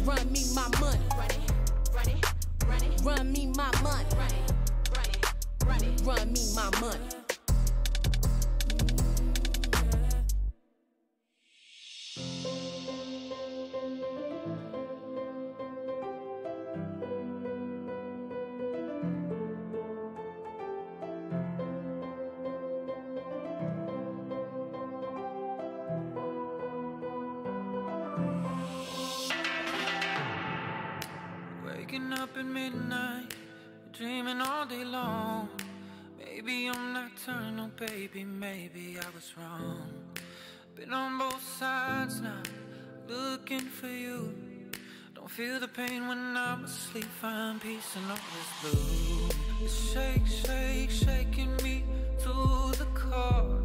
Run me my money. Run me my money. Run me my money. Waking up at midnight, dreaming all day long. Maybe I'm nocturnal, baby, maybe I was wrong. Been on both sides now, looking for you. Don't feel the pain when I'm asleep, find peace in all this blue. It's shake, shake, shaking me to the core.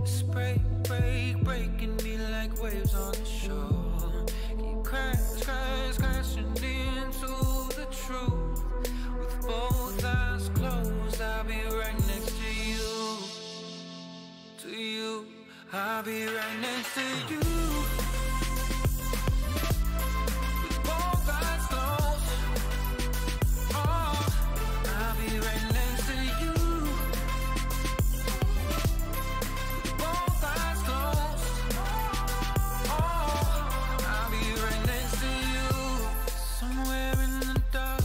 It's break, break, breaking me like waves on the shore. Keep crashing into the truth. With both eyes closed, I'll be right next to you. To you, I'll be right next to you. With both eyes closed, oh, I'll be right next to you. With both eyes closed, oh, I'll be right next to you. Somewhere in the dark,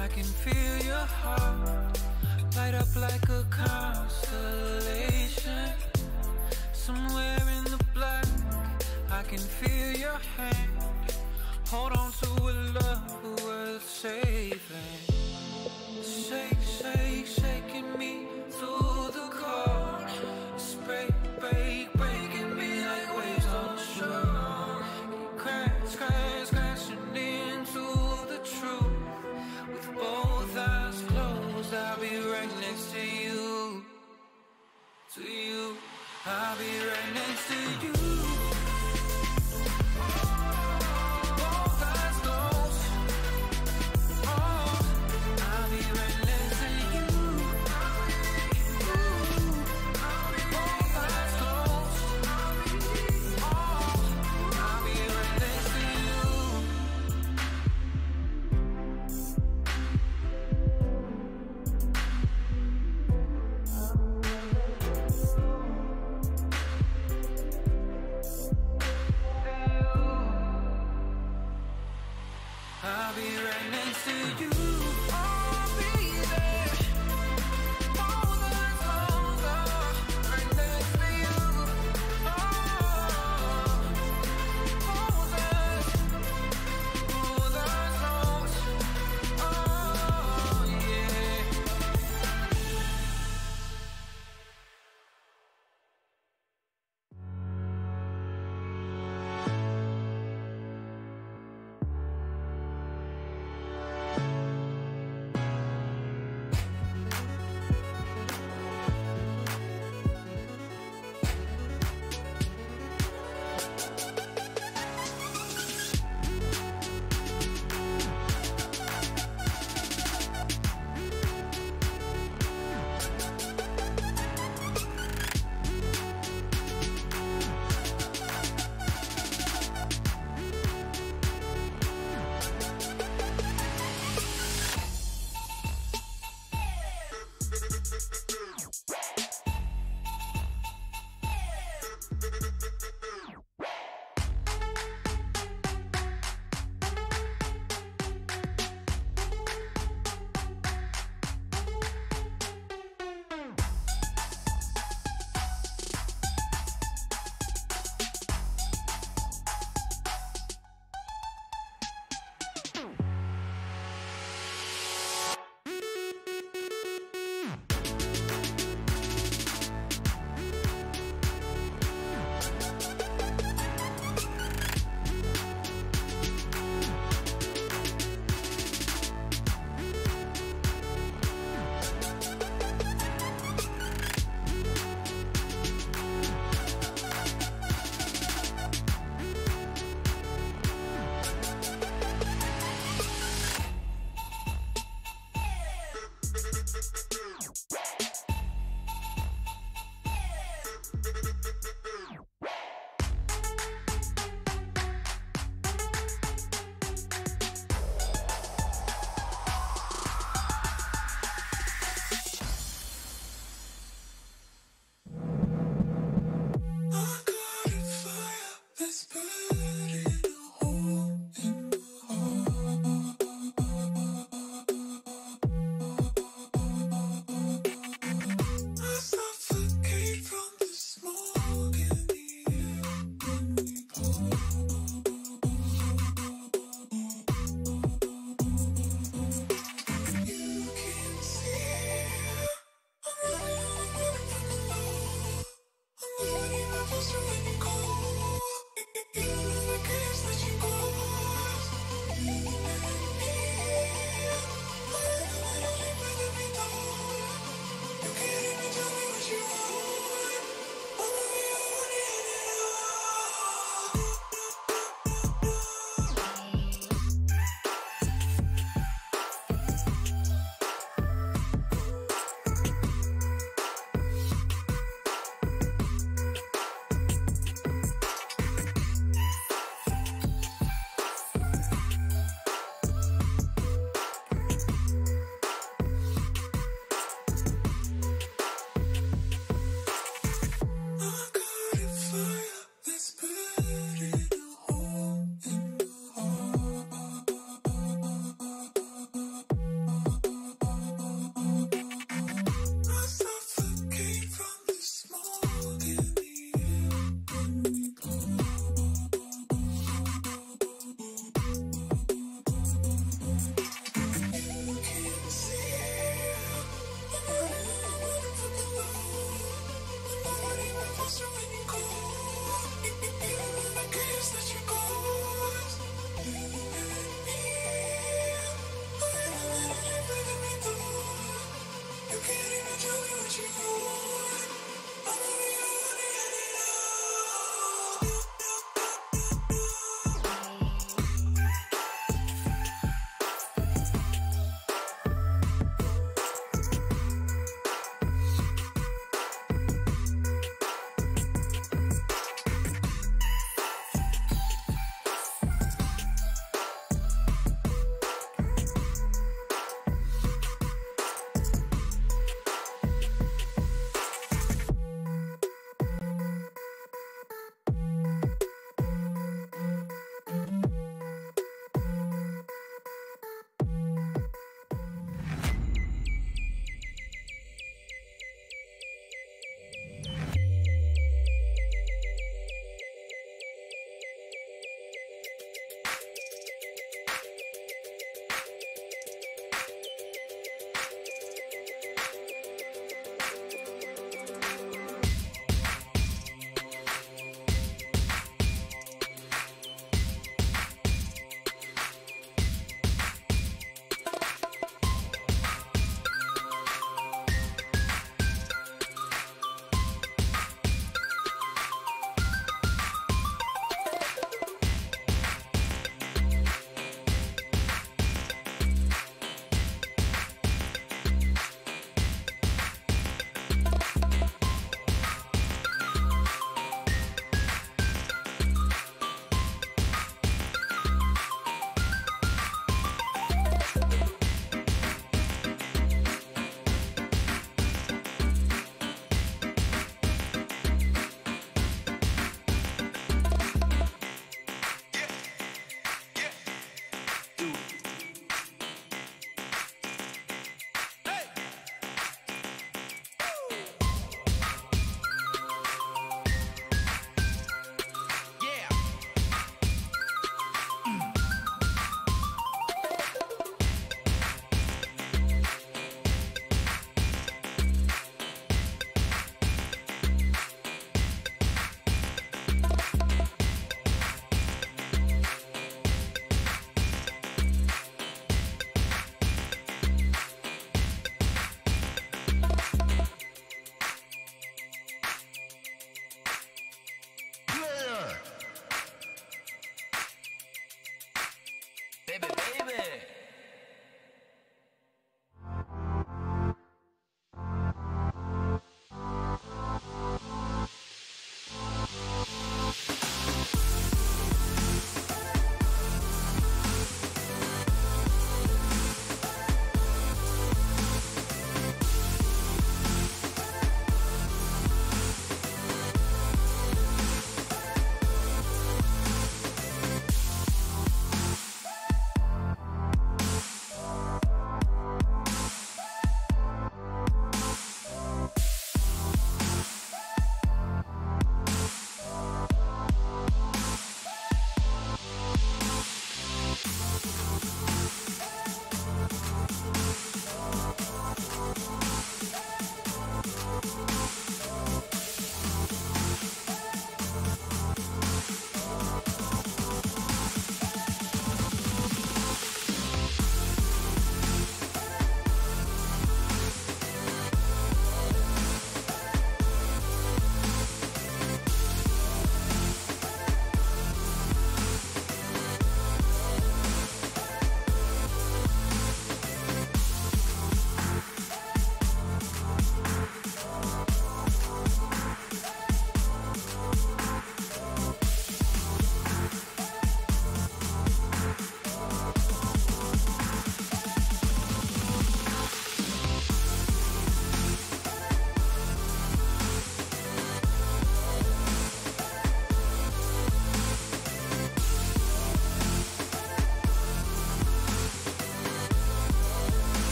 I can feel your heart light up like a constellation. Somewhere in the black, I can feel your hand. Hold on to a love worth saving. Shake, shake, shaking me to the core. It's break, break, breaking me like waves on the shore. Crashing into the truth. With both eyes closed, I'll be right next to you. To you, I'll be right next to you. Both eyes closed, oh, I'll be right next to you. Both eyes closed, oh, I'll be right next to you.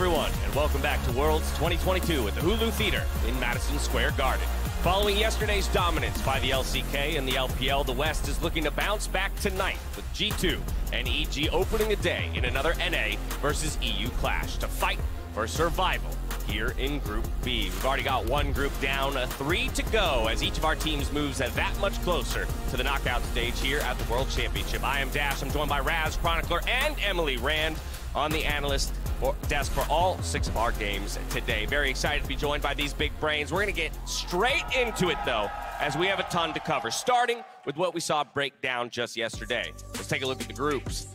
everyone, and welcome back to Worlds 2022 at the Hulu Theater in Madison Square Garden. Following yesterday's dominance by the LCK and the LPL, the West is looking to bounce back tonight with G2 and EG opening the day in another NA versus EU clash to fight for survival here in Group B. We've already got one group down, 3 to go as each of our teams moves that much closer to the knockout stage here at the World Championship. I am Dash, I'm joined by Raz, Chronicler, and Emily Rand on the analyst desk for all 6 of our games today. Very excited to be joined by these big brains. We're going to get straight into it, though, as we have a ton to cover, starting with what we saw break down just yesterday. Let's take a look at the groups.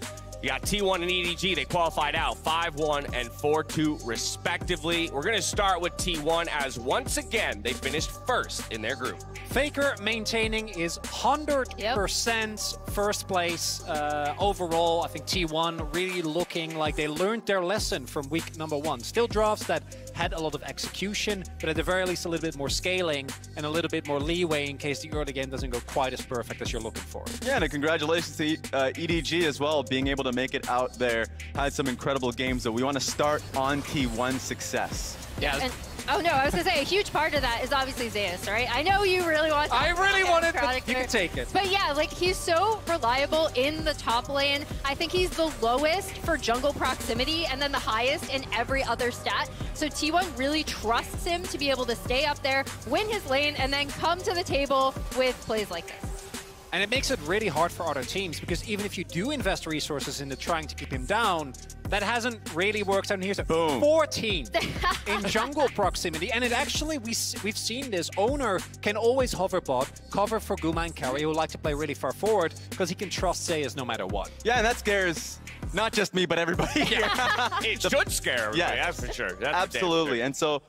You got T1 and EDG. They qualified out 5-1 and 4-2 respectively. We're going to start with T1 as once again they finished first in their group. Faker maintaining is 100% first place overall. I think T1 really looking like they learned their lesson from week number 1. Still drafts that had a lot of execution, but at the very least a little bit more scaling and a little bit more leeway in case the early game doesn't go quite as perfect as you're looking for. Yeah, and congratulations to EDG as well, being able to make it out there. Had some incredible games, so we want to start on T1's success. Yeah. And, oh no, I was gonna say a huge part of that is obviously Zeus, right? I know you really want to. I really wanted to. You can take it. But yeah, like he's so reliable in the top lane. I think he's the lowest for jungle proximity and then the highest in every other stat. So T1 really trusts him to be able to stay up there, win his lane, and then come to the table with plays like this. And it makes it really hard for other teams because even if you do invest resources into trying to keep him down, that hasn't really worked out. Here's a 14 in jungle proximity. And it actually, we've seen this. Owner can always hover bot, cover for Guma and carry who like to play really far forward because he can trust Zeus no matter what. Yeah, and that scares not just me, but everybody here. It should scare everybody, that's for sure. That's absolutely. And so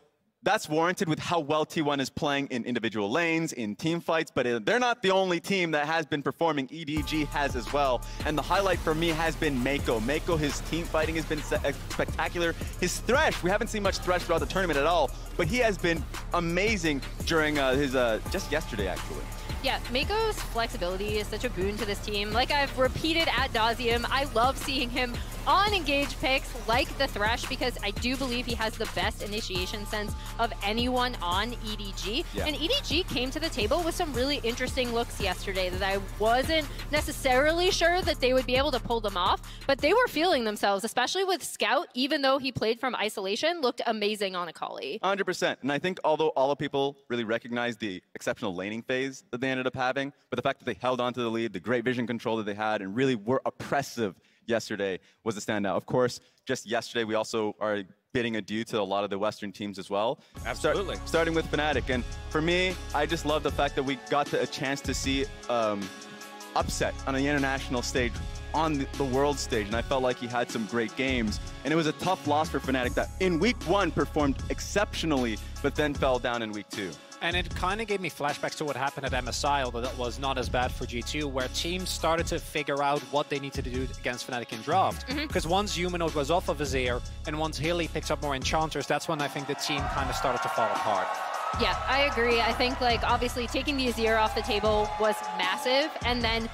that's warranted with how well T1 is playing in individual lanes, in team fights, but they're not the only team that has been performing. EDG has as well. And the highlight for me has been Mako. Mako, his team fighting has been spectacular. His Thresh, we haven't seen much Thresh throughout the tournament at all, but he has been amazing during his, just yesterday actually. Yeah, Mako's flexibility is such a boon to this team. Like I've repeated at Dawsium, I love seeing him on engage picks like the Thresh because I do believe he has the best initiation sense of anyone on EDG. Yeah. And EDG came to the table with some really interesting looks yesterday that I wasn't necessarily sure that they would be able to pull them off, but they were feeling themselves, especially with Scout, even though he played from isolation, looked amazing on Akali. 100%. And I think although all the people really recognize the exceptional laning phase that they ended up having, but the fact that they held on to the lead, the great vision control that they had, and really were oppressive yesterday was the standout. Of course, just yesterday, we also are bidding adieu to a lot of the Western teams as well. Absolutely. Starting with Fnatic. And for me, I just love the fact that we got a chance to see upset on the international stage, on the world stage, and I felt like he had some great games. And it was a tough loss for Fnatic that in week 1 performed exceptionally, but then fell down in week 2. And it kind of gave me flashbacks to what happened at MSI, although that was not as bad for G2, where teams started to figure out what they needed to do against Fnatic in draft. Because once Humanoid was off of Azir, and once Hilly picked up more Enchanters, that's when I think the team kind of started to fall apart. Yeah, I agree. I think, like, obviously taking the Azir off the table was massive, and then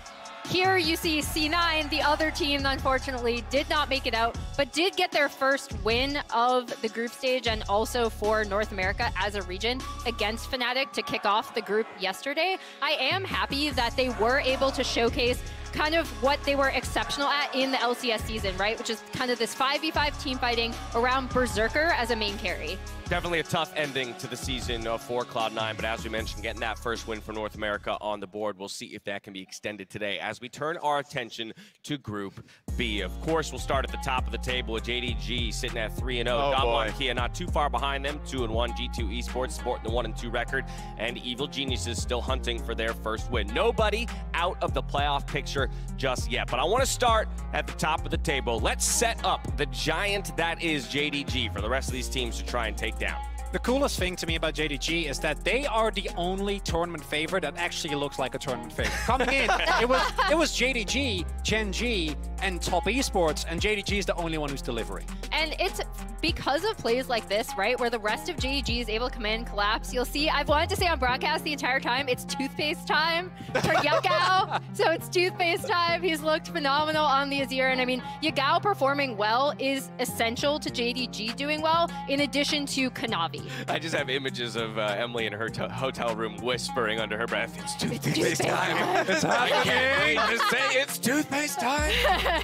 here you see C9, the other team, unfortunately, did not make it out, but did get their first win of the group stage and also for North America as a region against Fnatic to kick off the group yesterday. I am happy that they were able to showcase kind of what they were exceptional at in the LCS season, right? Which is kind of this 5v5 team fighting around Berserker as a main carry. Definitely a tough ending to the season for Cloud9, but as we mentioned, getting that first win for North America on the board. We'll see if that can be extended today as we turn our attention to Group B. Of course, we'll start at the top of the table with JDG sitting at 3-0. Dotwan Kia not too far behind them, 2-1. G2 Esports sporting the 1-2 record, and Evil Geniuses still hunting for their first win. Nobody out of the playoff picture just yet, but I want to start at the top of the table. Let's set up the giant that is JDG for the rest of these teams to try and take down. The coolest thing to me about JDG is that they are the only tournament favorite that actually looks like a tournament favorite. Coming in, it was JDG, Gen G, and top esports, and JDG is the only one who's delivering. And it's because of plays like this, right, where the rest of JDG is able to come in, collapse. You'll see, I've wanted to say on broadcast the entire time, it's toothpaste time for Yagao. So it's toothpaste time. He's looked phenomenal on the Azir. And I mean, Yagao performing well is essential to JDG doing well, in addition to Kanavi. I just have images of Emily in her hotel room whispering under her breath, it's toothpaste time. It's happening. Just say it's toothpaste time.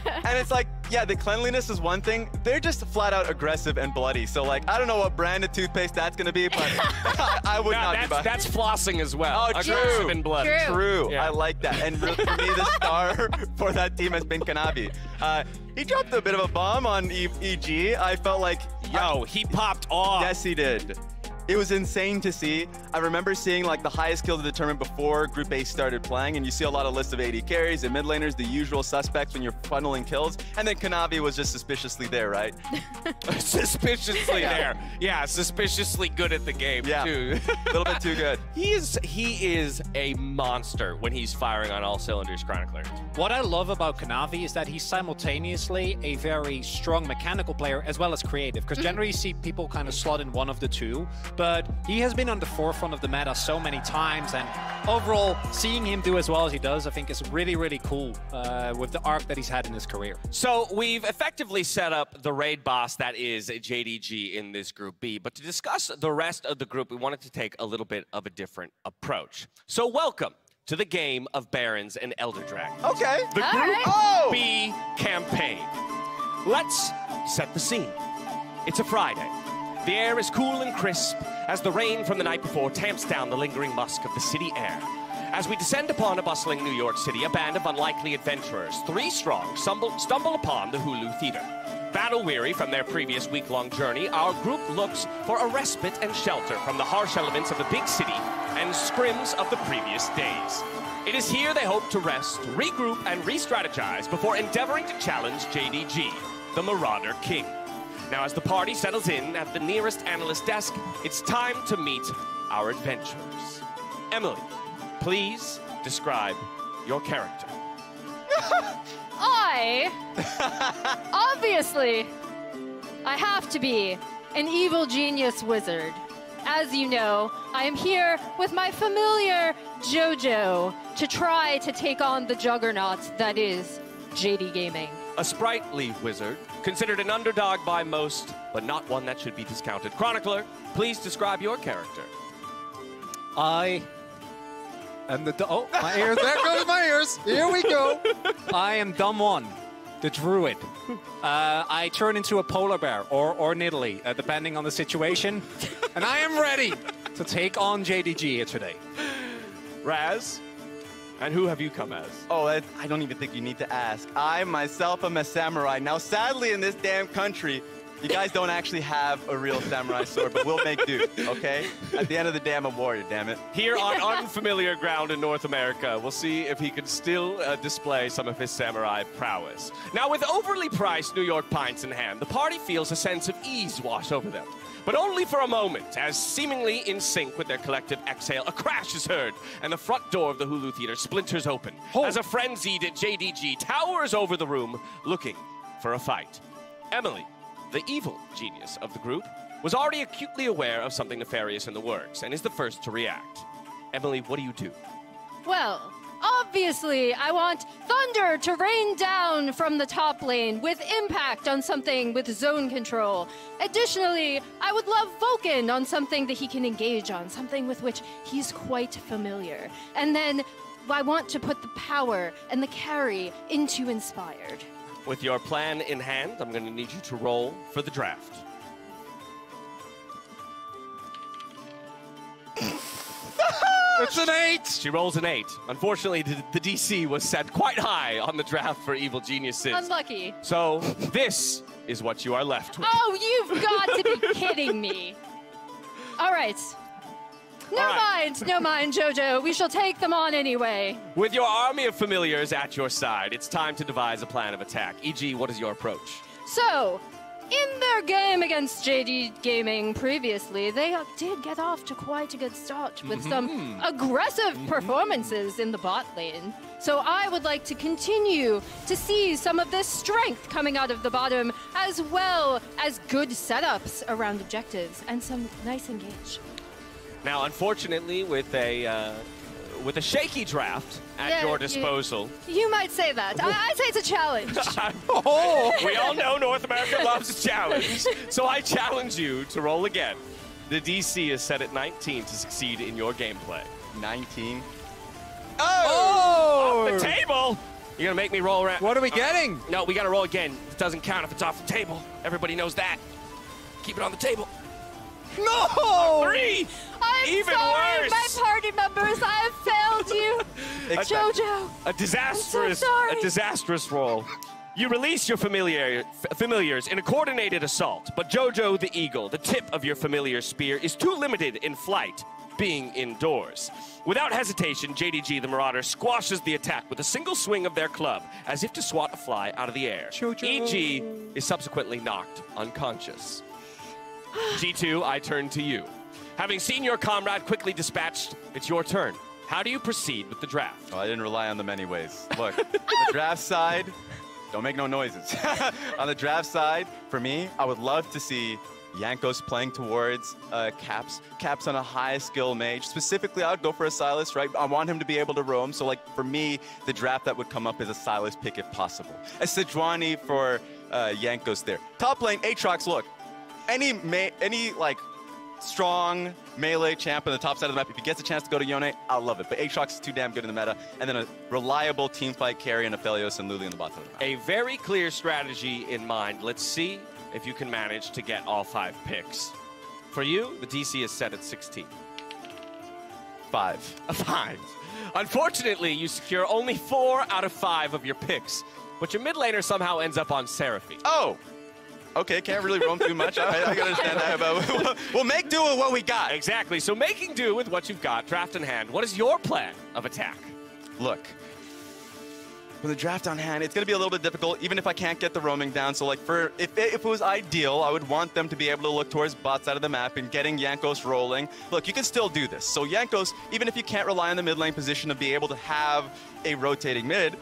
And it's like, yeah, the cleanliness is one thing. They're just flat out aggressive and bloody. So like, I don't know what brand of toothpaste that's gonna be, but I would not be buying. That's flossing as well. Oh, aggressive true. and bloody. True. Yeah. I like that. And for me, the star for that team has been Kanavi. He dropped a bit of a bomb on EG. I felt like, yo, he popped off. Yes, he did. It was insane to see. I remember seeing like the highest kill to determine before Group A started playing, and you see a lot of lists of AD carries and mid laners, the usual suspects when you're funneling kills, and then Kanavi was just suspiciously there, right? Suspiciously there. Yeah, suspiciously good at the game, too. A little bit too good. He is a monster when he's firing on all cylinders, Chronicler. What I love about Kanavi is that he's simultaneously a very strong mechanical player as well as creative, because generally you see people kind of slot in one of the two, but he has been on the forefront of the meta so many times, and overall, seeing him do as well as he does, I think is really, really cool with the arc that he's had in his career. So we've effectively set up the raid boss that is JDG in this Group B, but to discuss the rest of the group, we wanted to take a little bit of a different approach. So welcome to the game of Barons and Elder Dragons. Okay. The Group B campaign. Let's set the scene. It's a Friday. The air is cool and crisp as the rain from the night before tamps down the lingering musk of the city air. As we descend upon a bustling New York City, a band of unlikely adventurers, 3 strong, stumble upon the Hulu Theater. Battle-weary from their previous week-long journey, our group looks for a respite and shelter from the harsh elements of the big city and scrims of the previous days. It is here they hope to rest, regroup, and re-strategize before endeavoring to challenge JDG, the Marauder King. Now, as the party settles in at the nearest analyst desk, it's time to meet our adventurers. Emily, please describe your character. Obviously, I have to be an evil genius wizard. As you know, I am here with my familiar JoJo to try to take on the juggernaut that is JD Gaming. A sprightly wizard, considered an underdog by most, but not one that should be discounted. Chronicler, please describe your character. I am the... Oh, my ears. There goes my ears. Here we go. I am Dumb One, the druid. I turn into a polar bear or Nidalee, depending on the situation. And I am ready to take on JDG here today. Raz, and who have you come as? Oh, I don't even think you need to ask. I myself am a samurai. Now, sadly, in this damn country, you guys don't actually have a real samurai sword, but we'll make do, okay? At the end of the day, I'm a warrior, damn it. Here on unfamiliar ground in North America, we'll see if he can still display some of his samurai prowess. Now, with overly priced New York pints in hand, the party feels a sense of ease wash over them. But only for a moment, as seemingly in sync with their collective exhale, a crash is heard, and the front door of the Hulu Theater splinters open, as a frenzied JDG towers over the room, looking for a fight. Emily, the evil genius of the group, was already acutely aware of something nefarious in the works, and is the first to react. Emily, what do you do? Well, obviously, I want Thunder to rain down from the top lane with impact on something with zone control. Additionally, I would love Vulcan on something that he can engage on, something with which he's quite familiar. And then I want to put the power and the carry into Inspired. With your plan in hand, I'm going to need you to roll for the draft. It's an 8! She rolls an 8. Unfortunately, the DC was set quite high on the draft for Evil Geniuses. Unlucky. So this is what you are left with. Oh, you've got to be kidding me. All right. No mind, JoJo. We shall take them on anyway. With your army of familiars at your side, it's time to devise a plan of attack. E.g., what is your approach? So, in their game against JD Gaming previously, they did get off to quite a good start with some aggressive performances in the bot lane. So I would like to continue to see some of this strength coming out of the bottom, as well as good setups around objectives and some nice engage. Now, unfortunately, with a shaky draft at your disposal. You might say that. I say it's a challenge. We all know North America loves a challenge. So I challenge you to roll again. The DC is set at 19 to succeed in your gameplay. 19. Oh! Off the table! You're going to make me roll around. What are we getting? No, we got to roll again. It doesn't count if it's off the table. Everybody knows that. Keep it on the table. No! 3! I'm Even sorry, worse. my party members. I have failed you. JoJo. A disastrous, sorry. a disastrous roll. You release your familiars in a coordinated assault, but JoJo the Eagle, the tip of your familiar spear, is too limited in flight, being indoors. Without hesitation, JDG the Marauder squashes the attack with a single swing of their club, as if to swat a fly out of the air. JoJo. EG is subsequently knocked unconscious. G2, I turn to you. Having seen your comrade quickly dispatched, it's your turn. How do you proceed with the draft? Oh, I didn't rely on them anyways. Look, on the draft side, don't make no noises. On the draft side, for me, I would love to see Jankos playing towards caps on a high skill mage. Specifically, I would go for a Sylas, right? I want him to be able to roam. So, like, for me, the draft that would come up is a Sylas pick if possible. A Sejuani for Jankos there. Top lane, Aatrox, look. Any like strong melee champ on the top side of the map, if he gets a chance to go to Yone, I'll love it. But Aatrox is too damn good in the meta. And then a reliable teamfight carry and Aphelios and Luli on the bottom side of the map. A very clear strategy in mind. Let's see if you can manage to get all 5 picks. For you, the DC is set at 16. 5. A 5. Unfortunately, you secure only 4 out of 5 of your picks, but your mid laner somehow ends up on Seraphine. Oh! Okay, can't really roam too much. I can understand that. But we'll make do with what we got. Exactly. So making do with what you've got, draft in hand, what is your plan of attack? Look, with the draft on hand, it's going to be a little bit difficult, even if I can't get the roaming down. So, like, if it was ideal, I would want them to be able to look towards bot side of the map and getting Jankos rolling. Look, you can still do this. So Jankos, even if you can't rely on the mid lane position to be able to have a rotating mid,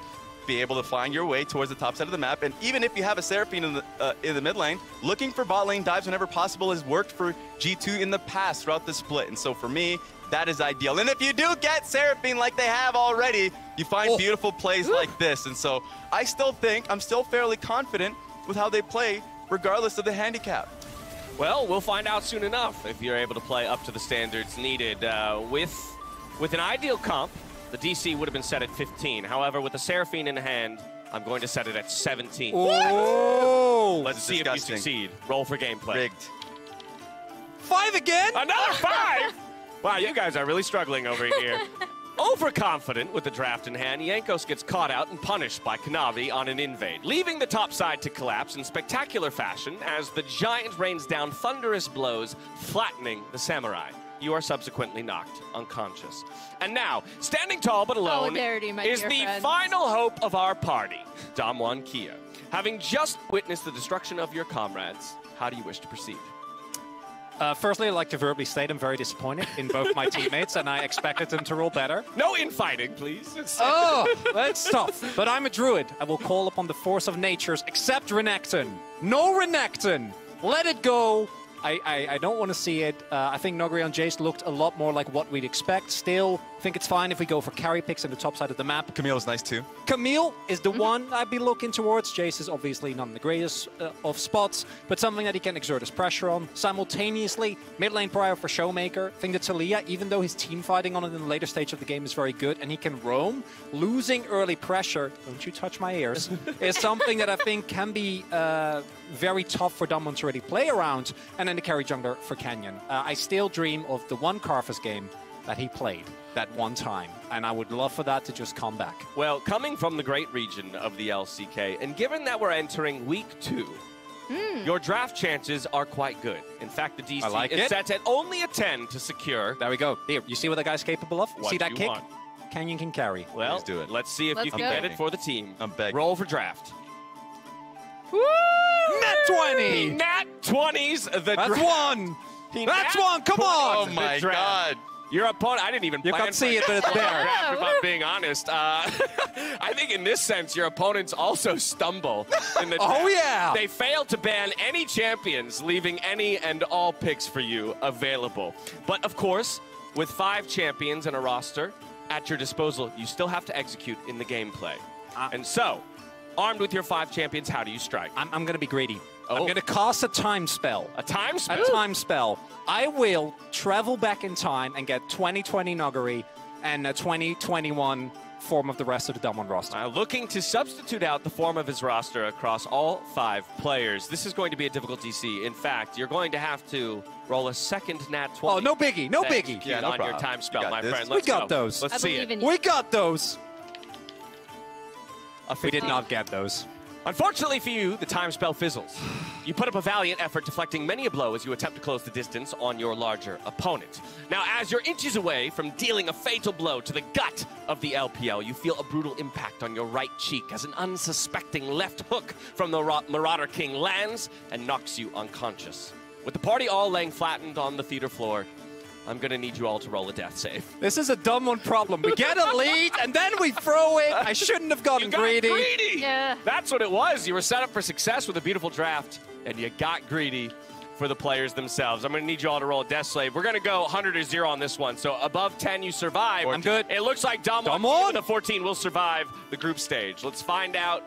be able to find your way towards the top side of the map. And even if you have a Seraphine in the mid lane, looking for bot lane dives whenever possible has worked for G2 in the past throughout the split. And so for me, that is ideal. And if you do get Seraphine like they have already, you find beautiful plays like this. And so I still think, I'm still fairly confident with how they play, regardless of the handicap. Well, we'll find out soon enough if you're able to play up to the standards needed. With an ideal comp, the DC would have been set at 15. However, with the Seraphine in hand, I'm going to set it at 17. Oh! Let's see if you succeed. Roll for gameplay. Rigged. 5 again? Another 5? Wow, you guys are really struggling over here. Overconfident with the draft in hand, Jankos gets caught out and punished by Kanavi on an invade, leaving the top side to collapse in spectacular fashion as the giant rains down thunderous blows, flattening the samurai. You are subsequently knocked unconscious. And now, standing tall but alone is the final hope of our party, Damwon Kia. Having just witnessed the destruction of your comrades, how do you wish to proceed? Firstly, I'd like to verbally state I'm very disappointed in both my teammates, and I expected them to roll better. No infighting, please. Oh, that's tough. But I'm a druid. I will call upon the force of natures, except Renekton. No Renekton. Let it go. I don't want to see it. I think Nogri on Jace looked a lot more like what we'd expect. Still, I think it's fine if we go for carry picks in the top side of the map. Camille's nice too. Camille is the one I'd be looking towards. Jace is obviously not in the greatest of spots, but something that he can exert his pressure on. Simultaneously, mid lane prior for Showmaker. I think that Talia, even though his team fighting on it in the later stage of the game is very good, and he can roam, losing early pressure, don't you touch my ears, is something that I think can be very tough for Damwon to really play around. And then the carry jungler for Canyon. I still dream of the one Karthus game that he played that one time, and I would love for that to just come back. Well, coming from the great region of the LCK, and given that we're entering week 2, your draft chances are quite good. In fact, the DC is set at only a 10 to secure. There we go. Here, you see what the guy's capable of? What see that kick? Want. Canyon can carry. Well, do it. Let's see if you can get it for the team. I'm begging. Roll for draft. Woo! Nat 20! Nat 20s the draft. That's one! That's one! Come on! Oh my God. Your opponent, I didn't even You plan can't see it, but it's for there. draft, if I'm being honest. I think in this sense, your opponents also stumble in the draft. Oh, yeah. They fail to ban any champions, leaving any and all picks for you available. But of course, with 5 champions and a roster at your disposal, you still have to execute in the gameplay. And so, armed with your 5 champions, how do you strike? I'm going to be greedy. Oh. I'm going to cast a time spell. A time spell? A time spell. I will travel back in time and get 2020 Nuggery and a 2021 form of the rest of the Damwon roster. Looking to substitute out the form of his roster across all 5 players. This is going to be a difficult DC. In fact, you're going to have to roll a second nat 20. Oh, no biggie, no biggie. Yeah, no on your problem. time spell, You got my this. friend. We Let's got go. those. Let's I see believe it. in you. We got those. A We did 15. not get those. Unfortunately for you, the time spell fizzles. You put up a valiant effort, deflecting many a blow as you attempt to close the distance on your larger opponent. Now, as you're inches away from dealing a fatal blow to the gut of the LPL, you feel a brutal impact on your right cheek as an unsuspecting left hook from the Marauder King lands and knocks you unconscious. With the party all laying flattened on the theater floor, I'm going to need you all to roll a death save. This is a Damwon problem. We get a lead, and then we throw it. I shouldn't have gotten You got greedy. Yeah. That's what it was. You were set up for success with a beautiful draft, and you got greedy for the players themselves. I'm going to need you all to roll a death save. We're going to go 100 or 0 on this one. So above 10, you survive. I'm good. It looks like Damwon with a 14 will survive the group stage. Let's find out.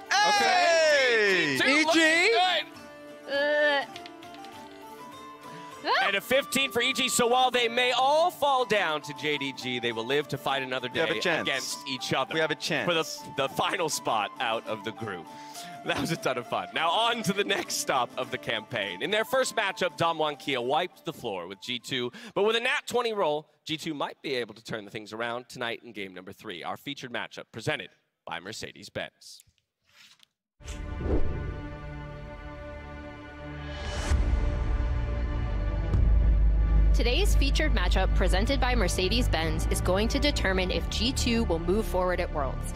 Hey! Dude, looking EG. good. And a 15 for EG, so while they may all fall down to JDG, they will live to fight another have day a chance. against each other. We have a chance. For the final spot out of the group. That was a ton of fun. Now on to the next stop of the campaign. In their first matchup, Damwon Kia wiped the floor with G2, but with a nat 20 roll, G2 might be able to turn the things around tonight in game number 3, our featured matchup presented by Mercedes-Benz. Today's featured matchup presented by Mercedes-Benz is going to determine if G2 will move forward at Worlds.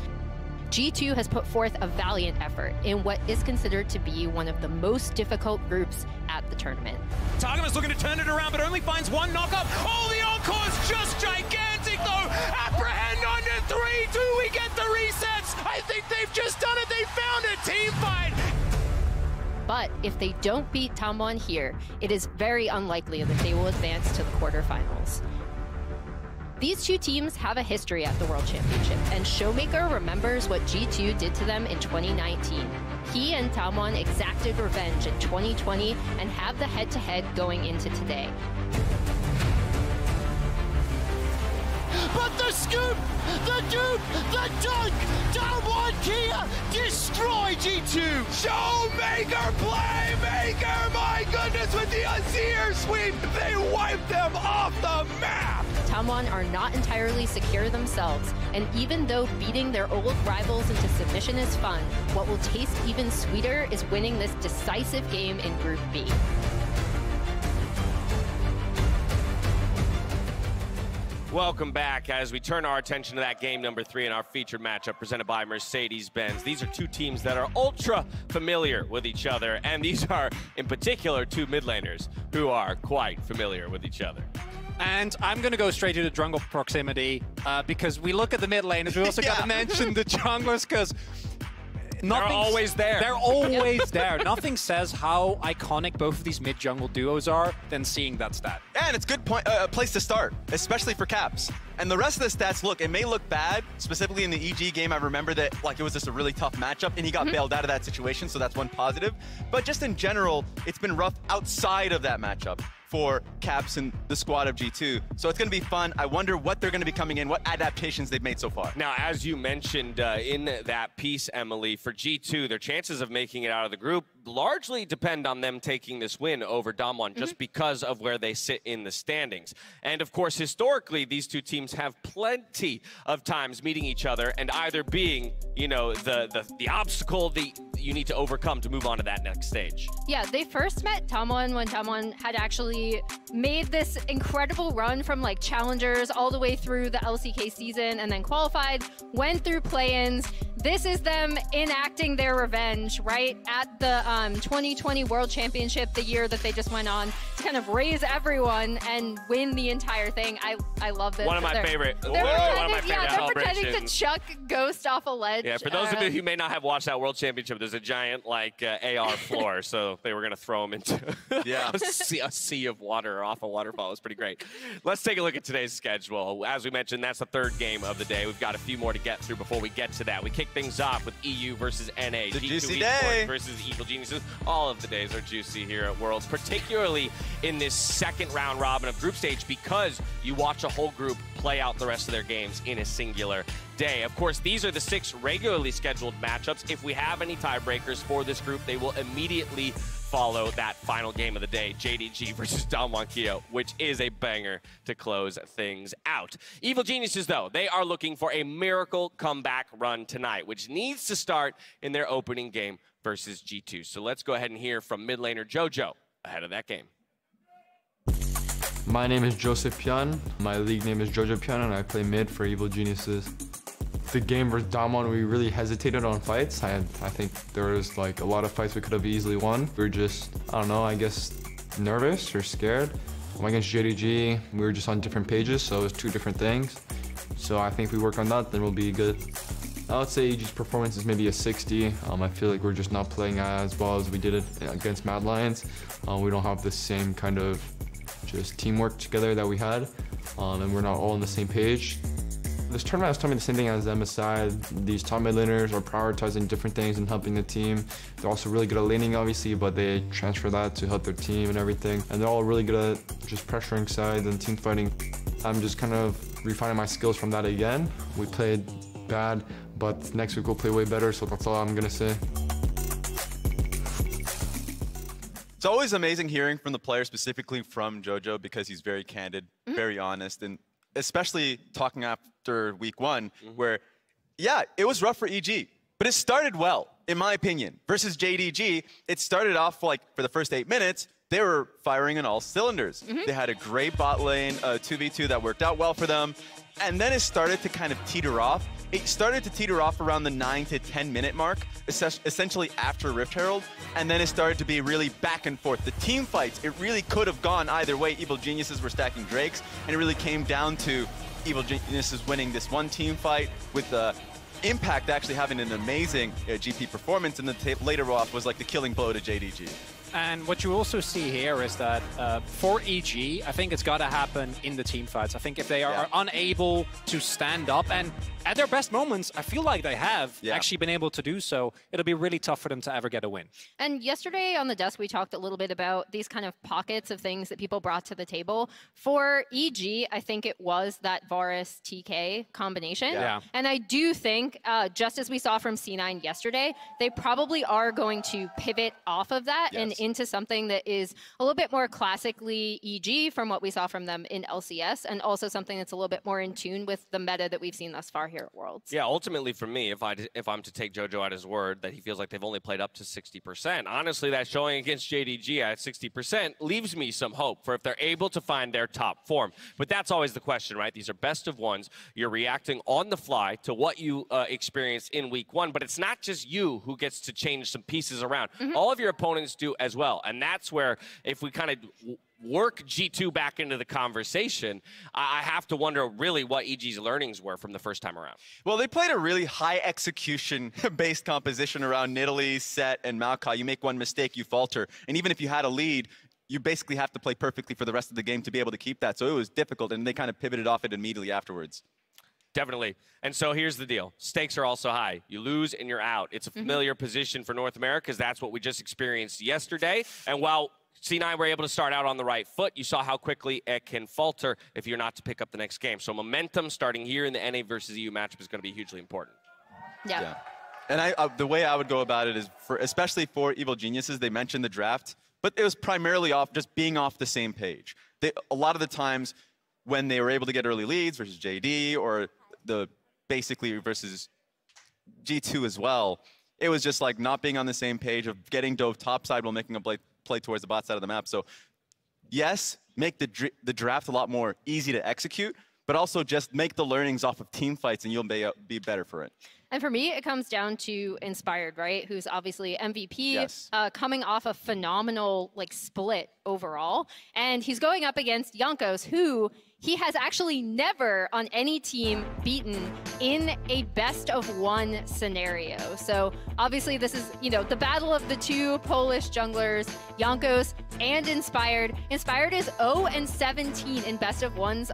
G2 has put forth a valiant effort in what is considered to be one of the most difficult groups at the tournament. Targamas looking to turn it around, but only finds one knockup. Oh, the encore is just gigantic, though. Apprehend under 3. Do we get the resets? I think they've just done it. They found a team fight. But if they don't beat Damwon here, it is very unlikely that they will advance to the quarterfinals. These 2 teams have a history at the World Championship, and Showmaker remembers what G2 did to them in 2019. He and Damwon exacted revenge in 2020 and have the head-to-head going into today. But the scoop, the dupe, the dunk, Damwon Kia destroy G2. Showmaker, playmaker, my goodness, with the Azir sweep, they wiped them off the map. Damwon are not entirely secure themselves, and even though beating their old rivals into submission is fun, what will taste even sweeter is winning this decisive game in Group B. Welcome back as we turn our attention to that game number 3 in our featured matchup presented by Mercedes-Benz. These are 2 teams that are ultra familiar with each other, and these are, in particular, 2 mid laners who are quite familiar with each other. And I'm going to go straight to the jungle proximity because we look at the mid laners. We also got to mention the junglers because they're always there. They're always there. Nothing says how iconic both of these mid-jungle duos are than seeing that stat. And it's a good place to start, especially for Caps. And the rest of the stats, look, it may look bad, specifically in the EG game. I remember that like it was just a really tough matchup, and he got bailed out of that situation, so that's one positive. But just in general, it's been rough outside of that matchup for Caps and the squad of G2. So it's going to be fun. I wonder what they're going to be coming in, what adaptations they've made so far. Now, as you mentioned in that piece, Emily, for G2, their chances of making it out of the group largely depend on them taking this win over Damwon just because of where they sit in the standings. And of course, historically, these 2 teams have plenty of times meeting each other and either being, you know, the obstacle you need to overcome to move on to that next stage. Yeah, they first met Damwon when Damwon had actually made this incredible run from like challengers all the way through the LCK season and then qualified, went through play-ins, this is them enacting their revenge, right? At the 2020 World Championship, the year that they just went on to kind of raise everyone and win the entire thing. I love this. One of my favorite. They're pretending to chuck Ghost off a ledge. Yeah, for those of you who may not have watched that World Championship, there's a giant like AR floor, so they were going to throw him into a sea of water off a waterfall. It was pretty great. Let's take a look at today's schedule. As we mentioned, that's the third game of the day. We've got a few more to get through before we get to that. We kick things off with EU versus NA. The juicy G2 day. Esports versus Evil Geniuses. All of the days are juicy here at Worlds, particularly in this second round robin of group stage, because you watch a whole group play out the rest of their games in a singular day. Of course, these are the 6 regularly scheduled matchups. If we have any tiebreakers for this group, they will immediately follow that final game of the day, JDG versus Don Juanquillo, which is a banger to close things out. Evil Geniuses, though, they are looking for a miracle comeback run tonight, which needs to start in their opening game versus G2. So let's go ahead and hear from mid laner Jojo ahead of that game. My name is Joseph Pian. My league name is Jojo Pian, and I play mid for Evil Geniuses. The game versus Damwon, we really hesitated on fights. I think there was like a lot of fights we could have easily won. We were just, I don't know, I guess nervous or scared. Against JDG, we were just on different pages, so it was 2 different things. So I think if we work on that, then we'll be good. I would say EG's performance is maybe a 60. I feel like we're just not playing as well as we did it against Mad Lions. We don't have the same kind of just teamwork together that we had, and we're not all on the same page. This tournament has taught me the same thing as MSI. These top mid laners are prioritizing different things and helping the team. They're also really good at laning, obviously, but they transfer that to help their team and everything. And they're all really good at just pressuring sides and team fighting. I'm just kind of refining my skills from that again. We played bad, but next week we'll play way better, so that's all I'm gonna say. It's always amazing hearing from the player, specifically from Jojo, because he's very candid, very honest, and especially talking after week 1, where, yeah, it was rough for EG, but it started well, in my opinion. Versus JDG, it started off like for the first 8 minutes, they were firing on all cylinders. They had a great bot lane, 2v2 that worked out well for them, and then it started to kind of teeter off. It started to teeter off around the 9 to 10 minute mark, essentially after Rift Herald, and then it started to be really back and forth. The team fights, it really could have gone either way. Evil Geniuses were stacking Drakes, and it really came down to Evil Geniuses winning this one team fight with Impact actually having an amazing GP performance, and the later off was like the killing blow to JDG. And what you also see here is that for EG, I think it's got to happen in the team fights. I think if they are unable to stand up, and at their best moments, I feel like they have actually been able to do so, it'll be really tough for them to ever get a win. And yesterday on the desk, we talked a little bit about these kind of pockets of things that people brought to the table. For EG, I think it was that Varus TK combination. Yeah. And I do think, just as we saw from C9 yesterday, they probably are going to pivot off of that and into something that is a little bit more classically EG from what we saw from them in LCS, and also something that's a little bit more in tune with the meta that we've seen thus far here at Worlds. Yeah, ultimately for me, if I'm to take Jojo at his word that he feels like they've only played up to 60%, honestly, that showing against JDG at 60% leaves me some hope for if they're able to find their top form. But that's always the question, right? These are best of ones. You're reacting on the fly to what you experienced in week 1, but it's not just you who gets to change some pieces around. All of your opponents do as well, and that's where if we kind of work G2 back into the conversation, I have to wonder really what EG's learnings were from the first time around. Well, they played a really high execution-based composition around Nidalee, Set, and Maokai. You make one mistake, you falter. And even if you had a lead, you basically have to play perfectly for the rest of the game to be able to keep that. So it was difficult, and they kind of pivoted off it immediately afterwards. Definitely. And so here's the deal. Stakes are also high. You lose and you're out. It's a familiar position for North America because that's what we just experienced yesterday. And while C9 were able to start out on the right foot, you saw how quickly it can falter if you're not to pick up the next game. So momentum starting here in the NA versus EU matchup is going to be hugely important. Yeah. And the way I would go about it is, especially for Evil Geniuses, they mentioned the draft, but it was primarily off just being off the same page. A lot of the times when they were able to get early leads versus JD or basically versus G2 as well, it was just like not being on the same page of getting dove topside while making a play towards the bot side of the map. So yes, make the draft a lot more easy to execute, but also just make the learnings off of team fights and you'll be better for it. And for me, it comes down to Inspired, right? Who's obviously MVP, Yes. coming off a phenomenal split overall. And he's going up against Jankos, who he has actually never on any team beaten in a best-of-1 scenario. So obviously this is, the battle of the two Polish junglers, Jankos and Inspired. Inspired is 0-17 in best-of-1s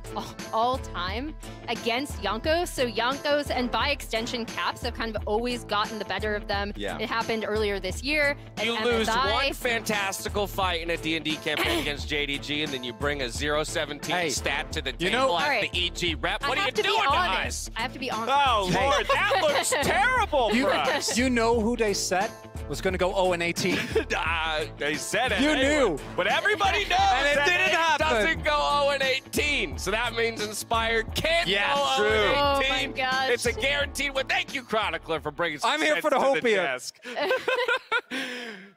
all time against Jankos. So Jankos, and by extension Caps, have kind of always gotten the better of them. Yeah. It happened earlier this year. You lose one fantastical fight in a D&D campaign against JDG, and then you bring a 0-17 stat to the table as right. the EG rep. What are you to doing be to honest. us? I have to be honest. Oh, Lord, that looks terrible for us. You know who they said was going to go 0-18? They said it. You knew. But everybody knows And it that didn't happen. doesn't go 0-18. So that means Inspired can't go 0-18. Oh, my gosh. It's a guaranteed win. Thank you, Chronicler, for bringing some I'm here sense for the to hopium. desk.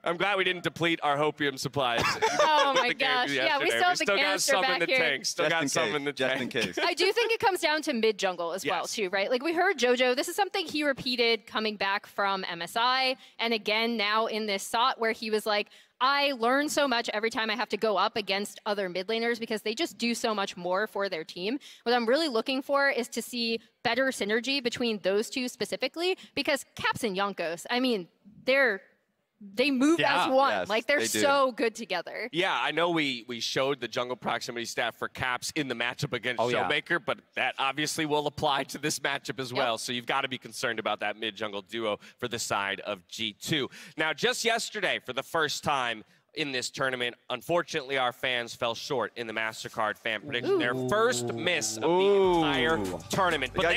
I'm glad we didn't deplete our hopium supplies. Oh with my the game gosh. Yeah, yesterday. we still have the got canister some in back the here. tank. Still got some in the just tank. in case. I do think it comes down to mid jungle as well, Yes. too, right? Like we heard JoJo, this is something he repeated coming back from MSI, and again now in this SOT where he was like, I learn so much every time I have to go up against other mid laners because they just do so much more for their team. What I'm really looking for is to see better synergy between those two specifically, because Caps and Jankos, I mean, they move as one. Yes, like they're they do. so good together. Yeah, I know we showed the jungle proximity stat for Caps in the matchup against yeah. Showmaker, but that obviously will apply to this matchup as well. So you've got to be concerned about that mid-jungle duo for the side of G2. Now, just yesterday, for the first time in this tournament, unfortunately, our fans fell short in the MasterCard fan prediction. Their first miss of the entire tournament. But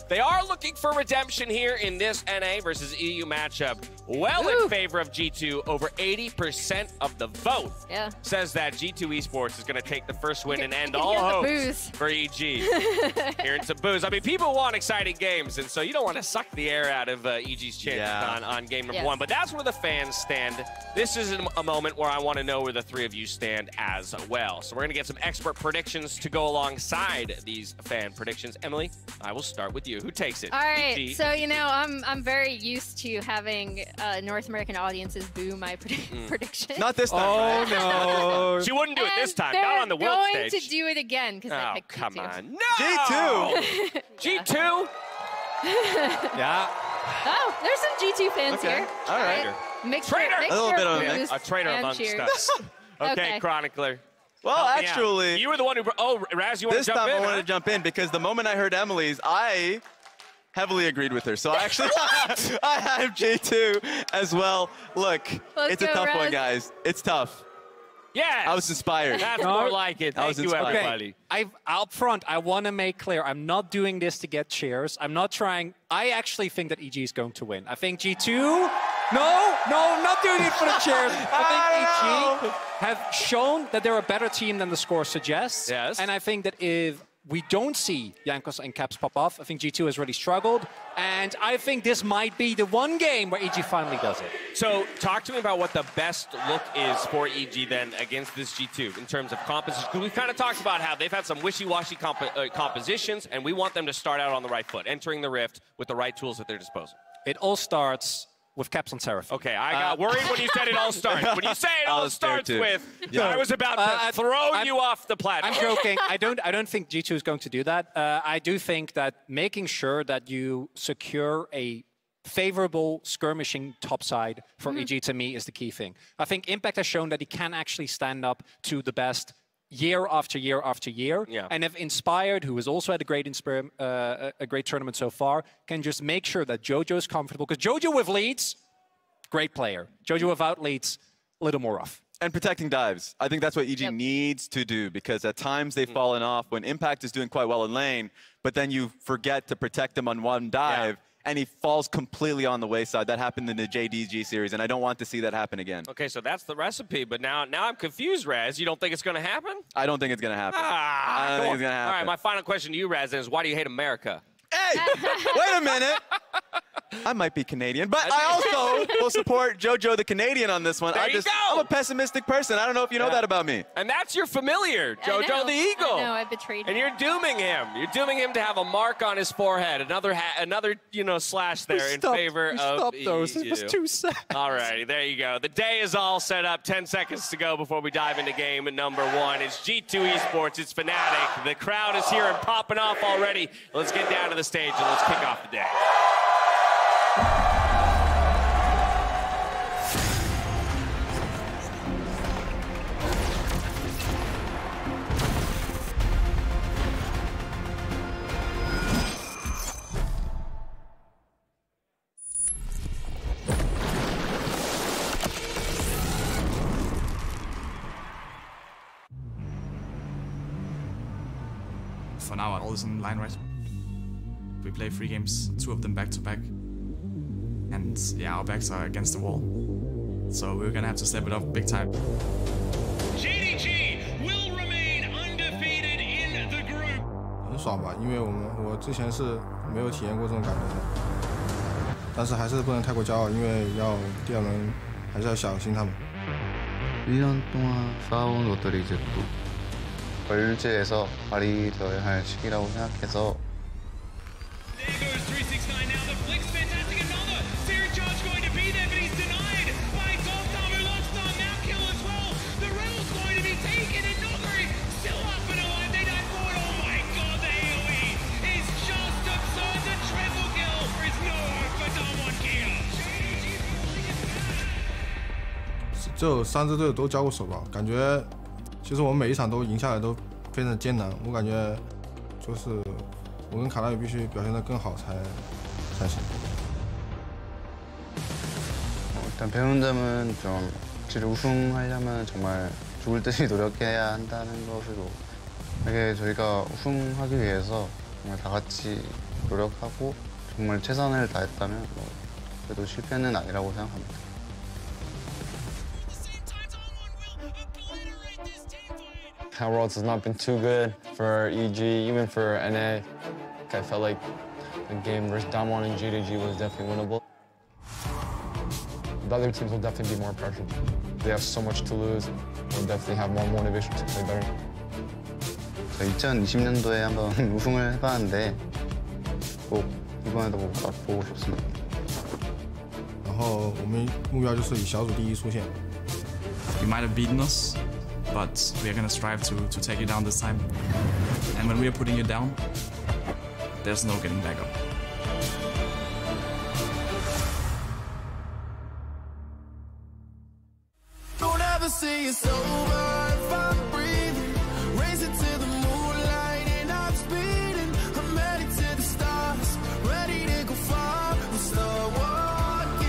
they are looking for redemption here in this NA versus EU matchup. Well in favor of G2, over 80% of the vote says that G2 Esports is going to take the first win and end all hopes for EG. Hearing some boos. I mean, people want exciting games, and so you don't want to suck the air out of EG's chances on game number one. But that's where the fans stand. This is a moment where I want to know where the three of you stand as well. So we're going to get some expert predictions to go alongside these fan predictions. Emily, I will start with you. Who takes it? All right. EG. So, I'm very used to having North American audiences boo my predictions. Not this time. Oh, no. She wouldn't do it this time. They're Not on the world going stage. to do it again because I Oh, picked come G2. on. No! G2. G2? Yeah. Oh, there's some G2 fans here. All right. Mixture, Traitor. mixture A little bit of of a boos A traitor and amongst cheers. us. Okay, Okay. Chronicler. Well, Help me out. actually, You were the one who... Oh, Raz, you want this to jump time in? I wanted to jump in because the moment I heard Emily's, I heavily agreed with her. So actually, I have J2 as well. Look, Let's it's a go, tough one, Raz. guys. It's tough. Yes. I was inspired. That's more like it. I was Thank you, inspired. everybody. Up front, I want to make clear, I'm not doing this to get cheers. I'm not trying. I actually think that EG is going to win. I think G2... No, I'm not doing it for the cheers. I think EG have shown that they're a better team than the score suggests. Yes. And I think that if we don't see Jankos and Caps pop off, I think G2 has really struggled. And I think this might be the one game where EG finally does it. So talk to me about what the best look is for EG then against this G2 in terms of composition. Because we've kind of talked about how they've had some wishy-washy compositions, and we want them to start out on the right foot, entering the Rift with the right tools at their disposal. It all starts with Caps on Seraphim. Okay, I got worried when you said it all starts. When you say it I all was scared starts too. with, I was about to throw you off the platform. I'm joking. I don't think G2 is going to do that. I do think that making sure that you secure a favorable skirmishing topside for EG to me is the key thing. I think Impact has shown that he can actually stand up to the best year after year after year. Yeah. And if Inspired, who has also had a great tournament so far, can just make sure that JoJo is comfortable. Because JoJo with leads, great player. JoJo without leads, a little more rough. And protecting dives. I think that's what EG needs to do, because at times they've fallen off when Impact is doing quite well in lane, but then you forget to protect him on one dive, and he falls completely on the wayside. That happened in the JDG series, and I don't want to see that happen again. Okay, so that's the recipe, but now I'm confused, Raz. You don't think it's going to happen? I don't think it's going to happen. I don't think it's going to happen. All right, my final question to you, Raz, is why do you hate America? Hey, wait a minute. I might be Canadian, but I also will support JoJo the Canadian on this one. I'm a pessimistic person. I don't know if you know that about me. And that's your familiar, JoJo the Eagle. I know, I betrayed him. And you're dooming him. You're dooming him to have a mark on his forehead, another slash there in favor of Stop those. EU. It was too sad. All right, there you go. The day is all set up. 10 seconds to go before we dive into game number 1. It's G2 Esports. It's Fnatic. The crowd is here and popping off already. Let's get down to the stage and let's kick off the day. For now, all is in line right. We play 3 games, 2 of them back-to-back. And yeah, our backs are against the wall. So we're gonna have to step it up big time. JDG will remain undefeated in the group. 很爽吧，因为我之前是没有体验过这种感觉的，但是还是不能太过骄傲，因为第2轮还是要小心他们。 1년 동안 쌓아온 것들이 이제 또 월즈에서 발휘되어야 할 시기라고 생각해서. There goes 369 now. The flick's fantastic. Another Searing Charge going to be there, but he's denied by Dogtar, who lost on now kill as well. The rail's going to be taken, and Noguri still up and alive. They dive forward. Oh my god, the AoE is just absurd. The triple kill. There is no hope for Damwon Kia. 这3支队都交过手吧，感觉其实我们每一场都赢下来都非常艰难。我感觉就是我跟卡纳宇必须表现得更好才行。 일단 배운 점은 좀 확실히 우승하려면 정말 죽을 듯이 노력해야 한다는 것으로, 이게 저희가 우승하기 위해서 정말 다 같이 노력하고 정말 최선을 다했다면 그래도 실패는 아니라고 생각합니다. Our Worlds has not been too good for EG, even for NA. I felt like the game versus Damwon and JDG was definitely winnable. The other teams will definitely be more pressured. They have so much to lose. They'll definitely have more motivation to play better. 2020년도에 한번 우승을 해봤는데 꼭 이번에도 맛보고 싶습니다. 然后我们目标就是以小组第1出线。 You might have beaten us, but we are gonna strive to take you down this time. And when we are putting you down, there's no getting back up. Don't ever say it's over if I'm breathing. Racing to the moonlight and I'm speeding. I'm headed to the stars, ready to go far. We'll start walking.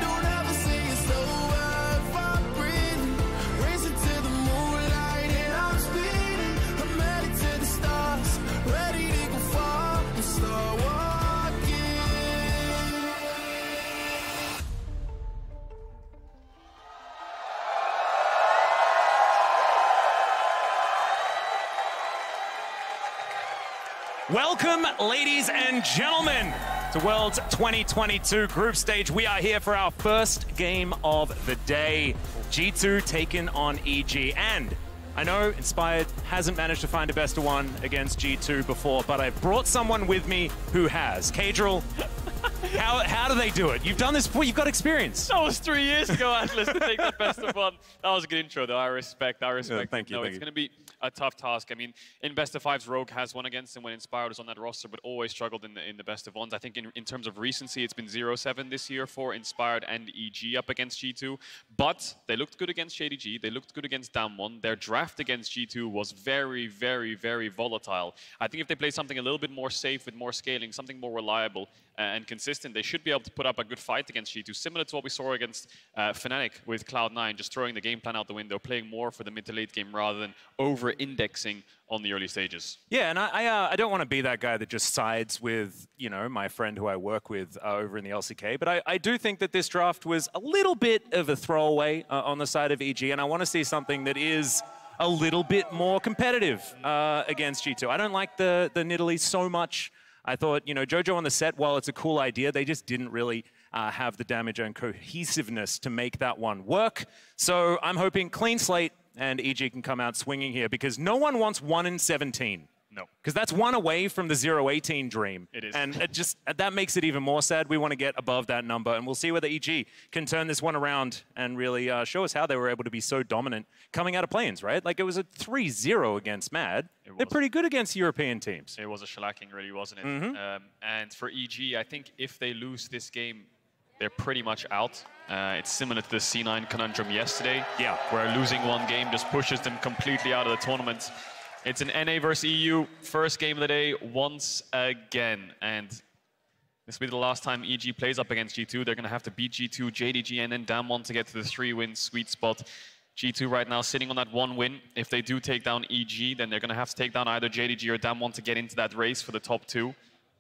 Don't ever say it's over if I'm breathing. Racing to the moonlight and I'm speeding. I'm headed to the stars, ready to go far. We'll start walking. Welcome, ladies and gentlemen, to Worlds 2022 group stage. We are here for our first game of the day. G2 taken on EG. And I know Inspired hasn't managed to find a best of 1 against G2 before, but I've brought someone with me who has. Kadril, how do they do it? You've done this before, you've got experience. That was 3 years ago, Atlas, to take the best of 1. That was a good intro, though. I respect. Yeah, thank you. No, it's going to be a tough task. I mean, in best of 5s, Rogue has won against him when Inspired was on that roster, but always struggled in the best of 1s. I think in terms of recency, it's been 0-7 this year for Inspired and EG up against G2. But they looked good against JDG. They looked good against Damwon. Their draft against G2 was very, very, very volatile. I think if they play something a little bit more safe with more scaling, something more reliable and consistent, they should be able to put up a good fight against G2, similar to what we saw against Fnatic with Cloud9, just throwing the game plan out the window, playing more for the mid to late game rather than over-indexing on the early stages. Yeah, and I don't want to be that guy that just sides with, you know, my friend who I work with over in the LCK, but I do think that this draft was a little bit of a throwaway on the side of EG, and I want to see something that is a little bit more competitive against G2. I don't like the Nidalee so much. I thought, you know, JoJo on the set, while it's a cool idea, they just didn't really have the damage and cohesiveness to make that one work. So I'm hoping clean slate and EG can come out swinging here, because no one wants 1 in 17. No. Because that's one away from the 0-18 dream. It is. And that makes it even more sad. We want to get above that number, and we'll see whether EG can turn this one around and really show us how they were able to be so dominant coming out of play-ins, right? Like, it was a 3-0 against MAD. They're pretty good against European teams. It was a shellacking, really, wasn't it? And for EG, I think if they lose this game, they're pretty much out. It's similar to the C9 conundrum yesterday, where losing one game just pushes them completely out of the tournament. It's an NA versus EU, first game of the day once again. And this will be the last time EG plays up against G2. They're going to have to beat G2, JDG, and then Damwon to get to the 3-win sweet spot. G2 right now sitting on that 1 win. If they do take down EG, then they're going to have to take down either JDG or Damwon to get into that race for the top 2.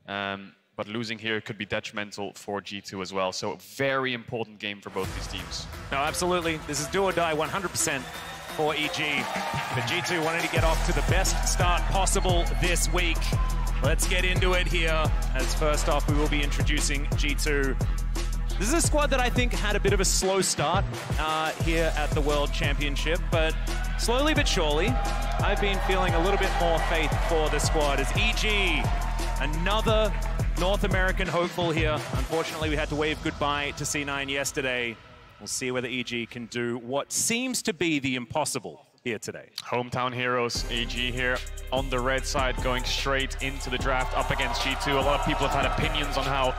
But losing here could be detrimental for G2 as well. So a very important game for both these teams. No, absolutely. This is do or die 100%. For EG, but G2 wanted to get off to the best start possible this week. Let's get into it here, as first off we will be introducing G2. This is a squad that I think had a bit of a slow start here at the World Championship, but slowly but surely I've been feeling a little bit more faith for the squad, as EG, another North American hopeful here. Unfortunately, we had to wave goodbye to C9 yesterday. We'll see whether EG can do what seems to be the impossible here today. Hometown heroes, EG here on the red side, going straight into the draft up against G2. A lot of people have had opinions on how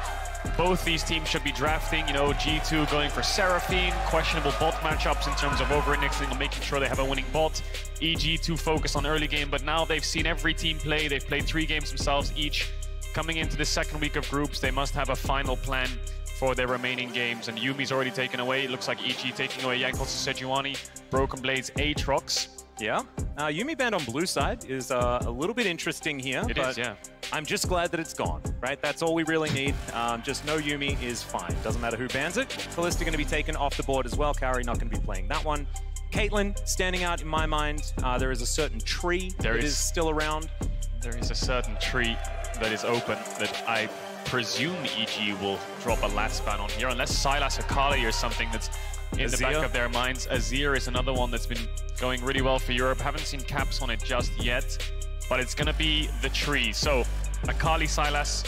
both these teams should be drafting. You know, G2 going for Seraphine, questionable bot matchups in terms of over-indexing and making sure they have a winning bot. EG to focus on early game, but now they've seen every team play. They've played 3 games themselves each. Coming into the second week of groups, they must have a final plan for their remaining games, and Yumi's already taken away. It looks like EG taking away Jankos Sejuani, Broken Blades, Aatrox. Yeah, Yumi banned on blue side is a little bit interesting here. It is, yeah. I'm just glad that it's gone, right? That's all we really need. Just no Yumi is fine. Doesn't matter who bans it. Kalista going to be taken off the board as well. Kari not going to be playing that one. Caitlyn standing out in my mind. There is a certain tree that is still around. There is a certain tree that is open that I presume EG will drop a last ban on here, unless Sylas Akali or something that's in the back of their minds. Azir is another one that's been going really well for Europe. Haven't seen caps on it just yet, but it's going to be the tree. So Akali, Sylas,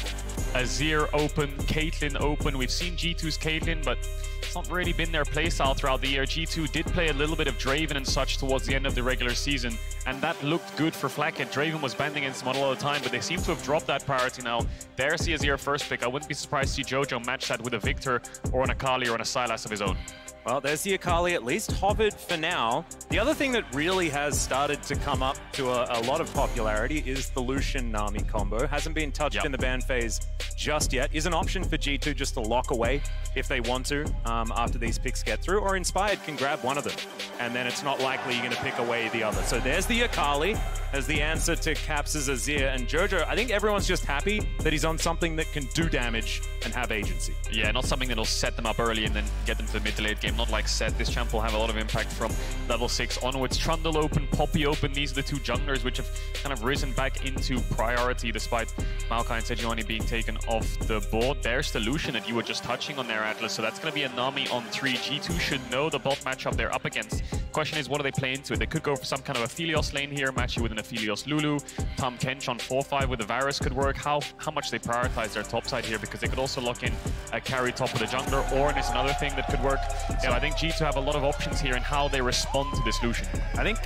Azir open, Caitlyn open. We've seen G2's Caitlyn, but it's not really been their playstyle throughout the year. G2 did play a little bit of Draven and such towards the end of the regular season, and that looked good for Flacket. Draven was banned against them a lot of the time, but they seem to have dropped that priority now. There's the Azir first pick. I wouldn't be surprised to see JoJo match that with a Victor or an Akali or an Sylas of his own. Well, there's the Akali, at least hovered for now. The other thing that really has started to come up to a lot of popularity is the Lucian-Nami combo. Hasn't been touched in the ban phase just yet. Is an option for G2 just to lock away if they want to after these picks get through, or Inspired can grab one of them, and then it's not likely you're going to pick away the other. So there's the Akali as the answer to Caps' Azir, and JoJo, I think everyone's just happy that he's on something that can do damage and have agency. Yeah, not something that'll set them up early and then get them to the mid to late game. Not like Set. This champ will have a lot of impact from level 6 onwards. Trundle open, Poppy open. These are the 2 junglers which have kind of risen back into priority despite Maokai and Sejuani being taken off the board. There's the Lucian that you were just touching on there, Atlas. So that's going to be a Nami on 3. G2 should know the bot matchup they're up against. Question is, what do they play into it? They could go for some kind of Aphelios lane here, match you with an Aphelios Lulu. Tom Kench on 4-5 with the Varus could work. How much they prioritize their top side here, because they could also lock in a carry top with a jungler. Ornn is another thing that could work. So I think G2 have a lot of options here in how they respond to this Lucian. I think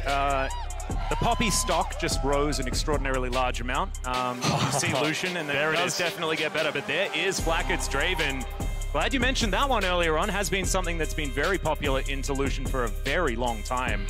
the Poppy stock just rose an extraordinarily large amount. You see Lucian, and there it does definitely get better. But there is Flacket's Draven. Glad you mentioned that one earlier on. Has been something that's been very popular into Lucian for a very long time.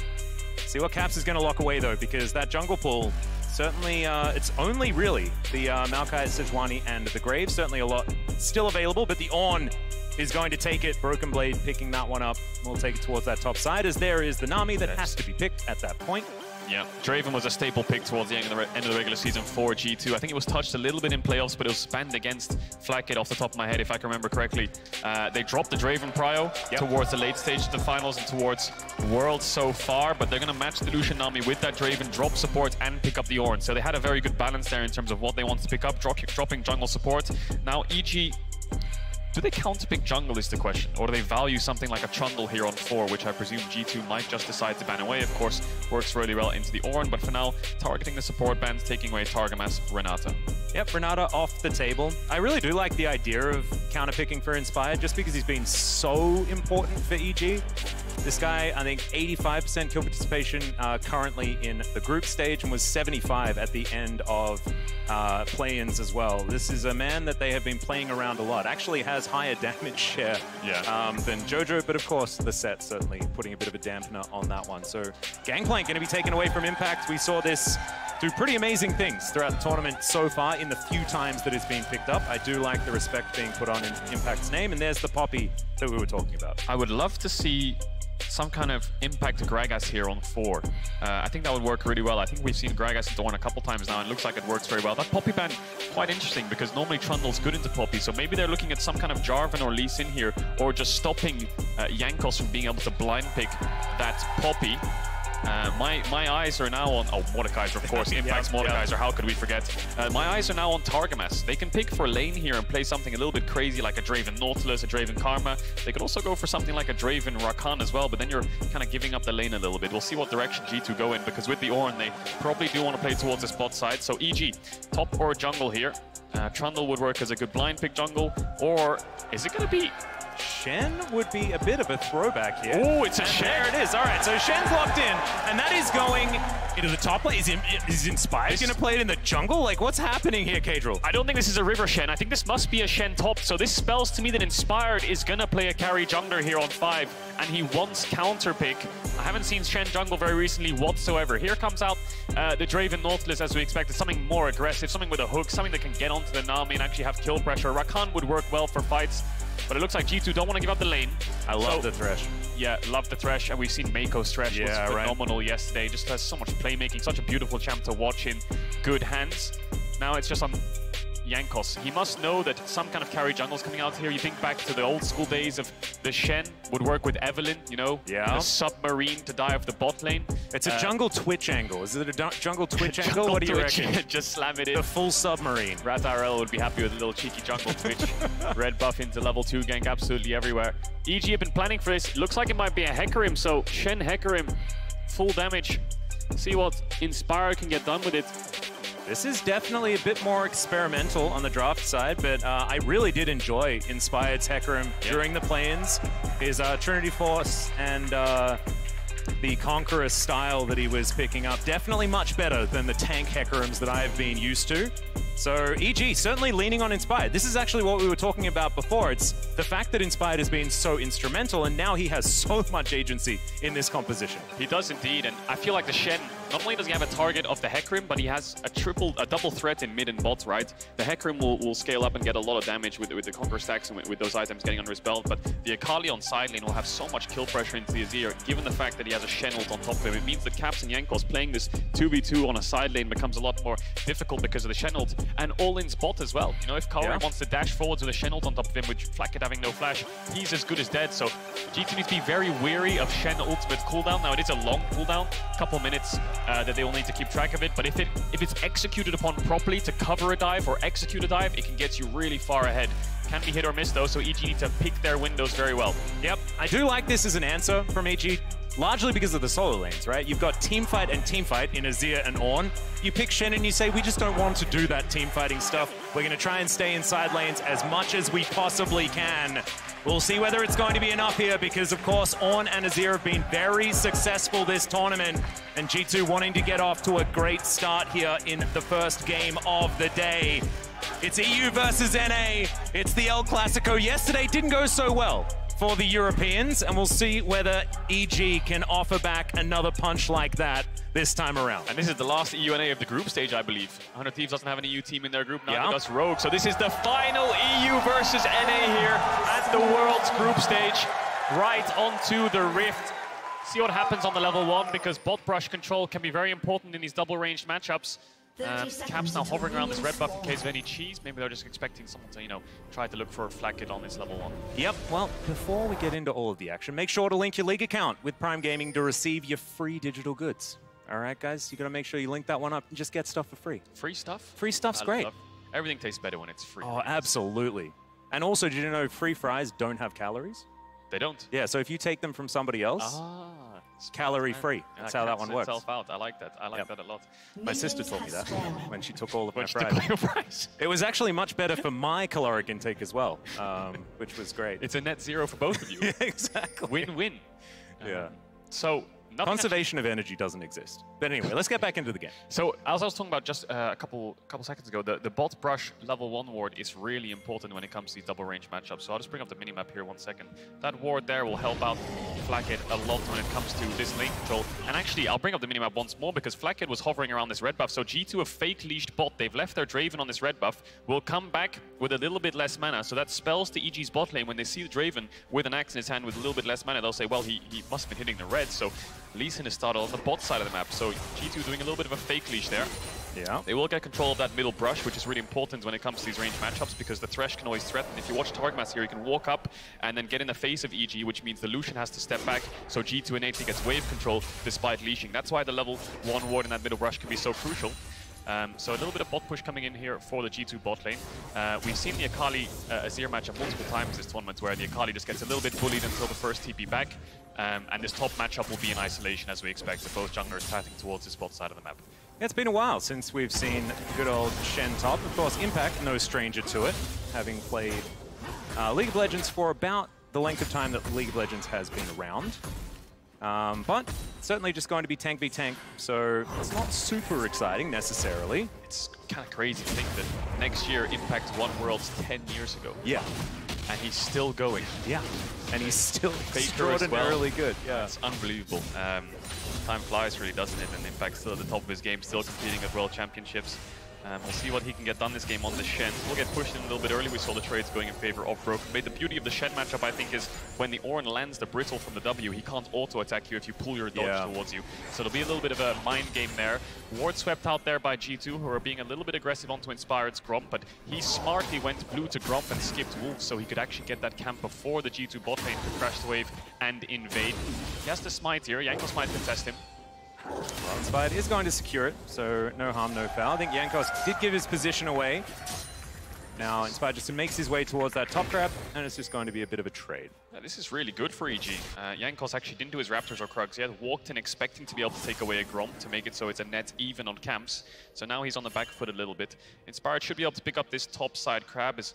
See what Caps is going to lock away, though, because that jungle pull, certainly, it's only really the Maokai, Sejuani, and the Graves. Certainly a lot still available, but the Ornn is going to take it. Broken Blade picking that one up. We'll take it towards that top side, as there is the Nami that has to be picked at that point. Yeah, Draven was a staple pick towards the end of the regular season for G2. I think it was touched a little bit in playoffs, but it was banned against Flakkit off the top of my head, if I can remember correctly. They dropped the Draven prio towards the late stage of the finals and towards Worlds so far, but they're going to match the Lucian Nami with that Draven, drop support and pick up the Ornn. So they had a very good balance there in terms of what they want to pick up, dropping jungle support. Now EG, do they counterpick jungle is the question, or do they value something like a Trundle here on 4, which I presume G2 might just decide to ban away. Of course, works really well into the Ornn, but for now, targeting the support bans, taking away Targamas, Renata. Yep, Renata off the table. I really do like the idea of counterpicking for Inspired, just because he's been so important for EG. This guy, I think, 85% kill participation currently in the group stage, and was 75 at the end of play-ins as well. This is a man that they have been playing around a lot. Actually has higher damage share than Jojo, but of course the set certainly putting a bit of a dampener on that one. So Gangplank going to be taken away from Impact. We saw this do pretty amazing things throughout the tournament so far in the few times that it's been picked up. I do like the respect being put on in Impact's name, and there's the Poppy that we were talking about. I would love to see some kind of impact to Gragas here on 4. I think that would work really well. I think we've seen Gragas Dawn a couple times now, and it looks like it works very well. That Poppy ban, quite interesting, because normally Trundle's good into Poppy, so maybe they're looking at some kind of Jarvan or Lee Sin here, or just stopping Jankos from being able to blind pick that Poppy. My eyes are now on, Mordekaiser, of course, Impact's Mordekaiser, how could we forget? My eyes are now on Targamas. They can pick for lane here and play something a little bit crazy like a Draven Nautilus, a Draven Karma. They could also go for something like a Draven Rakan as well, but then you're kind of giving up the lane a little bit. We'll see what direction G2 go in, because with the Ornn, they probably do want to play towards the spot side. So EG, top or jungle here. Trundle would work as a good blind pick jungle, or is it going to be... Shen would be a bit of a throwback here. Oh, it's a Shen. There it is. All right, so Shen's locked in, and that is going into the top lane. Is Inspired going to play it in the jungle? Like, what's happening here, Kadril? I don't think this is a River Shen. I think this must be a Shen top. So this spells to me that Inspired is going to play a carry jungler here on 5, and he wants counter pick. I haven't seen Shen jungle very recently whatsoever. Here comes out the Draven Nautilus, as we expected. Something more aggressive, something with a hook, something that can get onto the Nami and actually have kill pressure. Rakan would work well for fights, but it looks like G2 don't want to give up the lane. I love the Thresh. Yeah, love the Thresh, and we've seen Mako's Thresh was phenomenal yesterday. Just has so much playmaking, such a beautiful champ to watch in good hands. Now it's just on Jankos. He must know that some kind of carry jungle's coming out here. You think back to the old school days of the Shen would work with Evelynn, you know? Yeah. The submarine to dive the bot lane. It's a jungle twitch angle. Is it a jungle twitch angle? What do you reckon? Just slam it in. The full submarine. RatRL would be happy with a little cheeky jungle twitch. Red buff into level 2 gank absolutely everywhere. EG have been planning for this. Looks like it might be a Hecarim, so Shen Hecarim, full damage. See what Inspire can get done with it. This is definitely a bit more experimental on the draft side, but I really did enjoy Inspired's Hecarim during the play-ins. His Trinity Force and the Conqueror style that he was picking up, definitely much better than the tank Hecarims that I've been used to. So EG certainly leaning on Inspired. This is actually what we were talking about before. It's the fact that Inspired has been so instrumental, and now he has so much agency in this composition. He does indeed, and I feel like the Shen, not only does he have a target of the Hecarim, but he has a double threat in mid and bot, right? The Hecarim will scale up and get a lot of damage with the Conqueror stacks and with those items getting under his belt, but the Akali on side lane will have so much kill pressure into the Azir, given the fact that he has a Shen ult on top of him. It means that Caps and Jankos playing this 2v2 on a side lane becomes a lot more difficult because of the Shen ult, and all-in's bot as well. You know, if Kaori wants to dash forwards with a Shen ult on top of him, with Flakkit having no flash, he's as good as dead. So G2 needs to be very wary of Shen ultimate cooldown. Now it is a long cooldown, couple minutes that they will need to keep track of it, but if it's executed upon properly to cover a dive or execute a dive, it can get you really far ahead. Can be hit or miss though, so EG need to pick their windows very well. Yep, I do like this as an answer from EG, largely because of the solo lanes, right? You've got teamfight and teamfight in Azir and Ornn. You pick Shen and you say, we just don't want to do that team fighting stuff. We're going to try and stay in side lanes as much as we possibly can. We'll see whether it's going to be enough here, because of course Ornn and Azir have been very successful this tournament, and G2 wanting to get off to a great start here in the first game of the day. It's EU versus NA. It's the El Clasico. Yesterday didn't go so well for the Europeans, and we'll see whether EG can offer back another punch like that this time around. And this is the last EU NA of the group stage, I believe. 100 Thieves doesn't have an EU team in their group, neither does Rogue. So this is the final EU versus NA here at the World's group stage. Right onto the Rift. see what happens on the level 1, because bot brush control can be very important in these double-ranged matchups. Caps now hovering around this red buff in case of any cheese. Maybe they're just expecting someone to, you know, try to look for a flag kit on this level 1. Yep, well, before we get into all of the action, make sure to link your league account with Prime Gaming to receive your free digital goods. All right, guys, you got to make sure you link that one up and just get stuff for free. Free stuff? Free stuff's great. Everything tastes better when it's free. Oh, absolutely. And also, did you know free fries don't have calories? They don't? Yeah, so if you take them from somebody else, calorie-free. That's how that one works. Out. I like that. I like that a lot. My sister taught me that when she took all of my fries. It was actually much better for my caloric intake as well, which was great. It's a net zero for both of you. Yeah, exactly. Win-win. Yeah. So conservation of energy doesn't exist. But anyway, let's get back into the game. So as I was talking about just a couple seconds ago, the bot brush level 1 ward is really important when it comes to these double range matchups. So I'll just bring up the minimap here 1 second. That ward there will help out Flakked a lot when it comes to this lane control. And actually, I'll bring up the minimap once more because Flakked was hovering around this red buff. So G2 have fake leashed bot. They've left their Draven on this red buff. Will come back with a little bit less mana. So that spells to EG's bot lane. When they see the Draven with an axe in his hand with a little bit less mana, they'll say, well, he must have been hitting the red. So Lee Sin is started on the bot side of the map. So G2 doing a little bit of a fake leash there. Yeah. They will get control of that middle brush, which is really important when it comes to these range matchups because the Thresh can always threaten. If you watch Targmas here, you can walk up and then get in the face of EG, which means the Lucian has to step back. So G2 innately gets wave control despite leashing. That's why the level 1 ward in that middle brush can be so crucial. So a little bit of bot push coming in here for the G2 bot lane. We've seen the Akali Azir matchup multiple times this tournament where the Akali just gets a little bit bullied until the first TP back. And this top matchup will be in isolation as we expect, so both junglers pathing towards this bot side of the map. It's been a while since we've seen good old Shen top. Of course, Impact, no stranger to it, having played League of Legends for about the length of time that League of Legends has been around. But certainly just going to be tank v tank, so it's not super exciting necessarily. It's kind of crazy to think that next year Impact won Worlds 10 years ago. Yeah. And he's still going. Yeah. And he's still extraordinarily good. Yeah. It's unbelievable. Time flies, really, doesn't it? And Impact still at the top of his game, still competing at World Championships. We'll see what he can get done this game on the Shen. We'll get pushed in a little bit early. We saw the trades going in favor of Broken Blade. The beauty of the Shen matchup, I think, is when the Ornn lands the Brittle from the W, he can't auto-attack you if you pull your dodge towards you. So it'll be a little bit of a mind game there. Ward swept out there by G2, who are being a little bit aggressive onto Inspired's Gromp, but he smartly went blue to Gromp and skipped Wolf, so he could actually get that camp before the G2 bot lane could crash the wave and invade. He has the smite here. Jankos might contest him. Well, Inspired is going to secure it, so no harm, no foul. I think Jankos did give his position away. Now Inspired just makes his way towards that top grab, and it's just going to be a bit of a trade. Yeah, this is really good for EG. Jankos actually didn't do his Raptors or Krugs. He had walked in expecting to be able to take away a Gromp to make it so it's a net even on camps. So now he's on the back foot a little bit. Inspired should be able to pick up this top side crab as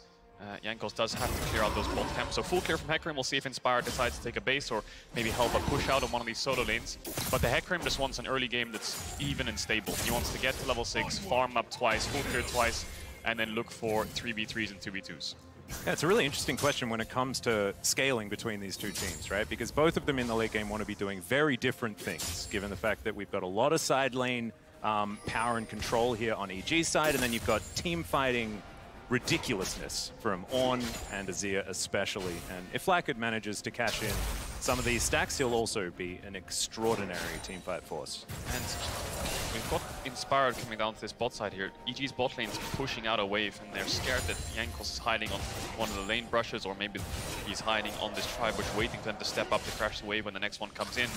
Jankos does have to clear out those bot camps. So full clear from Hecarim. We'll see if Inspired decides to take a base or maybe help a push out on one of these solo lanes. But the Hecarim just wants an early game that's even and stable. He wants to get to level 6, farm up twice, full clear twice, and then look for 3v3s and 2v2s. Yeah, it's a really interesting question when it comes to scaling between these two teams, right? Because both of them in the late game want to be doing very different things, given the fact that we've got a lot of side lane power and control here on EG's side, and then you've got team fighting ridiculousness from Ornn and Azir especially. And if Flakked manages to cash in some of these stacks, he'll also be an extraordinary teamfight force. And we've got Inspired coming down to this bot side here. EG's bot lane's pushing out a wave, and they're scared that Jankos is hiding on one of the lane brushes, or maybe he's hiding on this tri-bush, waiting for them to step up to crash the wave when the next one comes in.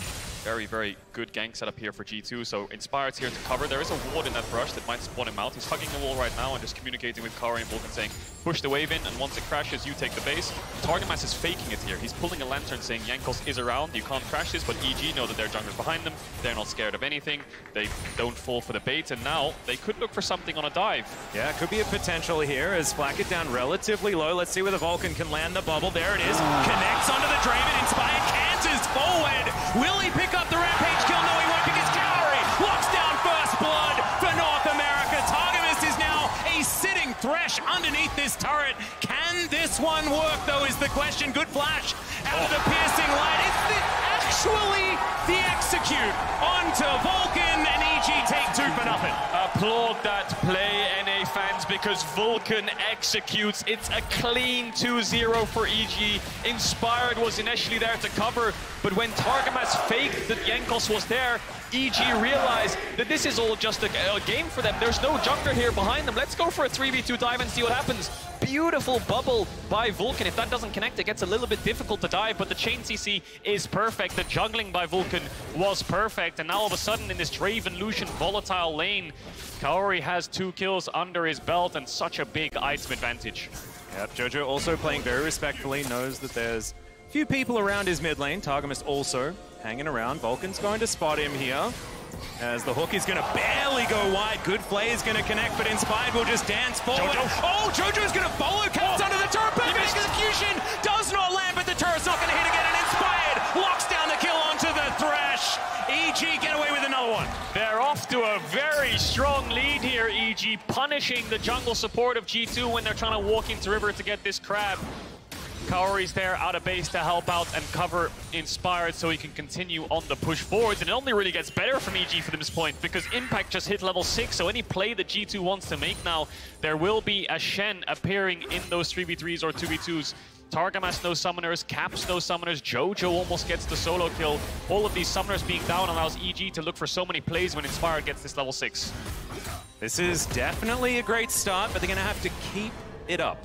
Very, very good gank setup here for G2. So Inspired's here to cover. There is a ward in that brush that might spawn him out. He's hugging the wall right now and just communicating with Kari and Vulcan saying, push the wave in, and once it crashes, you take the base. Targamas is faking it here. He's pulling a lantern saying Jankos is around, you can't crash this, but EG know that their junglers behind them. They're not scared of anything. They don't fall for the bait, and now they could look for something on a dive. Yeah, could be a potential here as Flakked down relatively low. Let's see where the Vulcan can land the bubble. There it is. Connects onto the Draven. Inspired canters forward. Will he pick up the rampage kill? No, he won't, because Calorie locks down first blood for North America. Targamas is now a sitting Thresh underneath this turret. Can this one work, though, is the question. Good flash out of the piercing light. It's actually the execute onto Vulcan, and EG EG take 2 for nothing. Applaud that play, NA fans, because Vulcan executes. It's a clean 2-0 for EG. Inspired was initially there to cover, but when Targamas faked that Jankos was there, EG realized that this is all just a game for them. There's no jungler here behind them. Let's go for a 3v2 dive and see what happens. Beautiful bubble by Vulcan. If that doesn't connect, it gets a little bit difficult to dive, but the chain CC is perfect. The jungling by Vulcan was perfect, and now all of a sudden in this Draven Lucian volatile lane, Kaori has 2 kills under his belt and such a big item advantage. Yep, Jojo also playing very respectfully, knows that there's a few people around his mid lane. Targamas also hanging around. Vulcan's going to spot him here, as the hook is going to barely go wide. Good play is going to connect, but Inspired will just dance forward. Oh, Jojo's going to follow, comes under the turret. Perfect execution, does not land, but the turret's not going to hit again, and Inspired locks down the kill onto the Thresh. EG get away with another one. They're off to a very strong lead here, EG, punishing the jungle support of G2 when they're trying to walk into river to get this crab. Kaori's there out of base to help out and cover Inspired so he can continue on the push forwards, and it only really gets better from EG for this point because Impact just hit level 6, so any play that G2 wants to make now, there will be a Shen appearing in those 3v3s or 2v2s. Targamas no summoners, Caps no summoners, Jojo almost gets the solo kill. All of these summoners being down allows EG to look for so many plays when Inspired gets this level 6. This is definitely a great start, but they're going to have to keep it up.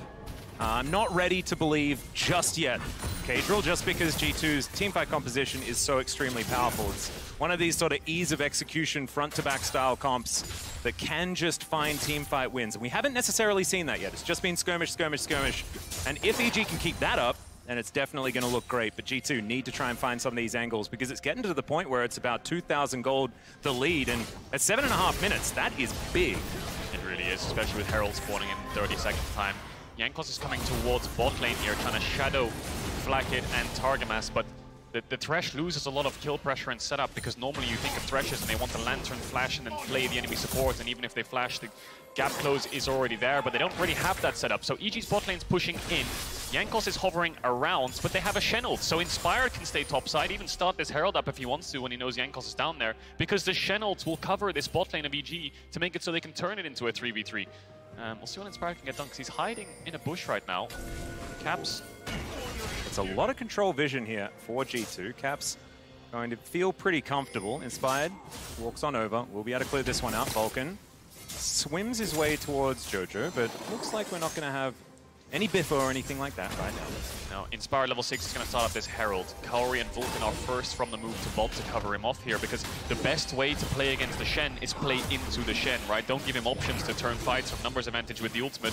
I'm not ready to believe just yet, Cadril, just because G2's teamfight composition is so extremely powerful. It's one of these sort of ease of execution, front-to-back style comps that can just find teamfight wins. And we haven't necessarily seen that yet. It's just been skirmish, skirmish, skirmish. And if EG can keep that up, then it's definitely going to look great. But G2 need to try and find some of these angles because it's getting to the point where it's about 2,000 gold the lead. And at 7.5 minutes, that is big. It really is, especially with Herald spawning in 30 seconds time. Jankos is coming towards bot lane here, trying to shadow Flakkit and Targamas, but the Thresh loses a lot of kill pressure and setup because normally you think of Threshes and they want the Lantern flash and then play the enemy support, and even if they flash, the gap close is already there, but they don't really have that setup. So EG's bot lane's pushing in, Jankos is hovering around, but they have a Shen ult, so Inspired can stay topside, even start this Herald up if he wants to when he knows Jankos is down there, because the Shen ult will cover this bot lane of EG to make it so they can turn it into a 3v3. We'll see what Inspired can get done, because he's hiding in a bush right now. Caps. It's a lot of control vision here for G2. Caps going to feel pretty comfortable. Inspired walks on over. We'll be able to clear this one out. Vulcan swims his way towards Jojo, but looks like we're not going to have any biff or anything like that right now. Now, Inspired level 6 is going to start up this Herald. Kaori and Vulcan are first from the move to bot to cover him off here, because the best way to play against the Shen is play into the Shen, right? Don't give him options to turn fights from numbers advantage with the ultimate.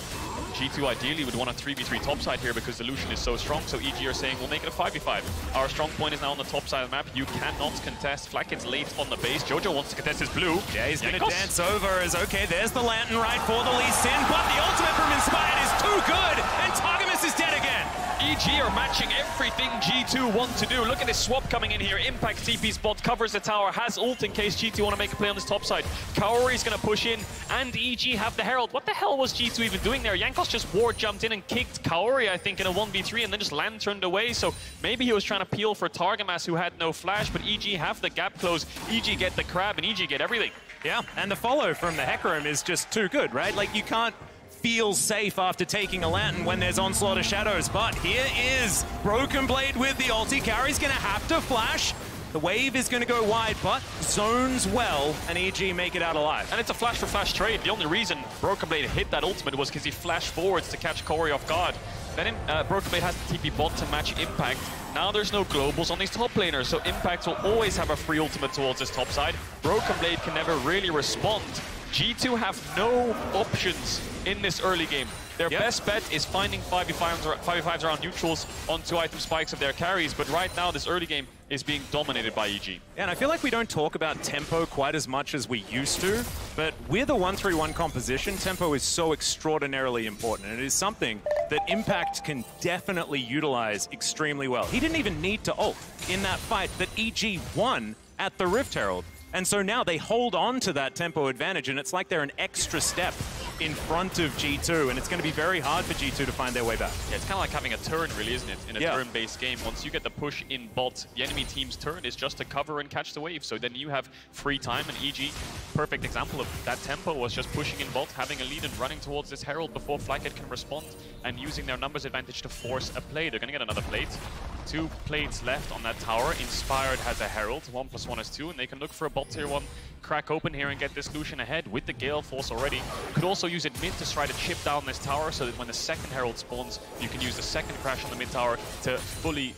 G2 ideally would want a 3v3 topside here because the Lucian is so strong, so EG are saying we'll make it a 5v5. Our strong point is now on the top side of the map. You cannot contest. Flakkit's late on the base. Jojo wants to contest his blue. Yeah, he's going to dance over as, okay, there's the Lantern right for the Lee Sin, but the ultimate from Inspired is too good, and Targamas is dead again. EG are matching everything G2 want to do. Look at this swap coming in here. Impact TP spot, covers the tower, has ult in case G2 want to make a play on this top side. Kaori's going to push in, and EG have the Herald. What the hell was G2 even doing there? Jankos just ward jumped in and kicked Kaori, I think, in a 1v3, and then just lanterned away. So maybe he was trying to peel for Targamas, who had no flash, but EG have the gap close. EG get the crab, and EG get everything. Yeah, and the follow from the Hecarim is just too good, right? Like, you can't feel safe after taking a Lantern when there's Onslaught of Shadows, but here is Broken Blade with the ulti. Carry's gonna have to flash. The wave is gonna go wide, but zones well, and EG make it out alive. And it's a flash for flash trade. The only reason Broken Blade hit that ultimate was because he flashed forwards to catch Kaori off guard. Then Broken Blade has the TP bot to match Impact. Now there's no globals on these top laners, so Impact will always have a free ultimate towards this top side. Broken Blade can never really respond. G2 have no options in this early game. Their best bet is finding 5v5s around neutrals on 2-item spikes of their carries, but right now this early game is being dominated by EG. Yeah, and I feel like we don't talk about tempo quite as much as we used to, but with a 1-3-1 composition, tempo is so extraordinarily important, and it is something that Impact can definitely utilize extremely well. He didn't even need to ult in that fight that EG won at the Rift Herald. And so now they hold on to that tempo advantage, and it's like they're an extra step in front of G2, and it's going to be very hard for G2 to find their way back. Yeah, it's kind of like having a turn, really, isn't it? In a turn-based game, once you get the push in bot, the enemy team's turn is just to cover and catch the wave. So then you have free time, and EG, perfect example of that tempo, was just pushing in bot, having a lead and running towards this Herald before Flacket can respond, and using their numbers advantage to force a play. They're going to get another plate. 2 plates left on that tower. Inspired has a Herald. 1+1 is 2, and they can look for a bot tier 1 crack open here and get this Lucian ahead with the Gale Force already. Could also use it mid to try to chip down this tower so that when the second Herald spawns, you can use the second crash on the mid tower to fully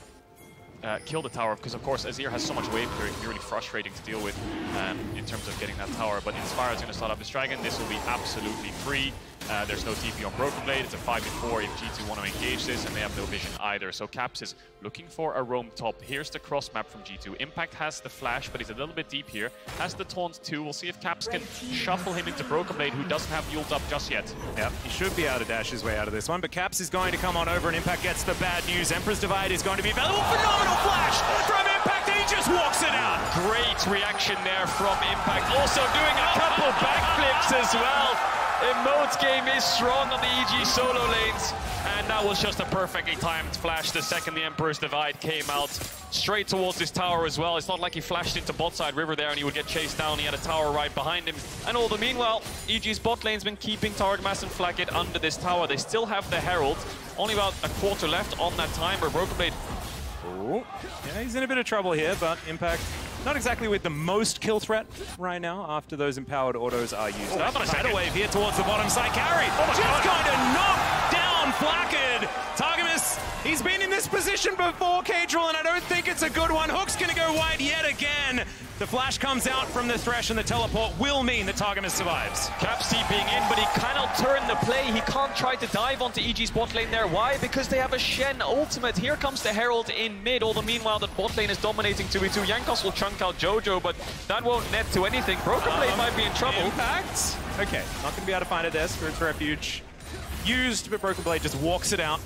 kill the tower, because of course Azir has so much wave clear, it can be really frustrating to deal with in terms of getting that tower. But Inspired is going to start up this dragon. This will be absolutely free. There's no TP on Broken Blade. It's a 5v4 if G2 want to engage this, and they have no vision either. So Caps is looking for a roam top. Here's the cross map from G2. Impact has the flash, but he's a little bit deep here. Has the taunt too. We'll see if Caps can shuffle him into Broken Blade, who doesn't have the ult up just yet. Yep, he should be able to dash his way out of this one, but Caps is going to come on over, and Impact gets the bad news. Emperor's Divide is going to be available. Phenomenal flash from Impact, and he just walks it out. Great reaction there from Impact. Also doing a couple backflips as well. Emote's game is strong on the EG solo lanes, and that was just a perfectly timed flash the second the Emperor's Divide came out. Straight towards this tower as well. It's not like he flashed into bot side river there and he would get chased down. He had a tower right behind him. And all the meanwhile, EG's bot lane's been keeping Targmas and Flacket under this tower. They still have the Herald. Only about a quarter left on that timer. Broken Blade. Ooh. Yeah, he's in a bit of trouble here, but Impact not exactly with the most kill threat right now after those empowered autos are used. Up on a tidal wave here towards the bottom side. Carry just going to knock down Flacket. Targamas, he's been in this position before, Cadril, and I don't think it's a good one. Hook's going to go wide yet again. The flash comes out from the Thresh, and the teleport will mean that Targamas survives. Caps TPing in, but he cannot turn the play. He can't try to dive onto EG's bot lane there. Why? Because they have a Shen ultimate. Here comes the Herald in mid. All the meanwhile, that bot lane is dominating 2v2. Jankos will chunk out Jojo, but that won't net to anything. Broken Blade might be in trouble. Impact. Okay, not going to be able to find it there. Spirit's Refuge used, but Broken Blade just walks it out.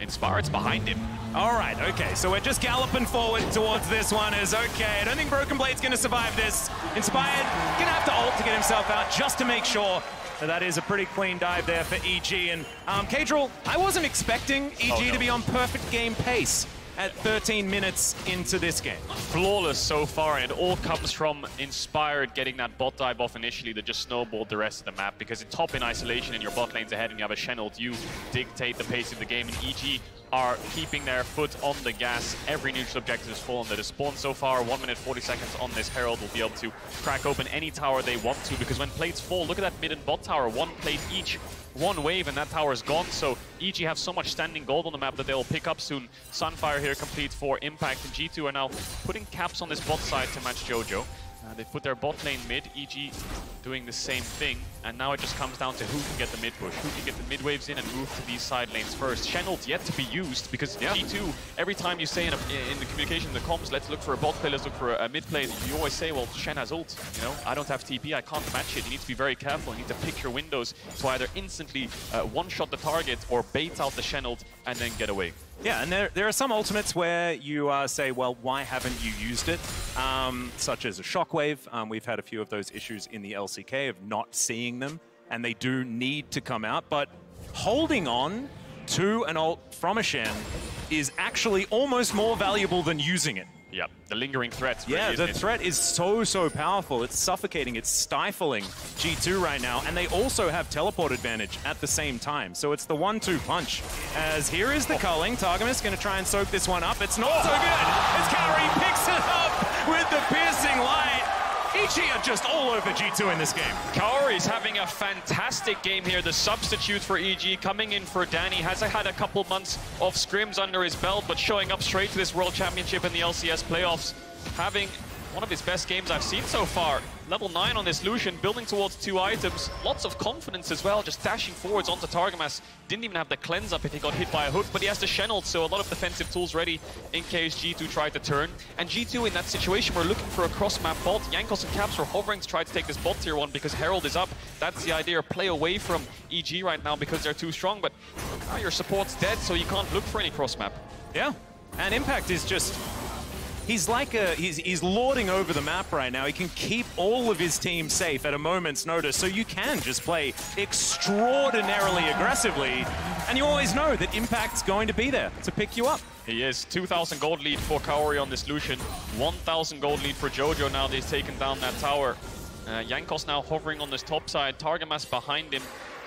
Inspired's behind him. All right, okay, so we're just galloping forward towards this one. Is okay. I don't think Broken Blade's going to survive this. Inspired going to have to ult to get himself out just to make sure that is a pretty clean dive there for EG. And Cadril, I wasn't expecting EG to be on perfect game pace at 13 minutes into this game. Flawless so far, and it all comes from Inspired getting that bot dive off initially that just snowballed the rest of the map, because in top in isolation and your bot lane's ahead and you have a Shen ult, you dictate the pace of the game, and EG are keeping their foot on the gas. Every neutral objective is full on the spawn so far. 1 minute 40 seconds on this Herald will be able to crack open any tower they want to, because when plates fall, look at that mid and bot tower, 1 plate each. 1 wave and that tower is gone, so EG have so much standing gold on the map that they'll pick up soon. Sunfire here complete for Impact, and G2 are now putting caps on this bot side to match Jojo. They put their bot lane mid, EG doing the same thing, and now it just comes down to who can get the mid push, who can get the mid waves in and move to these side lanes first. Shen ult yet to be used, because G2, every time you say in the communication, in the comms, let's look for a bot play, let's look for a mid play, you always say, well, Shen has ult, you know, I don't have TP, I can't match it. You need to be very careful, you need to pick your windows to either instantly one-shot the target or bait out the Shen ult and then get away. Yeah, and there are some ultimates where you say, well, why haven't you used it? Such as a Shockwave. We've had a few of those issues in the LCK of not seeing them, and they do need to come out. But holding on to an ult from a Shen is actually almost more valuable than using it. Yep, the lingering threat. Yeah, the threat is so powerful. It's suffocating, it's stifling G2 right now, and they also have teleport advantage at the same time. So it's the 1-2 punch. As here is the culling. Targamas going to try and soak this one up. It's not so good. It's Carry picks it up with the piercing light. EG are just all over G2 in this game. Kaori's having a fantastic game here. The substitute for EG coming in for Danny has had a couple months of scrims under his belt, but showing up straight to this World Championship in the LCS playoffs, having one of his best games I've seen so far. Level 9 on this Lucian, building towards 2 items. Lots of confidence as well, just dashing forwards onto Targamas. Didn't even have the cleanse up if he got hit by a hook, but he has the Shen ult, so a lot of defensive tools ready in case G2 tried to turn. And G2 in that situation, we're looking for a cross-map bot. Jankos and Caps were hovering to try to take this bot tier 1 because Herald is up. That's the idea, play away from EG right now because they're too strong, but now your support's dead, so you can't look for any cross-map. Yeah, and Impact is just He's like he's lording over the map right now. He can keep all of his team safe at a moment's notice, so you can just play extraordinarily aggressively, and you always know that Impact's going to be there to pick you up. He is 2,000 gold lead for Kaori on this Lucian, 1,000 gold lead for Jojo now that he's taken down that tower. Jankos now hovering on this top side, Targamas behind him.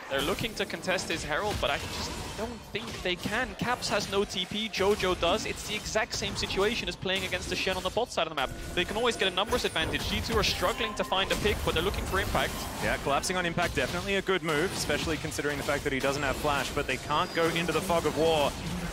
They're looking to contest his Herald, but I just don't think they can. Caps has no TP, Jojo does. It's the exact same situation as playing against the Shen on the bot side of the map. They can always get a numbers advantage. G2 are struggling to find a pick, but they're looking for Impact. Yeah, collapsing on Impact, definitely a good move, especially considering the fact that he doesn't have Flash, but they can't go into the fog of war.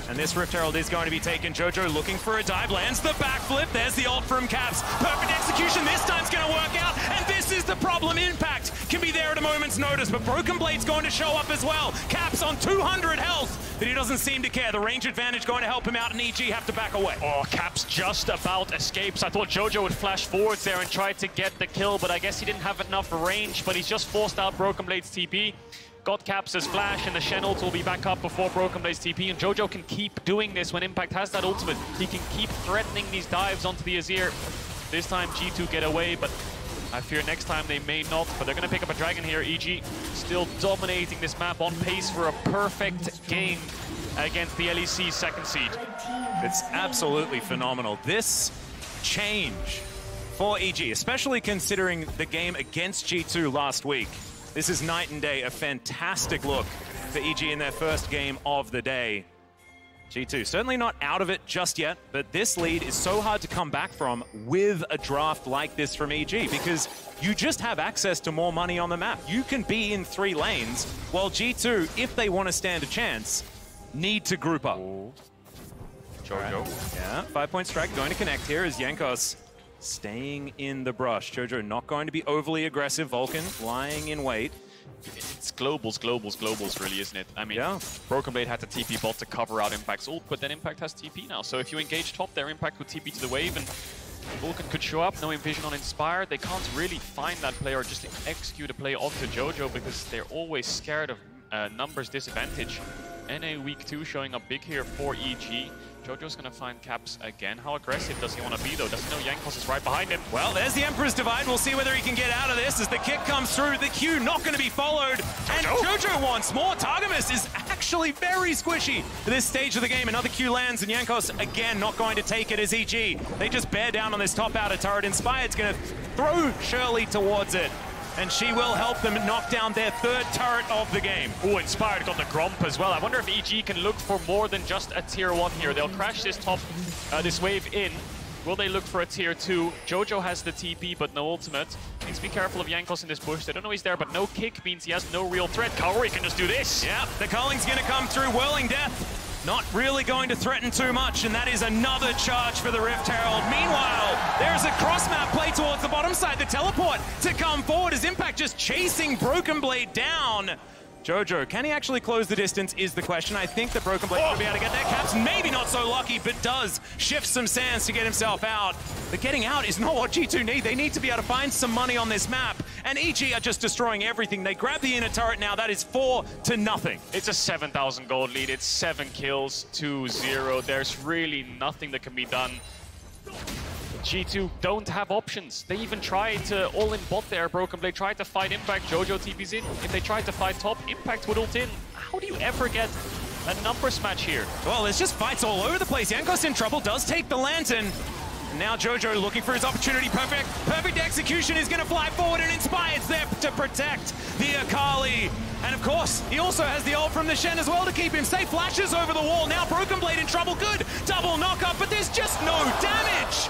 And this Rift Herald is going to be taken. Jojo looking for a dive, lands the backflip. There's the ult from Caps. Perfect execution, this time's going to work out. And this is the problem. Impact can be there at a moment's notice, but Broken Blade's going to show up as well. Caps on 200 health, but he doesn't seem to care. The range advantage going to help him out, and EG have to back away. Oh, Caps just about escapes. I thought Jojo would flash forwards there and try to get the kill, but I guess he didn't have enough range, but he's just forced out Broken Blade's TP. Got Caps' flash, and the Shen ult will be back up before Broken Blade's TP, and Jojo can keep doing this when Impact has that ultimate. He can keep threatening these dives onto the Azir. This time G2 get away, but I fear next time they may not, but they're going to pick up a dragon here. EG still dominating this map, on pace for a perfect game against the LEC second seed. It's absolutely phenomenal. This change for EG, especially considering the game against G2 last week. This is night and day, a fantastic look for EG in their first game of the day. G2 certainly not out of it just yet, but this lead is so hard to come back from with a draft like this from EG, because you just have access to more money on the map. You can be in 3 lanes, while G2, if they want to stand a chance, need to group up. Jojo. Yeah, 5-point strike going to connect here as Jankos staying in the brush. Jojo not going to be overly aggressive. Vulcan lying in wait. It's globals, really, isn't it? I mean, yeah. Broken Blade had the TP bot to cover out Impact's ult, but then Impact has TP now. So if you engage top there, Impact would TP to the wave, and Vulcan could show up, no Envision on Inspire. They can't really find that play or just execute a play onto Jojo because they're always scared of numbers disadvantage. NA week 2 showing up big here for EG. Jojo's gonna find Caps again. How aggressive does he want to be though? Doesn't know Jankos is right behind him. Well, there's the Emperor's Divide. We'll see whether he can get out of this as the kick comes through. The Q not going to be followed. And Jojo wants more. Targamas is actually very squishy at this stage of the game. Another Q lands, and Jankos again not going to take it as EG. They just bear down on this top outer turret. Inspired's going to throw Shirley towards it, and she will help them knock down their 3rd turret of the game. Oh, Inspired got the Grump as well. I wonder if EG can look for more than just a tier 1 here. They'll crash this top, this wave in. Will they look for a tier 2? Jojo has the TP, but no ultimate. Needs to be careful of Jankos in this bush. They don't know he's there, but no kick means he has no real threat. Kaori can just do this. Yeah, the calling's going to come through. Whirling Death not really going to threaten too much, and that is another charge for the Rift Herald. Meanwhile, there's a cross-map play towards the bottom side. The teleport to come forward as Impact just chasing Broken Blade down. Jojo, can he actually close the distance is the question. I think that Broken Blade will be able to get that. Caps maybe not so lucky, but does shift some sands to get himself out. But getting out is not what G2 need. They need to be able to find some money on this map. And EG are just destroying everything. They grab the inner turret now. That is 4-0. It's a 7,000 gold lead. It's 7 kills, 2-0. There's really nothing that can be done. G2 don't have options. They even tried to all-in bot there. Broken Blade tried to fight Impact. Jojo TP's in. If they tried to fight top, Impact would ult in. How do you ever get a numbers match here? Well, there's just fights all over the place. Jankos in trouble, does take the Lantern. And now Jojo looking for his opportunity. Perfect execution is going to fly forward, and Inspired's there to protect the Akali. And of course, he also has the ult from the Shen as well to keep him safe. Flashes over the wall. Now Broken Blade in trouble. Good double knockup, but there's just no damage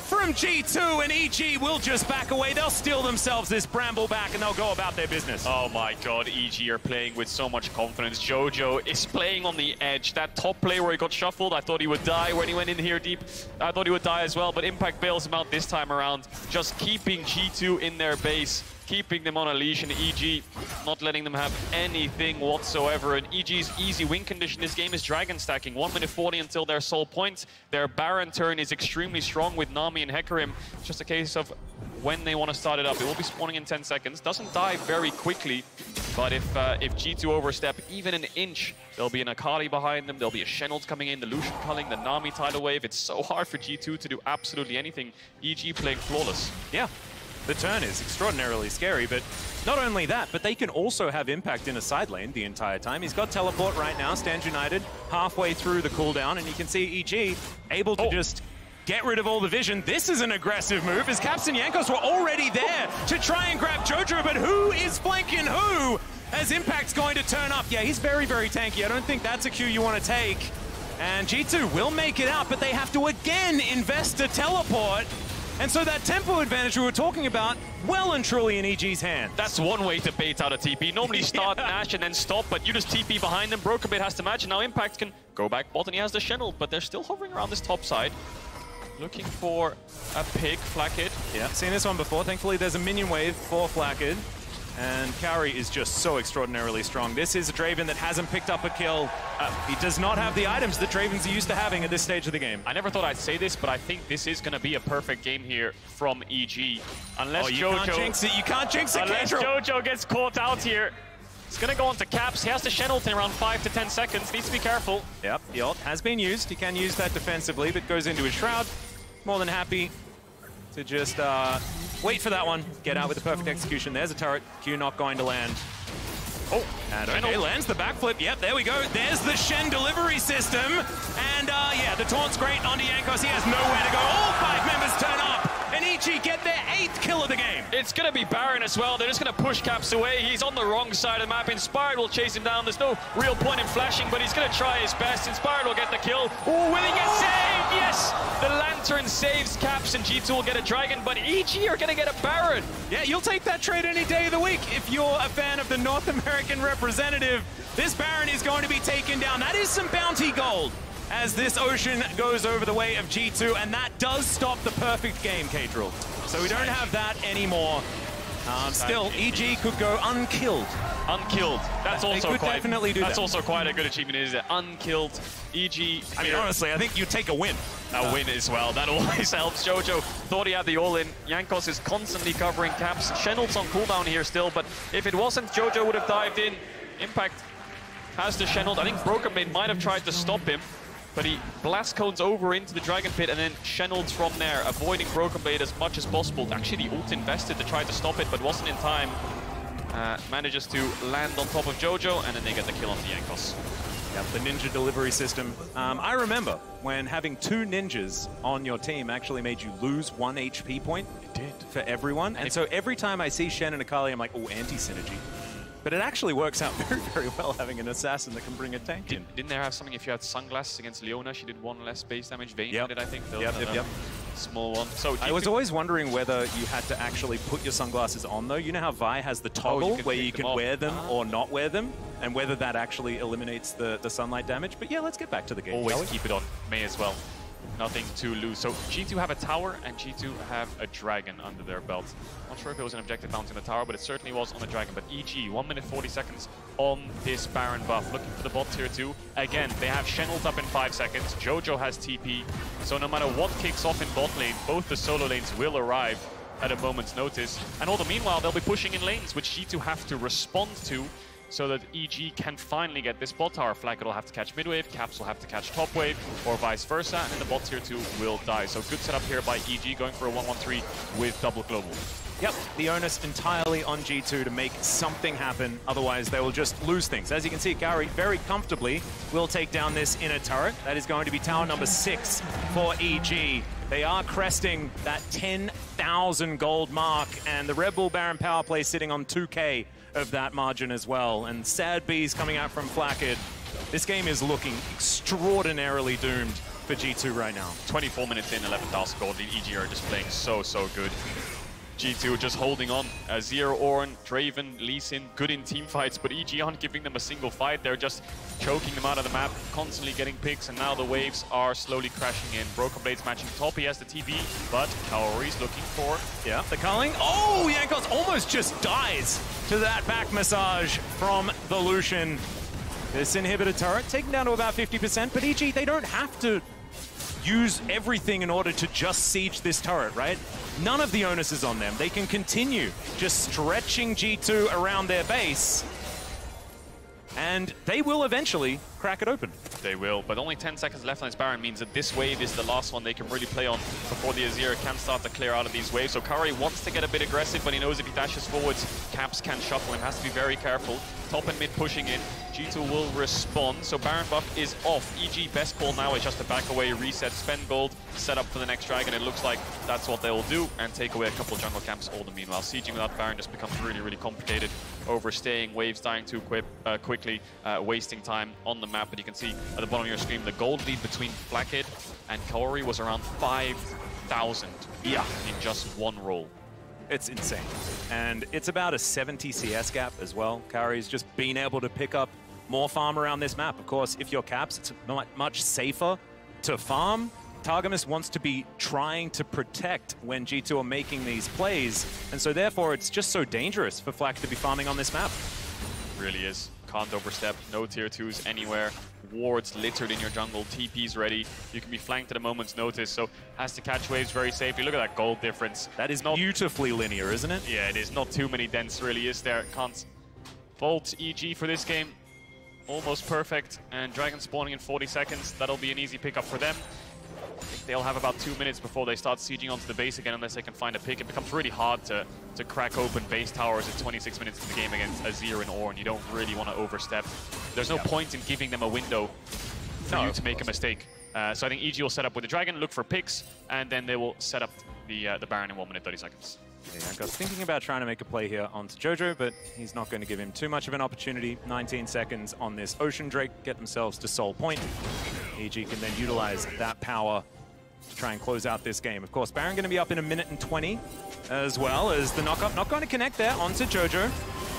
from G2, and EG will just back away. They'll steal themselves this Bramble back, and they'll go about their business. Oh my god, EG are playing with so much confidence. Jojo is playing on the edge. That top play where he got shuffled, I thought he would die when he went in here deep. I thought he would die as well, but Impact bails him out this time around, just keeping G2 in their base. keeping them on a leash, and EG not letting them have anything whatsoever. And EG's easy win condition this game is dragon stacking. 1 minute 40 until their soul point. Their Baron turn is extremely strong with Nami and Hecarim. It's just a case of when they want to start it up. It will be spawning in 10 seconds. Doesn't die very quickly, but if G2 overstep even an inch, there'll be an Akali behind them, there'll be a Shenald coming in, the Lucian culling, the Nami tidal wave. It's so hard for G2 to do absolutely anything. EG playing flawless. Yeah. The turn is extraordinarily scary, but not only that, but they can also have impact in a side lane the entire time. He's got teleport right now, stands united, halfway through the cooldown, and you can see EG able to just get rid of all the vision. This is an aggressive move, as Caps and Jankos were already there to try and grab Jojo, but who is flanking who? As Impact's going to turn up. Yeah, he's very, very tanky. I don't think that's a Q you want to take. And G2 will make it out, but they have to again invest a teleport. And so that tempo advantage we were talking about, well and truly in EG's hand. That's one way to bait out a TP. Normally start Nash and then stop, but you just TP behind them. Broken Bait has to match, and now Impact can go back bot, and he has the Shenald, but they're still hovering around this top side. Looking for a pick, Flakkid. Yeah, seen this one before. Thankfully, there's a minion wave for Flakkid. And Kauri is just so extraordinarily strong. This is a Draven that hasn't picked up a kill. He does not have the items that Dravens are used to having at this stage of the game. I never thought I'd say this, but I think this is going to be a perfect game here from EG. Unless you can't jinx it. You can't jinx it, unless Jojo gets caught out here. He's going to go on to Caps. He has to Shenald in around 5 to 10 seconds. Needs to be careful. Yep, the ult has been used. He can use that defensively, but goes into his Shroud. More than happy to just wait for that one. Get out with the perfect execution. There's a turret. Q not going to land. Oh, and okay, lands the backflip. Yep, there we go. There's the Shen delivery system. And yeah, the taunt's great onto Jankos. He has nowhere to go. All 5 members turn up. And EG get their 8th kill of the game. It's going to be Baron as well. They're just going to push Caps away. He's on the wrong side of the map. Inspired will chase him down. There's no real point in flashing, but he's going to try his best. Inspired will get the kill. Oh, will he get saved? Yes! The Lantern saves Caps, and G2 will get a Dragon, but EG are going to get a Baron. Yeah, you'll take that trade any day of the week if you're a fan of the North American representative. This Baron is going to be taken down. That is some bounty gold, as this Ocean goes over the way of G2, and that does stop the perfect game, Caedrel. So we don't have that anymore. Still, EG could go unkilled. Unkilled. That's also quite, definitely do that's that. also quite a good achievement, is it? Unkilled. EG. I mean, honestly, I think you take a win. A win as well. That always helps. Jojo thought he had the all-in. Jankos is constantly covering Caps. Shenald's on cooldown here still, but if it wasn't, Jojo would have dived in. Impact has the Shenald. I think Broken Bait might have tried to stop him, but he blast cones over into the Dragon Pit and then Shenalds from there, avoiding Broken Bait as much as possible. Actually, the ult invested to try to stop it, but wasn't in time. Manages to land on top of Jojo, and then they get the kill on the Jankos. Yep, the ninja delivery system. I remember when having 2 ninjas on your team actually made you lose 1 HP point. It did. For everyone. And so every time I see Shen and Akali, I'm like, oh, anti-synergy. But it actually works out very, very well having an assassin that can bring a tank in. Didn't there have something if you had Sunglasses against Leona? She did 1 less base damage. Vayne did, I think. Yep. Small one. So I was always wondering whether you had to actually put your sunglasses on, though. You know how Vi has the toggle where you can wear them or not wear them, and whether that actually eliminates the sunlight damage. But yeah, let's get back to the game. Always keep it on. May as well. Nothing to lose. So G2 have a tower and G2 have a Dragon under their belt. Not sure if it was an objective bounty on the tower, but it certainly was on the Dragon. But EG, 1 minute 40 seconds on this Baron buff. Looking for the bot tier 2. Again, they have Shenald up in 5 seconds. Jojo has TP. So no matter what kicks off in bot lane, both the solo lanes will arrive at a moment's notice. And all the meanwhile, they'll be pushing in lanes, which G2 have to respond to, so that EG can finally get this bot tower. Flakkid will have to catch mid wave, Caps will have to catch top wave, or vice versa, and then the bot tier 2 will die. So good setup here by EG, going for a 1-1-3 with double global. Yep, the onus entirely on G2 to make something happen, otherwise they will just lose things. As you can see, Kauri very comfortably will take down this inner turret. That is going to be tower number 6 for EG. They are cresting that 10,000 gold mark, and the Red Bull Baron power play sitting on 2K of that margin as well. And sad bees coming out from Flakkid. This game is looking extraordinarily doomed for G2 right now. 24 minutes in, 11,000 gold. The EG are just playing so good. G2 just holding on. Zero, Ornn, Draven, Lee Sin, good in team fights, but EG aren't giving them a single fight. They're just choking them out of the map, constantly getting picks, and now the waves are slowly crashing in. Broken Blade's matching top, he has the TP, but Kaori's looking for... Yeah, the culling. Oh, Jankos almost just dies to that back massage from the Lucian. This inhibitor turret taken down to about 50%, but EG, they don't have to use everything in order to just siege this turret, right? None of the onus is on them. They can continue just stretching G2 around their base, and they will eventually crack it open. They will, but only 10 seconds left on this Baron means that this wave is the last one they can really play on before the Azir can start to clear out of these waves. So Kaori wants to get a bit aggressive, but he knows if he dashes forwards, Caps can shuffle him, has to be very careful. Top and mid pushing in, G2 will respond, so Baron buff is off. EG best call now is just to back away, reset, spend gold, set up for the next dragon. It looks like that's what they will do, and take away a couple jungle camps all the meanwhile. Sieging without Baron just becomes really, really complicated. Overstaying, waves dying too quickly, wasting time on the map, but you can see at the bottom of your screen, the gold lead between Blackhead and Kaori was around 5,000 in just one roll. It's insane. And it's about a 70 CS gap as well. Kaori's just been able to pick up more farm around this map. Of course, if you're Caps, it's much safer to farm. Targamas wants to be trying to protect when G2 are making these plays, and so therefore it's just so dangerous for Flack to be farming on this map. Really is. Can't overstep, no tier 2s anywhere. Wards littered in your jungle, TP's ready. You can be flanked at a moment's notice, so has to catch waves very safely. Look at that gold difference. That is not beautifully linear, isn't it? Yeah, it is. Not too many dents really, is there? Can't fault EG for this game. Almost perfect, and Dragon spawning in 40 seconds. That'll be an easy pickup for them. I think they'll have about 2 minutes before they start sieging onto the base again, unless they can find a pick. It becomes really hard to crack open base towers at 26 minutes into the game against Azir and Ornn. You don't really want to overstep. There's no point in giving them a window for you to make a mistake. So I think EG will set up with the Dragon, look for picks, and then they will set up the Baron in 1 minute 30 seconds. Yeah, Jankos thinking about trying to make a play here onto Jojo, but he's not going to give him too much of an opportunity. 19 seconds on this Ocean Drake, get themselves to Soul Point. EG can then utilize that power to try and close out this game. Of course, Baron going to be up in 1 minute and 20, as well as the knock-up. Not going to connect there onto Jojo.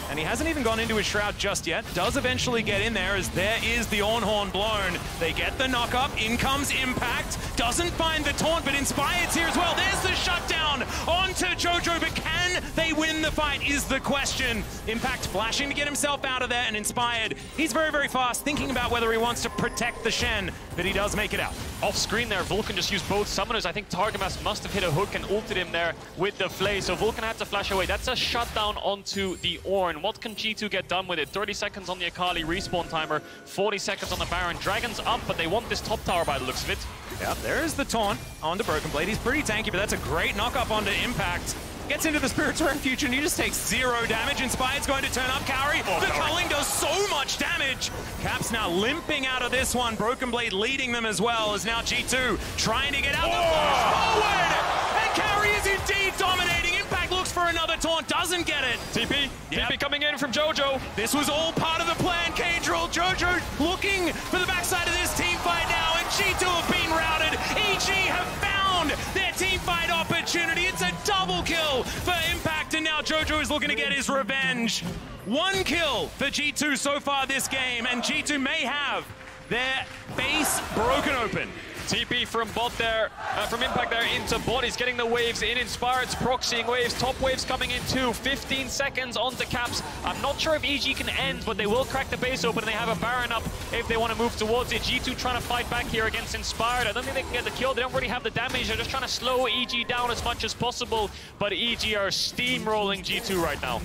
And he hasn't even gone into his Shroud just yet. Does eventually get in there as there is the Ornhorn blown. They get the knock-up. In comes Impact. Doesn't find the taunt, but Inspired's here as well. There's the shutdown onto Jojo, but can they win the fight is the question. Impact flashing to get himself out of there, and Inspired, he's very, very fast, thinking about whether he wants to protect the Shen, but he does make it out. Off screen there, Vulcan just used both summoners. I think Targamas must have hit a hook and ulted him there with the Flay, so Vulcan had to flash away. That's a shutdown onto the Ornn. What can G2 get done with it? 30 seconds on the Akali respawn timer, 40 seconds on the Baron. Dragon's up, but they want this top tower by the looks of it. Yeah, there is the taunt onto Broken Blade. He's pretty tanky, but that's a great knock-up onto Impact. Gets into the Spirit's Refuge, and he just takes 0 damage. Inspired's going to turn up. Kaori, the culling does so much damage. Caps now limping out of this one. Broken Blade leading them as well, as now G2 trying to get out the flash forward. And Kaori is indeed dominating. Impact looks for another taunt, doesn't get it. TP, TP coming in from Jojo. This was all part of the plan, Cadril. Jojo looking for the backside of this team fight now, and G2 have been routed. EG have found their team fight opportunity. It's a double kill for Impact, and now Jojo is looking to get his revenge. 1 kill for G2 so far this game, and G2 may have their base broken open. TP from bot there, from Impact there into bot. He's getting the waves in. Inspired's proxying waves. Top waves coming in too. 15 seconds onto Caps. I'm not sure if EG can end, but they will crack the base open, and they have a Baron up if they want to move towards it. G2 trying to fight back here against Inspired. I don't think they can get the kill. They don't really have the damage. They're just trying to slow EG down as much as possible, but EG are steamrolling G2 right now.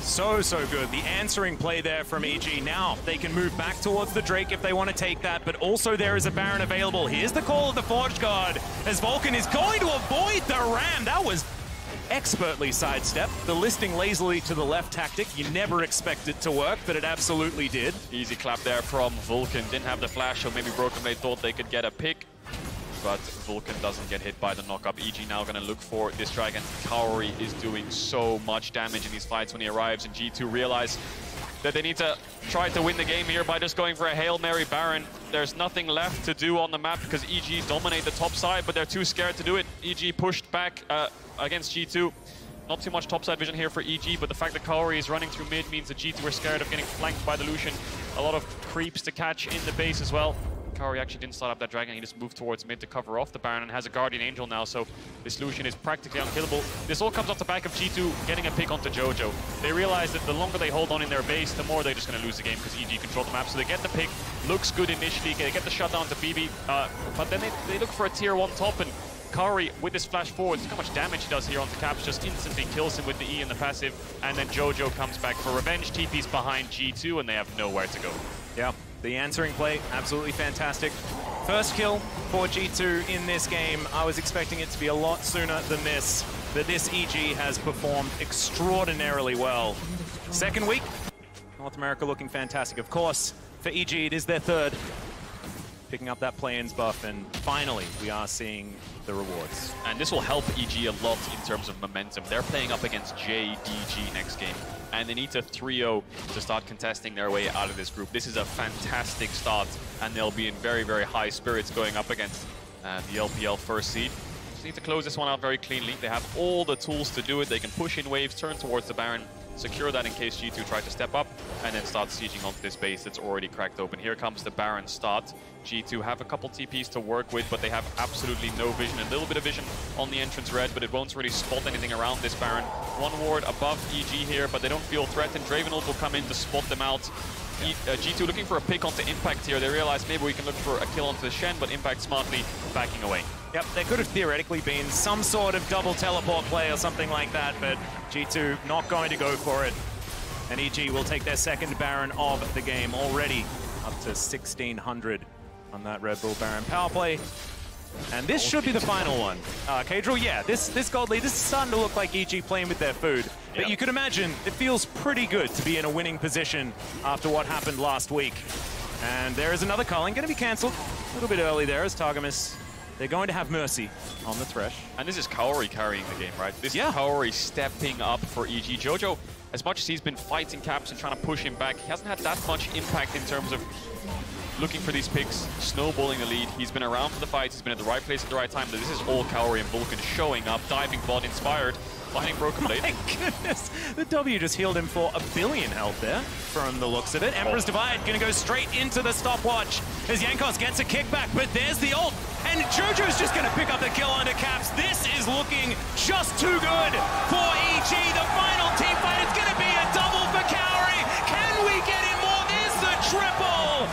So good. The answering play there from EG. Now they can move back towards the Drake if they want to take that, but also there is a Baron available. Here's the call of the Forge Guard as Vulcan is going to avoid the ram. That was expertly sidestepped. The listing lazily to the left tactic. You never expect it to work, but it absolutely did. Easy clap there from Vulcan. Didn't have the flash, so maybe Broken Blade thought they could get a pick, but Vulcan doesn't get hit by the knock-up. EG now going to look for this Dragon. Kaori is doing so much damage in these fights when he arrives, and G2 realize that they need to try to win the game here by just going for a Hail Mary Baron. There's nothing left to do on the map because EG dominate the top side, but they're too scared to do it. EG pushed back against G2. Not too much topside vision here for EG, but the fact that Kaori is running through mid means that G2 are scared of getting flanked by the Lucian. A lot of creeps to catch in the base as well. Kaori actually didn't start up that dragon, he just moved towards mid to cover off the Baron and has a Guardian Angel now, so this Lucian is practically unkillable. This all comes off the back of G2 getting a pick onto Jojo. They realize that the longer they hold on in their base, the more they're just going to lose the game because EG control the map. So they get the pick, looks good initially, they get the shutdown to BB, but then they look for a tier 1 top, and Kaori, with this flash forward, look how much damage he does here onto Caps, just instantly kills him with the E and the passive, and then Jojo comes back for revenge, TP's behind G2, and they have nowhere to go. Yeah, the answering play, absolutely fantastic. First kill for G2 in this game. I was expecting it to be a lot sooner than this, but this EG has performed extraordinarily well. Second week, North America looking fantastic. Of course, for EG, it is their third. Picking up that play-ins buff, and finally, we are seeing the rewards. And this will help EG a lot in terms of momentum. They're playing up against JDG next game, and they need to 3-0 to start contesting their way out of this group. This is a fantastic start, and they'll be in very, very high spirits going up against the LPL first seed. Just need to close this one out very cleanly. They have all the tools to do it. They can push in waves, turn towards the Baron, secure that in case G2 try to step up, and then start sieging onto this base that's already cracked open. Here comes the Baron start. G2 have a couple TPs to work with, but they have absolutely no vision. A little bit of vision on the entrance red, but it won't really spot anything around this Baron. One ward above EG here, but they don't feel threatened. Dravenult will come in to spot them out. G2 looking for a pick onto Impact here. They realize maybe we can look for a kill onto the Shen, but Impact smartly backing away. Yep, there could have theoretically been some sort of double teleport play or something like that, but G2 not going to go for it. And EG will take their second Baron of the game already, up to 1,600 on that Red Bull Baron power play. And this should be the final one. Kadril, yeah, this gold lead, this is starting to look like EG playing with their food. But you could imagine, it feels pretty good to be in a winning position after what happened last week. And there is another culling, going to be cancelled a little bit early there as Targamas. They're going to have Mercy on the Thresh. And this is Kaori carrying the game, right? This is Kaori stepping up for EG. Jojo, as much as he's been fighting Caps and trying to push him back, he hasn't had that much impact in terms of looking for these picks, snowballing the lead. He's been around for the fights, he's been at the right place at the right time. But this is all Kaori and Vulcan showing up, diving bot inspired, finding Broken Blade. My goodness, the W just healed him for 1 billion health there, from the looks of it. Emperor's Divide gonna go straight into the stopwatch as Jankos gets a kickback, but there's the ult. And Jojo's just gonna pick up the kill under Caps. This is looking just too good for EG. The final team fight is gonna be a double for Kaori. Can we get him more? There's the triple.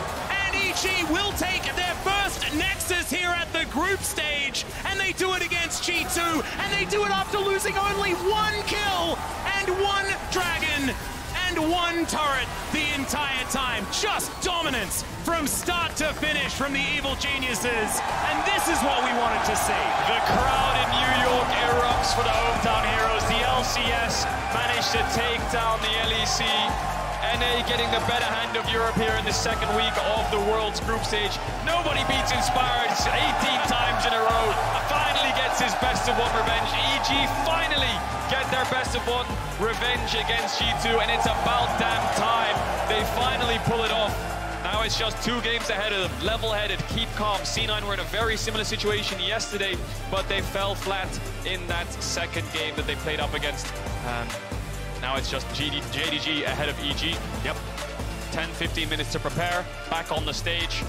EG will take their first Nexus here at the group stage, and they do it against G2, and they do it after losing only 1 kill and 1 dragon and 1 turret the entire time. Just dominance from start to finish from the evil geniuses, and this is what we wanted to see. The crowd in New York erupts for the hometown heroes. The LCS managed to take down the LEC. NA getting the better hand of Europe here in the second week of the World's group stage. Nobody beats Inspired 18 times in a row. Finally gets his best of 1 revenge. EG finally get their best of 1 revenge against G2, and it's about damn time they finally pull it off. Now it's just 2 games ahead of them, level-headed, keep calm. C9 were in a very similar situation yesterday, but they fell flat in that second game that they played up against. Now it's just JDG ahead of EG. Yep. 10-15 minutes to prepare, back on the stage,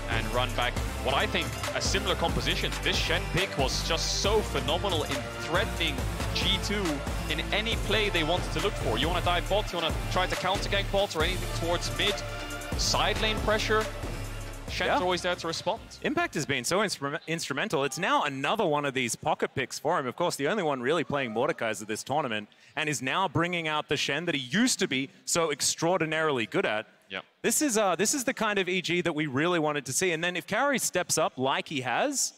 and run back what I think a similar composition. This Shen pick was just so phenomenal in threatening G2 in any play they wanted to look for. You want to dive bot, you want to try to counter gank bot or anything towards mid, side lane pressure. Shen's always there to respond. Impact has been so instrumental. It's now another one of these pocket picks for him. Of course, the only one really playing Mordekaiser this tournament, and is now bringing out the Shen that he used to be so extraordinarily good at. Yep. This is the kind of EG that we really wanted to see. And then if Kaori steps up like he has,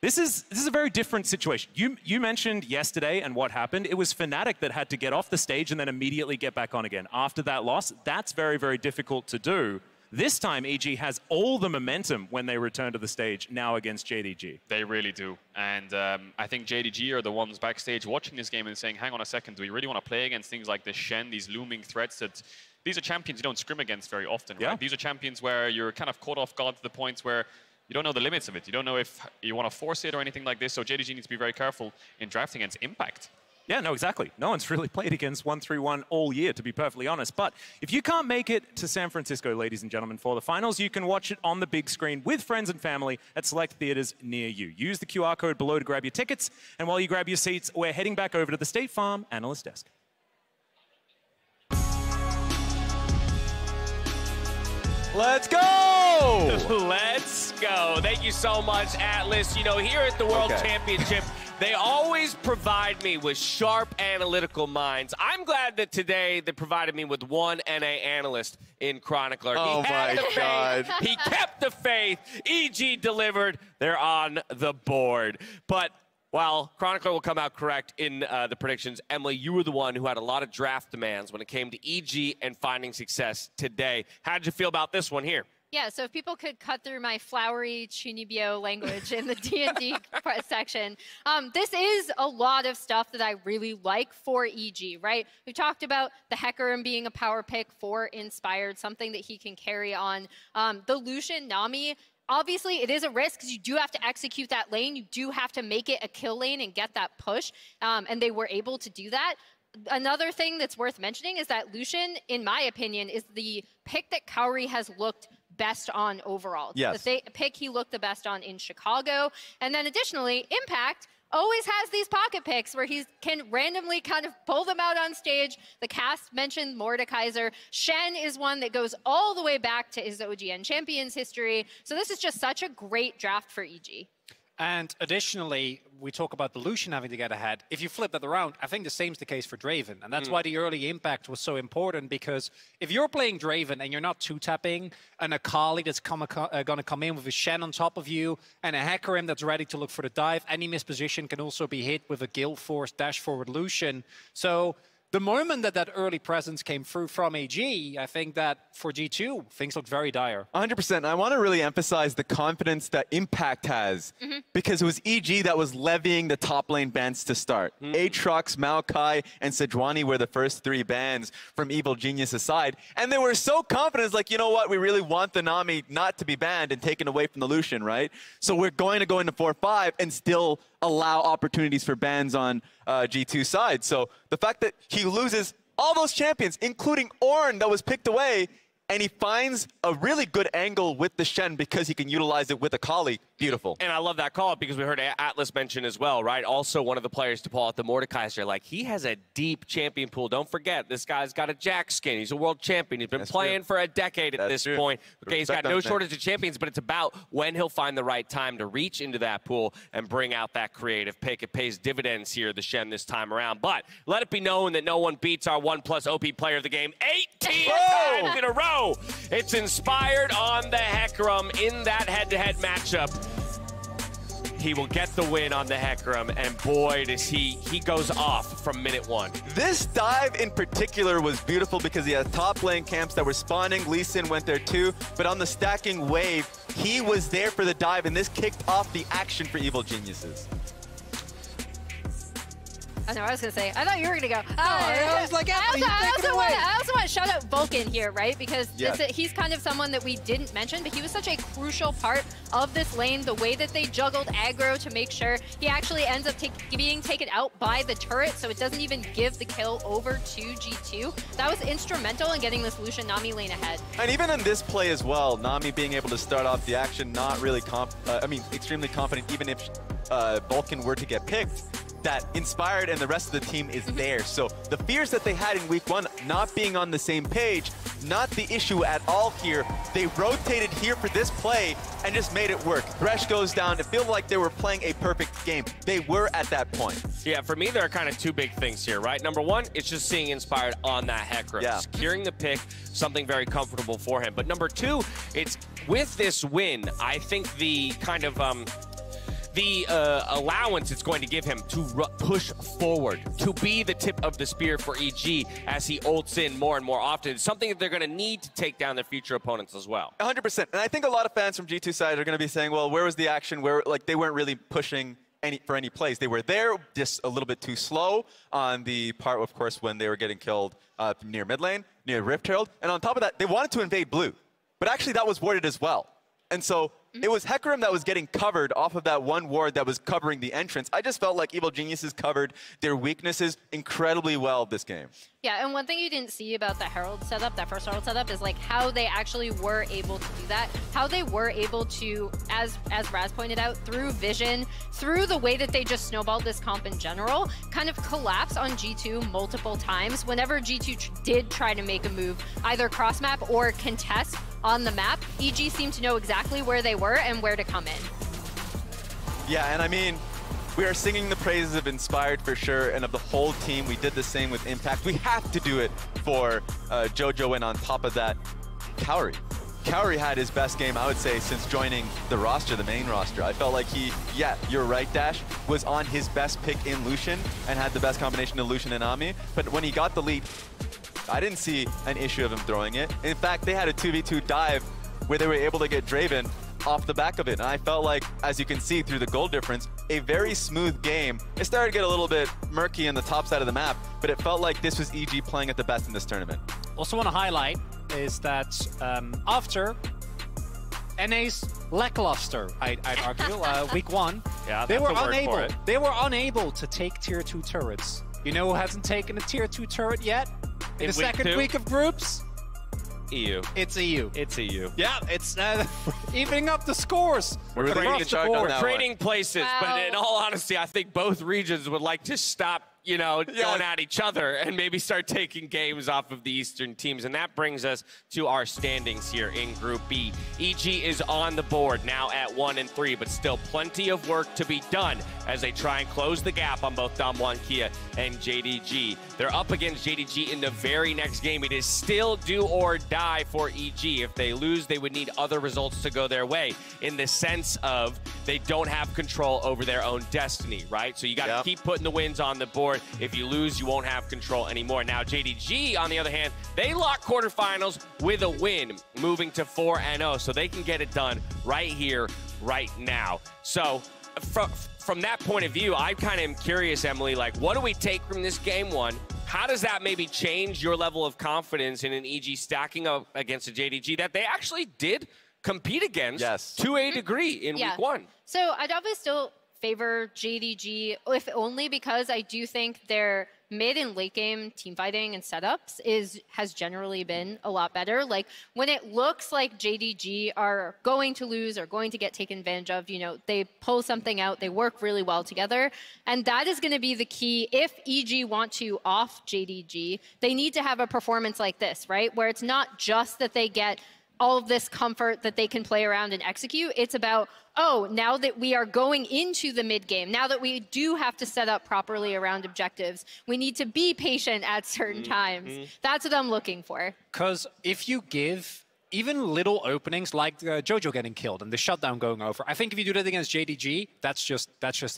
this is a very different situation. You mentioned yesterday and what happened. It was Fnatic that had to get off the stage and then immediately get back on again. After that loss, that's very, very difficult to do. This time, EG has all the momentum when they return to the stage now against JDG. They really do. And I think JDG are the ones backstage watching this game and saying, hang on a second, do we really want to play against things like this Shen, these looming threats that... These are champions you don't scrim against very often, right? These are champions where you're kind of caught off guard to the points where you don't know the limits of it. You don't know if you want to force it or anything like this. So JDG needs to be very careful in drafting against Impact. Yeah, no, exactly. No one's really played against 131 all year, to be perfectly honest. But if you can't make it to San Francisco, ladies and gentlemen, for the finals, you can watch it on the big screen with friends and family at select theaters near you. Use the QR code below to grab your tickets. And while you grab your seats, we're heading back over to the State Farm analyst desk. Let's go! Let's go. Thank you so much, Atlas. You know, here at the World Championship, they always provide me with sharp analytical minds. I'm glad that today they provided me with one NA analyst in Chronicler. Oh my God. He kept the faith. EG delivered. They're on the board. But while Chronicler will come out correct in the predictions, Emily, you were the one who had a lot of draft demands when it came to EG and finding success today. How did you feel about this one here? Yeah, so if people could cut through my flowery Chinibyo language in the D&D section, this is a lot of stuff that I really like for EG, right? We talked about the Hecarim being a power pick for Inspired, something that he can carry on. The Lucian Nami, obviously, it is a risk because you do have to execute that lane. You do have to make it a kill lane and get that push, and they were able to do that. Another thing that's worth mentioning is that Lucian, in my opinion, is the pick that Kaori has looked best on overall. Yes. The pick he looked the best on in Chicago. And then additionally, Impact always has these pocket picks where he can randomly kind of pull them out on stage. The cast mentioned Mordekaiser. Shen is one that goes all the way back to his OGN Champions history. So this is just such a great draft for EG. And additionally, we talk about the Lucian having to get ahead. If you flip that around, I think the same is the case for Draven. And that's why the early impact was so important, because if you're playing Draven and you're not two-tapping an Akali that's going to come in with a Shen on top of you and a Hecarim that's ready to look for the dive, any misposition can also be hit with a Guild Force dash-forward Lucian. So the moment that that early presence came through from AG, I think that for G2, things look very dire. 100%. I want to really emphasize the confidence that Impact has, because it was EG that was levying the top lane bans to start. Aatrox, Maokai, and Sejuani were the first three bans from Evil Genius' side, and they were so confident, it's like, you know what, we really want the Nami not to be banned and taken away from the Lucian, right? So we're going to go into 4-5 and still allow opportunities for bans on G2 side. So the fact that he loses all those champions, including Ornn that was picked away, and he finds a really good angle with the Shen because he can utilize it with Akali. Beautiful. And I love that call because we heard Atlas mention as well, right? Also one of the players to pull out the Mordekaiser. Like, he has a deep champion pool. Don't forget, this guy's got a Jack skin. He's a world champion. He's been playing for a decade at this point. Okay, he's got no shortage of champions, but it's about when he'll find the right time to reach into that pool and bring out that creative pick. It pays dividends here, the Shen, this time around. But let it be known that no one beats our 1+ OP player of the game 18 times in a row. It's Inspired on the Hecarim in that head-to-head matchup. He will get the win on the Hecarim, and boy, does he goes off from minute one. This dive in particular was beautiful because he had top lane camps that were spawning. Lee Sin went there too, but on the stacking wave, he was there for the dive, and this kicked off the action for Evil Geniuses. I know, I was going to say, I thought you were going to go. I was like, I also want to shout out Vulcan here, right? Because he's kind of someone that we didn't mention, but he was such a crucial part of this lane. The way that they juggled aggro to make sure he actually ends up being taken out by the turret, so it doesn't even give the kill over to G2. That was instrumental in getting this Lucian Nami lane ahead. And even in this play as well, Nami being able to start off the action, not really, extremely confident, even if Vulcan were to get picked, that Inspired and the rest of the team is there. So the fears that they had in week one, not being on the same page, not the issue at all here. They rotated here for this play and just made it work. Thresh goes down. It feels like they were playing a perfect game. They were at that point. Yeah, for me, there are kind of two big things here, right? Number one, it's just seeing Inspired on that Hecarim. Securing the pick, something very comfortable for him. But number two, it's with this win, I think the kind of allowance it's going to give him to push forward, to be the tip of the spear for EG as he ults in more and more often. It's something that they're going to need to take down their future opponents as well. 100%. And I think a lot of fans from G2 side are going to be saying, well, where was the action? Where, like, they weren't really pushing for any plays. They were there, just a little bit too slow on the part, of course, when they were getting killed near mid lane, near Rift Herald. And on top of that, they wanted to invade blue. But actually, that was warded as well. And so it was Hecarim that was getting covered off of that one ward that was covering the entrance. I just felt like Evil Geniuses covered their weaknesses incredibly well this game. Yeah, and one thing you didn't see about the Herald setup, that first Herald setup, is like how they actually were able to do that. How they were able to, as Raz pointed out, through vision, through the way that they just snowballed this comp in general, kind of collapse on G2 multiple times. Whenever G2 did try to make a move, either cross map or contest on the map, EG seemed to know exactly where they were and where to come in. Yeah, and I mean, we are singing the praises of Inspired for sure, and of the whole team. We did the same with Impact. We have to do it for JoJo, and on top of that, Kaori. Kaori had his best game, I would say, since joining the roster, the main roster. I felt like he, yeah, you're right, Dash, was on his best pick in Lucian and had the best combination of Lucian and Ami. But when he got the lead, I didn't see an issue of him throwing it. In fact, they had a 2v2 dive where they were able to get Draven off the back of it. And I felt like, as you can see through the goal difference, a very smooth game. It started to get a little bit murky on the top side of the map, but it felt like this was EG playing at the best in this tournament. Also want to highlight is that after NA's lackluster, I'd argue, week 1, they were unable to take tier 2 turrets. You know who hasn't taken a tier 2 turret yet? In the second week of groups? EU. It's EU. It's EU. Yeah, it's evening up the scores. We're trading places, Wow. but in all honesty, I think both regions would like to stop, you know, going at each other and maybe start taking games off of the Eastern teams. And that brings us to our standings here in Group B. EG is on the board now at 1 and 3, but still plenty of work to be done as they try and close the gap on both Damwon Kia and JDG. They're up against JDG in the very next game. It is still do or die for EG. If they lose, they would need other results to go their way, in the sense of they don't have control over their own destiny, right? So you got to keep putting the wins on the board. If you lose, you won't have control anymore. Now, JDG, on the other hand, they lock quarterfinals with a win, moving to 4-0, so they can get it done right here, right now. So from that point of view, I kind of am curious, Emily, like, what do we take from this game 1? How does that maybe change your level of confidence in an EG stacking up against a JDG that they actually did compete against to a degree in week 1? So I'd always still favor JDG, if only because I do think their mid and late game team fighting and setups has generally been a lot better. Like, when it looks like JDG are going to lose or going to get taken advantage of, you know, they pull something out, they work really well together. And that is going to be the key. If EG want to off JDG, they need to have a performance like this, right? Where it's not just that they get all of this comfort that they can play around and execute. It's about, oh, now that we are going into the mid game, now that we do have to set up properly around objectives, we need to be patient at certain times. That's what I'm looking for. Because if you give even little openings like JoJo getting killed and the shutdown going over, I think if you do that against JDG, that's just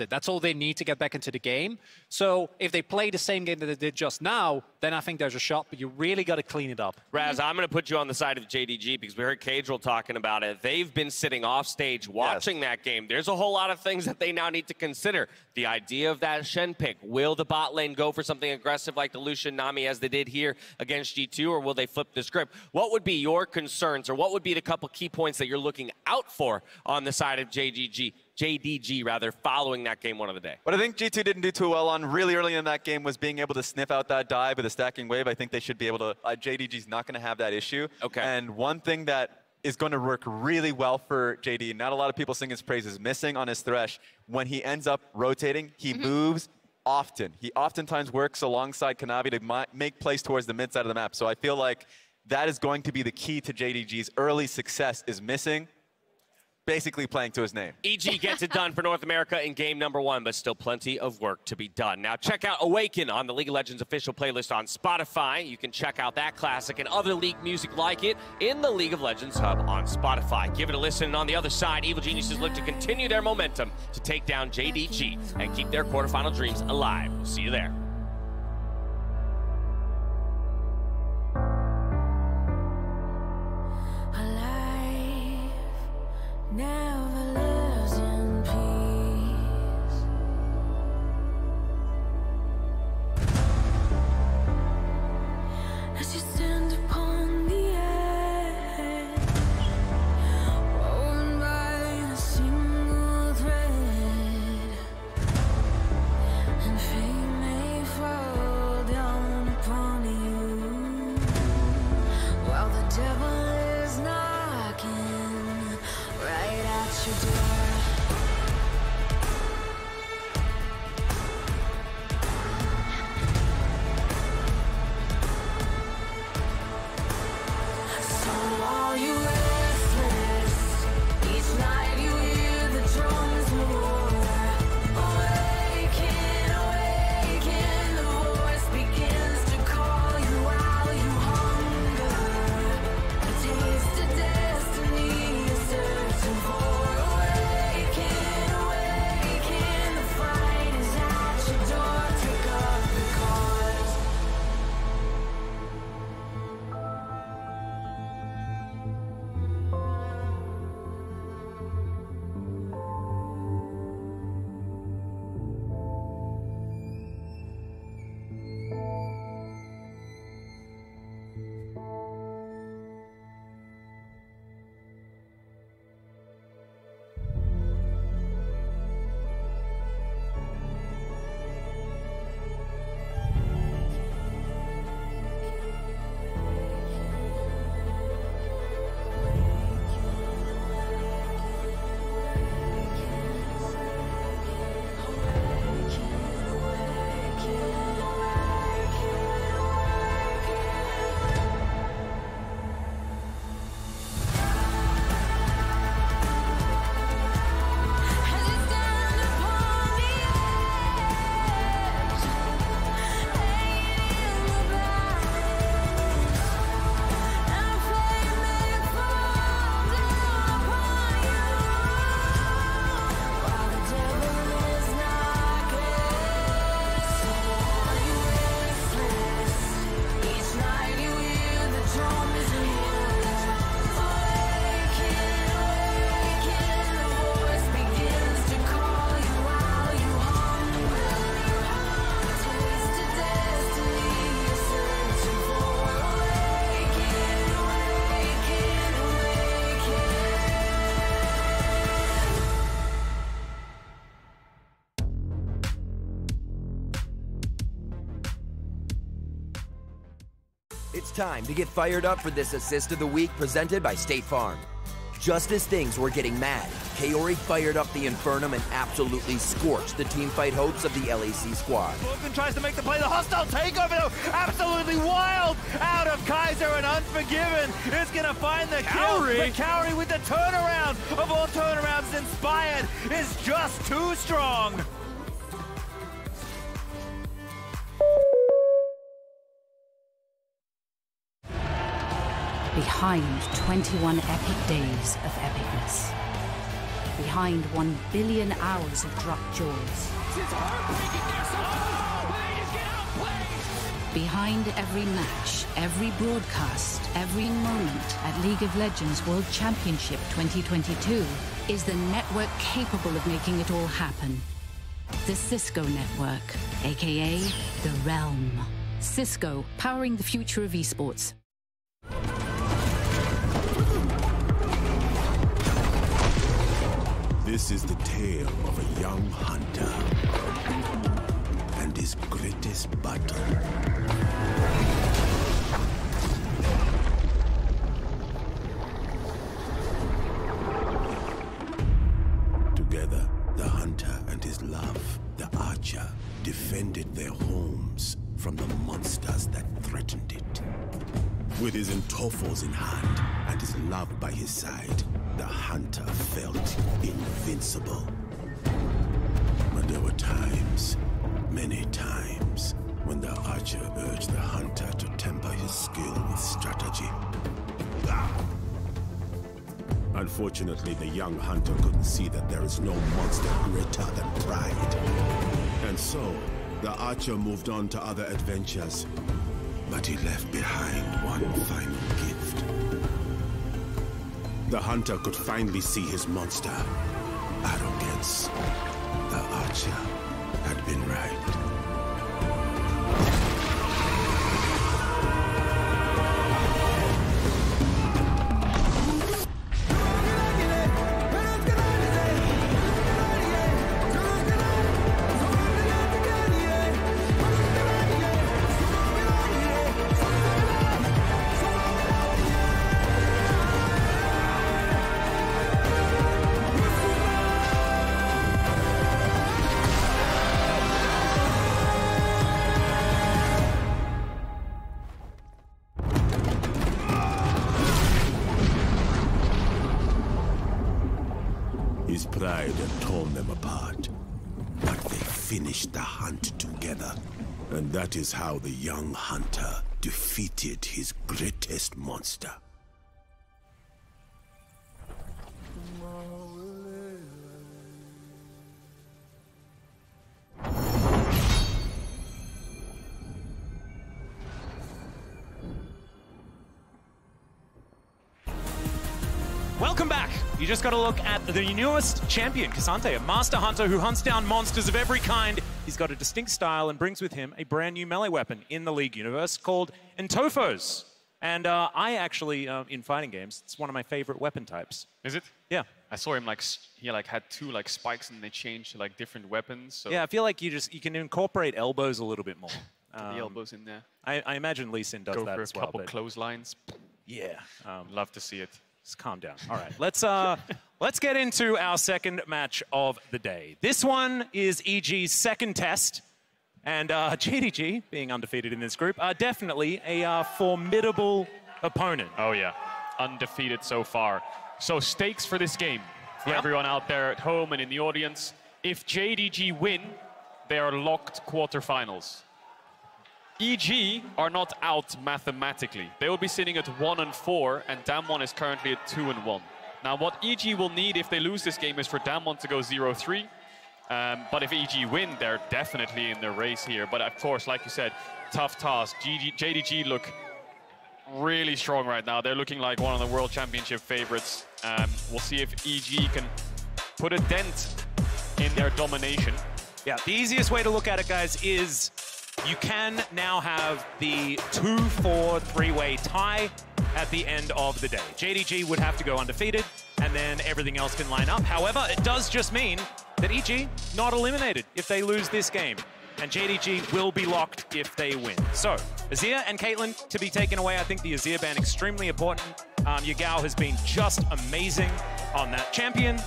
it. That's all they need to get back into the game. So if they play the same game that they did just now, then I think there's a shot, but you really got to clean it up. Raz, I'm going to put you on the side of JDG because we heard Cadrel talking about it. They've been sitting off stage watching that game. There's a whole lot of things that they now need to consider. The idea of that Shen pick. Will the bot lane go for something aggressive like the Lucian Nami as they did here against G2, or will they flip the script? What would be your concerns, or what would be the couple key points that you're looking out for on the side of JDG rather, following that game 1 of the day? What I think G2 didn't do too well on really early in that game was being able to sniff out that dive with a stacking wave. I think they should be able to, JDG's not going to have that issue. Okay. And one thing that is going to work really well for JD, not a lot of people sing his praises, missing on his thresh. When he ends up rotating, he moves often. He oftentimes works alongside Kanavi to make plays towards the mid side of the map. So I feel like that is going to be the key to JDG's early success, is missing, basically playing to his name. EG gets it done for North America in game number 1, but still plenty of work to be done. Now check out Awaken on the League of Legends official playlist on Spotify. You can check out that classic and other League music like it in the League of Legends hub on Spotify. Give it a listen. And on the other side, Evil Geniuses look to continue their momentum to take down JDG and keep their quarterfinal dreams alive. We'll see you there. Never lives in peace. As you stand upon the edge, woven by the It's time to get fired up for this Assist of the Week presented by State Farm. Just as things were getting mad, Kaori fired up the Infernum and absolutely scorched the teamfight hopes of the LEC squad. Vulcan tries to make the play. The hostile takeover, though, absolutely wild out of Kaiser, and Unforgiven is going to find the kill. But Kaori with the turnaround of all turnarounds, Inspired is just too strong. Behind 21 epic days of epicness. Behind 1 billion hours of dropped jaws. Behind every match, every broadcast, every moment at League of Legends World Championship 2022 is the network capable of making it all happen. The Cisco Network, aka The Realm. Cisco, powering the future of esports. This is the tale of a young hunter and his greatest battle. Together, the hunter and his love, the archer, defended their homes from the monsters that threatened it. With his Entofos in hand and his love by his side, the hunter felt invincible. But there were times, many times, when the archer urged the hunter to temper his skill with strategy. Unfortunately, the young hunter couldn't see that there is no monster greater than pride. And so, the archer moved on to other adventures, but he left behind one final gift. The hunter could finally see his monster. Arrogance. The archer had been right. His pride had torn them apart, but they finished the hunt together. And that is how the young hunter defeated his greatest monster. Welcome back! You just got to look at the newest champion, Cassante, a master hunter who hunts down monsters of every kind. He's got a distinct style and brings with him a brand new melee weapon in the League universe called Entofos. And I actually, in fighting games, it's one of my favorite weapon types. Is it? Yeah. I saw him he had two spikes and they changed to different weapons. So Yeah, I feel like you can incorporate elbows a little bit more. the elbows in there. I imagine Lee Sin does Go that for as a well. couple clotheslines. Yeah. Love to see it. Just calm down. All right, let's get into our second match of the day. This one is EG's second test, and JDG, being undefeated in this group, are definitely a formidable opponent. Oh yeah, undefeated so far. So stakes for this game for everyone out there at home and in the audience. If JDG win, they are locked quarterfinals. EG are not out mathematically. They will be sitting at 1-4, and Damwon is currently at 2-1. Now, what EG will need if they lose this game is for Damwon to go 0-3. But if EG win, they're definitely in the race here. But of course, like you said, tough task. JDG look really strong right now. They're looking like one of the World Championship favorites. We'll see if EG can put a dent in their domination. Yeah, the easiest way to look at it, guys, is you can now have the 2-4 three-way tie at the end of the day. JDG would have to go undefeated, and then everything else can line up. However, it does just mean that EG not eliminated if they lose this game. and JDG will be locked if they win. So, Azir and Caitlyn to be taken away. I think the Azir ban extremely important. Yagao has been just amazing on that champion.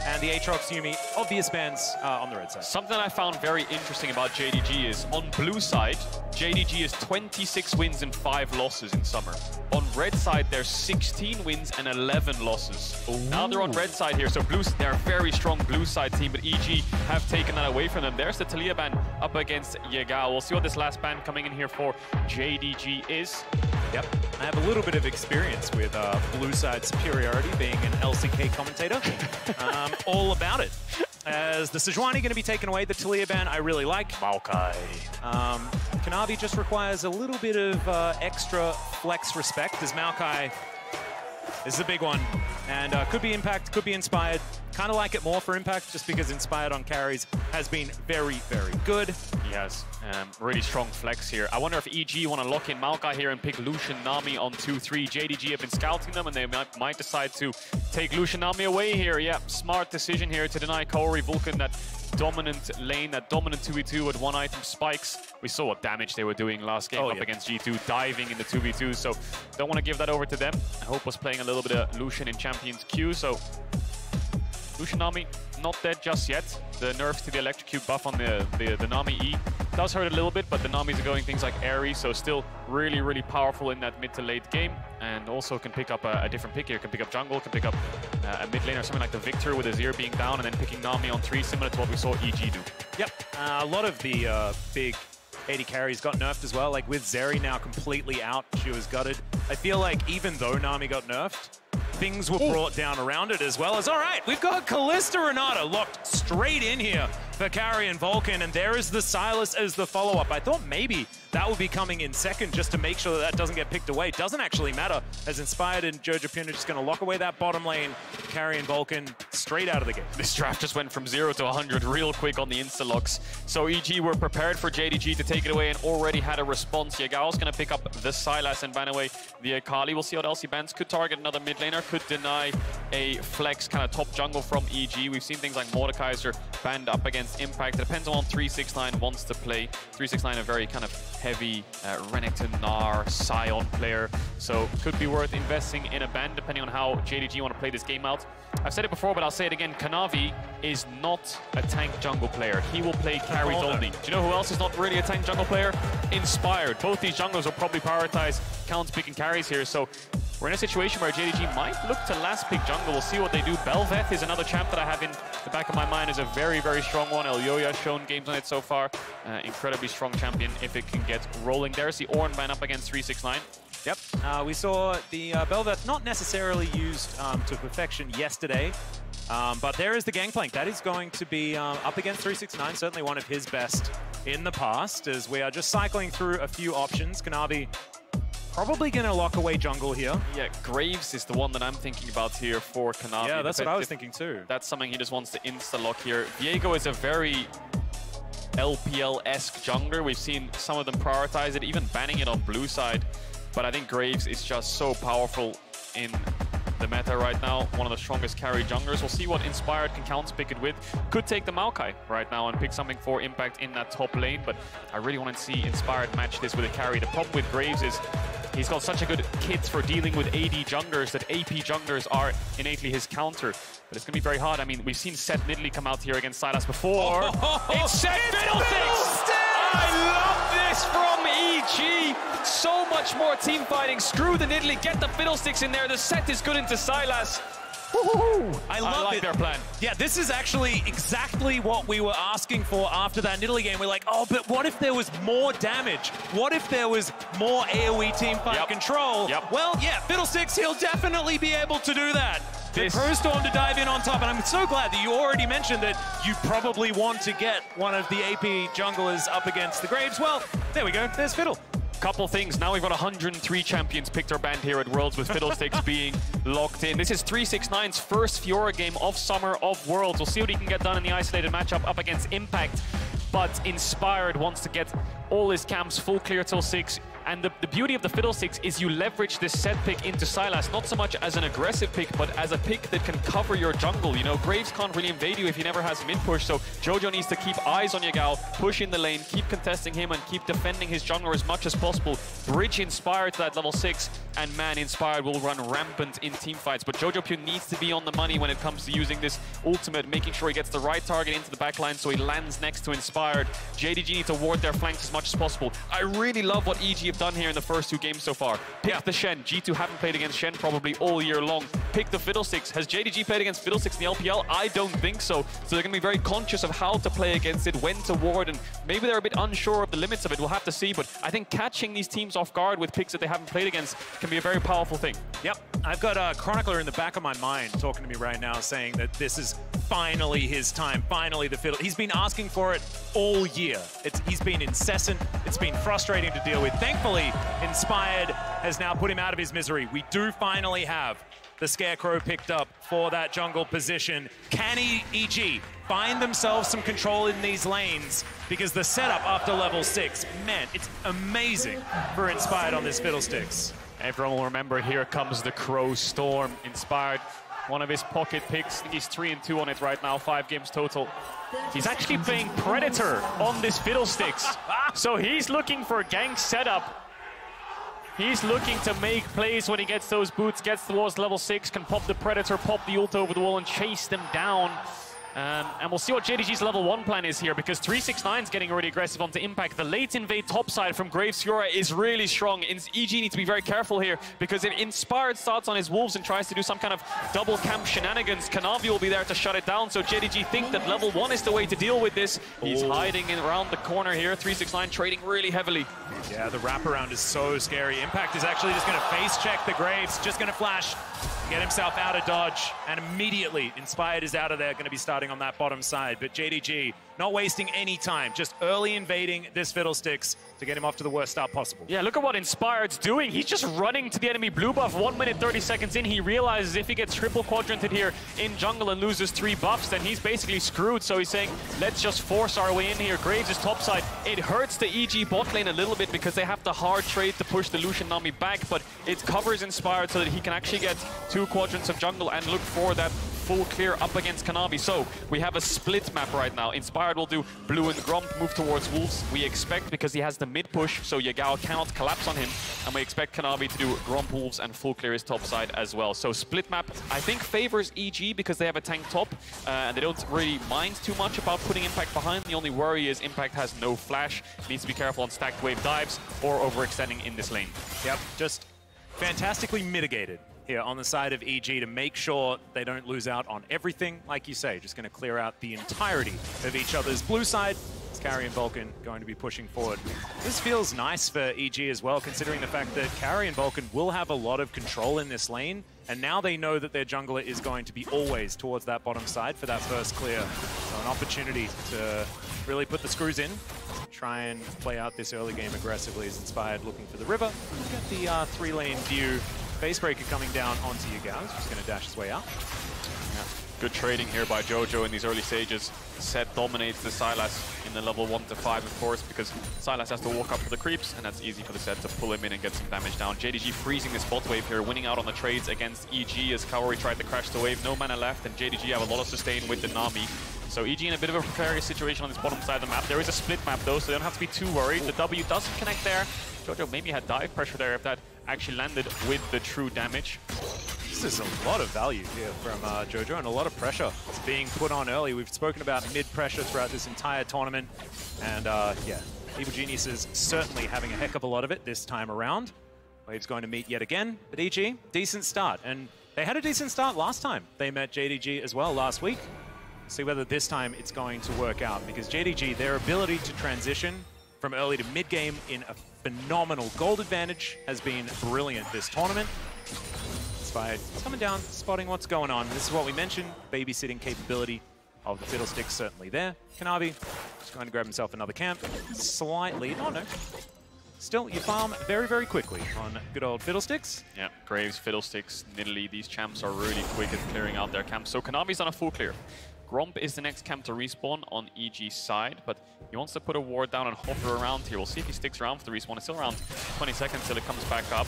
And the Aatrox Yumi, obvious bans on the red side. Something I found very interesting about JDG is, on blue side, JDG is 26 wins and 5 losses in summer. On red side, there's 16 wins and 11 losses. Ooh. Now they're on red side here, so they're a very strong blue side team, but EG have taken that away from them. There's the Taliyah ban up against Yagao. We'll see what this last ban coming in here for JDG is. Yep, I have a little bit of experience with blue side superiority, being an LCK commentator. All about it. As the Sejuani going to be taken away, the Taliyah ban I really like. Maokai. Kanavi just requires a little bit of extra flex respect, as Maokai is a big one. And could be Impact, could be Inspired. Kind of like it more for Impact, just because Inspired on carries has been very, very good. He has really strong flex here. I wonder if EG want to lock in Maokai here and pick Lucian Nami on 2-3. JDG have been scouting them, and they might decide to take Lucian Nami away here. Yeah, smart decision here to deny Kaori Vulcan that dominant lane, that dominant 2v2 with one item spikes. We saw what damage they were doing last game up against G2, diving in the 2v2, so don't want to give that over to them. I hope was playing a little bit of Lucian in Champions Q, so Lucian Nami not dead just yet. The nerfs to the electrocute buff on the Nami E does hurt a little bit, but the Namis are going things like Airy, so still really, really powerful in that mid to late game. And also can pick up a different pick here. Can pick up jungle, can pick up a mid lane or something like the Victor with Azir being down and then picking Nami on 3, similar to what we saw EG do. Yep, a lot of the big AD carries got nerfed as well. Like with Zeri now completely out, she was gutted. I feel like even though Nami got nerfed, things were brought down around it as well as, all right, we've got Kalista Renata locked straight in here for Carry and Vulcan, and there is the Sylas as the follow-up. I thought maybe that would be coming in second just to make sure that doesn't get picked away. Doesn't actually matter, as Inspired and Jojo Puna just going to lock away that bottom lane. Carry and Vulcan straight out of the game. This draft just went from 0 to 100 real quick on the insta-locks. So EG were prepared for JDG to take it away and already had a response. Yagao's going to pick up the Sylas and ban away the Akali. We'll see what else he bans. Could target another mid laner, could deny a flex kind of top jungle from EG. We've seen things like Mordekaiser banned up against Impact. It depends on what 369 wants to play. 369 a very kind of heavy Renekton, Gnar, Sion player. So could be worth investing in a ban depending on how JDG want to play this game out. I've said it before, but I'll say it again. Kanavi is not a tank jungle player. He will play carries only. Do you know who else is not really a tank jungle player? Inspired. Both these junglers will probably prioritize counts picking carries here. So we're in a situation where JDG might look to last pick jungle. We'll see what they do. Bel'Veth is another champ that I have in the back of my mind, is a very, very strong one. Elyoya has shown games on it so far. Incredibly strong champion if it can get rolling. There's the Ornn ban up against 369. Yep, we saw the Bel'Veth not necessarily used to perfection yesterday, but there is the Gangplank. That is going to be up against 369, certainly one of his best in the past, as we are just cycling through a few options. Kanavi probably going to lock away jungle here. Yeah, Graves is the one that I'm thinking about here for Kanavi. Yeah, that's what I was thinking too. That's something he just wants to insta-lock here. Viego is a very LPL-esque jungler. We've seen some of them prioritize it, even banning it on blue side. But I think Graves is just so powerful in the meta right now. One of the strongest carry junglers. We'll see what Inspired can counter pick it with. Could take the Maokai right now and pick something for Impact in that top lane. But I really want to see Inspired match this with a carry. The problem with Graves is he's got such a good kit for dealing with AD junglers that AP junglers are innately his counter. But it's going to be very hard. I mean, we've seen Seth Nidalee come out here against Sylas before. It's Seth Fiddlesticks! I love this from EG. So much more team fighting. Screw the Nidalee, get the Fiddlesticks in there. The set is good into Sylas. I love their plan. Yeah, this is actually exactly what we were asking for after that Nidalee game. We're like, oh, but what if there was more damage? What if there was more AoE teamfight control? Well, yeah, Fiddlesticks, he'll definitely be able to do that. The Pro Storm to dive in on top, and I'm so glad that you already mentioned that you probably want to get one of the AP junglers up against the Graves. Well, there we go, there's Fiddle. Couple things. Now we've got 103 champions picked or banned here at Worlds, with Fiddlesticks being locked in. This is 369's first Fiora game of Summer of Worlds. We'll see what he can get done in the isolated matchup up against Impact. But Inspired wants to get all his camps full clear till 6. And the beauty of the Fiddlesticks is you leverage this set pick into Sylas, not so much as an aggressive pick, but as a pick that can cover your jungle. You know, Graves can't really invade you if he never has mid-push, so Jojo needs to keep eyes on Yagao, push in the lane, keep contesting him, and keep defending his jungler as much as possible. Bridge Inspired to that level 6, and man, Inspired will run rampant in team fights. But Jojo Pure needs to be on the money when it comes to using this ultimate, making sure he gets the right target into the backline so he lands next to Inspired. JDG need to ward their flanks as much as possible. I really love what EG have done here in the first 2 games so far. Pick the Shen. G2 haven't played against Shen probably all year long. Pick the Fiddlesticks. Has JDG played against Fiddlesticks in the LPL? I don't think so. So they're going to be very conscious of how to play against it, when to ward, and maybe they're a bit unsure of the limits of it. We'll have to see, but I think catching these teams off guard with picks that they haven't played against can be a very powerful thing. Yep, I've got a Chronicler in the back of my mind talking to me right now saying that this is finally his time, finally the Fiddle. He's been asking for it all year. He's been incessant, it's been frustrating to deal with. Thankfully, Inspired has now put him out of his misery. We do finally have the Scarecrow picked up for that jungle position. Can EG find themselves some control in these lanes? Because the setup after level 6, man, it's amazing for Inspired on this Fiddlesticks. Everyone will remember, here comes the Crow Storm. Inspired, one of his pocket picks. I think he's 3-2 on it right now, 5 games total. He's actually playing Predator on this Fiddlesticks. So he's looking for gank setup. He's looking to make plays when he gets those boots, gets towards level 6, can pop the Predator, pop the ult over the wall and chase them down. And we'll see what JDG's level 1 plan is here, because 369's getting already aggressive onto Impact. The late invade topside from Graves Fiora is really strong. EG needs to be very careful here, because if Inspired starts on his Wolves and tries to do some kind of double camp shenanigans, Kanavi will be there to shut it down. So JDG think that level 1 is the way to deal with this. He's hiding in around the corner here. 369 trading really heavily. Yeah, the wraparound is so scary. Impact is actually just going to face check the Graves, just going to flash, get himself out of dodge, and immediately Inspired is out of there, going to be starting on that bottom side. But JDG not wasting any time, just early invading this Fiddlesticks to get him off to the worst start possible. Yeah, look at what Inspired's doing. He's just running to the enemy blue buff. 1 minute 30 seconds in, he realizes if he gets triple quadranted here in jungle and loses 3 buffs, then he's basically screwed. So he's saying, let's just force our way in here. Graves is topside. It hurts the EG bot lane a little bit because they have to hard trade to push the Lucian Nami back, but it covers Inspired so that he can actually get 2 quadrants of jungle and look for that full clear up against Kanavi. So we have a split map right now. Inspired will do blue and Gromp, move towards Wolves. We expect, because he has the mid push, so Yagao cannot collapse on him. And we expect Kanavi to do Gromp Wolves and full clear his top side as well. So split map, I think, favors EG because they have a tank top and they don't really mind too much about putting Impact behind. The only worry is Impact has no flash. Needs to be careful on stacked wave dives or overextending in this lane. Yep, just fantastically mitigated here on the side of EG to make sure they don't lose out on everything. Like you say, just going to clear out the entirety of each other's blue side. It's Carry and Vulcan going to be pushing forward. This feels nice for EG as well, considering the fact that Carry and Vulcan will have a lot of control in this lane, and now they know that their jungler is going to be always towards that bottom side for that first clear. So an opportunity to really put the screws in, try and play out this early game aggressively as Inspired looking for the river. Get the 3-lane view. Facebreaker coming down onto Yagao. He's just going to dash his way out. Yeah. Good trading here by Jojo in these early stages. Set dominates the Sylas in the level 1 to 5, of course, because Sylas has to walk up to the creeps, and that's easy for the set to pull him in and get some damage down. JDG freezing this bot wave here, winning out on the trades against EG as Kaori tried to crash the wave. No mana left, and JDG have a lot of sustain with the Nami. So EG in a bit of a precarious situation on this bottom side of the map. There is a split map though, so they don't have to be too worried. The W doesn't connect there. Jojo maybe had dive pressure there if that actually landed with the true damage. This is a lot of value here from Jojo, and a lot of pressure is being put on early. We've spoken about mid-pressure throughout this entire tournament, and yeah, Evil Geniuses certainly having a heck of a lot of it this time around. Wave's going to meet yet again, but EG, decent start, and they had a decent start last time. They met JDG as well last week. See whether this time it's going to work out, because JDG, their ability to transition from early to mid-game in a phenomenal gold advantage has been brilliant this tournament. Inspired coming down, spotting what's going on. This is what we mentioned, babysitting capability of the Fiddlesticks certainly there. Kanavi just going to grab himself another camp. Slightly, oh no. Still, you farm very, very quickly on good old Fiddlesticks. Yeah, Graves, Fiddlesticks, Nidalee, these champs are really quick at clearing out their camps. So Kanavi's on a full clear. Gromp is the next camp to respawn on EG's side, but he wants to put a ward down and hover around here. We'll see if he sticks around for the respawn. It's still around 20 seconds till it comes back up.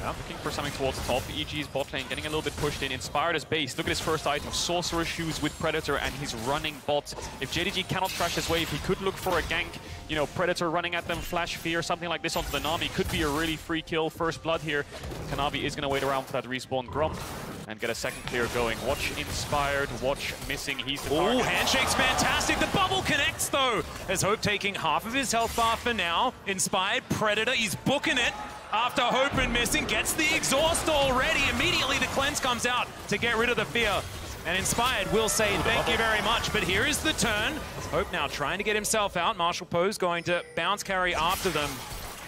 Yeah, looking for something towards the top. EG's bot lane getting a little bit pushed in. Inspired as base. Look at his first item. Sorcerer Shoes with Predator, and he's running bot. If JDG cannot trash his wave, he could look for a gank. You know, Predator running at them, Flash Fear, something like this onto the Nami. Could be a really free kill. First blood here. Kanavi is going to wait around for that respawn Gromp and get a second clear going. Watch Inspired, watch Missing. He's the target. Oh, Handshake's fantastic. The bubble connects, though. As Hope taking half of his health bar for now. Inspired, Predator, he's booking it. After Hope and Missing gets the exhaust already. Immediately the cleanse comes out to get rid of the fear. And Inspired will say thank you very much. But here is the turn. Hope now trying to get himself out. Marshall Poe's going to bounce carry after them.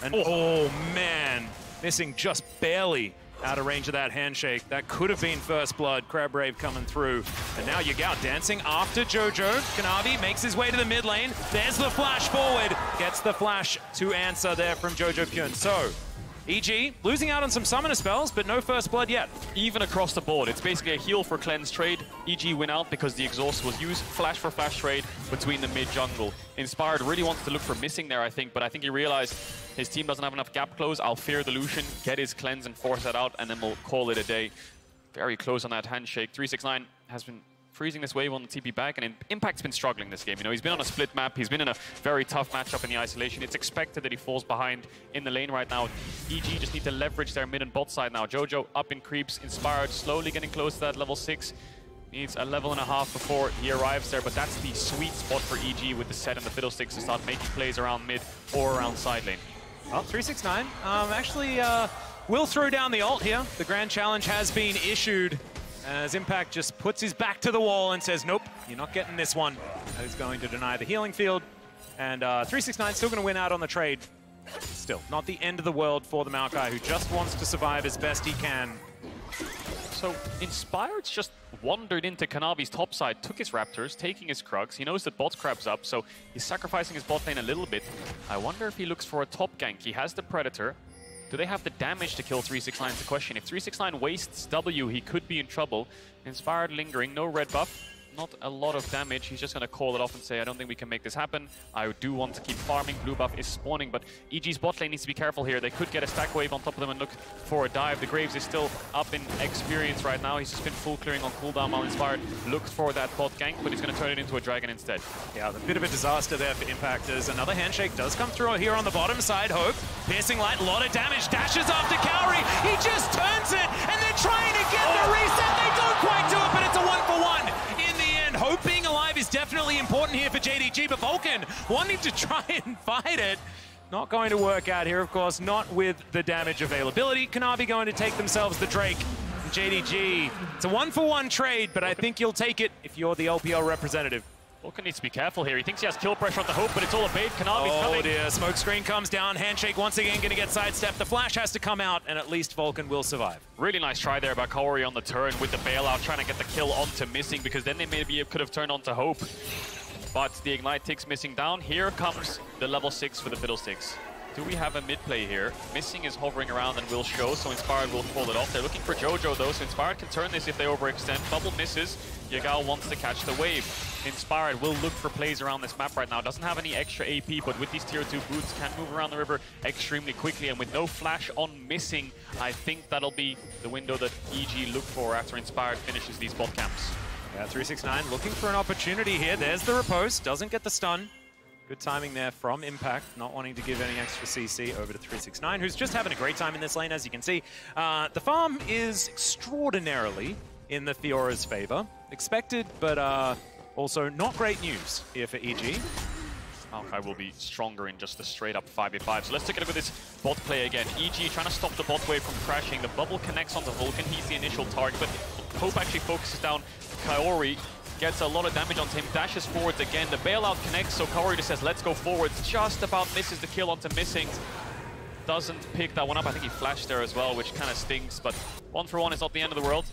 And oh man, Missing just barely out of range of that handshake. That could have been first blood. Crab Rave coming through. And now Yagao dancing after Jojo. Kanavi makes his way to the mid lane. There's the flash forward. Gets the flash to answer there from Jojo Pyun. So EG losing out on some summoner spells, but no first blood yet. Even across the board, it's basically a heal for cleanse trade. EG win out because the exhaust was used. Flash for flash trade between the mid jungle. Inspired really wants to look for Missing there, I think, but I think he realized his team doesn't have enough gap close. I'll fear the Lucian, get his cleanse and force that out, and then we'll call it a day. Very close on that handshake. 369 has been freezing this wave on the TP back, and Impact's been struggling this game. You know, he's been on a split map, he's been in a very tough matchup in the isolation. It's expected that he falls behind in the lane right now. EG just need to leverage their mid and bot side now. Jojo up in creeps, Inspired slowly getting close to that level 6. Needs a level and a half before he arrives there, but that's the sweet spot for EG with the set and the Fiddlesticks to start making plays around mid or around side lane. Well, 369 actually will throw down the ult here. The grand challenge has been issued as Impact just puts his back to the wall and says, nope, you're not getting this one. That is going to deny the healing field. And 369 still going to win out on the trade. Still, not the end of the world for the Maokai, who just wants to survive as best he can. So Inspired's just wandered into Kanavi's top side, took his Raptors, taking his Krugs. He knows that bot's crab's up, so he's sacrificing his bot lane a little bit. I wonder if he looks for a top gank. He has the Predator. Do they have the damage to kill 369 is the question. If 369 wastes W, he could be in trouble. Inspired lingering, no red buff. Not a lot of damage. He's just going to call it off and say, I don't think we can make this happen. I do want to keep farming. Blue buff is spawning, but EG's bot lane needs to be careful here. They could get a stack wave on top of them and look for a dive. The Graves is still up in experience right now. He's just been full clearing on cooldown while Inspired looks for that bot gank, but he's going to turn it into a dragon instead. Yeah, a bit of a disaster there for Impactors. Another handshake does come through here on the bottom side. Hope, piercing light, a lot of damage. Dashes after Cowrie. He just turns it, and they're trying to get the reset. They don't quite do it, but it's a 1-for-1. Hope being alive is definitely important here for JDG, but Vulcan wanting to try and fight it. Not going to work out here, of course, not with the damage availability. Kanavi going to take themselves the Drake. JDG, it's a 1-for-1 trade, but I think you'll take it if you're the LPL representative. Vulcan needs to be careful here. He thinks he has kill pressure on the Hope, but it's all a bait. Kanavi's coming. Oh dear, smoke screen comes down. Handshake once again going to get sidestepped. The flash has to come out, and at least Vulcan will survive. Really nice try there by Kaori on the turn with the bailout, trying to get the kill onto Missing, because then they maybe could have turned onto Hope. But the Ignite takes Missing down. Here comes the level 6 for the Fiddlesticks. Do we have a mid play here? Missing is hovering around and will show, so Inspired will call it off. They're looking for Jojo though, so Inspired can turn this if they overextend. Bubble misses. Yagao wants to catch the wave. Inspired will look for plays around this map right now. Doesn't have any extra AP, but with these tier 2 boots can move around the river extremely quickly. And with no flash on Missing, I think that'll be the window that EG look for after Inspired finishes these bot camps. Yeah, 369 looking for an opportunity here. There's the riposte, doesn't get the stun. Good timing there from Impact, not wanting to give any extra CC over to 369, who's just having a great time in this lane, as you can see. The farm is extraordinarily in the Fiora's favor. Expected, but also not great news here for EG. Maokai will be stronger in just the straight-up 5v5. So let's take a look at this bot play again. EG trying to stop the bot wave from crashing. The bubble connects onto Vulcan. He's the initial target, but Hope actually focuses down Kaori. Gets a lot of damage onto him, dashes forwards again. The bailout connects, so Kaori just says, let's go forwards. Just about misses the kill onto Missing. Doesn't pick that one up. I think he flashed there as well, which kind of stings, but 1-for-1 is not the end of the world.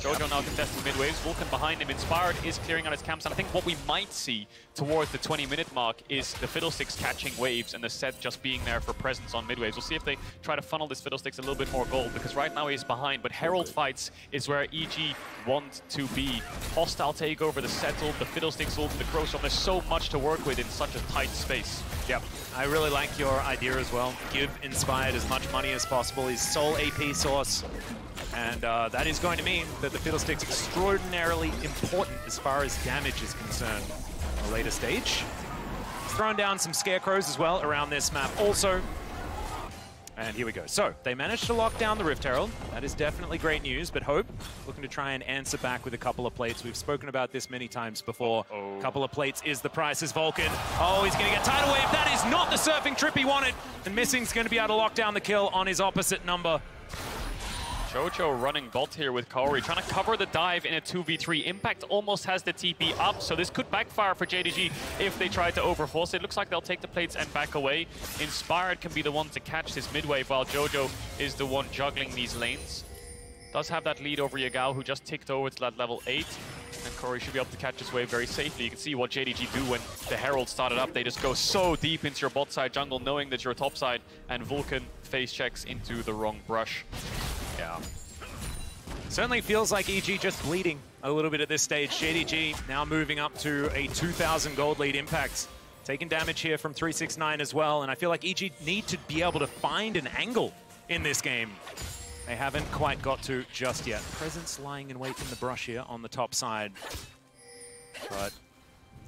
Jojo now contesting mid waves. Vulcan behind him. Inspired is clearing out his camps. And I think what we might see towards the 20-minute mark is the Fiddlesticks catching waves and the set just being there for presence on mid waves. We'll see if they try to funnel this Fiddlesticks a little bit more gold, because right now he's behind. But Herald fights is where EG want to be. Hostile takeover, the settle, the Fiddlesticks ult, the Crow Storm. There's so much to work with in such a tight space. Yep, I really like your idea as well. Give Inspired as much money as possible. His sole AP source. And that is going to mean that the Fiddlesticks extraordinarily important as far as damage is concerned on a later stage. He's thrown down some scarecrows as well around this map also. And here we go. So they managed to lock down the Rift Herald. That is definitely great news, but Hope looking to try and answer back with a couple of plates. We've spoken about this many times before. A couple of plates is the price as Vulcan. Oh, he's going to get tidal wave. That is not the surfing trip he wanted. And Missing's going to be able to lock down the kill on his opposite number. Jojo running bot here with Kaori, trying to cover the dive in a 2v3. Impact almost has the TP up, so this could backfire for JDG if they try to overforce it. It looks like they'll take the plates and back away. Inspired can be the one to catch this mid-wave, while Jojo is the one juggling these lanes. Does have that lead over Yagao, who just ticked over to that level 8. And Kaori should be able to catch his wave very safely. You can see what JDG do when the Herald started up. They just go so deep into your bot side jungle, knowing that you're top side, and Vulcan face checks into the wrong brush. Yeah. Certainly feels like EG just bleeding a little bit at this stage. JDG now moving up to a 2,000 gold lead. Impact taking damage here from 369 as well. And I feel like EG need to be able to find an angle in this game. They haven't quite got to just yet. Presence lying in wait in the brush here on the top side. But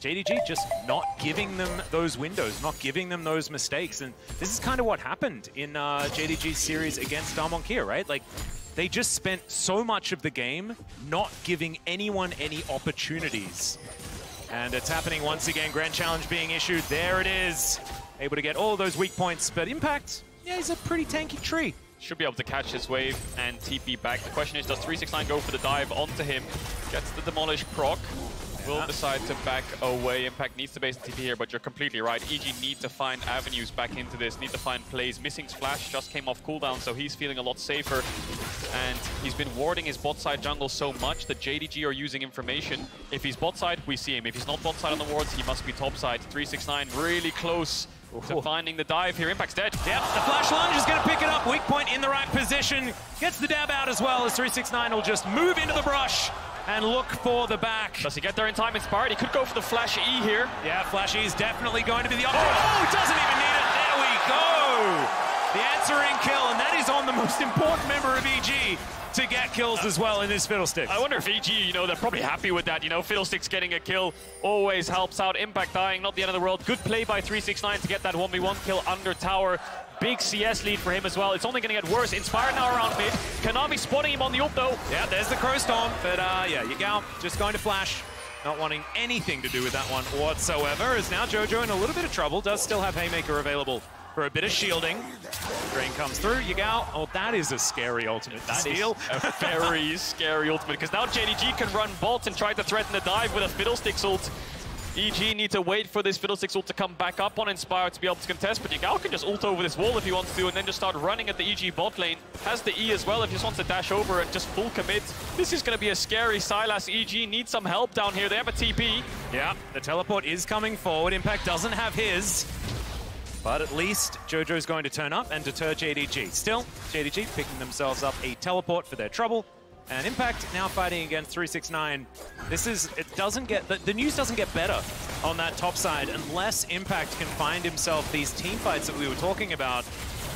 JDG just not giving them those windows, not giving them those mistakes. And this is kind of what happened in JDG's series against Darmonkir, right? Like, they just spent so much of the game not giving anyone any opportunities. And it's happening once again. Grand Challenge being issued. There it is. Able to get all those weak points. But Impact, yeah, he's a pretty tanky tree. Should be able to catch his wave and TP back. The question is, does 369 go for the dive onto him? Gets the Demolish proc. Will decide to back away. Impact needs to base the TP here, but you're completely right. EG need to find avenues back into this, need to find plays. Missing's flash just came off cooldown, so he's feeling a lot safer. And he's been warding his bot side jungle so much that JDG are using information. If he's bot side, we see him. If he's not bot side on the wards, he must be top side. 369 really close to finding the dive here. Impact's dead. Yep, the flash lunge is going to pick it up. Weak point in the right position. Gets the dab out as well, as 369 will just move into the brush and look for the back. Does he get there in time? Inspired. He could go for the Flash E here. Yeah, Flash E is definitely going to be the option. Oh, doesn't even need it. There we go. The answering kill, and that is on the most important member of EG to get kills as well in this Fiddlesticks. I wonder if EG, they're probably happy with that. Fiddlesticks getting a kill always helps out. Impact dying, not the end of the world. Good play by 369 to get that 1v1 kill under tower. Big CS lead for him as well. It's only going to get worse. Inspired now around mid. Kanami spotting him on the ult though. Yeah, there's the Crow Storm. But yeah, Yagao just going to flash. Not wanting anything to do with that one whatsoever. Is now Jojo in a little bit of trouble. Does still have Haymaker available for a bit of shielding. Drain comes through. Yagao. Oh, that is a scary ultimate. That is a very scary ultimate, because now JDG can run bot and try to threaten the dive with a Fiddlesticks ult. EG need to wait for this Fiddlesticks ult to come back up on Inspired to be able to contest, but Yagao can just ult over this wall if he wants to and then just start running at the EG bot lane. Has the E as well if he just wants to dash over and just full commit. This is going to be a scary Sylas. EG needs some help down here. They have a TP. Yeah, the teleport is coming forward. Impact doesn't have his. But at least Jojo's going to turn up and deter JDG. Still, JDG picking themselves up a teleport for their trouble. And Impact now fighting against 369. The news doesn't get better on that top side unless Impact can find himself these team fights that we were talking about.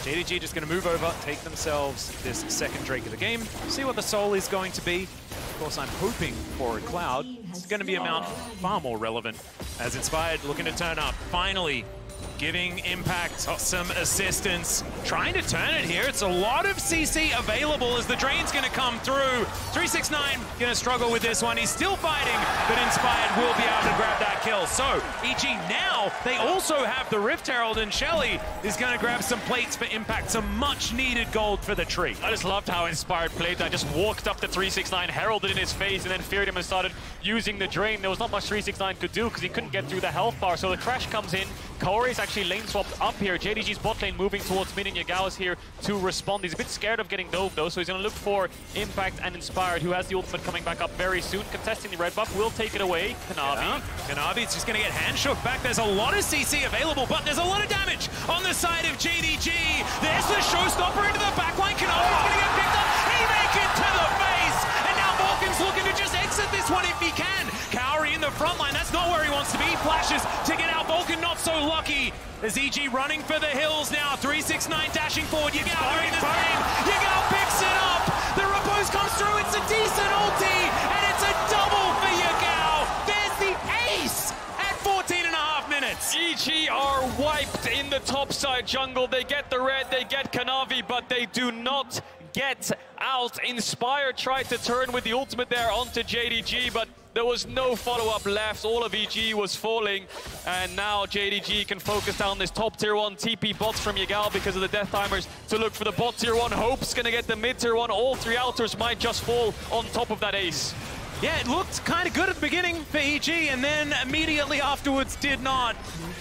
JDG just going to move over, take themselves this second Drake of the game, see what the soul is going to be. Of course, I'm hoping for a Cloud. It's going to be a mount far more relevant as Inspired looking to turn up. Finally, giving Impact some assistance. Trying to turn it here. It's a lot of CC available as the drain's going to come through. 369 going to struggle with this one. He's still fighting, but Inspired will be able to grab that kill. So, EG now, they also have the Rift Herald, and Shelly is going to grab some plates for Impact. Some much-needed gold for the tree. I just loved how Inspired played that. Just walked up to 369, heralded in his face, and then feared him and started using the drain. There was not much 369 could do because he couldn't get through the health bar. So the crash comes in. Kaori's actually lane swapped up here. JDG's bot lane moving towards mid, and Yagao is here to respond. He's a bit scared of getting dove though, so he's going to look for Impact and Inspired, who has the ultimate coming back up very soon. Contesting the red buff will take it away. Kanavi. Kanavi's just going to get hand shook back. There's a lot of CC available, but there's a lot of damage on the side of JDG. There's the showstopper into the backline. Kanavi's going to get picked up. He make it to the face, and now Vulcan's looking to just exit this one if he can. Kaori in the front line. That's not where he wants to be. Flashes to get out. Vulcan not so lucky. There's EG running for the hills now. 369 dashing forward. Yagao doing the same. Yagao picks it up. The repose comes through. It's a decent ulti, and it's a double for Yagao. There's the ace at 14.5 minutes. EG are wiped in the top side jungle. They get the red, they get Kanavi, but they do not get out. Inspire tried to turn with the ultimate there onto JDG, but there was no follow-up left. All of EG was falling, and now JDG can focus down this top tier 1 TP bots from Yagao because of the death timers to look for the bot tier 1. Hope's gonna get the mid tier 1. All 3 altars might just fall on top of that ace. Yeah, it looked kind of good at the beginning for EG, and then immediately afterwards did not.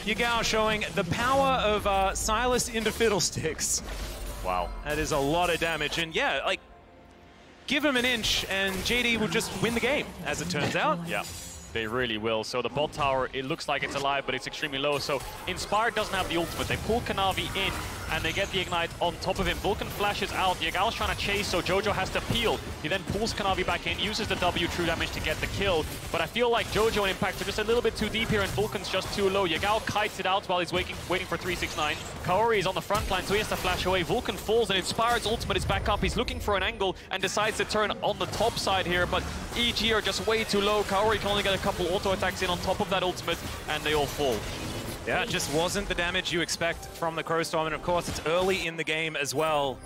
Yagao showing the power of Silas into Fiddlesticks. Wow. That is a lot of damage, and yeah, like, give him an inch and JD will just win the game, as it turns out. Yeah, they really will. So the bot tower, it looks like it's alive, but it's extremely low. So Inspired doesn't have the ultimate. They pull Kanavi in, and they get the Ignite on top of him. Vulcan flashes out. Yagao's trying to chase, so Jojo has to peel. He then pulls Kanavi back in, uses the W true damage to get the kill. But I feel like Jojo and Impact are just a little bit too deep here, and Vulcan's just too low. Yagao kites it out while he's waiting for 369. Kaori is on the front line, so he has to flash away. Vulcan falls, and Inspired's ultimate is back up. He's looking for an angle and decides to turn on the top side here, but EG are just way too low. Kaori can only get a couple auto attacks in on top of that ultimate, and they all fall. Yeah, it just wasn't the damage you expect from the Crowstorm, and of course it's early in the game as well.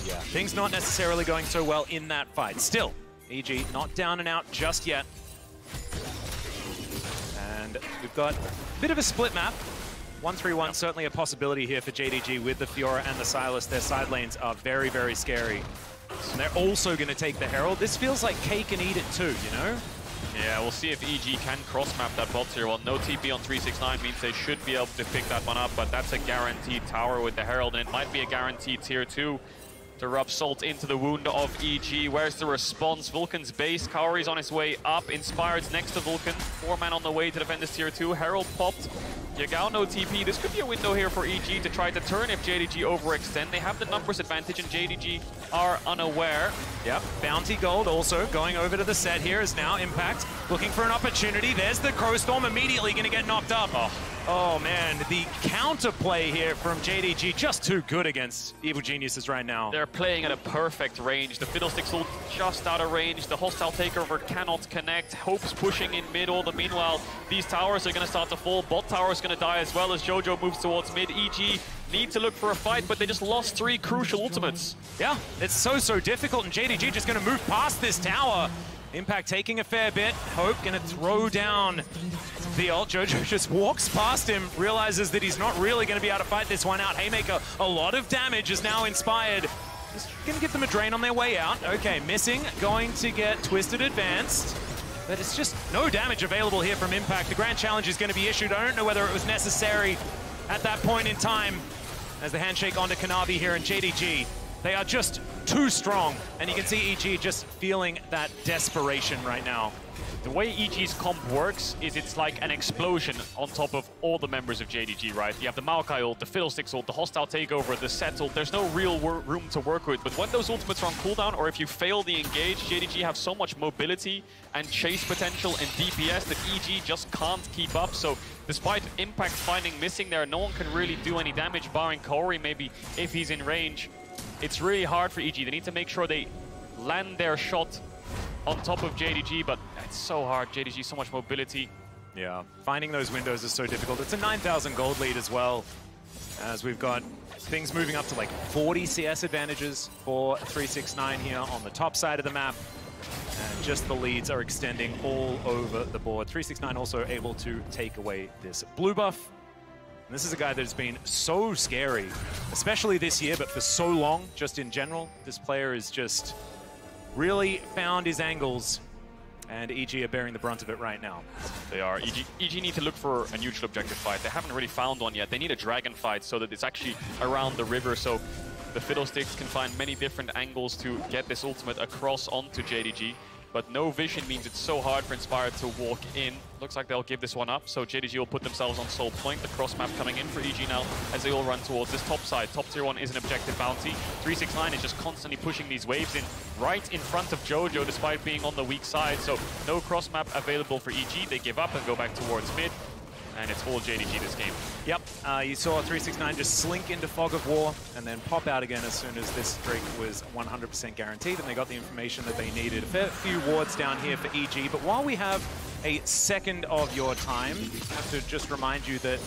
Yeah, things not necessarily going so well in that fight. Still, EG not down and out just yet. And we've got a bit of a split map. 1-3-1, certainly a possibility here for JDG with the Fiora and the Silas. Their side lanes are very, very scary. And they're also going to take the Herald. This feels like cake and eat it too, you know? Yeah, we'll see if EG can cross-map that bot tier 1. No TP on 369 means they should be able to pick that one up, but that's a guaranteed tower with the Herald, and it might be a guaranteed tier 2 to rub salt into the wound of EG. Where's the response? Vulcan's base. Kaori's on his way up. Inspired's next to Vulcan. 4-man on the way to defend this tier 2. Herald popped. Yagao no TP. This could be a window here for EG to try to turn if JDG overextend. They have the numbers advantage, and JDG are unaware. Yep, Bounty Gold also going over to the set here is now Impact. Looking for an opportunity. There's the Crowstorm immediately going to get knocked up. Oh man, the counterplay here from JDG, just too good against Evil Geniuses right now. They're playing at a perfect range. The Fiddlesticks ult just out of range. The hostile takeover cannot connect. Hope's pushing in mid. All the meanwhile, these towers are going to start to fall. Bot tower is going to die as well as Jojo moves towards mid. EG need to look for a fight, but they just lost 3 crucial ultimates. Yeah, it's so difficult, and JDG just going to move past this tower. Impact taking a fair bit. Hope going to throw down the ult. Jojo just walks past him, realizes that he's not really going to be able to fight this one out. Haymaker, a lot of damage is now Inspired. Just going to get them a drain on their way out. Okay, missing, going to get Twisted advanced. But it's just no damage available here from Impact. The Grand Challenge is going to be issued. I don't know whether it was necessary at that point in time. As the handshake onto Kanavi here in JDG. They are just too strong, and you can see EG just feeling that desperation right now. The way EG's comp works is it's like an explosion on top of all the members of JDG, right? You have the Maokai ult, the Fiddlesticks ult, the hostile takeover, the set ult. There's no real room to work with. But when those ultimates are on cooldown, or if you fail the engage, JDG have so much mobility and chase potential and DPS that EG just can't keep up. So despite Impact finding missing there, no one can really do any damage, barring Kaori maybe if he's in range. It's really hard for EG. They need to make sure they land their shot on top of JDG, but it's so hard. JDG, so much mobility. Yeah, finding those windows is so difficult. It's a 9,000 gold lead as well, as we've got things moving up to like 40 CS advantages for 369 here on the top side of the map. And just the leads are extending all over the board. 369 also able to take away this blue buff. And this is a guy that has been so scary, especially this year, but for so long, just in general. This player has just really found his angles And EG are bearing the brunt of it right now. They are. EG need to look for a neutral objective fight. They haven't really found one yet. They need a dragon fight so that it's actually around the river, so the Fiddlesticks can find many different angles to get this ultimate across onto JDG. But no vision means it's so hard for Inspired to walk in. Looks like they'll give this one up, so JDG will put themselves on Soul Point. The cross map coming in for EG now as they all run towards this top side. Top tier 1 is an objective bounty. 369 is just constantly pushing these waves in right in front of Jojo despite being on the weak side. So no cross map available for EG. They give up and go back towards mid. And it's all JDG this game. Yep, you saw 369 just slink into Fog of War and then pop out again as soon as this streak was 100% guaranteed, and they got the information that they needed. A fair few wards down here for EG, but while we have a second of your time, I have to just remind you that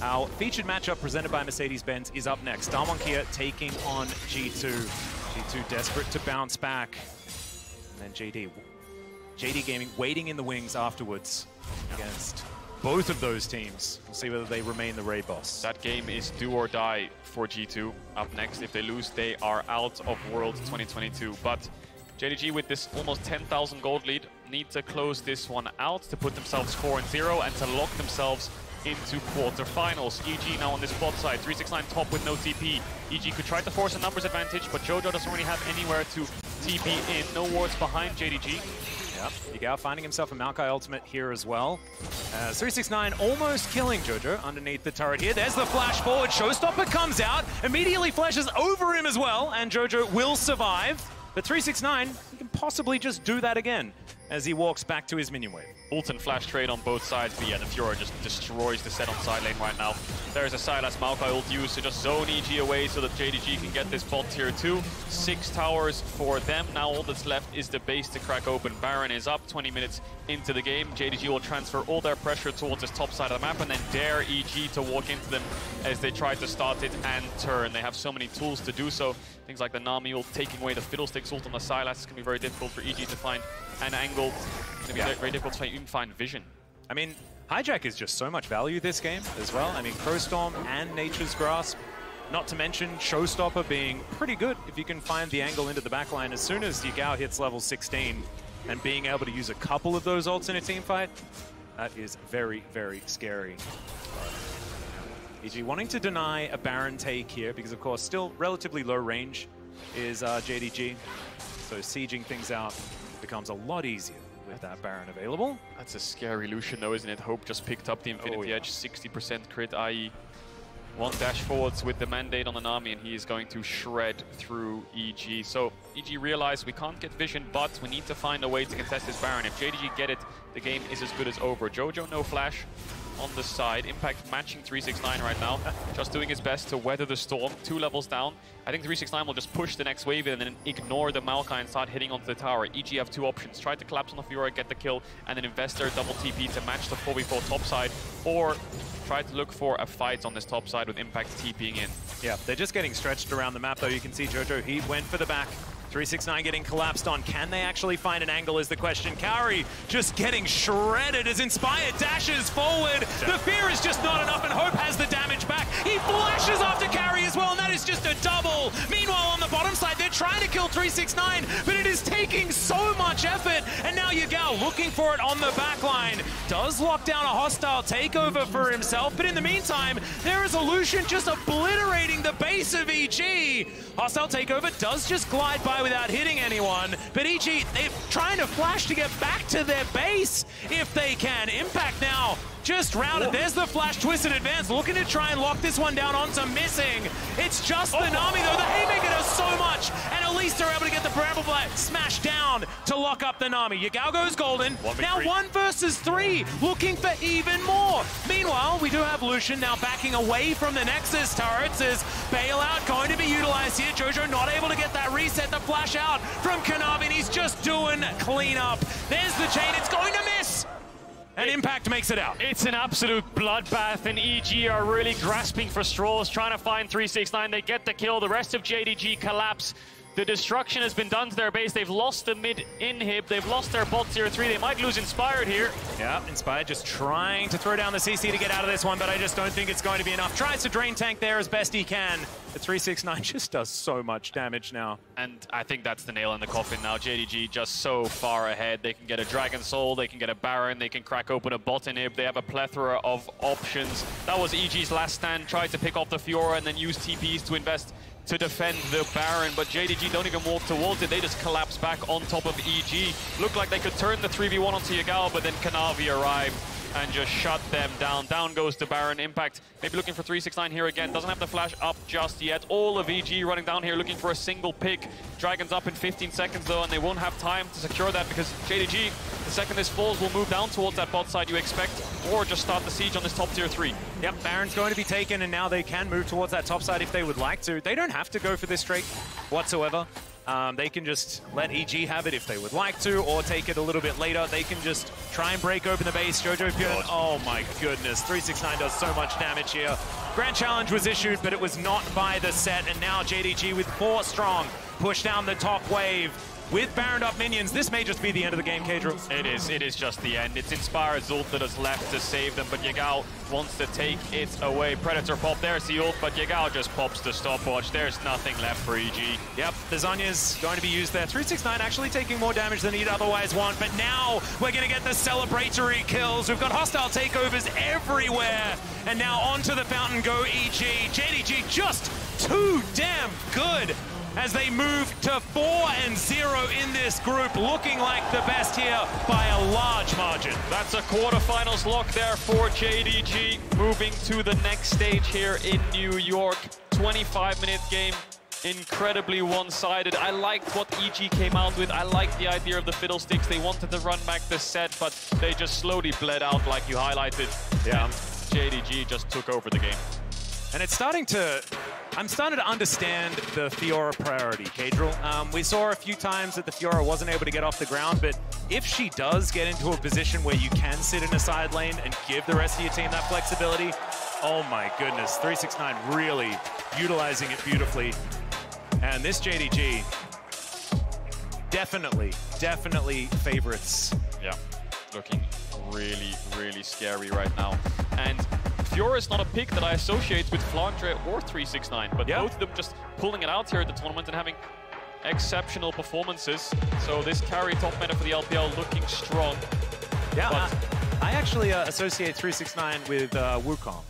our featured matchup presented by Mercedes-Benz is up next. Damwon Kia taking on G2. G2 desperate to bounce back. And then JD Gaming waiting in the wings afterwards against both of those teams. We'll see whether they remain the raid boss. That game is do or die for G2. Up next, if they lose, they are out of Worlds 2022. But JDG, with this almost 10,000 gold lead, need to close this one out to put themselves 4-0 and to lock themselves into quarterfinals. EG now on this bot side, 369 top with no TP. EG could try to force a numbers advantage, but Jojo doesn't really have anywhere to TP in. No wards behind JDG. Yep, Yagao finding himself a Maokai ultimate here as well. 369 almost killing Jojo underneath the turret here. There's the flash forward. Showstopper comes out, immediately flashes over him as well, and Jojo will survive. But 369, he can possibly just do that again as he walks back to his minion wave. Ult and flash trade on both sides, but yeah, the Fiora just destroys the set on side lane right now. There's a Sylas Maokai ult used to just zone EG away so that JDG can get this bot tier 2. 6 towers for them. Now all that's left is the base to crack open. Baron is up 20 minutes into the game. JDG will transfer all their pressure towards this top side of the map and then dare EG to walk into them as they try to start it and turn. They have so many tools to do so. Things like the Nami ult taking away the Fiddlesticks ult on the Sylas. It's going to be very difficult for EG to find an angle. It's going to be very difficult to even find vision. I mean, Hijack is just so much value this game as well. I mean, Crowstorm and Nature's Grasp, not to mention Showstopper being pretty good if you can find the angle into the backline. As soon as Yagao hits level 16 and being able to use a couple of those ults in a team fight, that is very, very scary. EG wanting to deny a Baron take here because, of course, still relatively low range is JDG. So sieging things out becomes a lot easier with that Baron available. That's a scary Lucian though, isn't it? Hope just picked up the Infinity Edge, 60% crit, i.e. one dash forwards with the mandate on the Nami, and he is going to shred through EG. So EG realized we can't get vision, but we need to find a way to contest this Baron. If JDG get it, the game is as good as over. Jojo, no flash on the side. Impact matching 369 right now. Just doing his best to weather the storm. 2 levels down. I think 369 will just push the next wave and then ignore the Maokai and start hitting onto the tower. EG have 2 options. Try to collapse on the Fiora, get the kill, and then invest their double TP to match the 4v4 top side, or try to look for a fight on this top side with Impact TPing in. Yeah, they're just getting stretched around the map though. You can see Jojo, he went for the back. 369 getting collapsed on. Can they actually find an angle is the question. Kaori just getting shredded as Inspired dashes forward. The fear is just not enough, and Hope has the damage back. He flashes after Kaori as well, and that is just a double. Meanwhile, on the bottom side, they're trying to kill 369, but it is taking so much effort, and now Yagao looking for it on the back line. Does lock down a hostile takeover for himself, but in the meantime, there is a Lucian just obliterating the base of EG. Hostile takeover does just glide by without hitting anyone, but EG, they're trying to flash to get back to their base if they can. Impact now just routed. There's the flash twist in advance, looking to try and lock this one down onto missing. It's just the Nami though. The Haymaker does so much, and at least they're able to get the Bramble Blight smashed down to lock up the Nami. Yagao goes golden. Now 1 versus 3, looking for even more. Meanwhile, we do have Lucian now backing away from the Nexus turrets as Bailout going to be utilized here. Jojo not able to get that reset, the flash out from Kanavi, and he's just doing cleanup. There's the chain, it's going to miss. And Impact makes it out. It's an absolute bloodbath, and EG are really grasping for straws, trying to find 369. They get the kill. The rest of JDG collapse. The destruction has been done to their base. They've lost the mid inhib. They've lost their bot tier 3. They might lose Inspired here. Yeah, Inspired just trying to throw down the CC to get out of this one, but I just don't think it's going to be enough. Tries to drain tank there as best he can. The 369 just does so much damage now. And I think that's the nail in the coffin now. JDG just so far ahead. They can get a Dragon Soul, they can get a Baron, they can crack open a bot inhib. They have a plethora of options. That was EG's last stand. Tried to pick off the Fiora and then use TPs to invest to defend the Baron, but JDG don't even walk towards it. They just collapse back on top of EG. Looked like they could turn the 3v1 onto Yagao, but then Kanavi arrived and just shut them down. Down goes the Baron. Impact maybe looking for 369 here again. Doesn't have the flash up just yet. All of EG running down here looking for a single pick. Dragon's up in 15 seconds though, and they won't have time to secure that because JDG, the second this falls, will move down towards that bot side you expect, or just start the siege on this top tier 3. Yep, Baron's going to be taken, and now they can move towards that top side if they would like to. They don't have to go for this straight whatsoever. They can just let EG have it if they would like to, or take it a little bit later. They can just try and break open the base. Jojo Pyun, oh my goodness, 369 does so much damage here. Grand Challenge was issued, but it was not by the set, and now JDG with 4 strong push down the top wave. With Baroned up minions, this may just be the end of the game, Kadril. It is just the end. It's Inspired's ult that is left to save them, but Yagao wants to take it away. Predator pop, there's the ult, but Yagao just pops the stopwatch. There's nothing left for EG. Yep, the Zonya's going to be used there. 369 actually taking more damage than he'd otherwise want, but now we're going to get the celebratory kills. We've got hostile takeovers everywhere, and now onto the fountain go EG. JDG just too damn good as they move to 4-0 in this group, looking like the best here by a large margin. That's a quarterfinals lock there for JDG, moving to the next stage here in New York. 25-minute game, incredibly one-sided. I liked what EG came out with. I liked the idea of the fiddlesticks. They wanted to run back the set, but they just slowly bled out like you highlighted. Yeah. And JDG just took over the game. And it's starting to... I'm starting to understand the Fiora priority, Kadril. We saw a few times that the Fiora wasn't able to get off the ground, but if she does get into a position where you can sit in a side lane and give the rest of your team that flexibility, oh my goodness, 369 really utilizing it beautifully. And this JDG, definitely favorites. Yeah, looking really, really scary right now. And Fiora is not a pick that I associate with Flandre or 369, but both of them just pulling it out here at the tournament and having exceptional performances. So this carry top meta for the LPL looking strong. Yeah, I actually associate 369 with Wukong.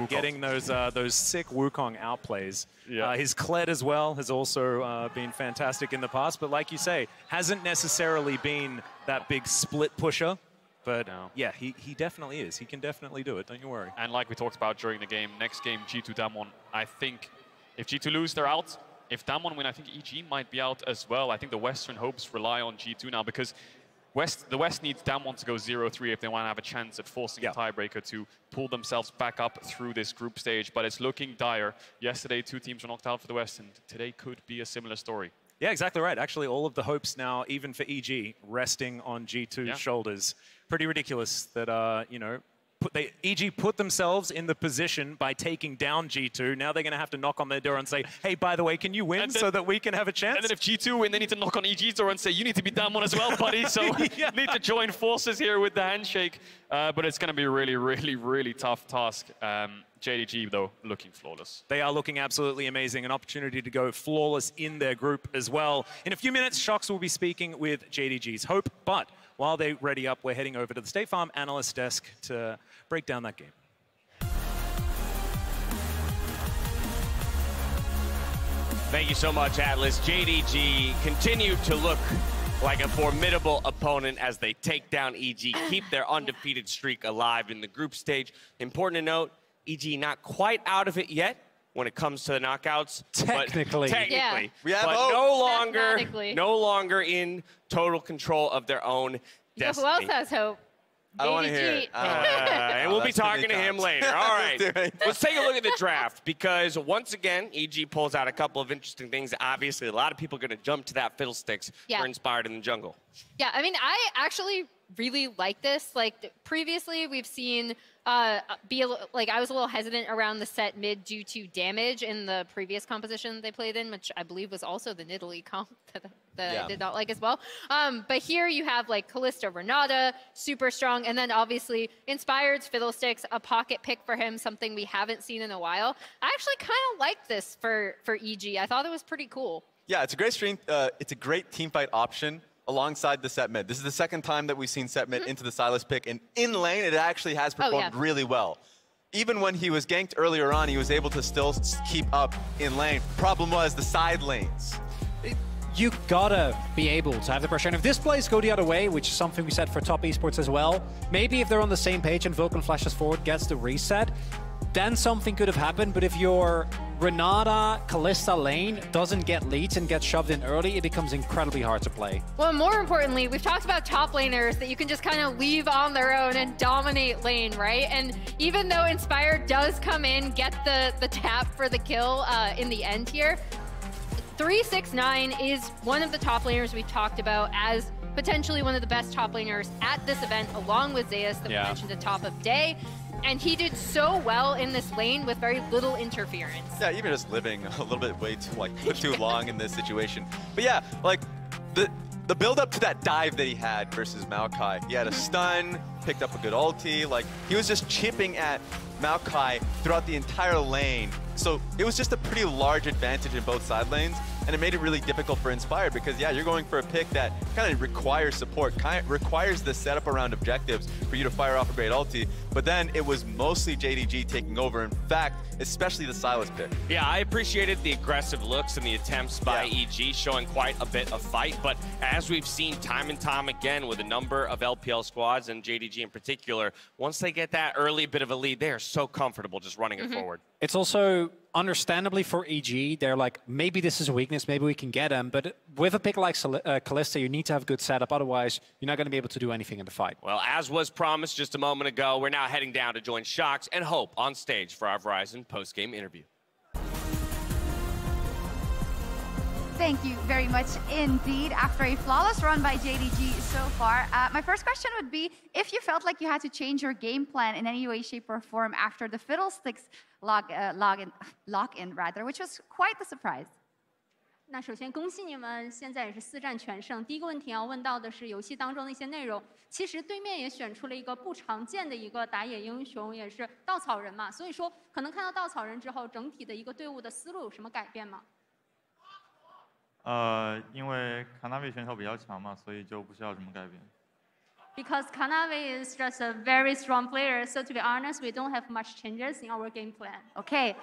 Getting those sick Wukong outplays. Yeah. His Kled as well has also been fantastic in the past, but like you say, hasn't necessarily been that big split pusher. But yeah, he definitely is. He can definitely do it, don't you worry. And like we talked about during the game, next game, G2 Damwon, I think if G2 lose, they're out. If Damwon win, I think EG might be out as well. I think the Western hopes rely on G2 now because the West needs Damwon to go 0-3 if they want to have a chance at forcing a tiebreaker to pull themselves back up through this group stage. But it's looking dire. Yesterday, 2 teams were knocked out for the West, and today could be a similar story. Yeah, exactly right. Actually, all of the hopes now, even for EG, resting on G2's shoulders. Pretty ridiculous that, you know, EG put themselves in the position by taking down G2. Now they're going to have to knock on their door and say, hey, by the way, can you win so that we can have a chance? And then if G2 win, they need to knock on EG's door and say, you need to be down one as well, buddy. So need to join forces here with the handshake. But it's going to be a really, really, really tough task. JDG, though, looking flawless. They are looking absolutely amazing. An opportunity to go flawless in their group as well. In a few minutes, Shox will be speaking with JDG's Hope. But while they ready up, we're heading over to the State Farm analyst desk to break down that game. Thank you so much, Atlas. JDG continue to look like a formidable opponent as they take down EG, keep their undefeated streak alive in the group stage. Important to note, EG not quite out of it yet when it comes to the knockouts. Technically. Technically. We have but no longer in total control of their own destiny. Who else has hope? I don't want to hear it. And we'll be talking to him later. All right. Let's take a look at the draft because once again, EG pulls out a couple of interesting things. Obviously, a lot of people are going to jump to that fiddlesticks for Inspired in the jungle. Yeah, I mean, I actually really like this. Like, previously, we've seen I was a little hesitant around the set mid due to damage in the previous composition they played in, which I believe was also the Nidalee comp that I did not like as well. But here you have like Kalista Renata, super strong, and then obviously Inspired's Fiddlesticks, a pocket pick for him, something we haven't seen in a while. I actually kind of like this for EG. I thought it was pretty cool. Yeah, it's a great stream. It's a great team fight option alongside the set mid. This is the second time that we've seen set mid into the Sylas pick, and in lane it actually has performed really well. Even when he was ganked earlier on, he was able to still keep up in lane. Problem was the side lanes. You gotta be able to have the pressure. And if this plays go the other way, which is something we said for top esports as well, maybe if they're on the same page and Vulcan flashes forward, gets the reset, then something could have happened. But if your Renata, Kalista lane doesn't get leads and gets shoved in early, it becomes incredibly hard to play. Well, more importantly, we've talked about top laners that you can just kind of leave on their own and dominate lane, right? And even though Inspired does come in, get the tap for the kill in the end here, 369 is one of the top laners we've talked about as potentially one of the best top laners at this event, along with Zeus that we mentioned at top of day. And he did so well in this lane with very little interference. Yeah, even just living a little bit way too long in this situation. But yeah, like the build up to that dive that he had versus Maokai, he had a stun, picked up a good ulti, like he was just chipping at Maokai throughout the entire lane. So it was just a pretty large advantage in both side lanes, and it made it really difficult for Inspired because, yeah, you're going for a pick that kind of requires support, kind of requires the setup around objectives for you to fire off a great ulti, but then it was mostly JDG taking over. In fact, especially the Sylas pick. Yeah, I appreciated the aggressive looks and the attempts by EG showing quite a bit of fight, but as we've seen time and time again with a number of LPL squads and JDG in particular, once they get that early bit of a lead, they are so comfortable just running it forward. It's also understandably for EG, they're like, maybe this is a weakness, maybe we can get him, but with a pick like Kalista, you need to have good setup, otherwise you're not going to be able to do anything in the fight. Well, as was promised just a moment ago, we're now heading down to join Shox and Hope on stage for our Verizon post-game interview. Thank you very much indeed. After a flawless run by JDG so far, my first question would be if you felt like you had to change your game plan in any way, shape, or form after the Fiddlesticks lock-in, which was quite the surprise. 那首先恭喜你们，现在也是4战全胜。第一个问题要问到的是游戏当中的一些内容。其实对面也选出了一个不常见的一个打野英雄，也是稻草人嘛。所以说，可能看到稻草人之后，整体的一个队伍的思路有什么改变吗？因为卡纳维选手比较强嘛，所以就不需要什么改变。Because Kanavi is just a very strong player, so to be honest, we don't have much changes in our game plan. Okay.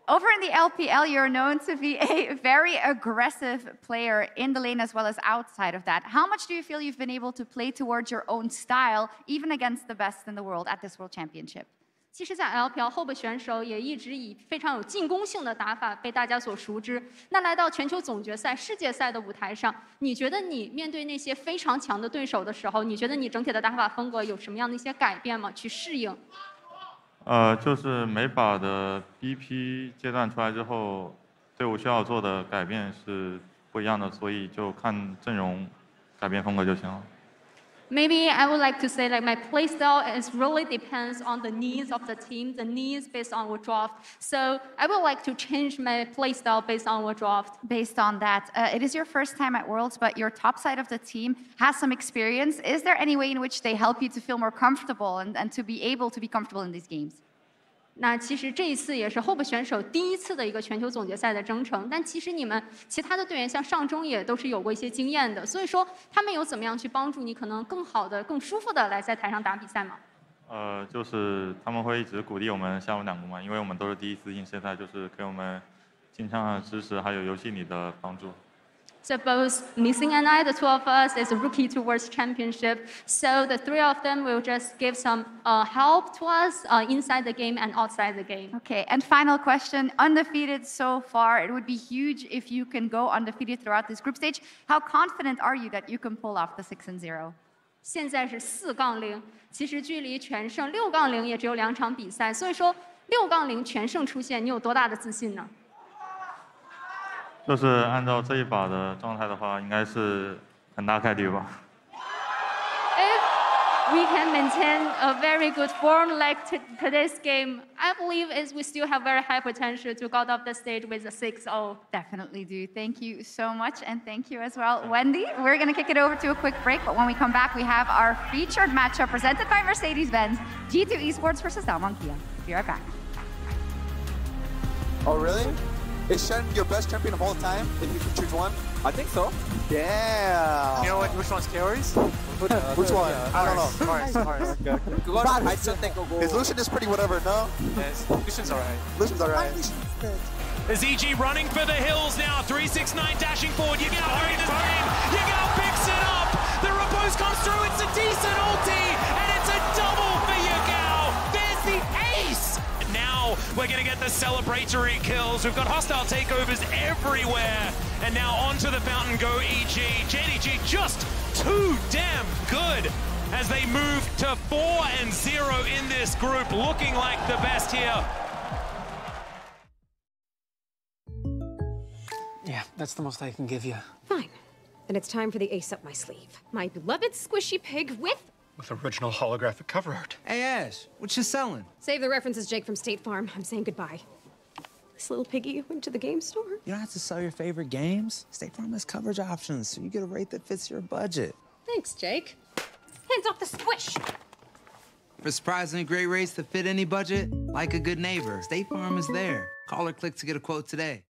Over in the LPL, you're known to be a very aggressive player in the lane as well as outside of that. How much do you feel you've been able to play towards your own style, even against the best in the world at this World Championship? 其实，在 LPL 后备选手也一直以非常有进攻性的打法被大家所熟知。那来到全球总决赛、世界赛的舞台上，你觉得你面对那些非常强的对手的时候，你觉得你整体的打法风格有什么样的一些改变吗？去适应？就是每把的 BP 阶段出来之后，队伍需要做的改变是不一样的，所以就看阵容改变风格就行了。 Maybe I would like to say like my playstyle is really depends on the needs of the team, the needs based on what draft. So I would like to change my playstyle based on what draft. Based on that, it is your first time at Worlds, but your top side of the team has some experience. Is there any way in which they help you to feel more comfortable and to be able to be comfortable in these games? 那其实这一次也是后备选手第一次的一个全球总决赛的征程，但其实你们其他的队员像上中也都是有过一些经验的，所以说他们有怎么样去帮助你，可能更好的、更舒服的来在台上打比赛吗？就是他们会一直鼓励我们下午2个嘛，因为我们都是第一次进世赛，就是给我们进场的支持，还有游戏里的帮助。 So both Missing and I, the two of us, is a rookie towards championship. So the three of them will just give some help to us inside the game and outside the game. Okay, and final question. Undefeated so far. It would be huge if you can go undefeated throughout this group stage. How confident are you that you can pull off the 6-0? 现在是4-0，其实距离全胜6-0也只有2场比赛，所以说6-0全胜出现，你有多大的自信呢？ 就是按照这一把的状态的话，应该是很大概率吧。If we can maintain a very good form like today's game, I believe we still have very high potential to go off the stage with a 6-0. Definitely do. Thank you so much, and thank you as well, Wendy. We're going to kick it over to a quick break, but when we come back, we have our featured matchup presented by Mercedes-Benz, G2 Esports versus Dalmon Kia. Be right back. Oh, really? Is Shen your best champion of all time, if you could choose one? I think so. Yeah. You know what? Which one's Kaori's? Which one? I don't know. Mars. His Lucian is pretty whatever, no? Yes, Lucian's alright. Lucian's alright. Is EG running for the hills now? 369 dashing forward. Yagao during the screen. Yagao picks it up. The repose comes through. It's a decent ulti, and it's a double for Yagao. There's the ace. Now we're going to get the celebratory kills. We've got hostile takeovers everywhere. And now onto the fountain go EG. JDG just too damn good as they move to 4-0 in this group, looking like the best here. Yeah, that's the most I can give you. Fine. Then it's time for the ace up my sleeve. My beloved squishy pig with original holographic cover art. Hey, Ash, what you selling? Save the references, Jake from State Farm. I'm saying goodbye. This little piggy went to the game store. You don't have to sell your favorite games. State Farm has coverage options, so you get a rate that fits your budget. Thanks, Jake. Hands off the squish! For surprisingly great rates that fit any budget, like a good neighbor, State Farm is there. Call or click to get a quote today.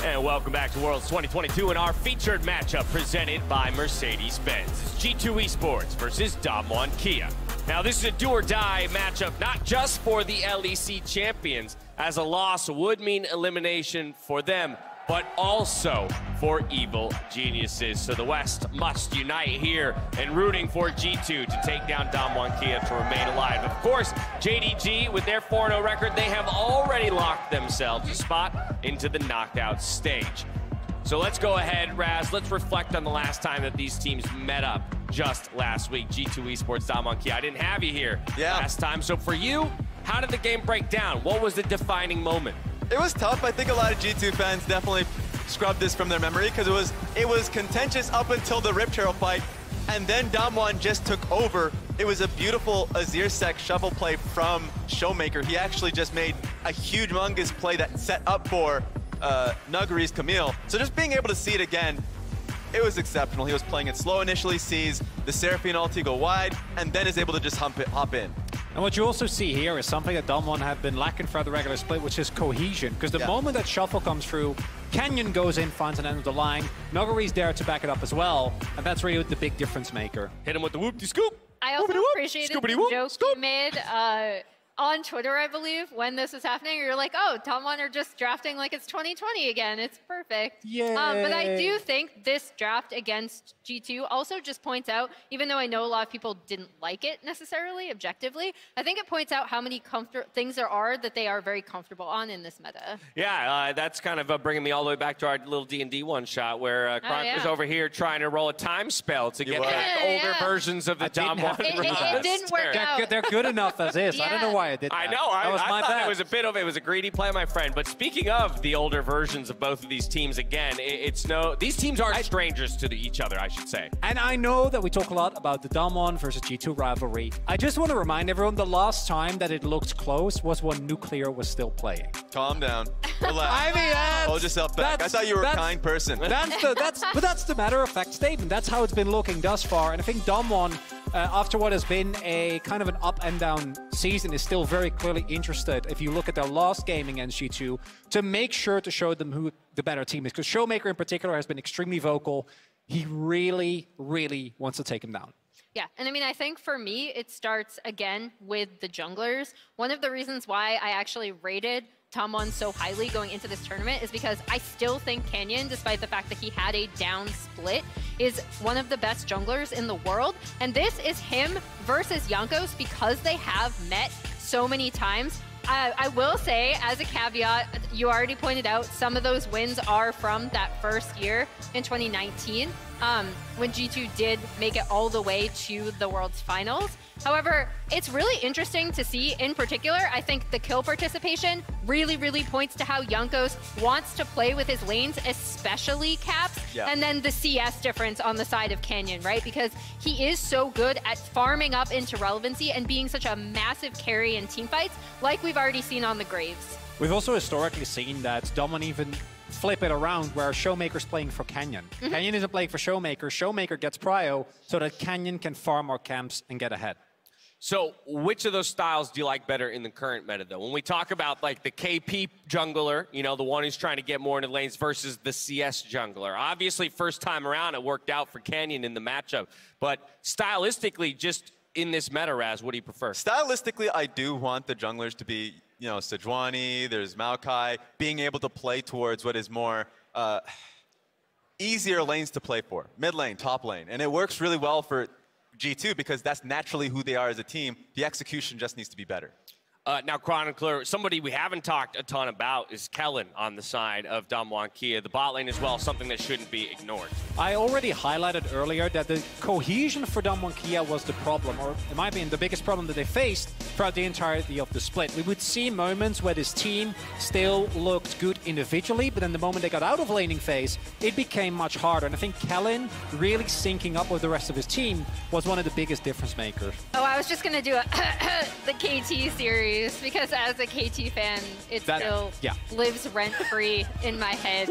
And welcome back to Worlds 2022 and our featured matchup presented by Mercedes-Benz. It's G2 Esports versus Damwon Kia. Now this is a do-or-die matchup, not just for the LEC champions, as a loss would mean elimination for them, but also for Evil Geniuses. So the West must unite here and rooting for G2 to take down Damwon Kia to remain alive. Of course, JDG, with their 4-0 record, they have already locked themselves a spot into the knockout stage. So let's go ahead, Raz, let's reflect on the last time that these teams met up just last week. G2 Esports, Damwon Kia. I didn't have you here last time. So for you, how did the game break down? What was the defining moment? It was tough. I think a lot of G2 fans definitely scrubbed this from their memory because it was contentious up until the Rip Trail fight, and then Damwon just took over. It was a beautiful Azir Sec shuffle play from Showmaker. He actually just made a huge humongous play that set up for Nuguri's Camille. So just being able to see it again, it was exceptional. He was playing it slow initially, sees the Seraphine ulti go wide, and then is able to just hop in. And what you also see here is something that Damwon have been lacking throughout the regular split, which is cohesion. Because the moment that Shuffle comes through, Canyon goes in, finds an end of the line. Nuguri's there to back it up as well. And that's really the big difference maker. Hit him with the whoop-de-scoop. I also appreciated the joke you made on Twitter, I believe, when this was happening. You're like, oh, Damwon are just drafting like it's 2020 again. It's perfect. Yay. But I do think this draft against G2 also just points out, even though I know a lot of people didn't like it necessarily, objectively, I think it points out how many things there are that they are very comfortable on in this meta. Yeah, that's kind of bringing me all the way back to our little D&D one-shot where Chronicle's over here trying to roll a time spell to get back older versions of the Damwon. It didn't work out. They're good enough as is. I don't know why I did that. I know. I thought it was a greedy play, my friend. But speaking of the older versions of both of these teams, again, these teams aren't strangers to each other, I should say. And I know that we talk a lot about the Damwon versus G2 rivalry. I just want to remind everyone the last time that it looked close was when Nuclear was still playing. Calm down. Relax. I mean, hold yourself back. I thought you were a kind person. But that's the matter-of-fact statement. That's how it's been looking thus far. And I think Damwon, after what has been a kind of an up and down season, is still very clearly interested, if you look at their last game against G2, to make sure to show them who the better team is. Because Showmaker in particular has been extremely vocal. He really, really wants to take him down. Yeah, and I mean, I think for me, it starts again with the junglers. One of the reasons why I actually rated Damwon so highly going into this tournament is because I still think Canyon, despite the fact that he had a down split, is one of the best junglers in the world. And this is him versus Jankos because they have met so many times. I will say, as a caveat, you already pointed out some of those wins are from that first year in 2019, when G2 did make it all the way to the World's Finals. However, it's really interesting to see, in particular, I think the kill participation really, really points to how Jankos wants to play with his lanes, especially Caps, and then the CS difference on the side of Canyon, right? Because he is so good at farming up into relevancy and being such a massive carry in teamfights, like we've already seen on the Graves. We've also historically seen that Damwon even flip it around where Showmaker's playing for Canyon. Canyon isn't playing for Showmaker. Showmaker gets prio so that Canyon can farm more camps and get ahead. So which of those styles do you like better in the current meta, though? When we talk about like the KP jungler, you know, the one who's trying to get more into lanes versus the CS jungler. Obviously, first time around, it worked out for Canyon in the matchup. But stylistically, just in this meta, Raz, what do you prefer? Stylistically, I do want the junglers to be, you know, Sejuani, there's Maokai, being able to play towards what is more easier lanes to play for. Mid lane, top lane. And it works really well for G2 because that's naturally who they are as a team. The execution just needs to be better. Now, Chronicler, somebody we haven't talked a ton about is Kellen on the side of Damwon Kia. The bot lane as well, something that shouldn't be ignored. I already highlighted earlier that the cohesion for Damwon Kia was the problem, or in my opinion, the biggest problem that they faced throughout the entirety of the split. We would see moments where this team still looked good individually, but then the moment they got out of laning phase, it became much harder. And I think Kellen really syncing up with the rest of his team was one of the biggest difference makers. Oh, I was just going to do the KT series, because as a KT fan, it still lives rent-free in my head,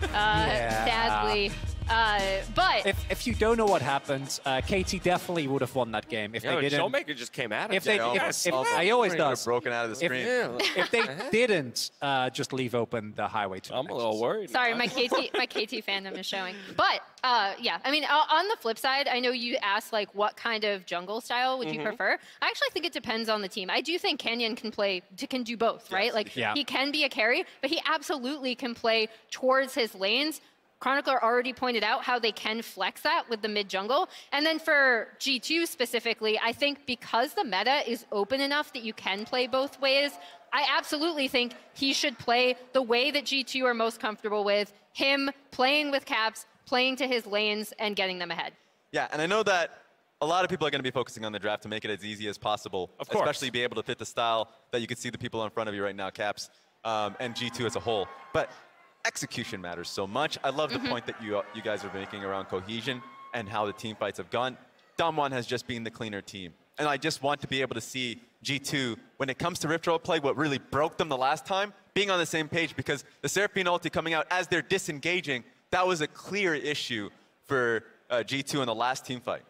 sadly. But if you don't know what happened, KT definitely would have won that game if they didn't. Showmaker just came at it. If they, I always does. Broken out of the screen. If they didn't just leave open the highway to I'm a little worried. Sorry, my KT fandom is showing. But yeah, I mean, on the flip side, I know you asked like what kind of jungle style would you prefer. I actually think it depends on the team. I do think Canyon can do both, right? Like he can be a carry, but he absolutely can play towards his lanes. Chronicler already pointed out how they can flex that with the mid jungle. And then for G2 specifically, I think because the meta is open enough that you can play both ways, I absolutely think he should play the way that G2 are most comfortable with, him playing with caps, playing to his lanes, and getting them ahead. Yeah, and I know that a lot of people are going to be focusing on the draft to make it as easy as possible. Of course. Especially be able to fit the style that you can see the people in front of you right now, Caps, and G2 as a whole. But execution matters so much. I love the point that you guys are making around cohesion and how the team fights have gone. Damwon has just been the cleaner team. And I just want to be able to see G2, when it comes to Rift Roll play, what really broke them the last time, being on the same page, because the Seraphine ulti coming out as they're disengaging, that was a clear issue for G2 in the last team fight.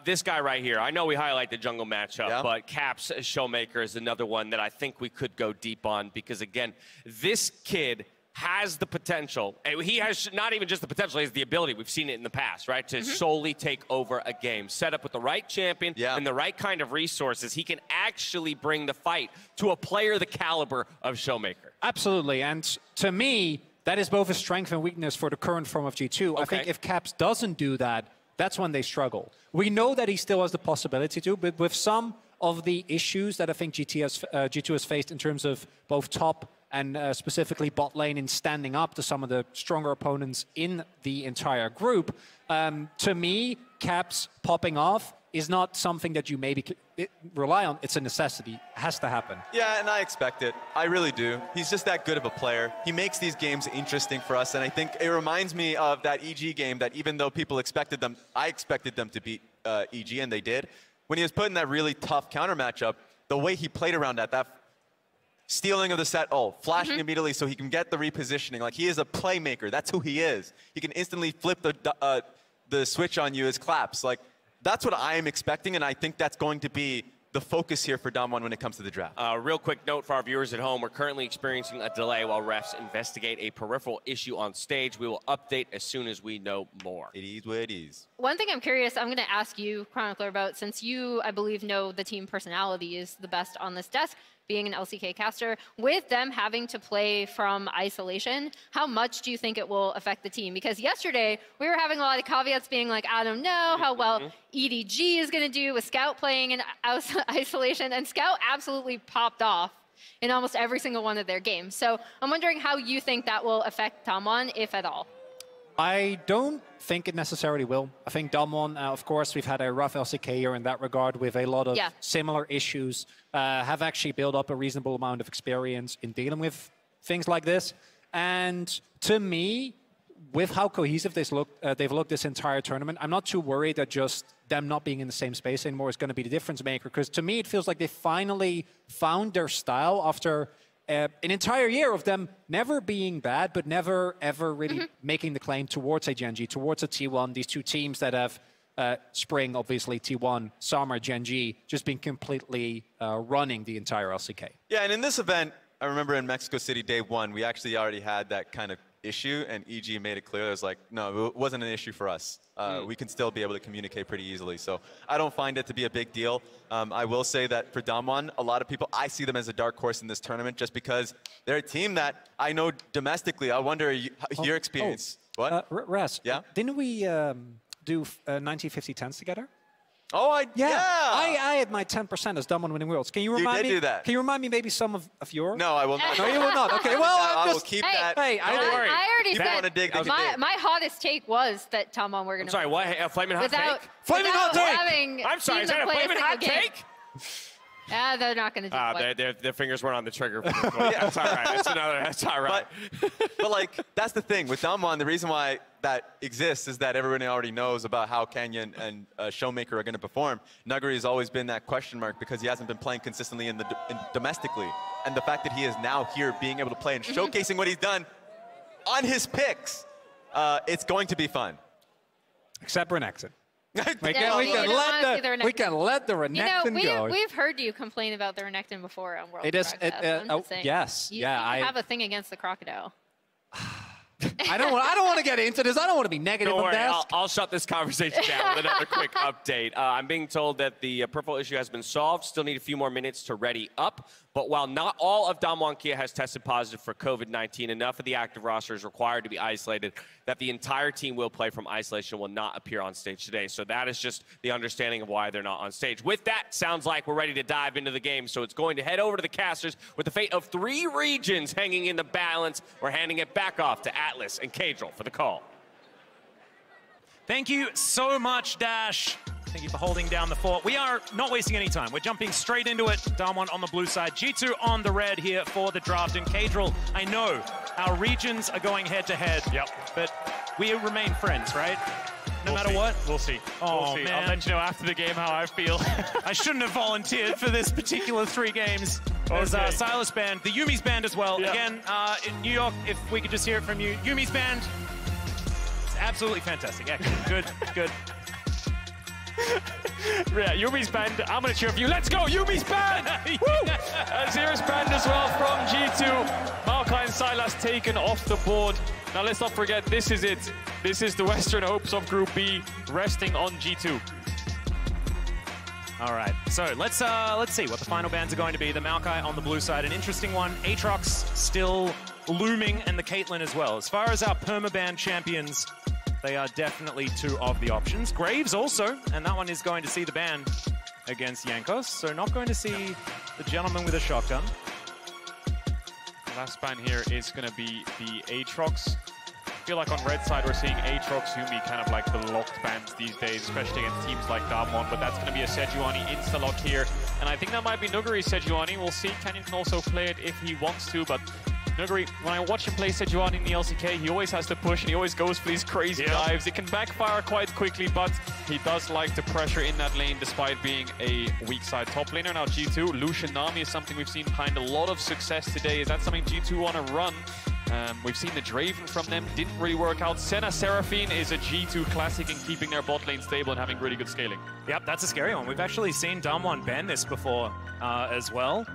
This guy right here, I know we highlight the jungle matchup, but Caps Showmaker is another one that I think we could go deep on, because again, this kid has the potential. He has not even just the potential, he has the ability. We've seen it in the past, right? To solely take over a game. Set up with the right champion and the right kind of resources, he can actually bring the fight to a player the caliber of Showmaker. Absolutely, and to me, that is both a strength and weakness for the current form of G2. I think if Caps doesn't do that, that's when they struggle. We know that he still has the possibility to, but with some of the issues that I think G2 has faced in terms of both top and specifically bot lane in standing up to some of the stronger opponents in the entire group, to me, Caps popping off is not something that you maybe rely on. It's a necessity. It has to happen. Yeah, and I expect it. I really do. He's just that good of a player. He makes these games interesting for us, and I think it reminds me of that EG game that even though people expected them, I expected them to beat EG, and they did. When he was put in that really tough counter matchup, the way he played around that stealing of the set ult, flashing immediately so he can get the repositioning. Like, he is a playmaker. That's who he is. He can instantly flip the switch on you as claps. Like, that's what I am expecting, and I think that's going to be the focus here for Damwon when it comes to the draft. Real quick note for our viewers at home, we're currently experiencing a delay while refs investigate a peripheral issue on stage. We will update as soon as we know more. It is what it is. One thing I'm curious, I'm going to ask you, Chronicler, about, since you, I believe, know the team personality is the best on this desk, being an LCK caster, with them having to play from isolation, how much do you think it will affect the team? Because yesterday, we were having a lot of caveats being like, I don't know how well EDG is going to do with Scout playing in isolation, and Scout absolutely popped off in almost every single one of their games. So I'm wondering how you think that will affect Damwon, if at all. I don't think it necessarily will. I think Damwon, of course, we've had a rough LCK year in that regard with a lot of similar issues, have actually built up a reasonable amount of experience in dealing with things like this. And to me, with how cohesive they've looked this entire tournament, I'm not too worried that just them not being in the same space anymore is going to be the difference maker. Because to me, it feels like they finally found their style after an entire year of them never being bad, but never, ever really making the claim towards a Gen.G, towards a T1, these two teams that have Spring, obviously, T1, Summer, Gen.G, just been completely running the entire LCK. Yeah, and in this event, I remember in Mexico City, day one, we actually already had that kind of issue, and EG made it clear. It was like, no, it wasn't an issue for us. We can still be able to communicate pretty easily. So I don't find it to be a big deal. I will say that for Damwon, a lot of people, I see them as a dark horse in this tournament just because they're a team that I know domestically. I wonder your experience. What? Raz, didn't we do 1950-10s together? Oh, I had my 10% as Damwon winning worlds. Can you remind me? You did do that. Can you remind me maybe some of yours? No, I will not. No, you will not. Okay, well, I will keep that. Hey, don't worry. I already you said want to dig, my hottest take was that Damwon were going to. I'm sorry, what? A flaming hot take? Flaming hot take. I'm sorry, is that a flaming hot take? Yeah, they're not going to do it. Their fingers weren't on the trigger. That's all right. That's all right. But like, that's the thing. With Damwon, the reason why that exists is that everybody already knows about how Canyon and Showmaker are going to perform. Nuguri has always been that question mark because he hasn't been playing consistently domestically. And the fact that he is now here being able to play and showcasing what he's done on his picks, it's going to be fun. Except Renekton. We can let the Renekton go. We've heard you complain about the Renekton before on World Yes. I have a thing against the Crocodile. I don't want to get into this. I don't want to be negative Don't on worry, this. I'll shut this conversation down with another quick update. I'm being told that the peripheral issue has been solved. Still need a few more minutes to ready up. But while not all of Damwon Kia has tested positive for COVID-19, enough of the active roster is required to be isolated that the entire team will play from isolation, will not appear on stage today. So that is just the understanding of why they're not on stage. With that, sounds like we're ready to dive into the game. So it's going to head over to the casters with the fate of 3 regions hanging in the balance. We're handing it back off to Atlas and Kadril for the call. Thank you so much, Dash. Thank you for holding down the fort. We are not wasting any time. We're jumping straight into it. Damwon on the blue side, G2 on the red here for the draft. And Kadril, I know our regions are going head-to-head, but we remain friends, right? No matter what? We'll see. Oh, we'll see. man. I'll let you know after the game how I feel. I shouldn't have volunteered for this particular 3 games. There's Silas band, the Yumi's band as well. Yeah. Again, in New York, if we could just hear it from you. Yumi's band, it's absolutely fantastic. Excellent. Good. Yeah, Yumi's band, I'm going to cheer for you. Let's go, Yumi's band! Azir's band as well from G2. Maokai and Silas taken off the board. Now let's not forget, this is it. This is the Western hopes of Group B resting on G2. All right, so let's see what the final bands are going to be. The Maokai on the blue side, an interesting one. Aatrox still looming, and the Caitlyn as well. As far as our permaband champions, they are definitely 2 of the options. Graves also, and that one is going to see the ban against Jankos, so not going to see the gentleman with a shotgun. The last ban here is going to be the Aatrox. I feel like on red side we're seeing Aatrox, Yumi kind of like the locked bands these days, especially against teams like Damwon, but that's going to be a Sejuani insta-lock here. And I think that might be Nuguri's Sejuani. We'll see. Canyon can also play it if he wants to, but Nuguri, when I watch him play Sejuani in the LCK, he always has to push and he always goes for these crazy dives. It can backfire quite quickly, but he does like to pressure in that lane despite being a weak side top laner. Now G2, Lucian Nami is something we've seen find a lot of success today. Is that something G2 want to run? We've seen the Draven from them, didn't really work out. Senna Seraphine is a G2 classic in keeping their bot lane stable and having really good scaling. Yep, that's a scary one. We've actually seen Damwon ban this before as well.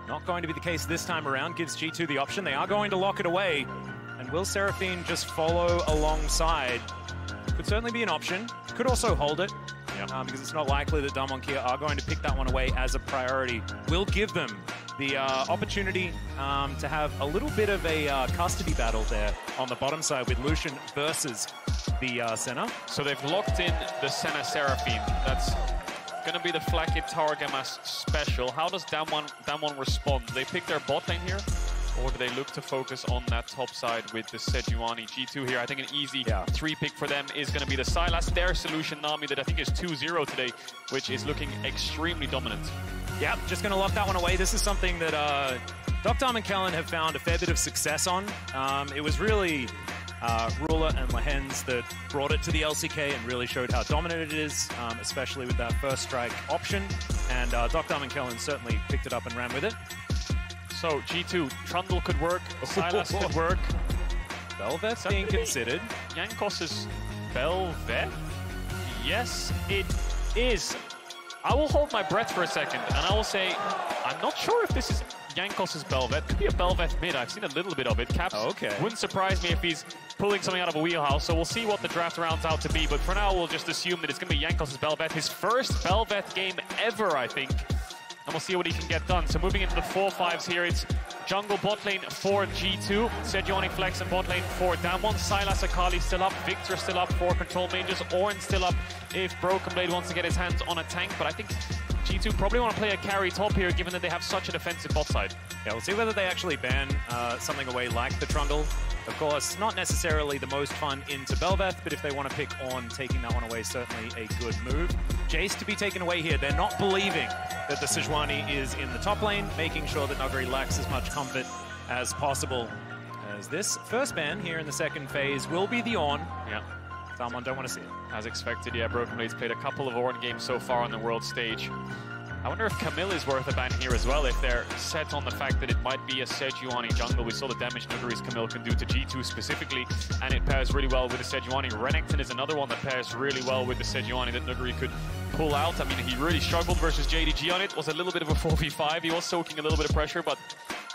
Not going to be the case this time around. Gives G2 the option. They are going to lock it away. And will Seraphine just follow alongside? Could certainly be an option. Could also hold it. Because it's not likely that Damwon Kia are going to pick that one away as a priority. Will give them the opportunity to have a little bit of a custody battle there on the bottom side with Lucian versus the Senna. So they've locked in the Senna Seraphine. That's going to be the Flakit Tower Gamas special. How does Damwon respond? Do they pick their bot lane here? Or do they look to focus on that top side with the Sejuani? G2 here, I think an easy 3-pick for them is going to be the Silas. Their solution, Nami, that I think is 2-0 today, which is looking extremely dominant. Yeah, just going to lock that one away. This is something that Dr. and Kellen have found a fair bit of success on. It was really Ruler and Lehens that brought it to the LCK and really showed how dominant it is, especially with that first strike option. And Dr. and Kellen certainly picked it up and ran with it. So G2, Trundle could work, Silas could work. Bel'Veth's being considered. Jankos' Bel'Veth? Yes, it is. I will hold my breath for a second, and I will say, I'm not sure if this is Jankos' Bel'Veth. Could be a Bel'Veth mid. I've seen a little bit of it. Caps wouldn't surprise me if he's pulling something out of a wheelhouse, so we'll see what the draft rounds out to be. But for now, we'll just assume that it's going to be Jankos' Bel'Veth. His first Bel'Veth game ever, I think. And we'll see what he can get done. So moving into the 4-5s here, it's jungle bot lane for G2, Sejuani flex and bot lane for Damwon, Silas Akali still up, Victor still up for control mages, Ornn still up if Broken Blade wants to get his hands on a tank, but I think G2 probably want to play a carry top here given that they have such a defensive bot side. Yeah, we'll see whether they actually ban something away like the Trundle. Of course, not necessarily the most fun into Bel'Veth, but if they want to pick on taking that one away, certainly a good move. Jace to be taken away here. They're not believing that the Sejuani is in the top lane, making sure that Nuguri lacks as much comfort as possible. As this first ban here in the second phase will be the Ornn. Yeah. Damwon don't want to see it. As expected, yeah, Broken Blade's played a couple of Ornn games so far on the world stage. I wonder if Camille is worth a ban here as well, if they're set on the fact that it might be a Sejuani jungle. We saw the damage Nuguri's Camille can do to G2 specifically, and it pairs really well with the Sejuani. Renekton is another one that pairs really well with the Sejuani that Nuguri could pull out. I mean, he really struggled versus JDG on it. Was a little bit of a 4v5. He was soaking a little bit of pressure, but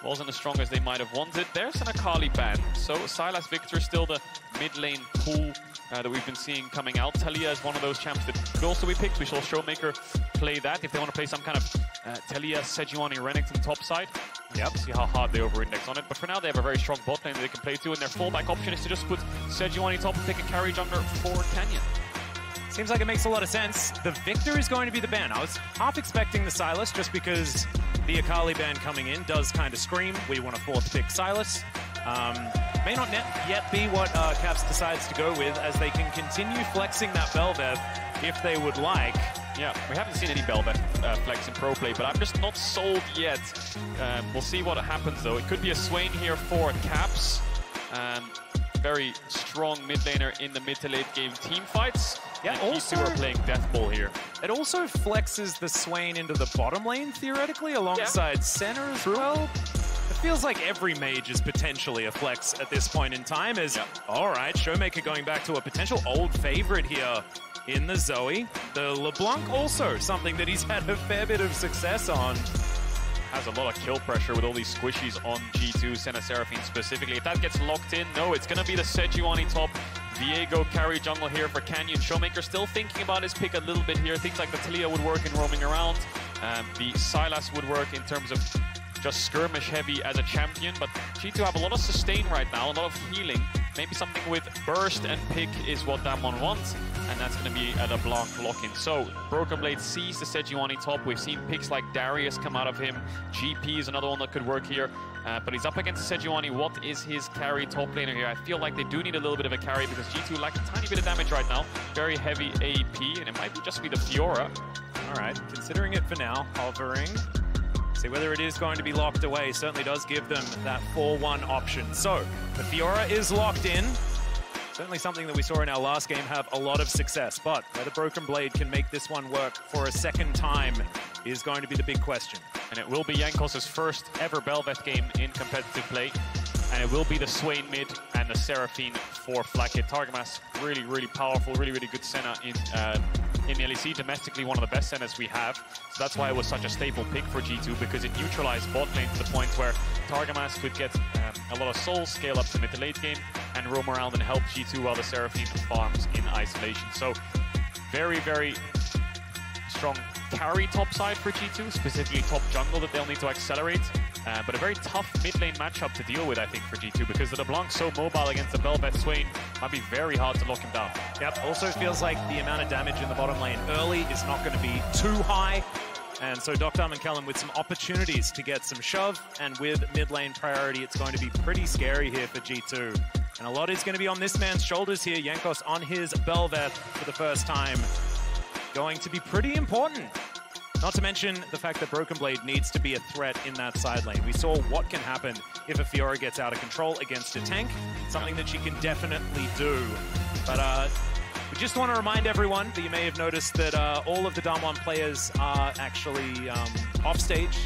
wasn't as strong as they might have wanted. There's an Akali ban. So Sylas Victor still the mid lane pool that we've been seeing coming out. Talia is one of those champs that could also be picked. We saw Showmaker play that if they want to play some kind of Talia, Sejuani, Renekton top side. Yep, see how hard they over-index on it. But for now, they have a very strong bot lane that they can play to, and their fallback option is to just put Sejuani top and pick a carry jungler for Canyon. Seems like it makes a lot of sense. The Victor is going to be the ban. I was half expecting the Sylas just because the Akali ban coming in does kind of scream. We want to fourth pick Sylas. May not yet be what Caps decides to go with, as they can continue flexing that Bel'Veth if they would like. Yeah, we haven't seen any Bel'Veth flex in pro play, but I'm just not sold yet. We'll see what happens though. It could be a Swain here for Caps. Very strong mid laner in the mid to late game team fights. Yeah, and these two are playing death ball here. It also flexes the Swain into the bottom lane, theoretically, alongside center as well. It feels like every mage is potentially a flex at this point in time. All right, Showmaker going back to a potential old favorite here in the Zoe. The LeBlanc also something that he's had a fair bit of success on. Has a lot of kill pressure with all these squishies on G2, Senna Seraphine specifically. If that gets locked in, no, it's going to be the Sejuani top. Viego carry jungle here for Canyon. Showmaker still thinking about his pick a little bit here. Things like the Talia would work in roaming around. The Sylas would work in terms of just skirmish heavy as a champion. But G2 have a lot of sustain right now, a lot of healing. Maybe something with burst and pick is what Damwon wants, and that's going to be a LeBlanc lock-in. So, Broken Blade sees the Sejuani top. We've seen picks like Darius come out of him. GP is another one that could work here, but he's up against Sejuani. What is his carry top laner here? I feel like they do need a little bit of a carry because G2 lack a tiny bit of damage right now. Very heavy AP, and it might just be the Fiora. All right, considering it for now, hovering. See whether it is going to be locked away. Certainly does give them that 4-1 option. So, the Fiora is locked in. Certainly something that we saw in our last game have a lot of success. But whether Broken Blade can make this one work for a second time is going to be the big question. And it will be Jankos' first ever Bel'Veth game in competitive play. And it will be the Swain mid and the Seraphine for Flakkit. Targamas, really, really powerful, really, really good Senna in the LEC. Domestically, one of the best Sennas we have. So that's why it was such a staple pick for G2, because it neutralized bot lane to the point where Targamas could get a lot of souls, scale up to mid to late game, and roam around and help G2 while the Seraphine farms in isolation. So very, very strong carry top side for G2, specifically top jungle that they'll need to accelerate. But a very tough mid lane matchup to deal with, I think, for G2, because the LeBlanc's so mobile against the Bel'Veth Swain, might be very hard to lock him down. Yep, also feels like the amount of damage in the bottom lane early is not going to be too high. And so Dr. Armankellum with some opportunities to get some shove, and with mid lane priority, it's going to be pretty scary here for G2. And a lot is going to be on this man's shoulders here. Jankos on his Bel'Veth for the first time. Going to be pretty important. Not to mention the fact that Broken Blade needs to be a threat in that side lane. We saw what can happen if a Fiora gets out of control against a tank. Something that she can definitely do. But we just want to remind everyone that you may have noticed that all of the Damwon players are actually off stage.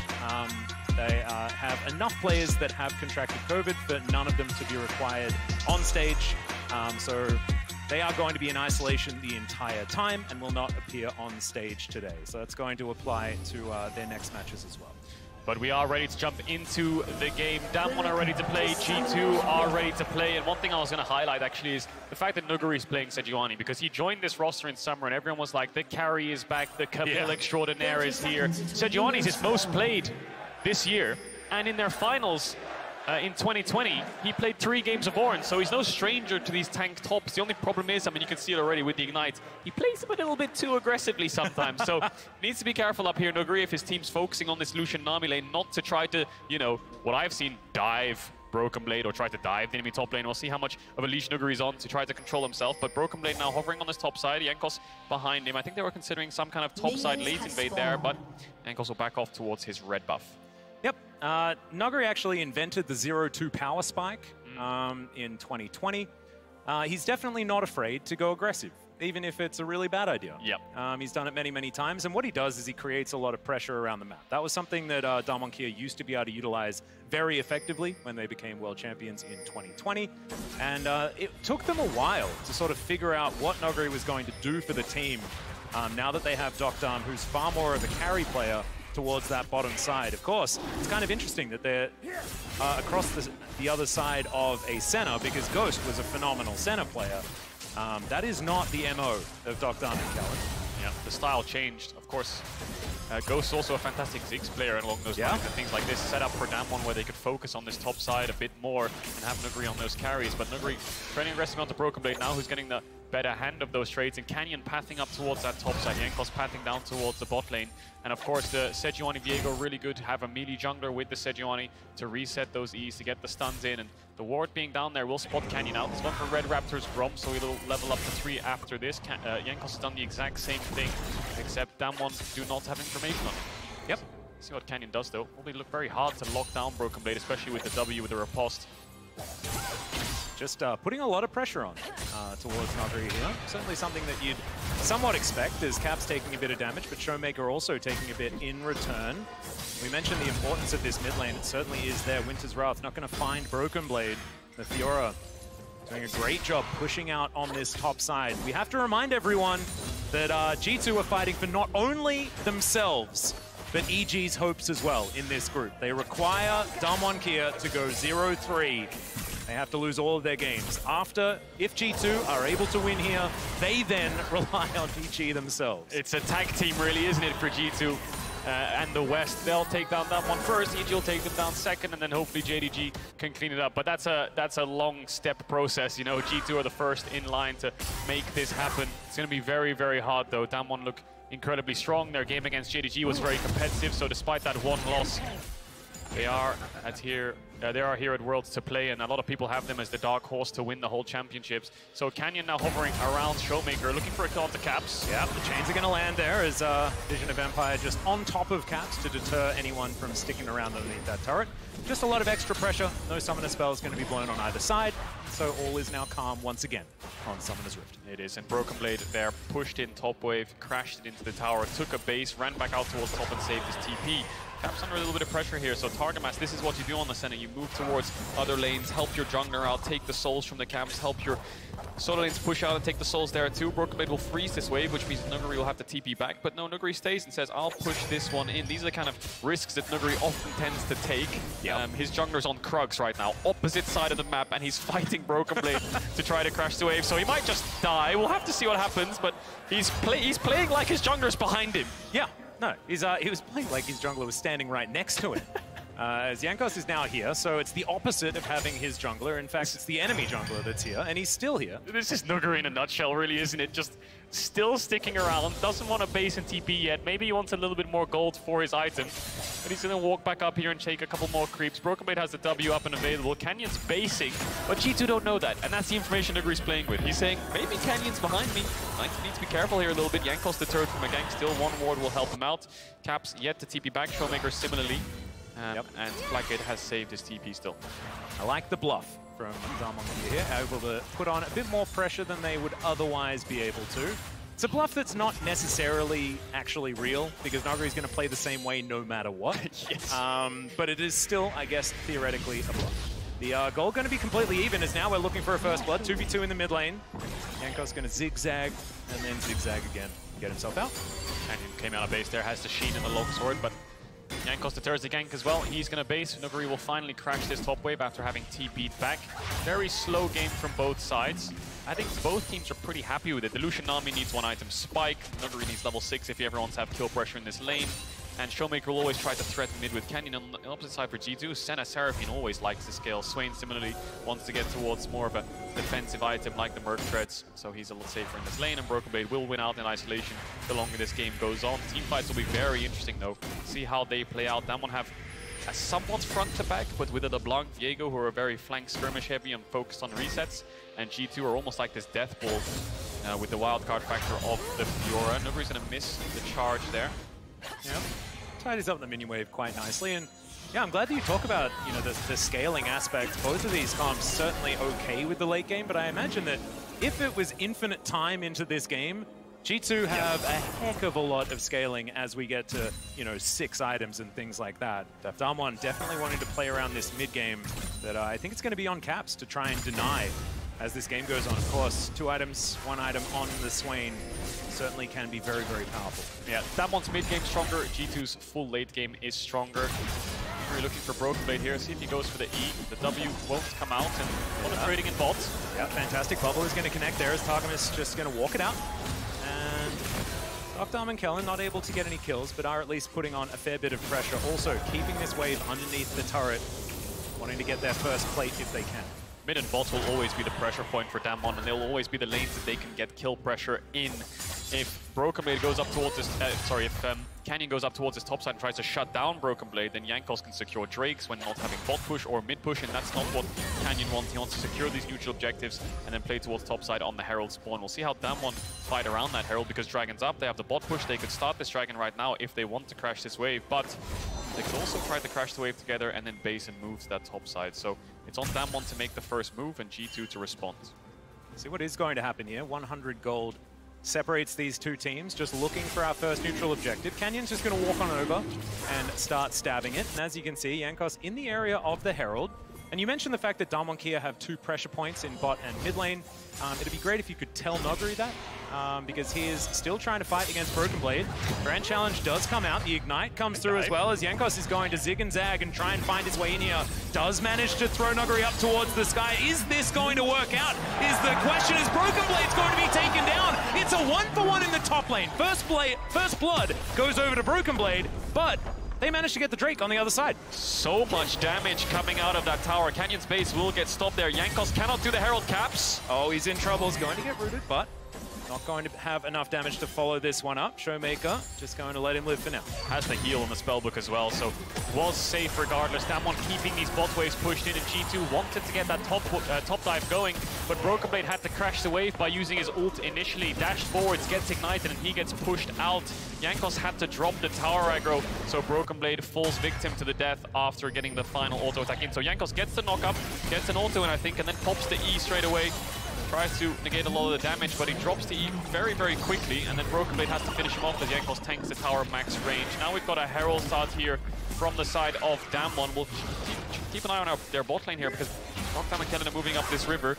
They have enough players that have contracted COVID for none of them to be required on stage. So they are going to be in isolation the entire time and will not appear on stage today. So that's going to apply to their next matches as well. But we are ready to jump into the game. Damwon are ready to play, G2 are ready to play. And one thing I was going to highlight actually is the fact that Nuguri is playing Sejuani, because he joined this roster in summer and everyone was like, the carry is back, the Camille extraordinaire is here. Sejuani is his most played this year, and in their finals in 2020, he played 3 games of Orange, so he's no stranger to these tank tops. The only problem is, I mean, you can see it already with the Ignite, he plays them a little bit too aggressively sometimes, so needs to be careful up here, Nuguri, if his team's focusing on this Lucian Nami lane, not to try to, you know, what I've seen, dive Broken Blade or try to dive the enemy top lane. We'll see how much of a leash Nuguri's on to try to control himself, but Broken Blade now hovering on this top side, Jankos behind him. I think they were considering some kind of top side late invade there, but Jankos will back off towards his red buff. Yep, Nuguri actually invented the 0-2 power spike in 2020. He's definitely not afraid to go aggressive. even if it's a really bad idea. Yep. He's done it many, many times, and what he does is he creates a lot of pressure around the map. That was something that Damwon Kia used to be able to utilize very effectively when they became world champions in 2020, and it took them a while to sort of figure out what Nuguri was going to do for the team now that they have Dokdam, who's far more of a carry player towards that bottom side. Of course, it's kind of interesting that they're across the other side of a Senna, because Ghost was a phenomenal Senna player. That is not the MO of Dokdam and Kellen. Yeah, the style changed, of course. Ghost is also a fantastic Ziggs player along those lines, and things like this set up for Damwon where they could focus on this top side a bit more and have Nuguri on those carries. But Nuguri training aggressively onto Broken Blade now, who's getting the better hand of those trades, and Canyon pathing up towards that top side. Jankos pathing down towards the bot lane. And of course, the Sejuani Viego, really good to have a melee jungler with the Sejuani to reset those E's, to get the stuns in. And the ward being down there will spot Canyon out. He's gone for Red Raptor's Grom, so he'll level up to 3 after this. Jankos has done the exact same thing, except Damwon do not have information on it. Yep. See what Canyon does, though. Will look very hard to lock down Broken Blade, especially with the W with the riposte. Just putting a lot of pressure on towards Nuguri here. Certainly something that you'd somewhat expect, as Cap's taking a bit of damage, but Showmaker also taking a bit in return. We mentioned the importance of this mid lane. It certainly is there. Winter's Wrath not going to find Broken Blade. The Fiora doing a great job pushing out on this top side. We have to remind everyone that G2 are fighting for not only themselves, but EG's hopes as well in this group. They require Damwon Kia to go 0-3. They have to lose all of their games. If G2 are able to win here, they then rely on EG themselves. It's a tag team really, isn't it, for G2 and the West. They'll take down that one first, EG will take them down second, and then hopefully JDG can clean it up. But that's a long step process, you know. G2 are the first in line to make this happen. It's going to be very, very hard, though. Damwon look incredibly strong. Their game against JDG was very competitive, so despite that one loss, they are here at Worlds to play, and a lot of people have them as the dark horse to win the whole championships. So Canyon now hovering around Showmaker, looking for a kill onto Caps. Yeah, the chains are going to land there as Vision of Empire just on top of Caps to deter anyone from sticking around underneath that turret. Just a lot of extra pressure. No Summoner spell is going to be blown on either side, so all is now calm once again on Summoner's Rift. It is, and Broken Blade there pushed in top wave, crashed it into the tower, took a base, ran back out towards top and saved his TP. Caps under a little bit of pressure here, so target match, this is what you do on the center. You move towards other lanes, help your jungler out, take the souls from the camps, help your solo lanes push out and take the souls there too. Broken Blade will freeze this wave, which means Nuguri will have to TP back, but no, Nuguri stays and says, I'll push this one in. These are the kind of risks that Nuguri often tends to take. His jungler's on Krugs right now, opposite side of the map, and he's fighting Broken Blade to try to crash the wave, so he might just die. We'll have to see what happens, but he's playing like his jungler's behind him. Yeah. No, he was playing like his jungler was standing right next to him. As Jankos is now here, so it's the opposite of having his jungler. In fact, it's the enemy jungler that's here, and he's still here. This is Nuguri in a nutshell, really, isn't it? Just still sticking around, doesn't want to base and TP yet. Maybe he wants a little bit more gold for his item, but he's going to walk back up here and take a couple more creeps. Broken Blade has the W up and available. Canyon's basing, but G2 don't know that, and that's the information Nuguri's playing with. He's saying, maybe Canyon's behind me. I need to be careful here a little bit. Jankos deterred from a gank still. One ward will help him out. Caps yet to TP back. Showmaker similarly. And Blackgate has saved his TP still. I like the bluff from Damwon here, able to put on a bit more pressure than they would otherwise be able to. It's a bluff that's not necessarily actually real, because Nuguri's going to play the same way no matter what. Yes. But it is still, I guess, theoretically a bluff. The goal going to be completely even, as now we're looking for a first blood. 2v2 in the mid lane. Jankos going to zigzag, and then zigzag again. Get himself out. Canyon came out of base there, has the Sheen and the longsword, but Jankos deters the gank as well. He's going to base. Nuguri will finally crash this top wave after having TP'd back. Very slow game from both sides. I think both teams are pretty happy with it. The Lucian Nami needs one item spike. Nuguri needs level 6 if he ever wants to have kill pressure in this lane. And Showmaker will always try to threaten mid with Canyon. On the opposite side for G2, Senna Seraphine always likes to scale. Swain similarly wants to get towards more of a defensive item like the Merc Treads, so he's a little safer in this lane, and Broken Blade will win out in isolation the longer this game goes on. Team fights will be very interesting though. See how they play out. Damwon have a somewhat front to back, but with a LeBlanc, Viego, who are very flank skirmish heavy and focused on resets, and G2 are almost like this death ball with the wildcard factor of the Fiora. Nuguri's going to miss the charge there. Yep. Tidies up the minion wave quite nicely, and yeah, I'm glad that you talk about, you know, the scaling aspect. Both of these comps certainly okay with the late game, but I imagine that if it was infinite time into this game, G2 have a heck of a lot of scaling as we get to, you know, 6 items and things like that. Damwon definitely wanting to play around this mid-game that I think it's going to be on Caps to try and deny as this game goes on. Of course, 2 items, 1 item on the Swain certainly can be very, very powerful. Yeah, Damwon's mid-game stronger, G2's full late game is stronger. We're looking for Broken Blade here, see if he goes for the E. The W won't come out, and trading in bots. Yeah, fantastic. Bubble is going to connect there as Targamas just going to walk it out. And Docdom and Kellen not able to get any kills, but are at least putting on a fair bit of pressure. Also, keeping this wave underneath the turret, wanting to get their first plate if they can. Mid and bot will always be the pressure point for Damwon, and they'll always be the lanes that they can get kill pressure in. If Broken Blade goes up towards this, if Canyon goes up towards his top side and tries to shut down Broken Blade, then Jankos can secure Drakes when not having bot push or mid push, and that's not what Canyon wants. He wants to secure these neutral objectives and then play towards top side on the Herald spawn. We'll see how Damwon fight around that Herald, because Dragon's up, they have the bot push, they could start this Dragon right now if they want to crash this wave, but they could also try to crash the wave together and then base and move to that top side. So it's on Damwon to make the first move and G2 to respond. See what is going to happen here. 100 gold separates these 2 teams, just looking for our first neutral objective. Canyon's just going to walk on over and start stabbing it. And as you can see, Jankos in the area of the Herald. And you mentioned the fact that Damwon Kia have 2 pressure points in bot and mid lane. It'd be great if you could tell Noguri that, because he is still trying to fight against Broken Blade. Grand Challenge does come out. The Ignite comes through as well, as Jankos is going to zig and zag and try and find his way in here. Does manage to throw Noguri up towards the sky. Is this going to work out? Is the question. Is Broken Blade's going to be taken down? It's a 1-for-1 in the top lane. First blood goes over to Broken Blade, but they managed to get the Drake on the other side. So much damage coming out of that tower. Canyon's base will get stopped there. Jankos cannot do the Herald caps. Oh, he's in trouble. He's going to get rooted, but not going to have enough damage to follow this one up. Showmaker just going to let him live for now. Has the heal on the spellbook as well, so was safe regardless. Damwon keeping these bot waves pushed in, and G2 wanted to get that top dive going, but Broken Blade had to crash the wave by using his ult initially. Dashed forwards, gets ignited, and he gets pushed out. Jankos had to drop the tower aggro, so Broken Blade falls victim to the death after getting the final auto attack in. So Jankos gets the knock up, gets an auto in, I think, and then pops the E straight away. Tries to negate a lot of the damage, but he drops the E very, very quickly, and then Broken Blade has to finish him off as Jankos tanks the tower max range. Now we've got a Herald start here from the side of Damwon. We'll keep an eye on their bot lane here, because Noctam and Kellen are moving up this river.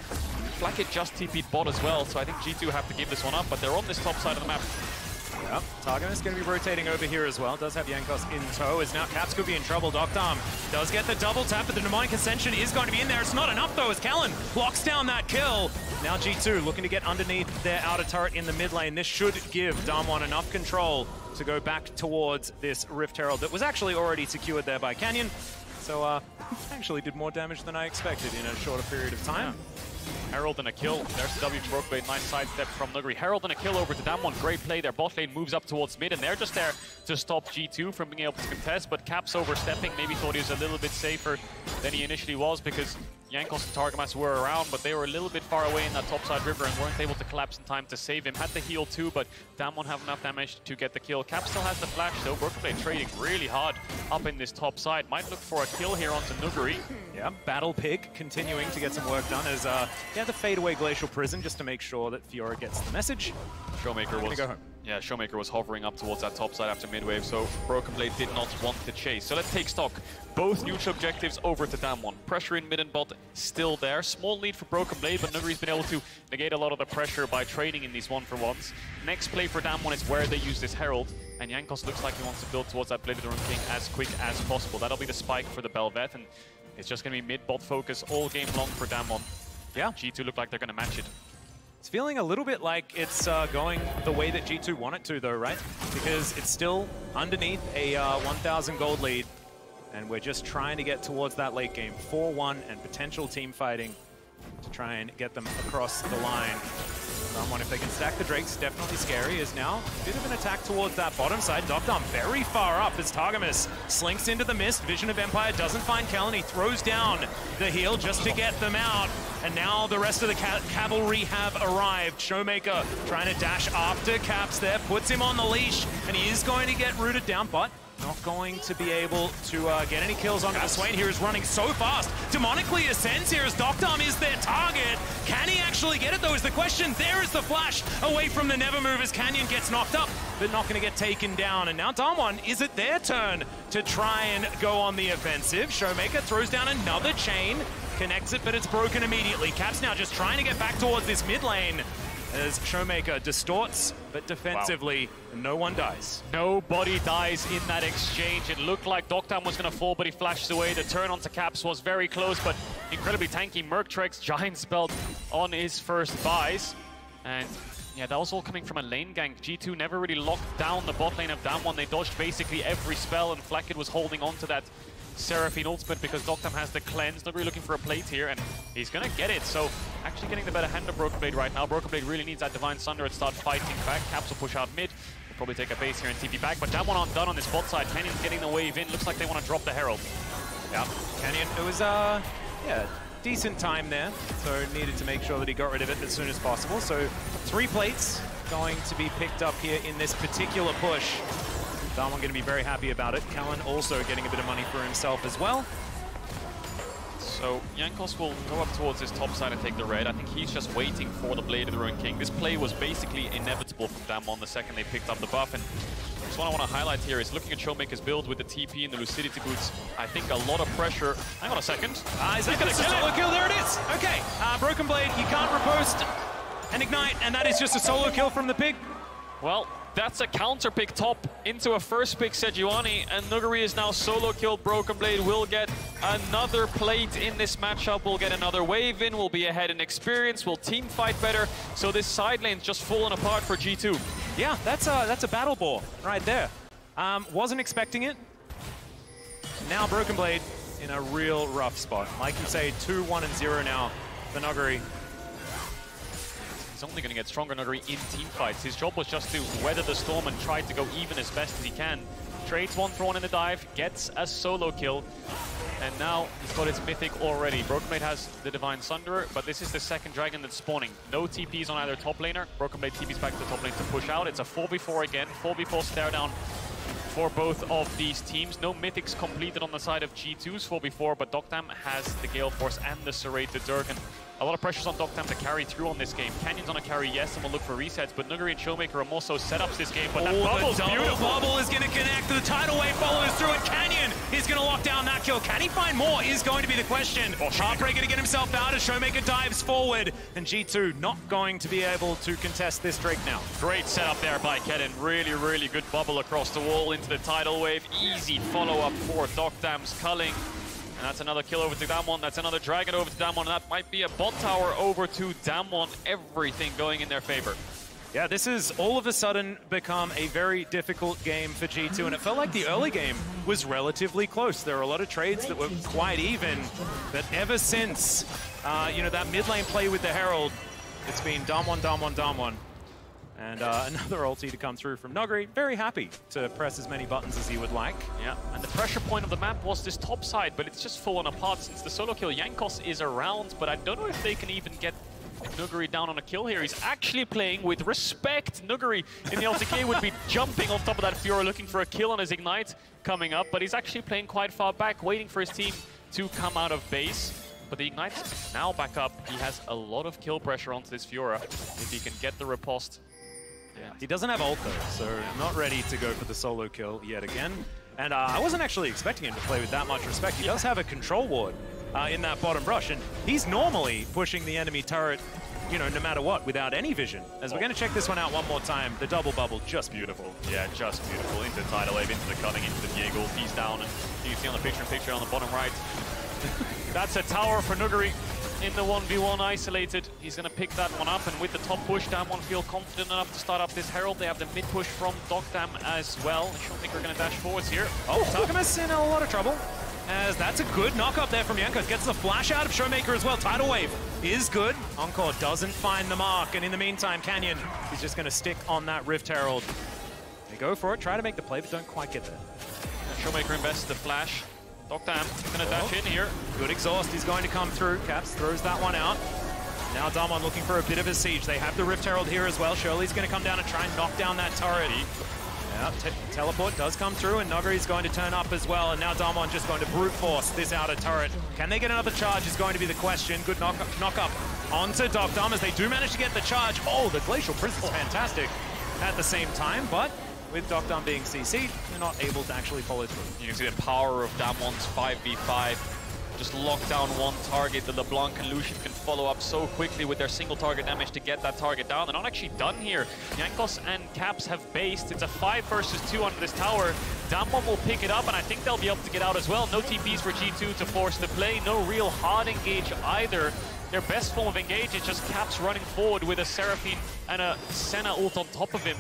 Blackett just TP'd bot as well, so I think G2 have to give this one up, but they're on this top side of the map. Yep, Targamas is going to be rotating over here as well. Does have Jankos in tow, as now Caps could be in trouble. Docdom does get the double tap, but the Mnemonic Ascension is going to be in there. It's not enough though, as Kellen locks down that kill. Now G2 looking to get underneath their outer turret in the mid lane. This should give Damwon enough control to go back towards this Rift Herald that was actually already secured there by Canyon. So actually did more damage than I expected in a shorter period of time. Yeah. Herald and a kill. There's the W to Broken Blade, nice sidestep from Nuguri. Herald and a kill over to Damwon. Great play. Their bot lane moves up towards mid, and they're just there to stop G2 from being able to contest. But Caps overstepping, maybe thought he was a little bit safer than he initially was, because Jankos and Targamas were around, but they were a little bit far away in that topside river and weren't able to collapse in time to save him. Had the heal too, but Damwon have enough damage to get the kill. Cap still has the flash though. Broken Blade trading really hard up in this top side. Might look for a kill here onto Nuguri. Yeah, Battle Pig continuing to get some work done as the fadeaway Glacial Prison just to make sure that Fiora gets the message. Showmaker was... Yeah, Showmaker was hovering up towards that top side after mid-wave, so Broken Blade did not want to chase. So let's take stock. Both neutral objectives over to Damwon. Pressure in mid and bot still there. Small lead for Broken Blade, but Nuguri's been able to negate a lot of the pressure by trading in these 1-for-1s. Next play for Damwon is where they use this Herald, and Jankos looks like he wants to build towards that Blade of the Rune King as quick as possible. That'll be the spike for the Bel'Veth, and it's just going to be mid-bot focus all game long for Damwon. Yeah. G2 look like they're going to match it. It's feeling a little bit like it's going the way that G2 want it to, though, right? Because it's still underneath a 1,000 gold lead, and we're just trying to get towards that late game. 4-1 and potential team fighting to try and get them across the line. Someone, if they can stack the Drakes, definitely scary. Is now a bit of an attack towards that bottom side. Docdom very far up as Targamas slinks into the mist. Vision of Empire doesn't find Kellen. He throws down the heal just to get them out. And now the rest of the cavalry have arrived. Showmaker trying to dash after Caps there, puts him on the leash, and he is going to get rooted down, but not going to be able to get any kills onto the Swain here, is running so fast. Demonically ascends here as Doctam is their target. Can he actually get it though is the question. There is the flash away from the Never Move as Canyon gets knocked up, but not going to get taken down. And now Damwon, is it their turn to try and go on the offensive? Showmaker throws down another chain, connects it, but it's broken immediately. Caps now just trying to get back towards this mid lane as Showmaker distorts, but defensively, no one dies. Nobody dies in that exchange. It looked like Doctam was going to fall, but he flashes away. The turn onto Caps was very close, but incredibly tanky. Merktrex Giant Spelled on his first buys. And yeah, that was all coming from a lane gank. G2 never really locked down the bot lane of Damwon. They dodged basically every spell, and Flakked was holding on to that Seraphine ultimate because Doctam has the cleanse. Not really looking for a plate here, and he's gonna get it. So actually getting the better hand of Broken Blade right now. Broken Blade really needs that Divine Sunder and start fighting back. Caps will push out mid. We'll probably take a base here and TP back, but that one aren't done on this bot side. Canyon's getting the wave in. Looks like they want to drop the Herald. Yeah, Canyon, it was yeah, decent time there, so needed to make sure that he got rid of it as soon as possible. So 3 plates going to be picked up here in this particular push. Damwon going to be very happy about it. Callan also getting a bit of money for himself as well. So Jankos will go up towards his top side and take the red. I think he's just waiting for the Blade of the Ruined King. This play was basically inevitable from Damwon the second they picked up the buff. And just what I want to highlight here is looking at Showmaker's build with the TP and the Lucidity boots. I think a lot of pressure. Hang on a second. Is that going to solo kill? There it is. Okay, Broken Blade, you can't riposte and ignite, and that is just a solo kill from the pig. Well, that's a counter pick top into a first pick Sejuani, and Nuguri is now solo killed. Broken Blade will get another plate in this matchup. We'll get another wave in. We'll be ahead in experience. We'll team fight better. So this side lane's just falling apart for G2. Yeah, that's a battle ball right there. Wasn't expecting it. Now Broken Blade in a real rough spot. Like you say, 2-1-0 now for Nuguri. He's only going to get stronger, Nuguri, in team fights. His job was just to weather the storm and try to go even as best as he can. Trades one thrown in the dive, gets a solo kill, and now he's got his mythic already. Broken Blade has the Divine Sunderer, but this is the second dragon that's spawning. No TPs on either top laner. Broken Blade TPs back to the top lane to push out. It's a 4v4 again, 4v4 stare down for both of these teams. No mythics completed on the side of G2's 4v4, but Doctam has the Gale Force and the Serrated Dirk, and a lot of pressures on Doctam to carry through on this game. Canyon's on a carry, yes, and we'll look for resets, but Nuguri and Showmaker are more so setups this game, but that bubble's beautiful. Bubble is going to connect. The tidal wave follows through, and Canyon is going to lock down that kill. Can he find more is going to be the question. Heartbreaker to get himself out as Showmaker dives forward, and G2 not going to be able to contest this Drake now. Great setup there by Kedden. Really, really good bubble across the wall into the tidal wave. Easy follow-up for Doctam's culling. And that's another kill over to Damwon. That's another dragon over to Damwon. And that might be a bot tower over to Damwon. Everything going in their favor. Yeah, this has all of a sudden become a very difficult game for G2. And it felt like the early game was relatively close. There were a lot of trades that were quite even. But ever since, you know, that mid lane play with the Herald, it's been Damwon, Damwon, Damwon. And another ulti to come through from Nuguri. Very happy to press as many buttons as he would like. Yeah, and the pressure point of the map was this top side, but it's just fallen apart since the solo kill. Jankos is around, but I don't know if they can even get Nuguri down on a kill here. He's actually playing with respect. Nuguri in the LCK would be jumping on top of that Fiora, looking for a kill on his Ignite coming up, but he's actually playing quite far back, waiting for his team to come out of base. But the Ignite's now back up. He has a lot of kill pressure onto this Fiora. If he can get the riposte. Yeah. He doesn't have ult though, so not ready to go for the solo kill yet again. And I wasn't actually expecting him to play with that much respect. He does have a control ward in that bottom brush, and he's normally pushing the enemy turret, you know, no matter what, without any vision. As we're going to check this one out one more time, the double bubble, just beautiful. Yeah, just beautiful. Into the tidal wave, into the cutting, into the Diego. He's down, and you can see on the picture on the bottom right. That's a tower for Nuguri. In the 1v1 isolated, he's going to pick that one up, and with the top push, Damwon feel confident enough to start up this Herald. They have the mid push from Doctam as well. Showmaker going to dash forwards here. Oh, Takamis in a lot of trouble, as that's a good knock up there from Jankos. Gets the flash out of Showmaker as well. Tidal wave is good. Encore doesn't find the mark, and in the meantime, Canyon is just going to stick on that Rift Herald. They go for it, try to make the play, but don't quite get there. Showmaker invests the flash. Doctam going to dash in here. Good exhaust is going to come through. Caps throws that one out. Now Damwon looking for a bit of a siege. They have the Rift Herald here as well. Shirley's going to come down and try and knock down that turret. Teleport does come through, and Nogari's going to turn up as well, and now Damwon just going to brute force this outer turret. Can they get another charge is going to be the question. Good knock up onto Dokdom as they do manage to get the charge. Oh, the Glacial Prince is fantastic at the same time, but with Dokdom being CC'd, they're not able to actually follow through. You can see the power of Damwon's 5v5. Just lock down one target. The LeBlanc and Lucian can follow up so quickly with their single target damage to get that target down. They're not actually done here. Jankos and Caps have based. It's a 5 versus 2 under this tower. Damwon will pick it up, and I think they'll be able to get out as well. No TPs for G2 to force the play. No real hard engage either. Their best form of engage is just Caps running forward with a Seraphine and a Senna ult on top of him.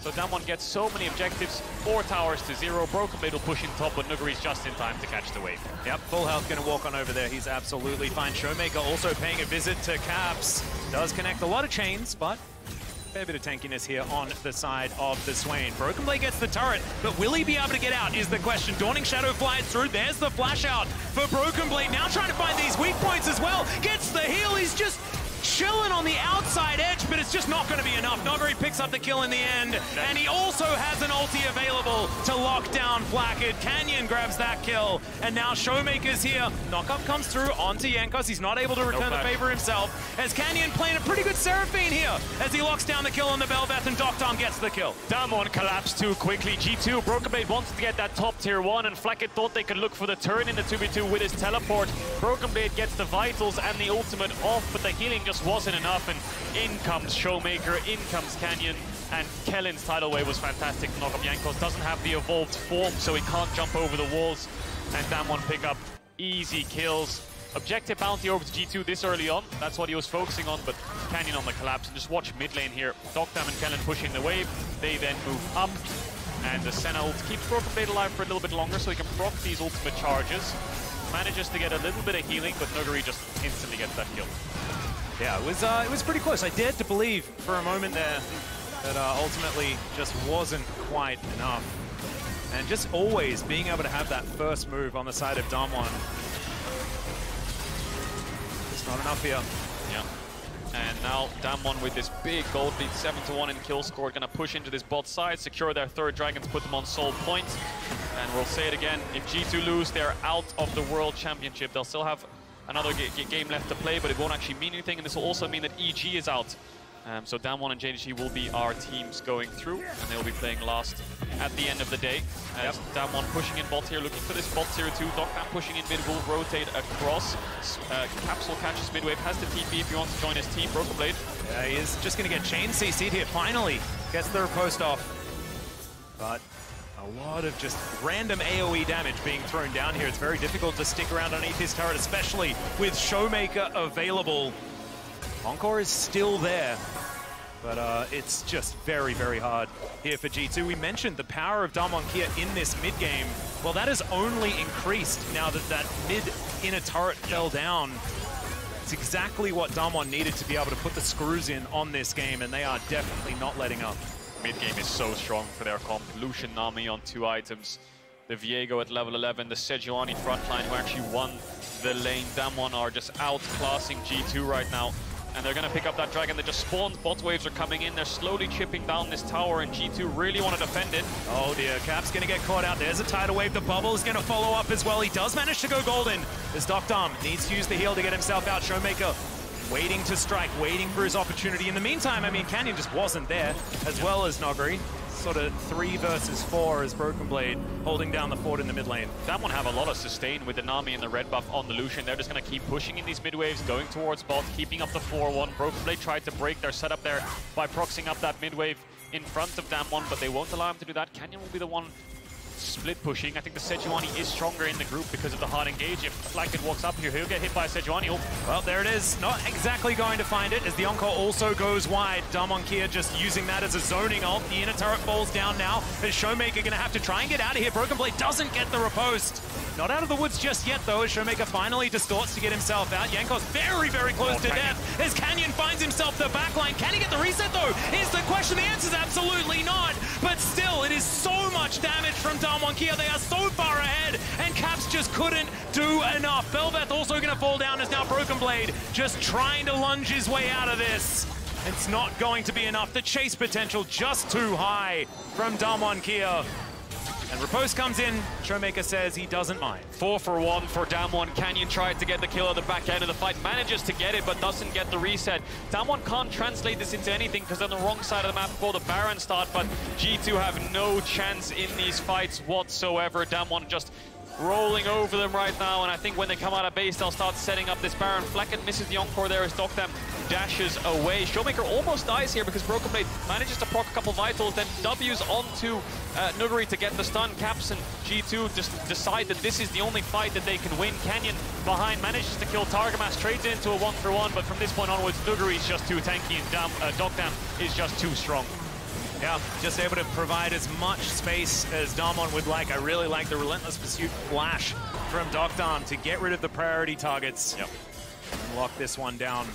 So Damwon gets so many objectives, 4 towers to 0. Broken Blade will push in top, but Nuguri's just in time to catch the wave. Yep, full health going to walk on over there. He's absolutely fine. Showmaker also paying a visit to Caps. Does connect a lot of chains, but a fair bit of tankiness here on the side of the Swain. Broken Blade gets the turret, but will he be able to get out is the question. Dawning Shadow flies through. There's the flash out for Broken Blade. Now trying to find these weak points as well. Gets the heal. He's just chilling on the outside edge, but it's just not going to be enough. Nogari picks up the kill in the end, and he also has an ulti available to lock down Flakked. Canyon grabs that kill, and now Showmaker's here. Knockup comes through onto Jankos. He's not able to return the favor himself, as Canyon playing a pretty good Seraphine here, as he locks down the kill on the Bel'Veth, and Dokdom gets the kill. Damwon collapsed too quickly. G2, Broken Blade wanted to get that top tier 1, and Flakked thought they could look for the turn in the 2v2 with his teleport. Broken Blade gets the vitals and the ultimate off, but the healing just wasn't enough, and in comes Showmaker, in comes Canyon, and Kellen's tidal wave was fantastic to knock up. Jankos doesn't have the evolved form, so he can't jump over the walls, and Damwon pick up easy kills. Objective bounty over to G2 this early on, that's what he was focusing on, but Canyon on the collapse. And just watch mid lane here, Dokdom and Kellen pushing the wave, they then move up, and the Senna ult keeps Broken Blade alive for a little bit longer, so he can proc these ultimate charges. Manages to get a little bit of healing, but Nuguri just instantly gets that kill. Yeah, it was pretty close. I dared to believe for a moment there that ultimately just wasn't quite enough. And just always being able to have that first move on the side of Damwon. It's not enough here. Yeah. And now Damwon with this big gold lead, 7-1 in kill score, gonna push into this bot side, secure their third dragons, put them on soul point. And we'll say it again, if G2 lose, they're out of the World Championship. They'll still have another game left to play, but it won't actually mean anything, and this will also mean that EG is out. So Damwon and JDG will be our teams going through, and they'll be playing last at the end of the day. As Damwon pushing in bot here, looking for this bot tier 2. Dokdom pushing in mid, will rotate across. Capsule catches mid wave, has the TP if he wants to join his team. Broken Blade. Yeah, he is just going to get chain CC'd here. Finally gets the riposte off. But a lot of just random AoE damage being thrown down here. It's very difficult to stick around underneath his turret, especially with Showmaker available. Encore is still there, but it's just very, very hard here for G2. We mentioned the power of Damwon Kia in this mid-game. Well, that has only increased now that that mid-inner turret fell down. It's exactly what Damwon needed to be able to put the screws in on this game, and they are definitely not letting up. Mid-game is so strong for their comp. Lucian, Nami on 2 items. The Viego at level 11, the Sejuani frontline who actually won the lane. Damwon are just outclassing G2 right now. And they're going to pick up that dragon that just spawned. Bot waves are coming in. They're slowly chipping down this tower, and G2 really want to defend it. Oh dear, Cap's going to get caught out. There's a tidal wave. The bubble is going to follow up as well. He does manage to go golden. As Dokdom needs to use the heal to get himself out. Showmaker waiting to strike, waiting for his opportunity. In the meantime, I mean, Canyon just wasn't there, as well as Nogari. Sort of 3 versus 4 as Broken Blade holding down the fort in the mid lane. Damwon have a lot of sustain with the Nami and the red buff on the Lucian. They're just going to keep pushing in these mid waves, going towards bot, keeping up the 4-1. Broken Blade tried to break their setup there by proxying up that mid wave in front of Damwon, but they won't allow him to do that. Canyon will be the one split pushing. I think the Sejuani is stronger in the group because of the hard engage. If Flakked walks up here, he'll get hit by a Sejuani ult. Well, there it is. Not exactly going to find it as the Encore also goes wide. Damwon Kia just using that as a zoning ult. The inner turret falls down now. Is Showmaker going to have to try and get out of here? Broken Blade doesn't get the riposte. Not out of the woods just yet, though, as Showmaker finally distorts to get himself out. Jankos very, very close to death as Canyon finds himself the backline. Can he get the reset, though? Is the question. The answer is absolutely not. But still, it is so much damage from Damwon Kia. They are so far ahead, and Caps just couldn't do enough. Bel'Veth also going to fall down as now Broken Blade just trying to lunge his way out of this. It's not going to be enough. The chase potential just too high from Damwon Kia. And Riposte comes in. Showmaker says he doesn't mind. 4 for 1 for Damwon. Canyon tried to get the kill at the back end of the fight, manages to get it, but doesn't get the reset. Damwon can't translate this into anything because they're on the wrong side of the map before the Baron start, but G2 have no chance in these fights whatsoever. Damwon just rolling over them right now, and I think when they come out of base, they'll start setting up this Baron. Flecken misses the Encore there as Dokdam dashes away. Showmaker almost dies here because Broken Blade manages to proc a couple vitals, then W's onto Nuguri to get the stun. Caps and G2 just decide that this is the only fight that they can win. Canyon behind manages to kill Targamas, trades it into a 1-for-1, but from this point onwards, Nuguri is just too tanky and Dokdam is just too strong. Yeah, just able to provide as much space as Damwon would like. I really like the Relentless Pursuit flash from Dokdam to get rid of the priority targets. Yep. And lock this one down.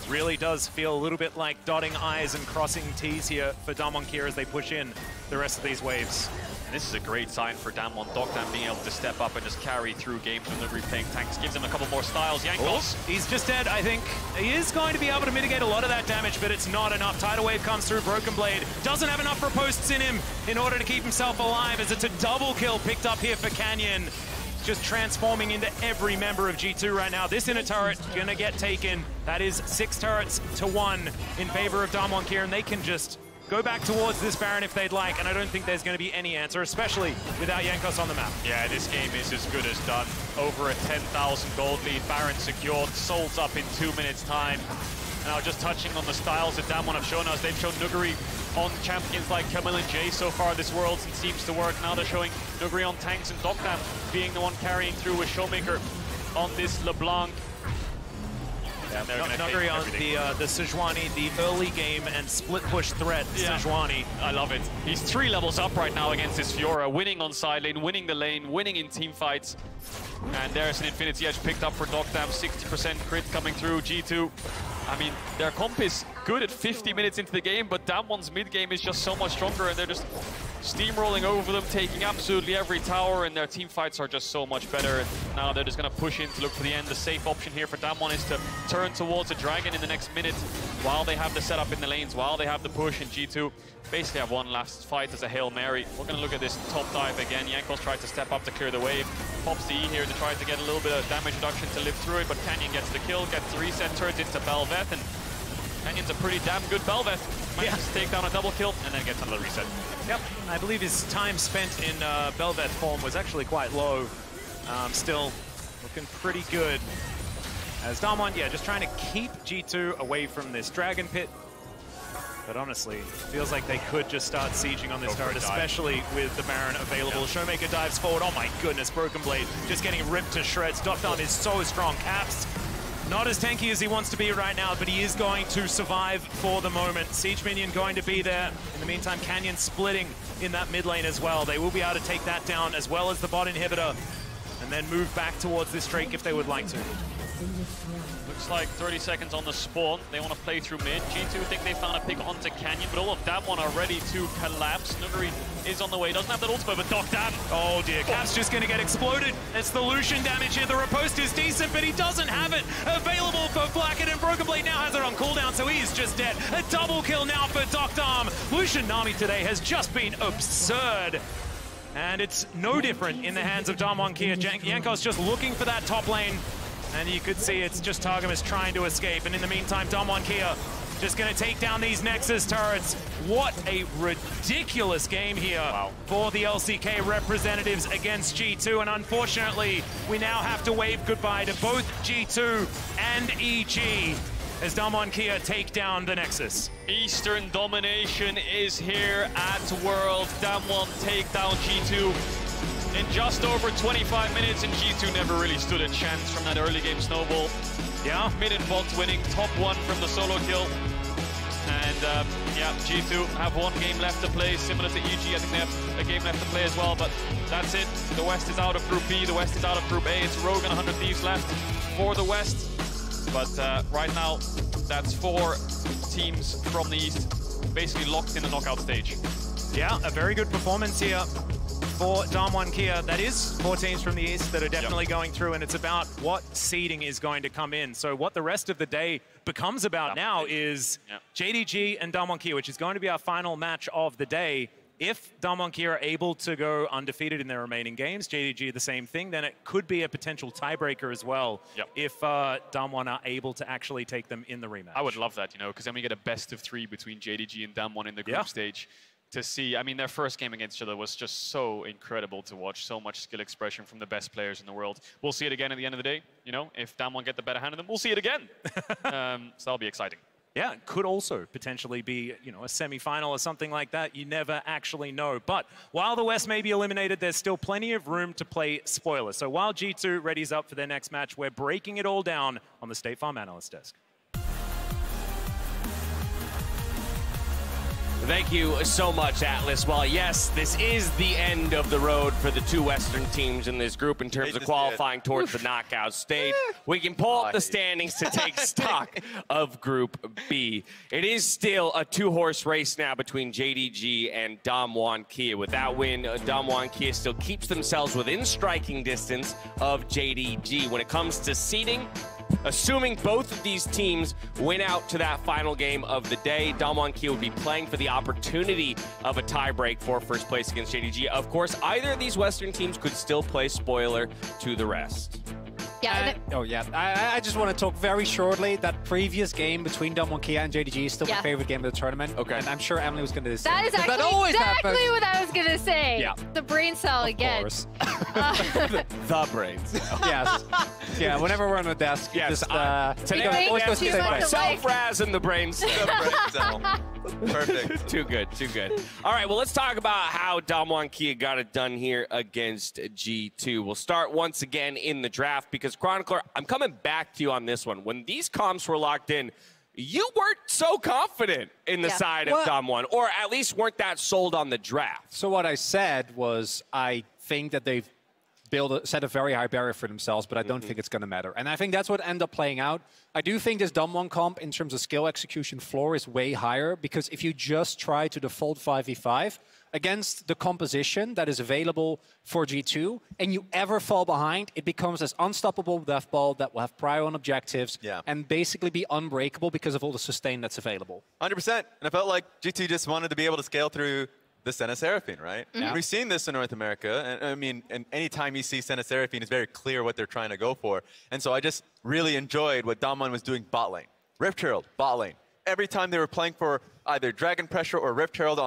Really does feel a little bit like dotting I's and crossing T's here for Damwon Kia as they push in the rest of these waves. And this is a great sign for Damwon. Dokdam being able to step up and just carry through games when they're replaying tanks. Gives him a couple more styles. Jankos. Oh, he's just dead, I think. He is going to be able to mitigate a lot of that damage, but it's not enough. Tidal Wave comes through. Broken Blade doesn't have enough ripostes in him in order to keep himself alive, as it's a double kill picked up here for Canyon. Just transforming into every member of G2 right now. This inner turret gonna get taken. That is 6 turrets to 1 in favor of Damwon Kia, and they can just go back towards this Baron if they'd like, and I don't think there's going to be any answer, especially without Jankos on the map. Yeah, this game is as good as done. Over a 10,000 gold lead, Baron secured, Souls up in 2 minutes time. Now just touching on the styles that Damwon have shown us, they've shown Nuguri on champions like Camille and Jay so far this Worlds, and seems to work. Now they're showing Nuguri on tanks and Dokdam being the one carrying through with Showmaker on this LeBlanc. Yeah, Nuguri on the Sejuani, the early game and split push threat, Sejuani. I love it. He's 3 levels up right now against this Fiora, winning on side lane, winning the lane, winning in team fights. And there's an Infinity Edge picked up for Dokdam, 60% crit coming through. G2, I mean, their comp is good at 50 minutes into the game, but Damwon's mid game is just so much stronger, and they're just steamrolling over them, taking absolutely every tower, and their team fights are just so much better. And now they're just going to push in to look for the end. The safe option here for Damwon is to turn towards a Dragon in the next minute while they have the setup in the lanes, while they have the push, and G2 basically have one last fight as a Hail Mary. We're going to look at this top dive again. Jankos tried to step up to clear the wave, pops the E here to try to get a little bit of damage reduction to live through it, but Canyon gets the kill, gets the reset, turns into Bel'Veth, and Canyon's a pretty damn good Bel'Veth. Manages to take down a double kill and then gets another reset. Yep, I believe his time spent in Bel'Veth form was actually quite low. Still looking pretty good. As Damwon, just trying to keep G2 away from this Dragon Pit. But honestly, feels like they could just start sieging on this turret, especially with the Baron available. Showmaker dives forward. Oh my goodness, Broken Blade just getting ripped to shreds. Dokdam is so strong. Caps, not as tanky as he wants to be right now, but he is going to survive for the moment. Siege Minion going to be there. In the meantime, Canyon splitting in that mid lane as well. They will be able to take that down, as well as the bot inhibitor, and then move back towards this Drake if they would like to. Looks like 30 seconds on the spawn. They want to play through mid. G2 think they found a pick onto Canyon, but all of Damwon are ready to collapse. Nuguri is on the way. Doesn't have that ultimate, but Dokdam. Oh dear, Cap's just going to get exploded. It's the Lucian damage here. The riposte is decent, but he doesn't have it available for Blackett, and Broken Blade now has it on cooldown, so he's just dead. A double kill now for Dokdam. Lucian Nami today has just been absurd. And it's no different in the hands of Damwon Kia. Jankos just looking for that top lane. And you could see it's just Targamas trying to escape. And in the meantime, Damwon Kia just going to take down these Nexus turrets. What a ridiculous game here for the LCK representatives against G2. And unfortunately, we now have to wave goodbye to both G2 and EG as Damwon Kia take down the Nexus. Eastern domination is here at World. Damwon take down G2 in just over 25 minutes, and G2 never really stood a chance from that early game snowball. Mid and bot winning, top 1 from the solo kill. And G2 have 1 game left to play, similar to EG. I think they have a game left to play as well, but that's it. The West is out of Group B, the West is out of Group A. It's Rogue and 100 Thieves left for the West. But right now, that's 4 teams from the East basically locked in the knockout stage. Yeah, a very good performance here for Damwon Kia. That is 4 teams from the East that are definitely going through, and it's about what seeding is going to come in. So what the rest of the day becomes about now is JDG and Damwon Kia, which is going to be our final match of the day. If Damwon Kia are able to go undefeated in their remaining games, JDG the same thing, then it could be a potential tiebreaker as well if Damwon are able to actually take them in the rematch. I would love that, you know, because then we get a best of 3 between JDG and Damwon in the group stage. To see, I mean, their first game against each other was just so incredible to watch. So much skill expression from the best players in the world. We'll see it again at the end of the day. You know, if Damwon get the better hand of them, we'll see it again. So that'll be exciting. Yeah, it could also potentially be, you know, a semi-final or something like that. You never actually know. But while the West may be eliminated, there's still plenty of room to play spoiler. So while G2 readies up for their next match, we're breaking it all down on the State Farm Analyst Desk. Thank you so much, Atlas. Well, yes, this is the end of the road for the 2 Western teams in this group in terms of qualifying towards the knockout stage. We can pull up the standings to take stock of Group B. It is still a 2-horse race now between JDG and Damwon Kia. With that win, Damwon Kia still keeps themselves within striking distance of JDG. When it comes to seeding, assuming both of these teams win out to that final game of the day, Damwon Kia would be playing for the opportunity of a tiebreak for first place against JDG. Of course, either of these Western teams could still play spoiler to the rest. Yeah. I just want to talk very shortly. That previous game between Damwon Kia and JDG is still my favorite game of the tournament. Okay. And I'm sure Emily was going to say that is actually exactly what I was going to say. Yeah. The brain cell again. Of course. The brain cell. Yes. Yeah, whenever we're on the desk, yes, just, today always goes to the same place. Self-Raz and the brain cell. Perfect. Too good, too good. All right, well, let's talk about how Damwon Kia got it done here against G2. We'll start once again in the draft because, Chronicler, I'm coming back to you on this one. When these comps were locked in, you weren't so confident in the side of Damwon, or at least weren't that sold on the draft. So what I said was I think that they've set a very high barrier for themselves, but I don't think it's going to matter. And I think that's what ended up playing out. I do think this Damwon comp, in terms of skill execution floor, is way higher, because if you just try to default 5v5 against the composition that is available for G2, and you ever fall behind, it becomes this unstoppable death ball that will have prior on objectives and basically be unbreakable because of all the sustain that's available. 100%. And I felt like G2 just wanted to be able to scale through the Senna Seraphine, right? Yeah. We've seen this in North America, and I mean, and anytime you see Senna Seraphine, it's very clear what they're trying to go for. And so I just really enjoyed what Damwon was doing bot lane. Rift Herald, bot lane. Every time they were playing for either Dragon Pressure or Rift Herald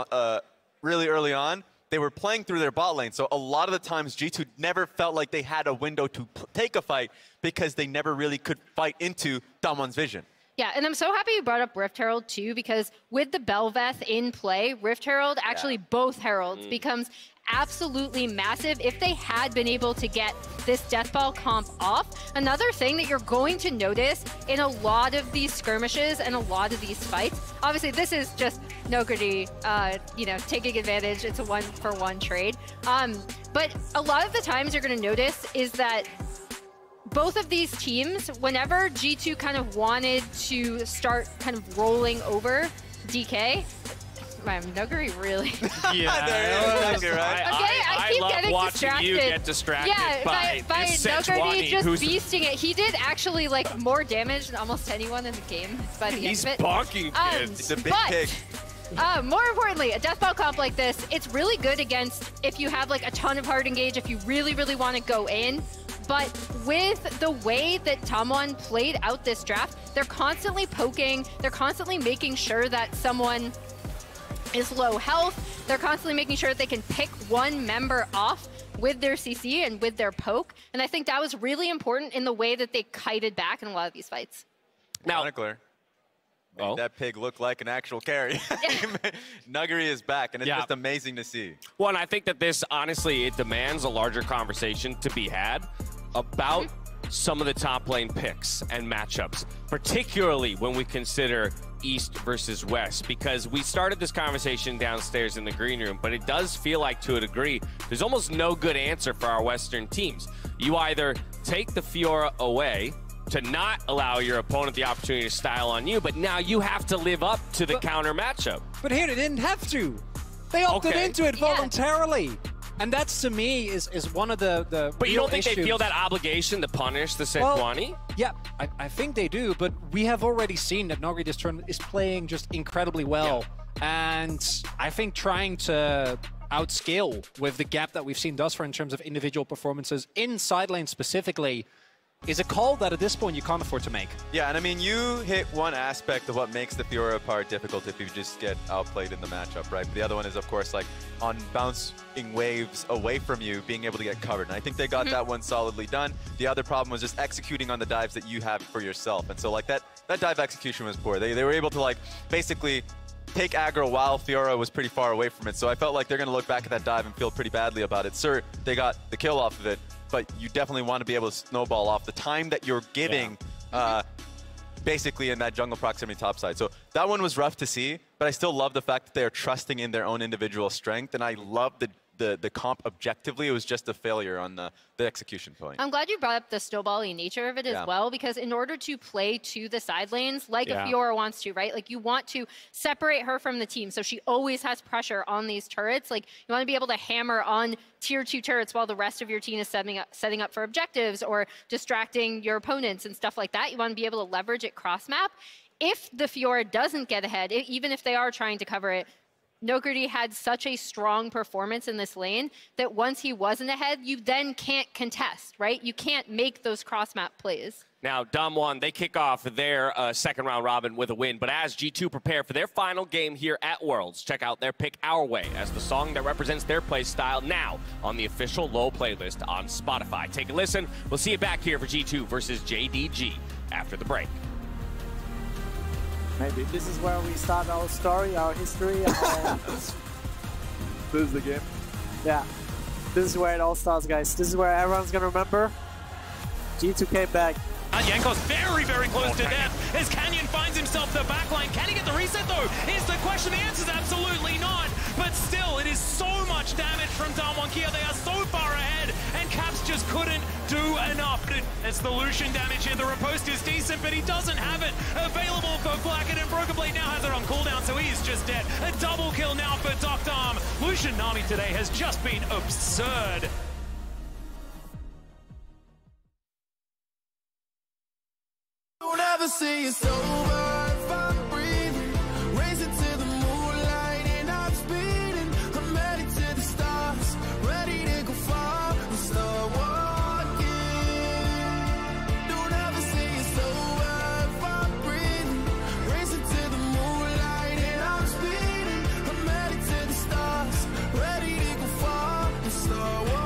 really early on, they were playing through their bot lane. So a lot of the times, G2 never felt like they had a window to take a fight because they never really could fight into Damwon's vision. Yeah, and I'm so happy you brought up Rift Herald too, because with the Belveth in play, Rift Herald, actually both Heralds, becomes absolutely massive if they had been able to get this Deathball comp off. Another thing that you're going to notice in a lot of these skirmishes and a lot of these fights, obviously this is just Noguri, you know, taking advantage. It's a 1-for-1 trade. But a lot of the times you're going to notice is that both of these teams, whenever G2 kind of wanted to start kind of rolling over DK, Noguri really. Yeah, exactly right. Okay, I keep love getting watching distracted. you get distracted by this Noguri just who's beasting it. He did actually like more damage than almost anyone in the game by the He's end of it. bonking kids. It's a big pig. More importantly, a Deathball comp like this, it's really good against if you have like a ton of hard engage, if you really, really want to go in. But with the way that Damwon played out this draft, they're constantly poking, they're constantly making sure that someone is low health, they're constantly making sure that they can pick one member off with their CC and with their poke. And I think that was really important in the way that they kited back in a lot of these fights. Now, that pig looked like an actual carry. Nuggery is back, and it's just amazing to see. Well, and I think that this, honestly, it demands a larger conversation to be had about some of the top lane picks and matchups, particularly when we consider East versus West, because we started this conversation downstairs in the green room, but it does feel like, to a degree, there's almost no good answer for our Western teams. You either take the Fiora away to not allow your opponent the opportunity to style on you, but now you have to live up to the counter matchup. But here they didn't have to. They opted into it voluntarily. And that's, to me, is one of the But you don't think issues. they feel that obligation to punish the Sejuani? Well, yeah, I think they do, but we have already seen that Nogri this tournament is playing just incredibly well. Yeah. And I think trying to outskill with the gap that we've seen thus far in terms of individual performances in side lane specifically is a call that at this point you can't afford to make. Yeah, and I mean, you hit one aspect of what makes the Fiora part difficult if you just get outplayed in the matchup, right? But the other one is, of course, like on bouncing waves away from you, being able to get covered. And I think they got that one solidly done. The other problem was just executing on the dives that you have for yourself. And so like that dive execution was poor. They were able to like basically take aggro while Fiora was pretty far away from it. So I felt like they're going to look back at that dive and feel pretty badly about it. Sure, they got the kill off of it, but you definitely want to be able to snowball off the time that you're giving basically in that jungle proximity top side. So that one was rough to see, but I still love the fact that they're trusting in their own individual strength, and I love the comp objectively. It was just a failure on the execution point. I'm glad you brought up the snowballing nature of it as well, because in order to play to the side lanes, like a Fiora wants to, right? Like you want to separate her from the team so she always has pressure on these turrets. Like you want to be able to hammer on tier 2 turrets while the rest of your team is setting up for objectives or distracting your opponents and stuff like that. You want to be able to leverage it cross-map. If the Fiora doesn't get ahead, even if they are trying to cover it, Nogri had such a strong performance in this lane that once he wasn't ahead, you then can't contest, right? You can't make those cross-map plays. Now, Damwon, they kick off their second round robin with a win, but as G2 prepare for their final game here at Worlds, check out their pick Our Way as the song that represents their play style now on the official LoL playlist on Spotify. Take a listen. We'll see you back here for G2 versus JDG after the break. Maybe this is where we start our story, our history. This is the game. Yeah, this is where it all starts, guys. This is where everyone's gonna remember. G2 came back. Yanko's very, very close to death as Canyon finds himself the backline. Can he get the reset though? Is the question. The answer is absolutely not. But still, it is so much damage from Damwon Kia. They are so far ahead, and Caps just couldn't do enough. It's the Lucian damage here. The riposte is decent, but he doesn't have it available for Blackett, and Broken Blade now has it on cooldown, so he's just dead. A double kill now for Dr. Arm. Lucian Nami today has just been absurd. Don't ever say it's over if I'm breathing. Racing to the moonlight and I'm speeding. I'm headed to the stars, ready to go far and start walking. Don't ever say it's over if I'm breathing. Racing to the moonlight and I'm speeding. I'm headed to the stars, ready to go far and start walking.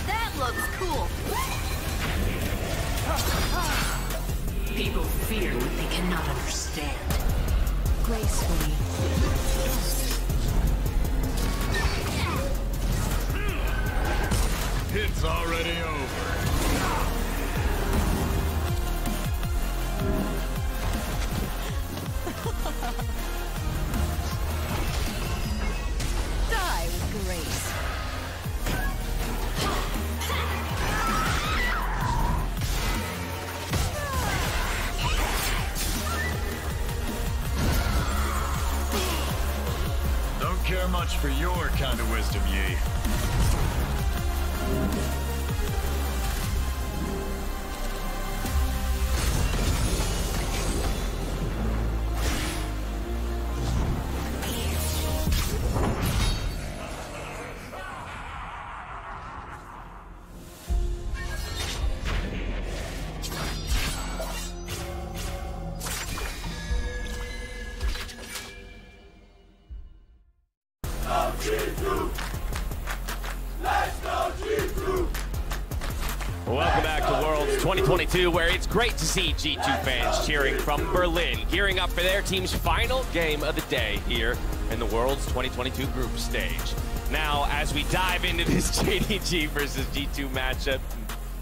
That looks cool. People fear what they cannot understand. Gracefully. It's already over. Die with grace. Don't care much for your kind of wisdom, Yi. Welcome back to Worlds 2022, where it's great to see G2 fans cheering from Berlin, gearing up for their team's final game of the day here in the Worlds 2022 group stage. Now, as we dive into this JDG versus G2 matchup,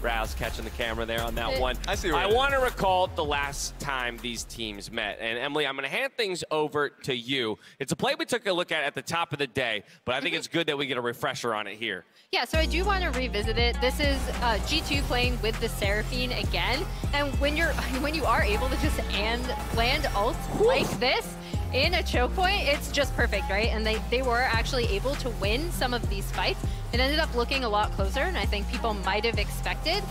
Rouse catching the camera there on that one. I want to recall the last time these teams met. And Emily, I'm going to hand things over to you. It's a play we took a look at the top of the day, but I think it's good that we get a refresher on it here. Yeah, so I do want to revisit it. This is G2 playing with the Seraphine again. And when you are able to just land ult like this in a choke point, it's just perfect, right? And they were actually able to win some of these fights. It ended up looking a lot closer, and I think people might have expected.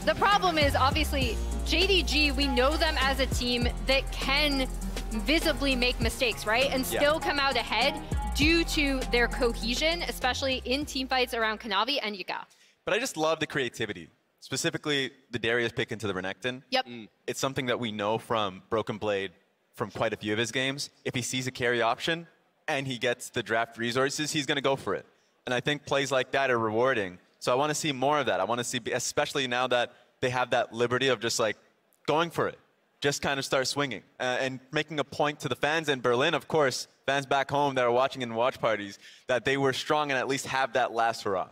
The problem is, obviously, JDG, we know them as a team that can visibly make mistakes, right? And still come out ahead due to their cohesion, especially in teamfights around Kanavi and Yiga. But I just love the creativity, specifically the Darius pick into the Renekton. Yep. It's something that we know from Broken Blade from quite a few of his games. If he sees a carry option and he gets the draft resources, he's going to go for it. And I think plays like that are rewarding. So I want to see more of that. I want to see, especially now that they have that liberty of just like going for it. Just kind of start swinging and making a point to the fans in Berlin, of course, fans back home that are watching in watch parties, that they were strong and at least have that last hurrah.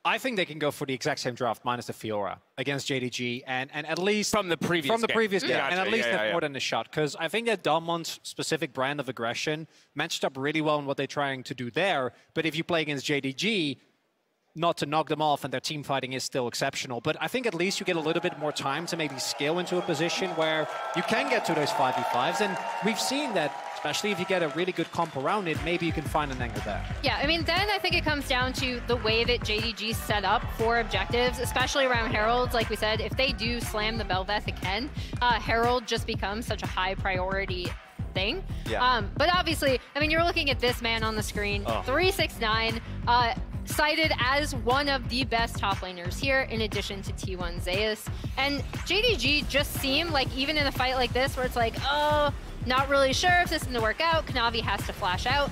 I think they can go for the exact same draft minus the Fiora against JDG and at least from the previous game, and at least have more than a shot, because I think that Dalmon's specific brand of aggression matched up really well in what they're trying to do there. But if you play against JDG, not to knock them off, and their team fighting is still exceptional, but I think at least you get a little bit more time to maybe scale into a position where you can get to those 5v5s, and we've seen that, especially if you get a really good comp around it, maybe you can find an angle there. Yeah, I mean, then I think it comes down to the way that JDG set up for objectives, especially around Heralds. Like we said, if they do slam the Bel'Veth again, Herald just becomes such a high priority thing. Yeah. But obviously, I mean, you're looking at this man on the screen, 369, cited as one of the best top laners here, in addition to T1 Zeus. And JDG just seemed like, even in a fight like this, where it's like, oh, not really sure if this is going to work out, Kanavi has to flash out,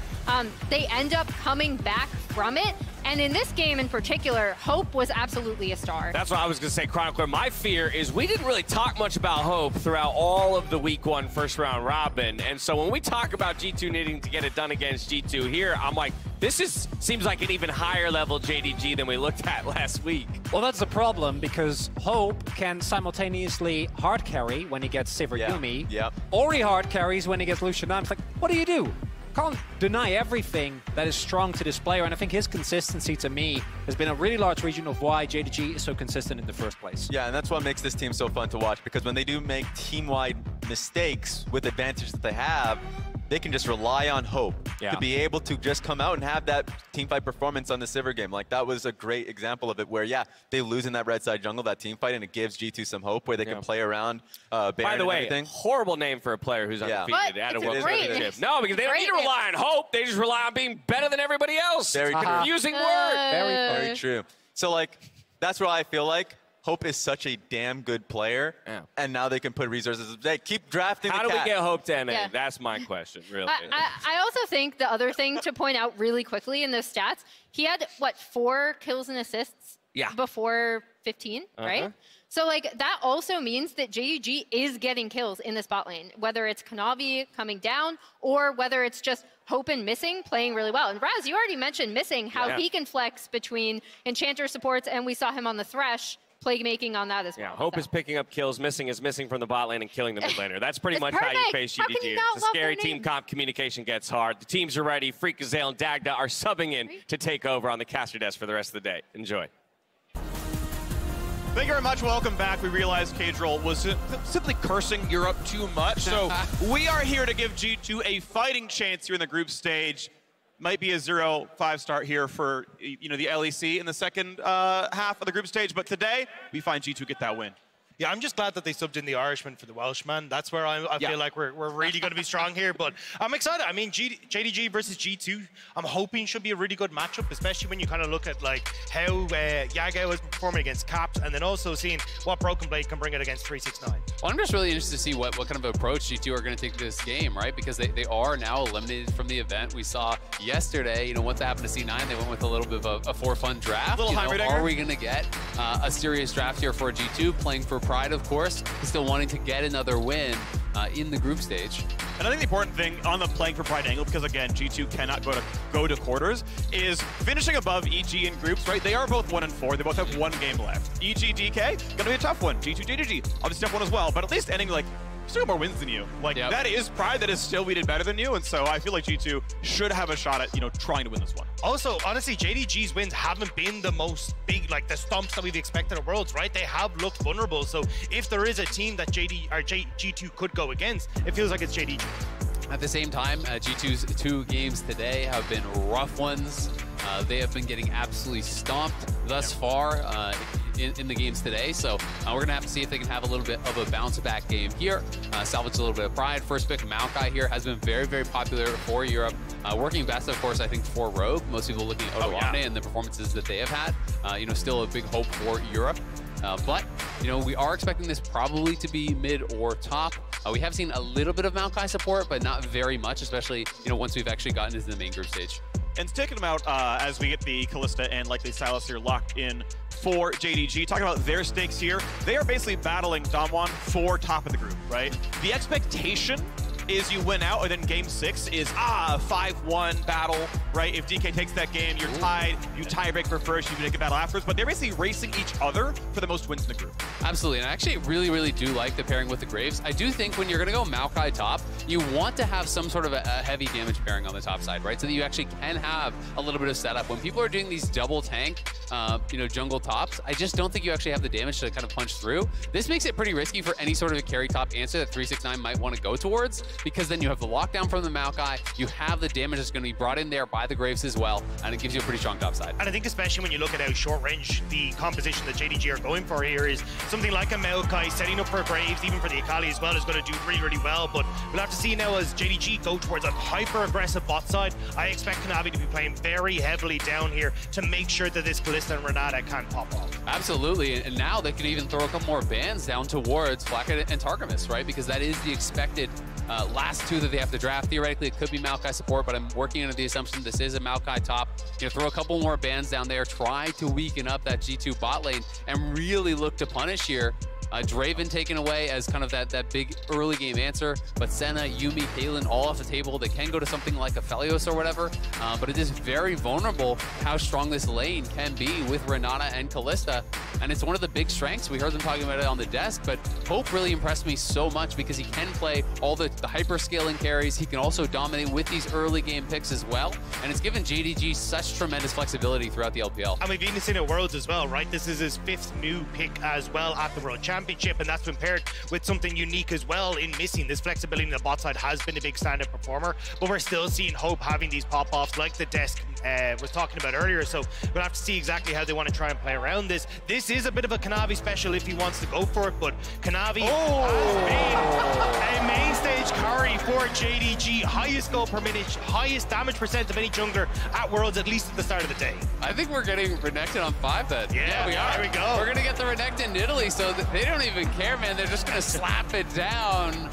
they end up coming back from it. And in this game in particular, Hope was absolutely a star. That's what I was going to say, Chronicler. My fear is we didn't really talk much about Hope throughout all of the week one first round robin. And so when we talk about G2 needing to get it done against G2 here, I'm like, this seems like an even higher level JDG than we looked at last week. Well, that's the problem, because Hope can simultaneously hard carry when he gets Sivir Yumi, or he hard carries when he gets Lucian. It's like, what do you do? Can't deny everything that is strong to this player, and I think his consistency, to me, has been a really large reason of why JDG is so consistent in the first place. Yeah, and that's what makes this team so fun to watch, because when they do make team-wide mistakes with advantage that they have, they can just rely on Hope to be able to just come out and have that teamfight performance on the Sivir game. Like, that was a great example of it, where, yeah, they lose in that red side jungle, that teamfight, and it gives G2 some hope where they can play around Baron. By the way, everything. Horrible name for a player who's undefeated at a World Championship. No, because they don't need to rely on Hope. They just rely on being better than everybody else. Very confusing word. Very true. So, like, that's where I feel like Hope is such a damn good player, and now they can put resources. They keep drafting How the do cat. we get Hope to NA? Yeah. That's my question, really. I also think the other thing to point out really quickly in those stats, he had, what, 4 kills and assists before 15, right? So, like, that also means that JDG is getting kills in the spot lane, whether it's Kanavi coming down or whether it's just Hope and Missing playing really well. And Raz, you already mentioned Missing, how he can flex between Enchanter supports, and we saw him on the Thresh playmaking on that as well. Hope is picking up kills, Missing is missing from the bot lane and killing the mid laner. That's pretty much how you face How can JDG. you not It's a love scary their team name? comp. Communication gets hard. The teams are ready. Freakazole and Dagda are subbing in to take over on the caster desk for the rest of the day. Enjoy. Thank you very much. Welcome back. We realized Kadril was simply cursing Europe too much, so we are here to give G2 a fighting chance here in the group stage. Might be a 0-5 start here for the LEC in the second half of the group stage, but today we find G2 get that win. Yeah, I'm just glad that they subbed in the Irishman for the Welshman. That's where I feel like we're really going to be strong here. But I'm excited. I mean, JDG versus G2, I'm hoping should be a really good matchup, especially when you kind of look at like how Yagao is performing against Caps, and then also seeing what Broken Blade can bring it against 369. Well, I'm just really interested to see what kind of approach G2 are going to take this game, right? Because they are now eliminated from the event. We saw yesterday, once it happened to C9, they went with a little bit of a for-fun draft. Are we going to get a serious draft here for G2 playing for pride, of course, still wanting to get another win in the group stage. And I think the important thing on the playing for pride angle, because again, G2 cannot go to quarters, is finishing above EG in groups, right? They are both 1-4. They both have 1 game left. EG DK, gonna be a tough one. G2 JDG, obviously tough one as well, but at least ending like, still got more wins than you. Like, that is pride that is still we did better than you, and so I feel like G2 should have a shot at, trying to win this one. Also, honestly, JDG's wins haven't been the most big, like the stomps that we've expected at Worlds, right? They have looked vulnerable, so if there is a team that G2 could go against, it feels like it's JDG. At the same time, G2's 2 games today have been rough ones. They have been getting absolutely stomped thus far in the games today. So we're going to have to see if they can have a little bit of a bounce-back game here, salvage a little bit of pride. First pick, Maokai here, has been very, very popular for Europe. Working best, of course, I think, for Rogue. Most people looking at Odoamne and the performances that they have had. Still a big hope for Europe. But, we are expecting this probably to be mid or top. We have seen a little bit of Maokai support, but not very much, especially, once we've actually gotten into the main group stage. And sticking them out as we get the Kalista and likely Silas here locked in for JDG. Talking about their stakes here, they are basically battling Damwon for top of the group, right? The expectation is you win out, and then game 6 is 5-1 battle, right? If DK takes that game, you're tied. You tiebreak for first, you make a battle afterwards, but they're basically racing each other for the most wins in the group. Absolutely, and I actually really, really do like the pairing with the Graves. I do think when you're going to go Maokai top, you want to have some sort of a heavy damage pairing on the top side, right? So that you actually can have a little bit of setup. When people are doing these double tank, jungle tops, I just don't think you actually have the damage to kind of punch through. This makes it pretty risky for any sort of a carry top answer that 369 might want to go towards, because then you have the lockdown from the Maokai, you have the damage that's going to be brought in there by the Graves as well, and it gives you a pretty strong top side. And I think especially when you look at how short range the composition that JDG are going for here is something like a Maokai setting up for Graves, even for the Akali as well, is going to do really, really well. But we'll have to see now as JDG go towards a hyper-aggressive bot side. I expect Kanavi to be playing very heavily down here to make sure that this Kalista and Renata can pop off. Absolutely, and now they can even throw a couple more bans down towards Flacket and Targamas, right? Because that is the expected last 2 that they have to draft. Theoretically, it could be Maokai support, but I'm working under the assumption this is a Maokai top. Throw a couple more bans down there, try to weaken up that G2 bot lane, and really look to punish here. Draven taken away as kind of that big early game answer, but Senna, Yuumi, Caitlyn all off the table. They can go to something like a Felios or whatever, but it is very vulnerable how strong this lane can be with Renata and Kalista, and it's one of the big strengths. We heard them talking about it on the desk, but Hope really impressed me so much because he can play all the hyper scaling carries. He can also dominate with these early game picks as well, and it's given JDG such tremendous flexibility throughout the LPL. And we've even seen it at Worlds as well, right? This is his 5th new pick as well at the World Championship. Championship, and that's been paired with something unique as well in Missing. This flexibility in the bot side has been a big standout performer, but we're still seeing Hope having these pop-offs like the Desk was talking about earlier, so we'll have to see exactly how they want to try and play around this. This is a bit of a Kanavi special if he wants to go for it, but Kanavi has been a main stage carry for JDG. Highest goal per minute, highest damage percent of any jungler at Worlds, at least at the start of the day. I think we're getting Renekton on 5 then. Yeah, we are. There we go. We're going to get the Renekton Italy, so they don't even care, man. They're just going to slap it down.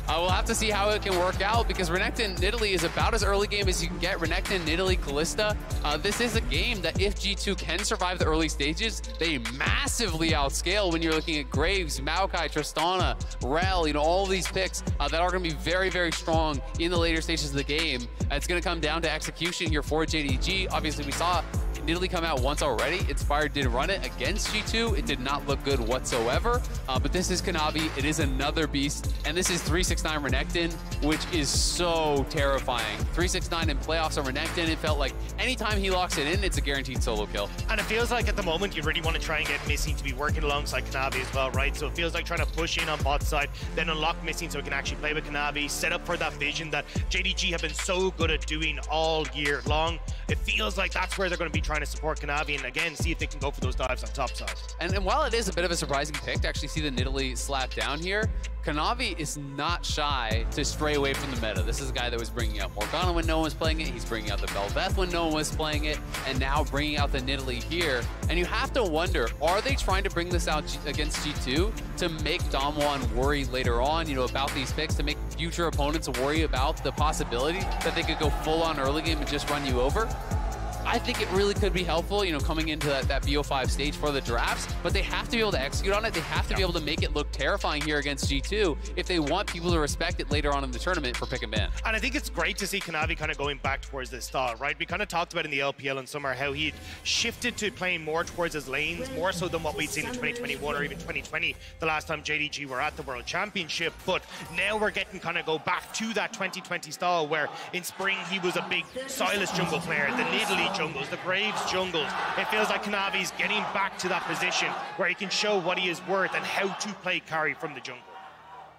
We'll have to see how it can work out, because Renekton Italy is about as early game as you can get. Renekton Italy Kalista. This is a game that if G2 can survive the early stages, they massively outscale when you're looking at Graves, Maokai, Tristana, Rel, all these picks that are going to be very, very strong in the later stages of the game. It's going to come down to execution here for JDG. Obviously, we saw Italy come out once already. Inspired did run it against G2. It did not look good whatsoever, but this is Kanavi. It is another beast, and this is 369 Renekton, which is so terrifying. 369 in playoffs on Renekton, it felt like anytime he locks it in, it's a guaranteed solo kill. And it feels like at the moment you really want to try and get Missing to be working alongside Kanavi as well, right? So it feels like trying to push in on bot side, then unlock Missing so he can actually play with Kanavi, set up for that vision that JDG have been so good at doing all year long. It feels like that's where they're going to be trying to support Kanavi, and again, see if they can go for those dives on top side. And while it is a bit of a surprising pick to actually see the Nidalee slap down here, Kanavi is not shy to stray away from the meta. This is a guy that was bringing out Morgana when no one was playing it. He's bringing out the Bel'Veth when no one was playing it, and now bringing out the Nidalee here. And you have to wonder, are they trying to bring this out against G2 to make Damwon worry later on, about these picks, to make future opponents worry about the possibility that they could go full on early game and just run you over? I think it really could be helpful, coming into that BO5 stage for the drafts, but they have to be able to execute on it. They have to be able to make it look terrifying here against G2 if they want people to respect it later on in the tournament for pick and ban. And I think it's great to see Kanavi kind of going back towards this style, right? We kind of talked about in the LPL in summer how he shifted to playing more towards his lanes, more so than what we'd seen in 2021 or even 2020, the last time JDG were at the World Championship. But now we're getting kind of go back to that 2020 style where in spring he was a big Silas jungle player, the Nidalee jungles, the Graves jungles. It feels like Kanavi's getting back to that position where he can show what he is worth and how to play carry from the jungle.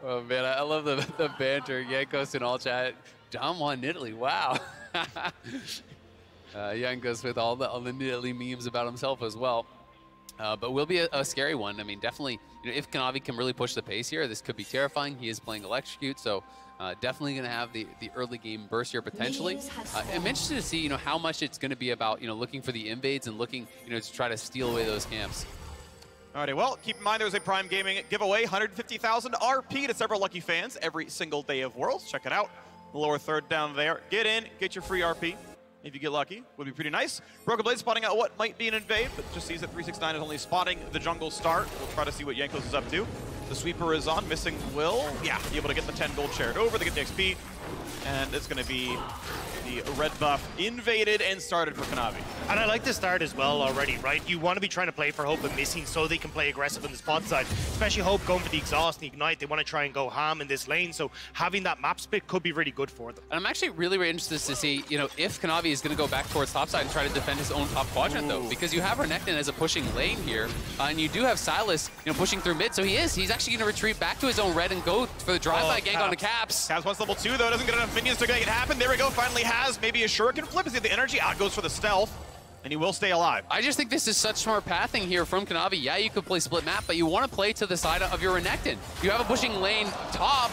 Oh man, I love the banter. Yankos in all chat. Damwon Nidalee, wow. Yankos with all the Nidalee memes about himself as well. But will be a scary one. I mean, definitely, if Kanavi can really push the pace here, this could be terrifying. He is playing Electrocute, so definitely going to have the early game burst here potentially. I'm interested to see, how much it's going to be about, looking for the invades and looking, to try to steal away those camps. Alrighty, well, keep in mind there was a Prime Gaming giveaway, 150,000 RP to several lucky fans every single day of Worlds. Check it out. The lower third down there. Get in, get your free RP. If you get lucky, would be pretty nice. Broken Blade spotting out what might be an invade, but just sees that 369 is only spotting the jungle start. We'll try to see what Yankos is up to. The sweeper is on, missing will, be able to get the 10 gold shared over, they get the XP, and it's going to be the red buff invaded and started for Kanavi. And I like the start as well already, right? You want to be trying to play for Hope and Missing so they can play aggressive on the spot side, especially Hope going for the exhaust and ignite. They want to try and go ham in this lane, so having that map split could be really good for them. And I'm actually really, really interested to see, if Kanavi is going to go back towards top side and try to defend his own top quadrant, though, because you have Renekton as a pushing lane here, and you do have Silas, pushing through mid, so he's actually going to retreat back to his own red and go for the drive-by gank on the Caps. Caps wants level 2, though, doesn't get enough minions to make it happen. There we go, finally has maybe a shuriken flip. He's got the energy, out goes for the stealth, and he will stay alive. I just think this is such smart pathing here from Kanavi. Yeah, you could play split map, but you want to play to the side of your Renekton. You have a pushing lane top,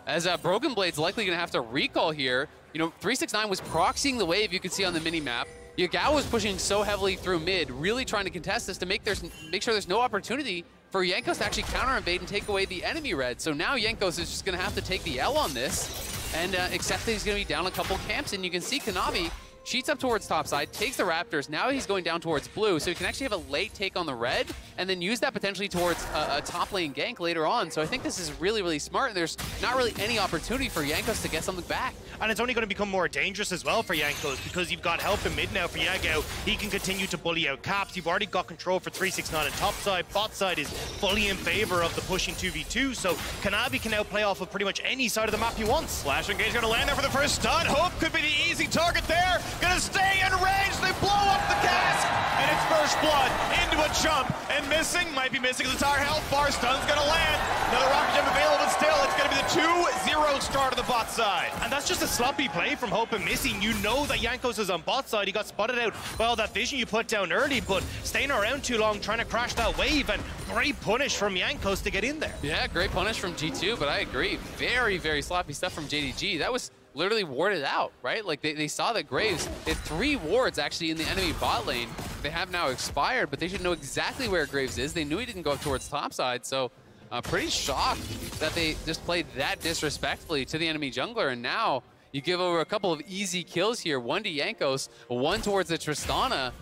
as Broken Blade's likely going to have to recall here. 369 was proxying the wave you could see on the mini-map. Yagao was pushing so heavily through mid, really trying to contest this to make sure there's no opportunity for Yankos to actually counter-invade and take away the enemy red. So now Yankos is just going to have to take the L on this and accept that he's going to be down a couple camps. And you can see Kanavi cheats up towards top side, takes the Raptors. Now he's going down towards blue, so he can actually have a late take on the red and then use that potentially towards a top lane gank later on. So I think this is really, really smart, and there's not really any opportunity for Yankos to get something back. And it's only going to become more dangerous as well for Yankos because you've got help in mid now for Yagao. He can continue to bully out Caps. You've already got control for 369 on top side. Bot side is fully in favor of the pushing 2v2, so Kanavi can now play off of pretty much any side of the map he wants. Flash engage going to land there for the first stun. Hope could be the easy target there. gonna stay in range. They blow up the cask, and it's first blood into a jump, and missing, might be missing his entire health bar. Stun's gonna land. Another rocket jump available, but still, it's gonna be the 2-0 start of the bot side. And that's just a sloppy play from Hope and Missing. You know that Jankos is on bot side. He got spotted out by all that vision you put down early, but staying around too long, trying to crash that wave, and great punish from Jankos to get in there. Yeah, great punish from G2, but I agree. Very, very sloppy stuff from JDG. That was literally warded out, right? Like, they saw that Graves, they had 3 wards actually in the enemy bot lane. They have now expired, but they should know exactly where Graves is. They knew he didn't go up towards topside, so pretty shocked that they just played that disrespectfully to the enemy jungler, and now you give over a couple of easy kills here, 1 to Jankos, 1 towards the Tristana,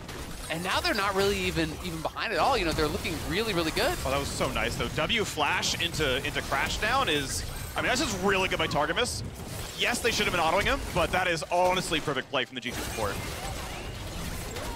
and now they're not really even behind at all. You know, they're looking really, really good. Oh, that was so nice, though. W flash into Crashdown is, I mean, that's just really good by Targamas. Yes, they should have been autoing him, but that is honestly perfect play from the G2 support.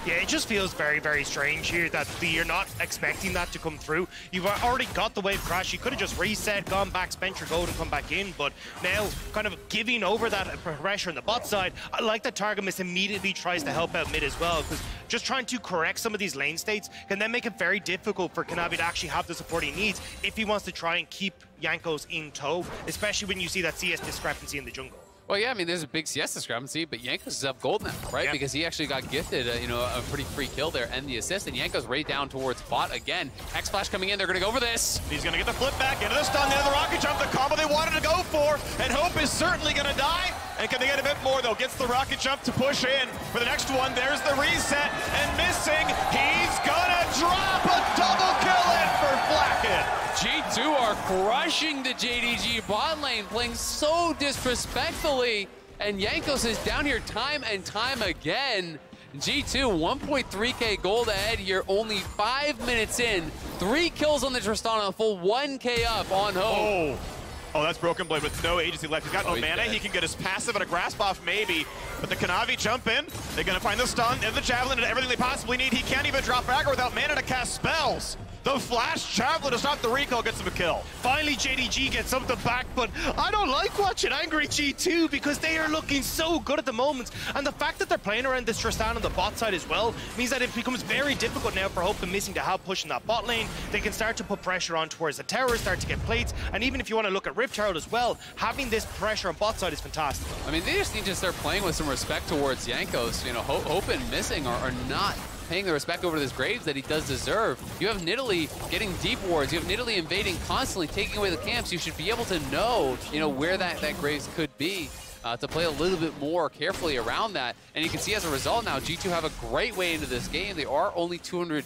Yeah, it just feels very, very strange here that you're not expecting that to come through. You've already got the wave crash. You could have just reset, gone back, spent your gold, and come back in. But now, kind of giving over that pressure on the bot side, I like that Targamas immediately tries to help out mid as well, because just trying to correct some of these lane states can then make it very difficult for Kanavi to actually have the support he needs if he wants to try and keep Jankos in tow, especially when you see that CS discrepancy in the jungle. Well, yeah, I mean, there's a big CS discrepancy, but Jankos is up gold now, right? Yeah. Because he actually got gifted, you know, a pretty free kill there and the assist, and Jankos right down towards bot again. X-Flash coming in, they're gonna go for this. He's gonna get the flip back into the stun, into the rocket jump, the combo they wanted to go for, and Hope is certainly gonna die. And can they get a bit more, though? Gets the rocket jump to push in for the next one. There's the reset, and Missing, he's gonna drop a double kill in for Flacket. G2 are crushing the JDG bot lane, playing so disrespectfully. And Jankos is down here time and time again. G2, 1.3k gold ahead here, only 5 minutes in. 3 kills on the Tristana, a full 1k up on Hope. Oh, that's Broken Blade with no agency left. He's got no mana. He can get his passive and a grasp off maybe. But the Kanavi jump in. They're going to find the stun and the Javelin and everything they possibly need. He can't even drop Bagger without mana to cast spells. The flash Javelin to stop the recall gets him a kill. Finally, JDG gets something back, but I don't like watching Angry G2 because they are looking so good at the moment. And the fact that they're playing around this Tristan on the bot side as well means that it becomes very difficult now for Hope and Missing to have push in that bot lane. They can start to put pressure on towards the tower, start to get plates, and even if you want to look at Rift Herald as well, having this pressure on bot side is fantastic. I mean, they just need to start playing with some respect towards Jankos. You know, Hope and Missing are not paying the respect over this Graves that he does deserve. You have Nidalee getting deep wards. You have Nidalee invading constantly, taking away the camps. You should be able to know, you know, where that Graves could be to play a little bit more carefully around that. And you can see as a result now, G2 have a great way into this game. They are only 200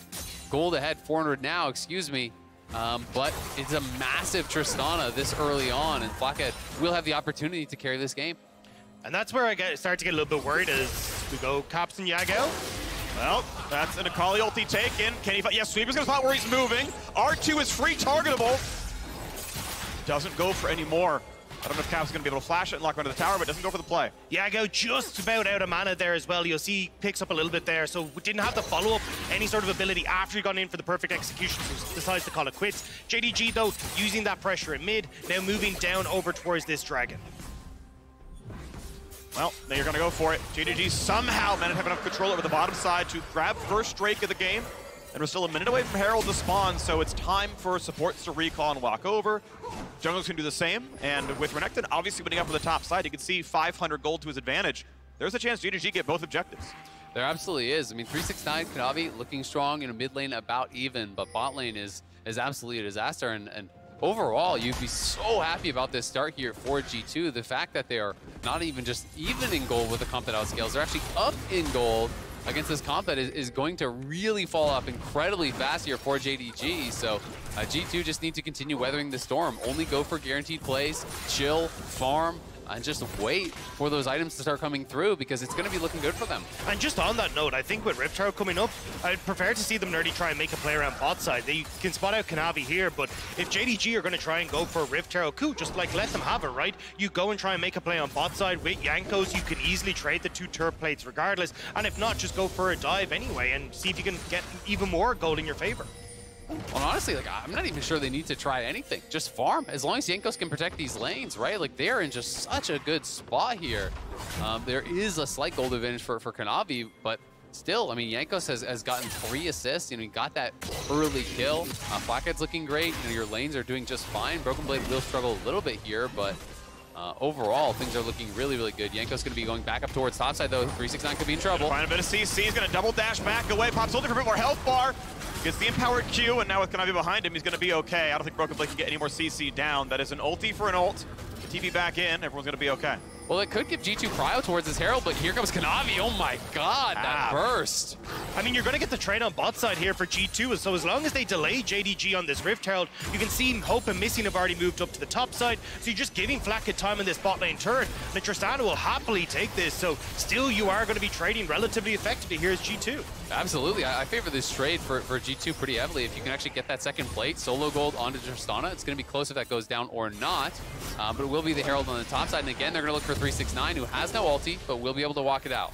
gold ahead, 400 now, excuse me. But it's a massive Tristana this early on, and Flathead will have the opportunity to carry this game. And that's where I start to get a little bit worried as we go Caps and Yago. Well, that's an Akali ulti taken. Can he fight? Yes, Sweeper's gonna spot where he's moving. R2 is free targetable. Doesn't go for any more. I don't know if Cap's gonna be able to flash it and lock onto the tower, but doesn't go for the play. Yago just about out of mana there as well. You'll see picks up a little bit there, so didn't have the follow-up, any sort of ability after he got in for the perfect execution, so decides to call it quits. JDG, though, using that pressure in mid, now moving down over towards this dragon. Well, now you're going to go for it. JDG somehow managed to have enough control over the bottom side to grab first Drake of the game. And we're still a minute away from Herald to spawn, so it's time for supports to recall and walk over. Jungle's going to do the same, and with Renekton obviously winning up on the top side, you can see 500 gold to his advantage. There's a chance JDG get both objectives. There absolutely is. I mean, 369 Kanavi looking strong, you know, mid lane about even, but bot lane is absolutely a disaster. And overall, you'd be so happy about this start here for G2. The fact that they are not even just even in gold with the comp that outscales, they're actually up in gold against this comp that is going to really fall off incredibly fast here for JDG. So G2 just need to continue weathering the storm. Only go for guaranteed plays, chill, farm, and just wait for those items to start coming through because it's going to be looking good for them. And just on that note, I think with Rift Herald coming up, I'd prefer to see them nerdy try and make a play around bot side. They can spot out Kanavi here, but if JDG are going to try and go for Rift Herald, cool, just like let them have it, right? You go and try and make a play on bot side with Jankos, you can easily trade the 2 turret plates regardless, and if not, just go for a dive anyway and see if you can get even more gold in your favor. Well, honestly, like, I'm not even sure they need to try anything. Just farm. As long as Jankos can protect these lanes, right? Like, they're in just such a good spot here. There is a slight gold advantage for Kanavi, but still, I mean, Jankos has gotten 3 assists. You know, he got that early kill. Flathead's looking great. You know, your lanes are doing just fine. Broken Blade will struggle a little bit here, but overall, things are looking really, really good. Jankos going to be going back up towards topside, though. 369 could be in trouble. Find a bit of CC. He's going to double dash back away. Pops holding for a bit more health bar. Gets the empowered Q, and now with Kanavi behind him, he's going to be okay. I don't think Broken Blade can get any more CC down. That is an ulti for an ult. TV back in. Everyone's going to be okay. Well, it could give G2 prio towards his Herald, but here comes Kanavi. Oh my god, that burst. I mean, you're going to get the trade on bot side here for G2, so as long as they delay JDG on this Rift Herald, you can see Hope and Missing have already moved up to the top side, so you're just giving Flathead time in this bot lane turn. And Tristana will happily take this, so still you are going to be trading relatively effectively here as G2. Absolutely, I favor this trade for G2 pretty heavily. If you can actually get that second plate, solo gold onto Tristana, it's going to be close if that goes down or not, but it will be the Herald on the top side, and again, they're going to look for 369, who has no ulti, but will be able to walk it out.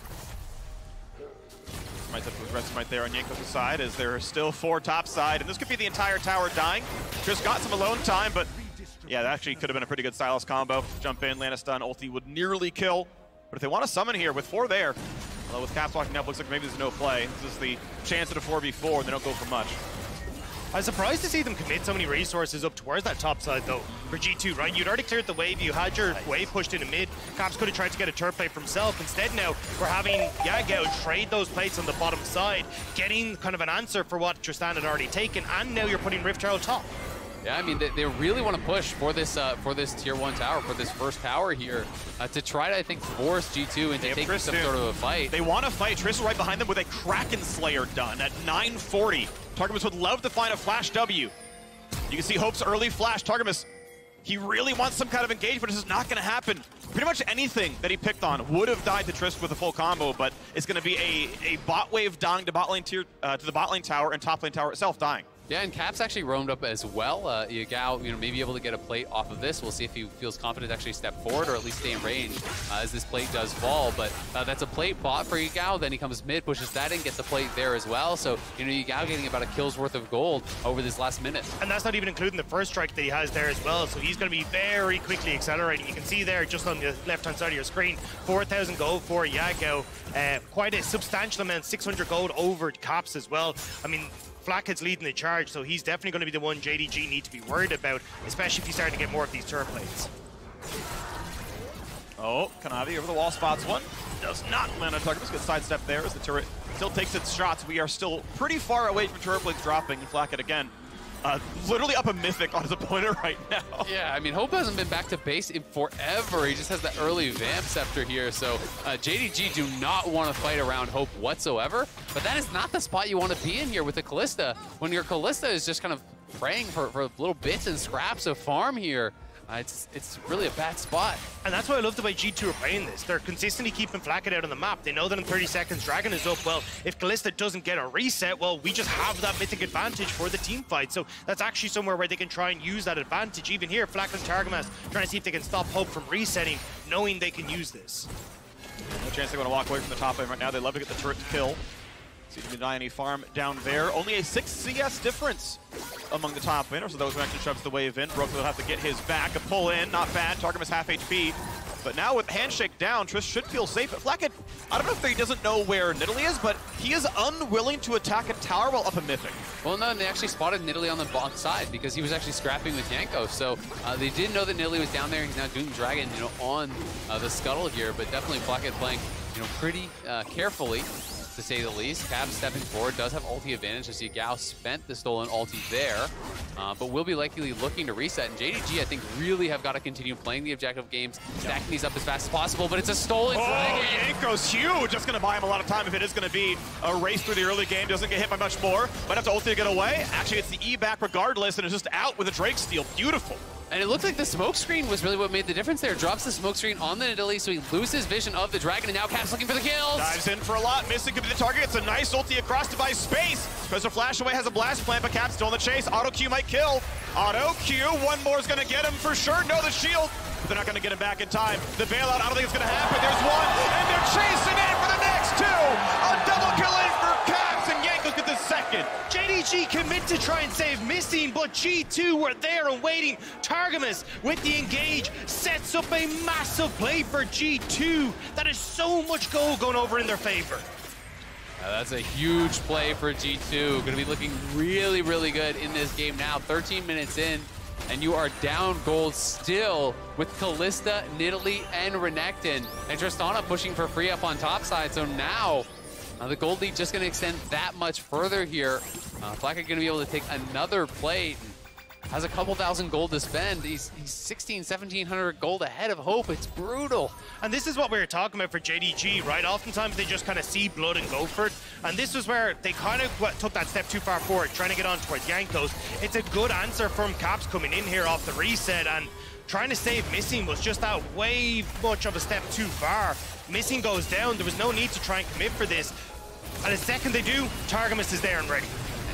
Might have to rest right there on Jankos' side as there are still 4 top side, and this could be the entire tower dying. Just got some alone time, but yeah, that actually could have been a pretty good Sylas combo. Jump in, land a stun, ulti would nearly kill. But if they want to summon here with 4 there, although with Caps walking up, looks like maybe there's no play. This is the chance at a 4v4, and they don't go for much. I'm surprised to see them commit so many resources up towards that top side, though, for G2, right? You'd already cleared the wave. You had your wave pushed into mid. Caps could have tried to get a turret plate for himself. Instead, now, we're having Yagao trade those plates on the bottom side, getting kind of an answer for what Tristan had already taken, and now you're putting Rift Herald top. Yeah, I mean, they really want to push for this tier 1 tower, for this first tower here, to try to, I think, force G2 into taking some sort of a fight. They want to fight. Tristan right behind them with a Kraken Slayer done at 940. Targamas would love to find a flash W. You can see Hope's early flash. Targamas, he really wants some kind of engagement. This is not going to happen. Pretty much anything that he picked on would have died to Trist with a full combo, but it's going to be a bot wave dying to bot lane tier, to the bot lane tower, and top lane tower itself dying. Yeah, and Caps actually roamed up as well. Yagao, you know, may be able to get a plate off of this. We'll see if he feels confident to actually step forward or at least stay in range as this plate does fall. But that's a plate bot for Yagao. Then he comes mid, pushes that in, gets a plate there as well. So, you know, Yagao getting about a kill's worth of gold over this last minute. And that's not even including the first strike that he has there as well. So he's going to be very quickly accelerating. You can see there just on the left-hand side of your screen, 4,000 gold for Yagao. Quite a substantial amount, 600 gold over Caps as well. I mean, Flathead's leading the charge, so he's definitely going to be the one JDG need to be worried about, especially if he's starting to get more of these turret plates. Oh, Kanavi over the wall spots one. Does not land on target. Just good sidestep there as the turret still takes its shots. We are still pretty far away from turret plates dropping. Flathead again. Literally up a mythic on his opponent right now. Yeah, I mean, Hope hasn't been back to base in forever. He just has that early Vamp Scepter here, so JDG do not want to fight around Hope whatsoever, but that is not the spot you want to be in here with the Kalista. When your Kalista is just kind of praying for little bits and scraps of farm here, it's really a bad spot. And that's why I love the way G2 are playing this. They're consistently keeping Flathead out on the map. They know that in 30 seconds, Dragon is up. Well, if Kalista doesn't get a reset, well, we just have that mythic advantage for the team fight. So that's actually somewhere where they can try and use that advantage. Even here, Flathead and Targamas trying to see if they can stop Hope from resetting, knowing they can use this. No chance they're going to walk away from the top lane right now. They love to get the turret to kill. See if you can deny any farm down there. Only a 6 CS difference among the top laners, so those who actually shoves the wave in. Broken will have to get his back. A pull in, not bad. Targamas half HP. But now with Handshake down, Trish should feel safe. But Flathead, I don't know if he doesn't know where Nidalee is, but he is unwilling to attack a tower while up a mythic. Well, no, they actually spotted Nidalee on the bot side because he was actually scrapping with Yanko. So they did know that Nidalee was down there. He's now Doom Dragon, you know, on the scuttle here. But definitely Flathead playing, you know, pretty carefully, to say the least. Caps stepping forward, does have ulti advantage as Yagao spent the stolen ulti there, but will be likely looking to reset. And JDG, I think, really have got to continue playing the objective games, stacking these up as fast as possible, but it's a stolen dragon. Yanko's huge. That's going to buy him a lot of time if it is going to be a race through the early game. Doesn't get hit by much more. Might have to ulti to get away. Actually, it's the E back regardless, and it's just out with a Drake steal. Beautiful. And it looked like the smoke screen was really what made the difference there. Drops the smoke screen on the Nidalee, so he loses vision of the dragon, and now Caps looking for the kills. Dives in for a lot. Missing could be the target. It's a nice ulti across device space. Professor Flash away has a blast plant, but Caps still in the chase. Auto Q might kill. Auto Q. One more is going to get him for sure. No, the shield. But they're not going to get him back in time. The bailout, I don't think it's going to happen. There's one, and they're chasing in for the next two. A double kill in for Caps, and Yankos get the second. second. JDG commit to try and save Missing, but G2 were there and waiting. Targamas with the engage sets up a massive play for G2. That is so much gold going over in their favor. That's a huge play for G2. Going to be looking really, really good in this game now. 13 minutes in, and you are down gold still with Kalista, Nidalee, and Renekton. And Tristana pushing for free up on top side. So now the gold lead just going to extend that much further here. Flacca going to be able to take another plate. Has a couple thousand gold to spend. He's 1,700 gold ahead of Hope. It's brutal. And this is what we were talking about for JDG, right? Oftentimes they just kind of see blood and go for it. And this was where they kind of took that step too far forward, trying to get on towards Jankos. It's a good answer from Caps coming in here off the reset, and trying to save Missing was just that way much of a step too far. Missing goes down. There was no need to try and commit for this. And the second they do, Targamas is there and ready.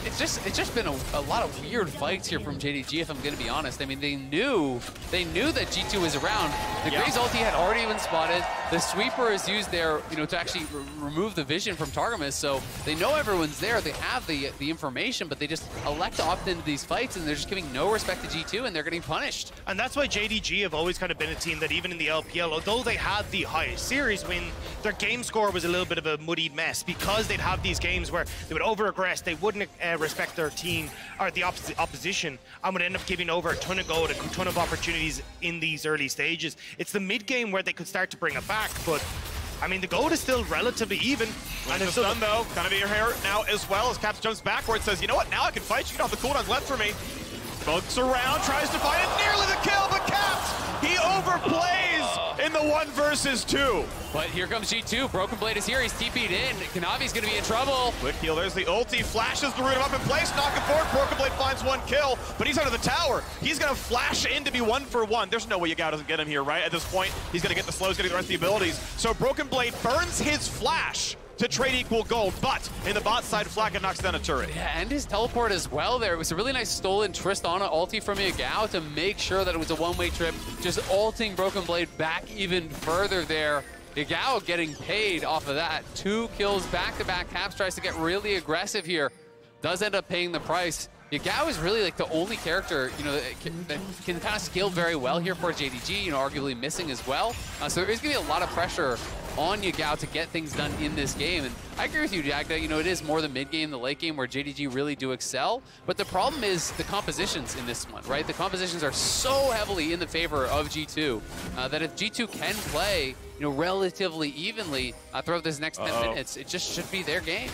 It's just been a lot of weird fights here from JDG, if I'm going to be honest. I mean, they knew that G2 was around. The Graves ulti had already been spotted. The sweeper is used there, to actually remove the vision from Targamas. So they know everyone's there. They have the information, but they just elect to opt into these fights, and they're just giving no respect to G2, and they're getting punished. And that's why JDG have always kind of been a team that even in the LPL, although they had the highest series win, their game score was a little bit of a muddied mess because they'd have these games where they would over-aggress, they wouldn't respect their team or the opposition, and would end up giving over a ton of gold, a ton of opportunities in these early stages. It's the mid game where they could start to bring it back, but I mean the gold is still relatively even. And it's done though, kind of here now as well as Caps jumps backwards, says, you know what, now I can fight, you don't have the cooldowns left for me. Bugs around, tries to find it, nearly the kill, but Caps, he overplays in the 1 versus 2. But here comes G2, Broken Blade is here, he's TP'd in, Kanavi's gonna be in trouble. Quick heal, there's the ulti, flashes the root him up in place, knocking forward, Broken Blade finds 1 kill, but he's under the tower. He's gonna flash in to be 1 for 1. There's no way Yagao doesn't get him here, right? At this point, he's gonna get the slows, getting the rest of the abilities. So Broken Blade burns his flash to trade equal gold, but in the bot side, Flacca knocks down a turret. Yeah, and his teleport as well there. It was a really nice stolen Tristana ulti from Yagao to make sure that it was a one-way trip, just ulting Broken Blade back even further there. Yagao getting paid off of that. 2 kills back-to-back. Caps tries to get really aggressive here. Does end up paying the price. Yagao is really like the only character, that can kind of scale very well here for JDG, arguably Missing as well. So there is going to be a lot of pressure on Yagao to get things done in this game. And I agree with you, Jack, that, it is more the mid game, the late game where JDG really do excel. But the problem is the compositions in this one, right? The compositions are so heavily in the favor of G2 that if G2 can play, relatively evenly throughout this next 10 minutes, it just should be their game.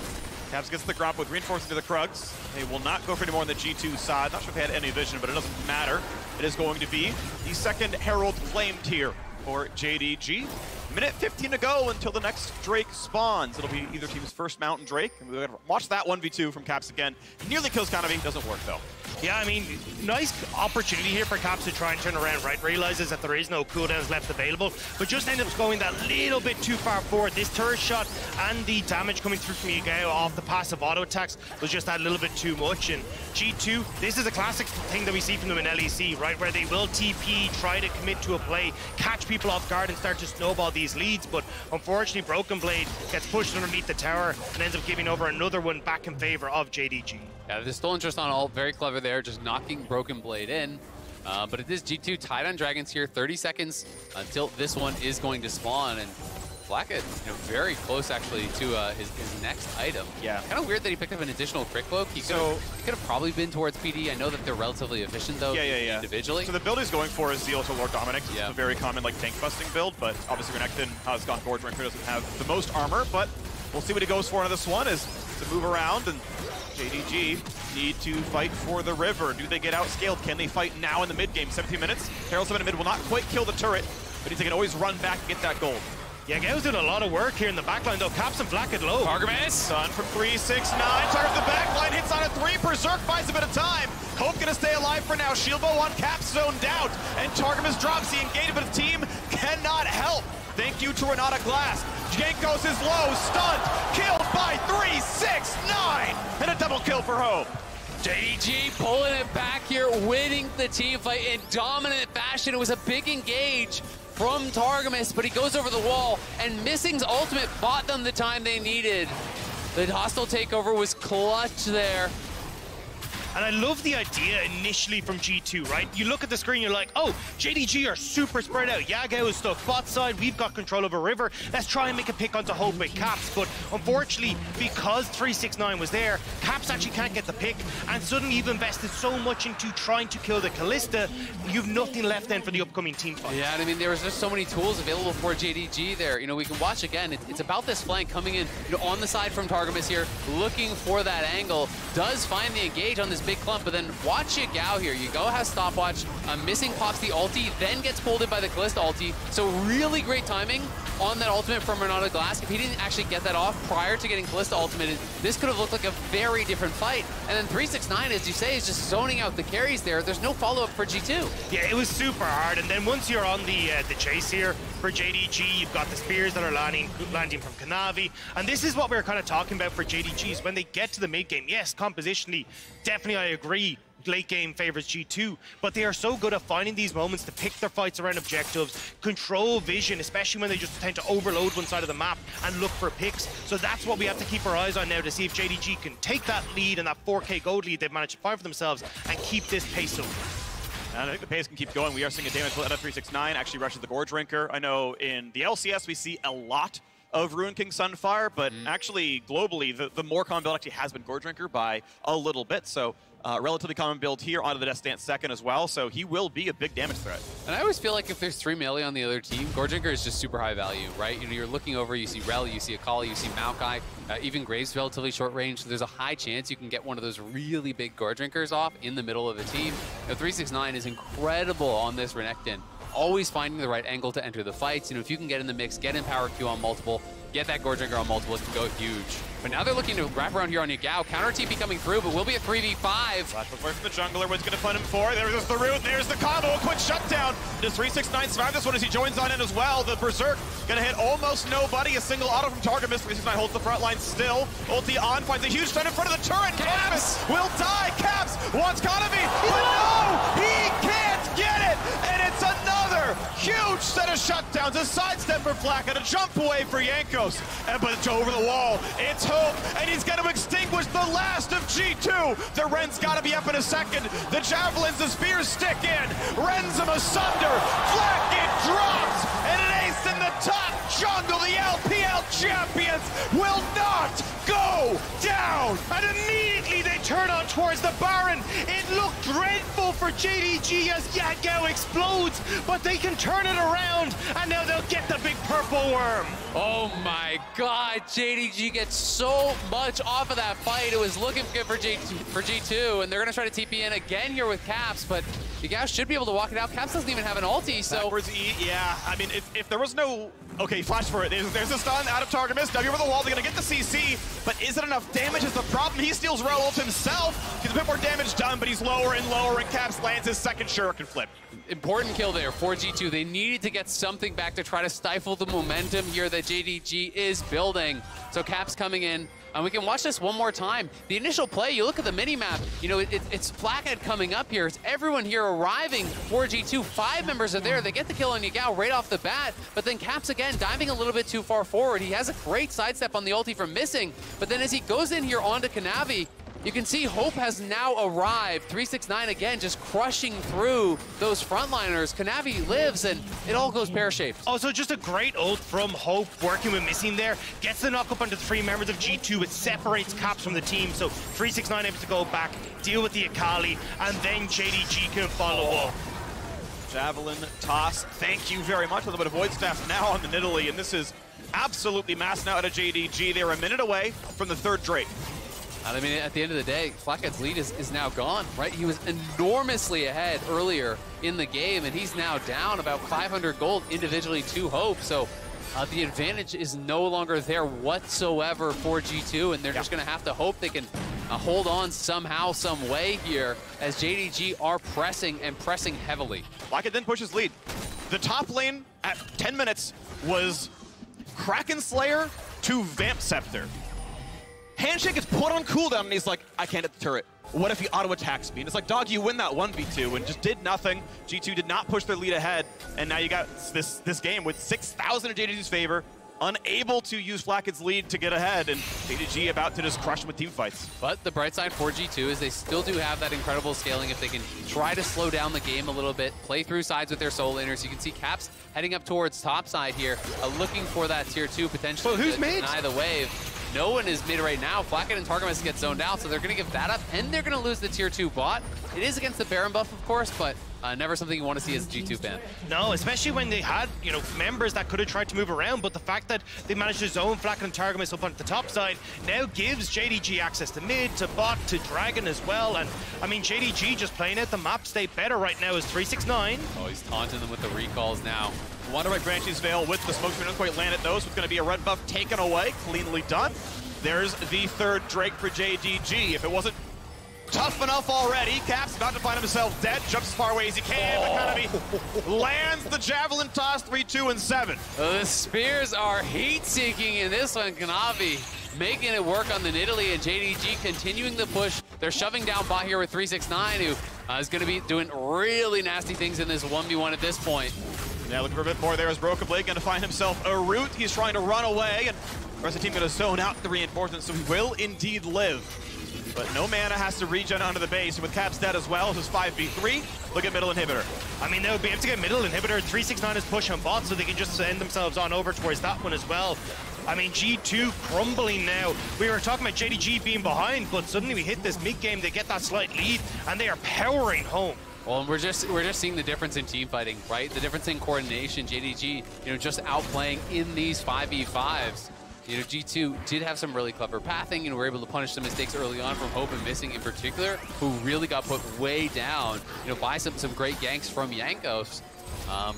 Caps gets the grab with reinforcing to the Krugs. They will not go for any more on the G2 side. Not sure if they had any vision, but it doesn't matter. It is going to be the second Herald claimed here for JDG. Minute 15 to go until the next Drake spawns. It'll be either team's first Mountain Drake. And we're gonna watch that 1v2 from Caps again. Nearly kills Kanavi, doesn't work though. Yeah, I mean, nice opportunity here for Caps to try and turn around, right? Realizes that there is no cooldowns left available, but just ends up going that little bit too far forward. This turret shot and the damage coming through from Yagao off the passive auto attacks was just that little bit too much. And G2, this is a classic thing that we see from them in LEC, right? Where they will TP, try to commit to a play, catch people off guard and start to snowball these leads. But unfortunately, Broken Blade gets pushed underneath the tower and ends up giving over another one back in favor of JDG. Yeah, the stolen Tristana all very clever there, just knocking Broken Blade in. But it is G2 tied on Dragons here, 30 seconds until this one is going to spawn. And Flacca, very close actually to his next item. Yeah. Kind of weird that he picked up an additional Crit Cloak. He could have probably been towards PD. I know that they're relatively efficient though, individually. So the build he's going for is Zeal to Lord Dominic. It's a very common tank busting build, but obviously Renekton has gone forward. Renekton doesn't have the most armor, but we'll see what he goes for on this one is to move around, and JDG need to fight for the river. Do they get outscaled? Can they fight now in the mid game? 17 minutes. Herald 7 in mid will not quite kill the turret, but he can always run back and get that gold. Yeah, Gao's doing a lot of work here in the backline though. Caps and Black at low. Targamas done from 3-6-9. Target the backline, hits on a 3. Berserk buys a bit of time. Hope gonna stay alive for now. Shieldbow on Caps zoned out, and Targamas drops the engagement, but his team cannot help. Thank you to Renata Glass. Jankos is low, stunned, killed by 3-6-9, and a double kill for Hope. JDG pulling it back here, winning the team fight in dominant fashion. It was a big engage from Targamas, but he goes over the wall, and Missing's ultimate bought them the time they needed. The hostile takeover was clutch there. And I love the idea initially from G2, right? You look at the screen, you're like, oh, JDG are super spread out. Yagao is stuck bot side. We've got control over River. Let's try and make a pick onto Hope with Caps. But unfortunately, because 369 was there, Caps actually can't get the pick. And suddenly you've invested so much into trying to kill the Kalista, you've nothing left then for the upcoming team fight. Yeah, and I mean, there was just so many tools available for JDG there. You know, we can watch again. It's about this flank coming in, you know, on the side from Targamas here, looking for that angle. Does find the engage on this big clump, but then watch Yagao here. Yagao has stopwatch, missing pops the ulti, then gets pulled in by the Kalista ulti. So really great timing on that ultimate from Renata Glass. If he didn't actually get that off prior to getting Kalista ultimated, this could have looked like a very different fight. And then 369, as you say, is just zoning out the carries there. There's no follow-up for G2. Yeah, it was super hard. And then once you're on the chase here for JDG, you've got the spears that are landing from Kanavi. And this is what we were kind of talking about for JDGs. When they get to the mid game, yes, compositionally, definitely I agree. Late game favors G2, but they are so good at finding these moments to pick their fights around objectives, control vision, especially when they just tend to overload one side of the map and look for picks. So that's what we have to keep our eyes on now to see if JDG can take that lead and that 4K gold lead they've managed to find for themselves and keep this pace up. And I think the pace can keep going. We are seeing a damage out of 369 actually rushes the Gorge Drinker. I know in the LCS we see a lot of Ruin King Sunfire, but actually globally the more common build actually has been Gorge Drinker by a little bit. So relatively common build here onto the Death Stance second as well, so he will be a big damage threat. And I always feel like if there's 3 melee on the other team, Gorge Drinker is just super high value, right? You know, you're looking over, you see Rel, you see Akali, you see Maokai, even Graves relatively short range, so there's a high chance you can get one of those really big Gorge Drinkers off in the middle of the team. Now, 369 is incredible on this Renekton, always finding the right angle to enter the fights. You know, if you can get in the mix, get in power Q on multiple, get that Gorge Drinker on multiple, it can go huge. But now they're looking to wrap around here on Yagao. Counter TP coming through, but will be a 3v5. Flash away from the jungler. What's going to put him for? There's the root. There's the combo. A quick shutdown. Does 369 survive this one as he joins on in as well? The Berserk going to hit almost nobody. A single auto from Targamas. 369 holds the front line still. Ulti on. Finds a huge stun in front of the turret. Caps will die. Caps wants Kanavi. But no! He can't get it! And it's another huge set of shutdowns. A sidestep for Flak and a jump away for Jankos. But it's over the wall. It's Hope, and he's going to extinguish the last of G2. The Ren's got to be up in a second. The javelins, the spears stick in. Rends him asunder. Flak, it drops, and an ace in the top jungle. The LPL champions will not go down. And immediately they turn on towards the Baron. It looked dreadful for JDG as Yagao explodes, but they can turn it around, and now they'll get the big purple worm. Oh my god, JDG gets so much off of that fight. It was looking good for G2, and they're going to try to TP in again here with Caps, but Yagao should be able to walk it out. Caps doesn't even have an ulti, so... Backwards E, yeah. I mean, if there was no... Okay, flash for it. There's a stun out of Targamas. W over the wall. They're going to get the CC, but is it enough damage is the problem. He steals Rel ult himself. He's a bit more damage done, but he's lower and lower, and Caps lands his second shuriken flip. Important kill there for G2. They needed to get something back to try to stifle the momentum here that JDG is building. So Caps coming in, and we can watch this one more time. The initial play, you look at the mini-map, you know, it's Flathead coming up here. It's everyone here arriving for G2. 5 members are there. They get the kill on Yagao right off the bat, but then Caps again diving a little bit too far forward. He has a great sidestep on the ulti from missing, but then as he goes in here onto Kanavi, you can see Hope has now arrived. 369 again, just crushing through those frontliners. Kanavi lives, and it all goes pear-shaped. Also, just a great ult from Hope, working with Missing there. Gets the knock up onto 3 members of G2. It separates Caps from the team, so 369 able to go back, deal with the Akali, and then JDG can follow up. Javelin toss, thank you very much. A little bit of Void Staff now on the Nidalee, and this is absolutely mass now out of JDG. They're a minute away from the 3rd Drake. I mean, at the end of the day, Flathead's lead is now gone, right? He was enormously ahead earlier in the game, and he's now down about 500 gold individually to Hope. So the advantage is no longer there whatsoever for G2, and they're just going to have to hope they can hold on somehow, some way here, as JDG are pressing and pressing heavily. Flathead then pushes lead. The top lane at 10 minutes was Kraken Slayer to Vamp Scepter. Handshake is put on cooldown, and he's like, I can't hit the turret. What if he auto-attacks me? And it's like, dog, you win that 1v2, and just did nothing. G2 did not push their lead ahead, and now you got this game with 6,000 in JDG's favor. unable to use Flackett's lead to get ahead, and JDG about to just crush him with team fights. But the bright side for G2 is they still do have that incredible scaling if they can try to slow down the game a little bit, play through sides with their soul laners. You can see Caps heading up towards top side here, looking for that tier 2 potentially to deny the wave. No one is mid right now. Flacket and Targamas get zoned out, so they're going to give that up, and they're going to lose the tier 2 bot. It is against the Baron buff, of course, but never something you want to see as a G2 fan. No, especially when they had, you know, members that could have tried to move around, but the fact that they managed to zone Flacket and Targamas up on the top side now gives JDG access to mid, to bot, to Dragon as well. And I mean, JDG just playing out the map state better right now is 369. Oh, he's taunting them with the recalls now. Wonder by Branches Veil with the smoke screen, doesn't quite land at those. It's going to be a red buff taken away, cleanly done. There's the third Drake for JDG. If it wasn't tough enough already, Caps about to find himself dead, jumps as far away as he can, but Kanavi lands the javelin toss, 3, 2, and 7. The spears are heat-seeking in this one. Kanavi making it work on the Nidalee, and JDG continuing the push. They're shoving down bot here with 369, who is going to be doing really nasty things in this 1v1 at this point. Now looking for a bit more there is Broken Blade, going to find himself a root. He's trying to run away, and the rest of the team going to zone out the reinforcements, so he will indeed live. But no mana has to regen onto the base, and with Caps dead as well, this is 5v3. Look at middle inhibitor. I mean, they would be able to get middle inhibitor. 369 is push on bot, so they can just send themselves on over towards that one as well. I mean, G2 crumbling now. We were talking about JDG being behind, but suddenly we hit this mid-game, they get that slight lead, and they are powering home. Well, we're just seeing the difference in team fighting, right? The difference in coordination. JDG, you know, just outplaying in these 5v5s. You know, G2 did have some really clever pathing and were able to punish some mistakes early on from Hope and Missing in particular, who really got put way down, you know, by some great ganks from Jankos.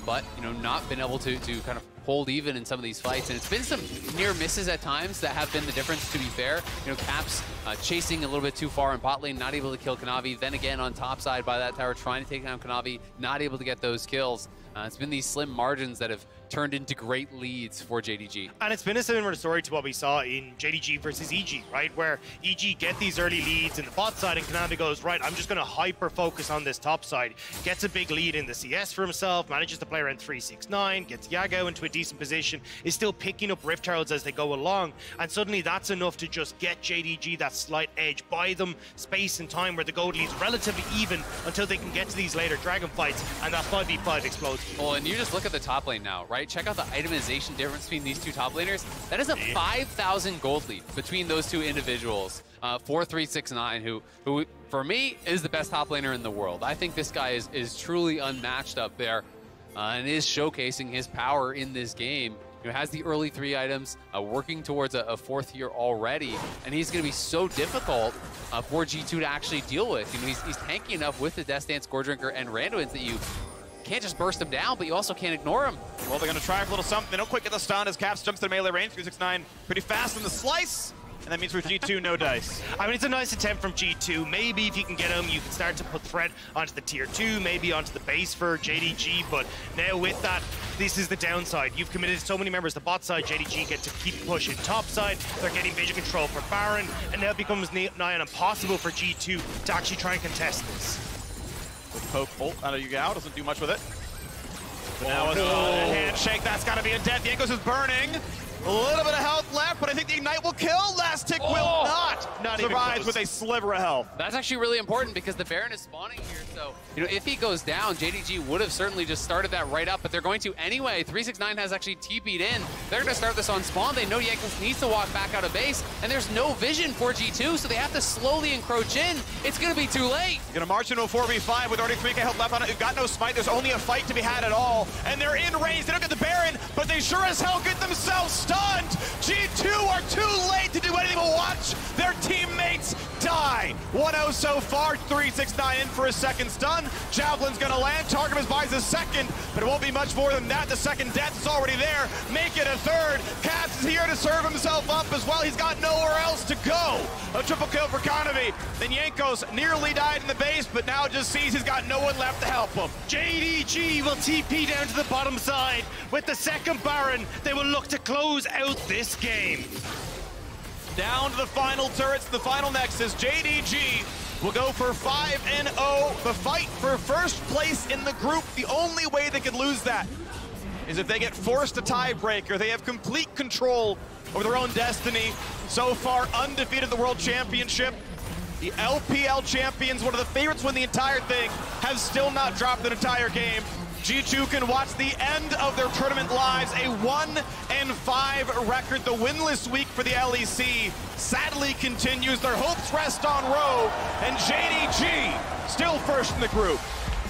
But, you know, not been able to kind of hold even in some of these fights. And it's been some near misses at times that have been the difference, to be fair. You know, Caps chasing a little bit too far in bot lane, not able to kill Kanavi. Then again, on top side by that tower, trying to take down Kanavi, not able to get those kills. It's been these slim margins that have turned into great leads for JDG. And it's been a similar story to what we saw in JDG versus EG, right? Where EG get these early leads in the bot side and Kanavi goes, right, I'm just going to hyper-focus on this top side. Gets a big lead in the CS for himself, manages to play around 369, gets Yago into a decent position, is still picking up Rift Heralds as they go along, and suddenly that's enough to just get JDG that slight edge, buy them space and time where the gold lead's relatively even until they can get to these later Dragon fights, and that 5v5 explodes. Well, and you just look at the top lane now, right? Check out the itemization difference between these two top laners. That is a 5,000 gold lead between those two individuals. 4-3-6-9, who for me is the best top laner in the world. I think this guy is truly unmatched up there, and is showcasing his power in this game. You know, has the early 3 items, working towards a 4th here already, and he's going to be so difficult for G2 to actually deal with. You know, he's tanky enough with the Death Dance, Scoredrinker, and Randuin's that you can't just burst him down, but you also can't ignore him. Well, they're going to try for a little something. They don't quite get the stun as Caps jumps to melee range. 369 pretty fast in the slice. And that means for G2, no dice. I mean, it's a nice attempt from G2. Maybe if you can get him, you can start to put threat onto the tier 2, maybe onto the base for JDG. But now with that, this is the downside. You've committed so many members to bot side. JDG get to keep pushing top side. They're getting vision control for Baron. And now it becomes nigh on impossible for G2 to actually try and contest this. With poke ult out of Yugao, doesn't do much with it. But now it's a handshake, that's got to be a death. Jankos is burning. A little bit of health left, but I think the Ignite will kill. Last Tick will not survive with a sliver of health. That's actually really important because the Baron is spawning here, so, you know, if he goes down, JDG would have certainly just started that right up, but they're going to anyway. 369 has actually TP'd in. They're going to start this on spawn. They know Jankos needs to walk back out of base, and there's no vision for G2, so they have to slowly encroach in. It's going to be too late. Going to march into a 4v5 with already 3k health left on it. You've got no smite. There's only a fight to be had at all, and they're in range. They don't get the Baron, but they sure as hell get themselves stunned. G2 are too late to do anything but watch their teammates die. 1-0 so far. 369 in for a second stun. Javelin's gonna land. Targamas buys a second, but it won't be much more than that. The second death is already there. Make it a third. Caps is here to serve himself up as well. He's got nowhere else to go. A triple kill for Kanavi. Then Jankos nearly died in the base, but now just sees he's got no one left to help him. JDG will TP down to the bottom side. With the second Baron, they will look to close out this game. Down to the final turrets, the final nexus. JDG will go for 5-0. The fight for first place in the group. The only way they could lose that is if they get forced a tiebreaker, they have complete control over their own destiny. So far, undefeated the World Championship. The LPL champions, one of the favorites to win the entire thing, have still not dropped an entire game. G2 can watch the end of their tournament lives, a 1-5 record. The winless week for the LEC sadly continues. Their hopes rest on Rogue, and JDG still first in the group.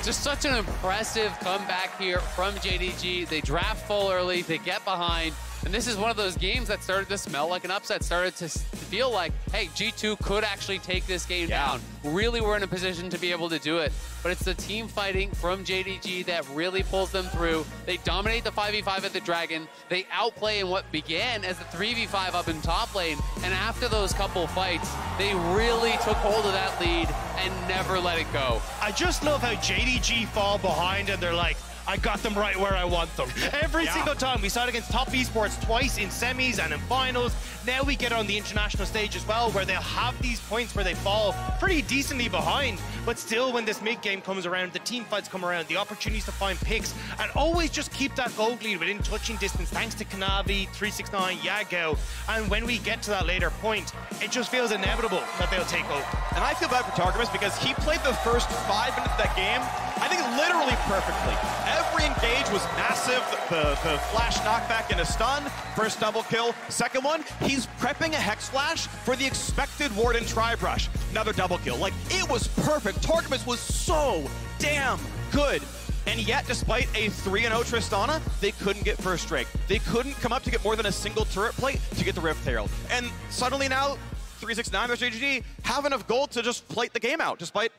Just such an impressive comeback here from JDG. They draft full early, they get behind, and this is one of those games that started to smell like an upset, started to feel like, hey, G2 could actually take this game down. Really were in a position to be able to do it, but it's the team fighting from JDG that really pulls them through. They dominate the 5v5 at the Dragon. They outplay in what began as the 3v5 up in top lane, and after those couple fights, they really took hold of that lead and never let it go. I just love how JDG fall behind and they're like, I got them right where I want them. Every single time. We saw it against top esports twice in semis and in finals. Now we get on the international stage as well, where they'll have these points where they fall pretty decently behind. But still, when this mid game comes around, the team fights come around, the opportunities to find picks, and always just keep that gold lead within touching distance, thanks to Kanavi, 369, Yago. And when we get to that later point, it just feels inevitable that they'll take over. And I feel bad for Targamas because he played the first 5 minutes of that game, I think literally perfectly. Every engage was massive. The flash knockback and a stun. First double kill. Second one, he's prepping a Hex Flash for the expected ward and tri-brush. Another double kill. Like, it was perfect. Targamas was so damn good. And yet, despite a 3-0 Tristana, they couldn't get first strike. They couldn't come up to get more than a single turret plate to get the Rift Herald. And suddenly now, 369 versus JDG have enough gold to just plate the game out, despite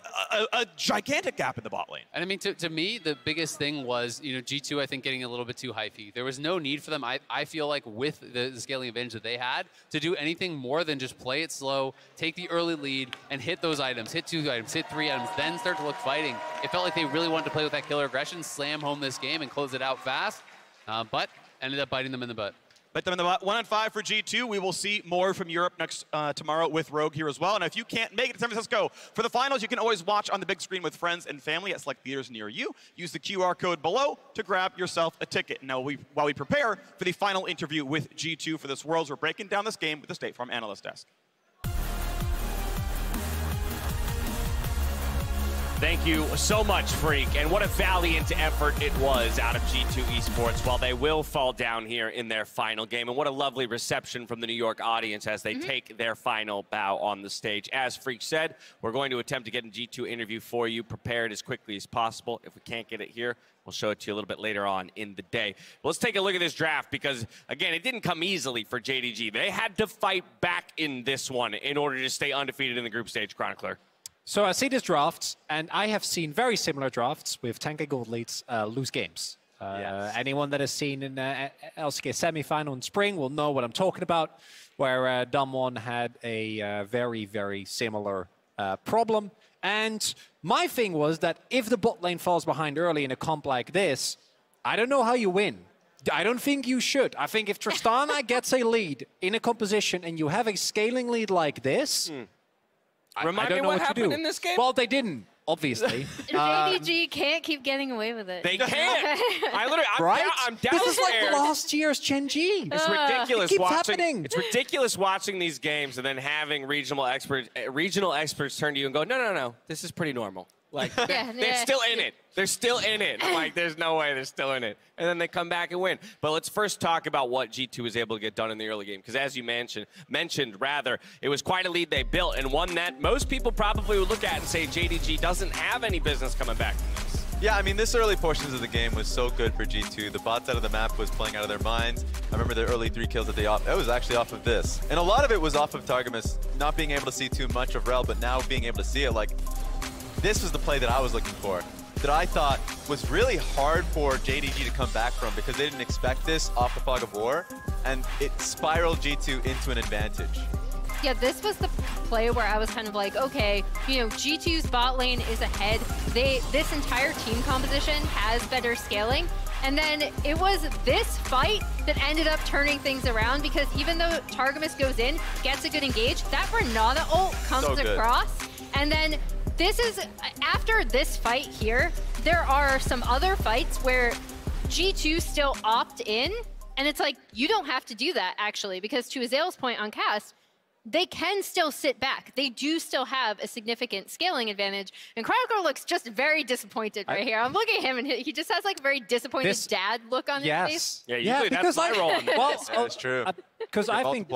a gigantic gap in the bot lane. And I mean, to me, the biggest thing was, you know, G2, I think, getting a little bit too hyphy. There was no need for them, I feel like, with the scaling advantage that they had, to do anything more than just play it slow, take the early lead, and hit those items, hit 2 items, hit 3 items, then start to look fighting. It felt like they really wanted to play with that killer aggression, slam home this game, and close it out fast, but ended up biting them in the butt. But then the 1-5 for G2. We will see more from Europe next tomorrow with Rogue here as well. And if you can't make it to San Francisco for the finals, you can always watch on the big screen with friends and family at select theaters near you. Use the QR code below to grab yourself a ticket. Now, while we prepare for the final interview with G2 for this Worlds, we're breaking down this game with the State Farm Analyst Desk. Thank you so much, Freak. And what a valiant effort it was out of G2 Esports while they will fall down here in their final game. And what a lovely reception from the New York audience as they take their final bow on the stage. As Freak said, we're going to attempt to get a G2 interview for you prepared as quickly as possible. If we can't get it here, we'll show it to you a little bit later on in the day. But let's take a look at this draft because, again, it didn't come easily for JDG. They had to fight back in this one in order to stay undefeated in the group stage, Chronicler. So I see these drafts, and I have seen very similar drafts with 10K gold leads lose games. Anyone that has seen in LCK semi-final in spring will know what I'm talking about, where Damwon had a very, very similar problem. And my thing was that if the bot lane falls behind early in a comp like this, I don't know how you win. I don't think you should. I think if Tristana gets a lead in a composition and you have a scaling lead like this, Remind me what happened in this game? Well, they didn't, obviously. JDG can't keep getting away with it. They can't. I'm down This is like last year's Gen G. It's ridiculous. It keeps happening. It's ridiculous watching these games and then having regional experts turn to you and go, no, this is pretty normal. Like, they're still in it. They're still in it. I'm like, there's no way they're still in it. And then they come back and win. But let's first talk about what G2 was able to get done in the early game. Because as you mentioned, it was quite a lead they built and one that most people probably would look at and say JDG doesn't have any business coming back from this. Yeah, I mean, this early portions of the game was so good for G2. The bot side of the map was playing out of their minds. I remember their early 3 kills that it was actually off of this. And a lot of it was off of Targamas not being able to see too much of Rel, but now being able to see it. Like, this was the play that I was looking for, that I thought was really hard for JDG to come back from because they didn't expect this off the Fog of War, and it spiraled G2 into an advantage. Yeah, this was the play where I was kind of like, okay, you know, G2's bot lane is ahead. This entire team composition has better scaling. And then it was this fight that ended up turning things around because even though Targamas goes in, gets a good engage, that Renata ult comes across, and then this is, after this fight here, there are some other fights where G2 still opt in, and it's like, you don't have to do that, actually, because to Azale's point on cast, they can still sit back. They do still have a significant scaling advantage. And Chronicle looks just very disappointed right here. I'm looking at him, and he just has like a very disappointed dad look on his face. Yeah, usually that's my role on this. Well, that's true. Because I think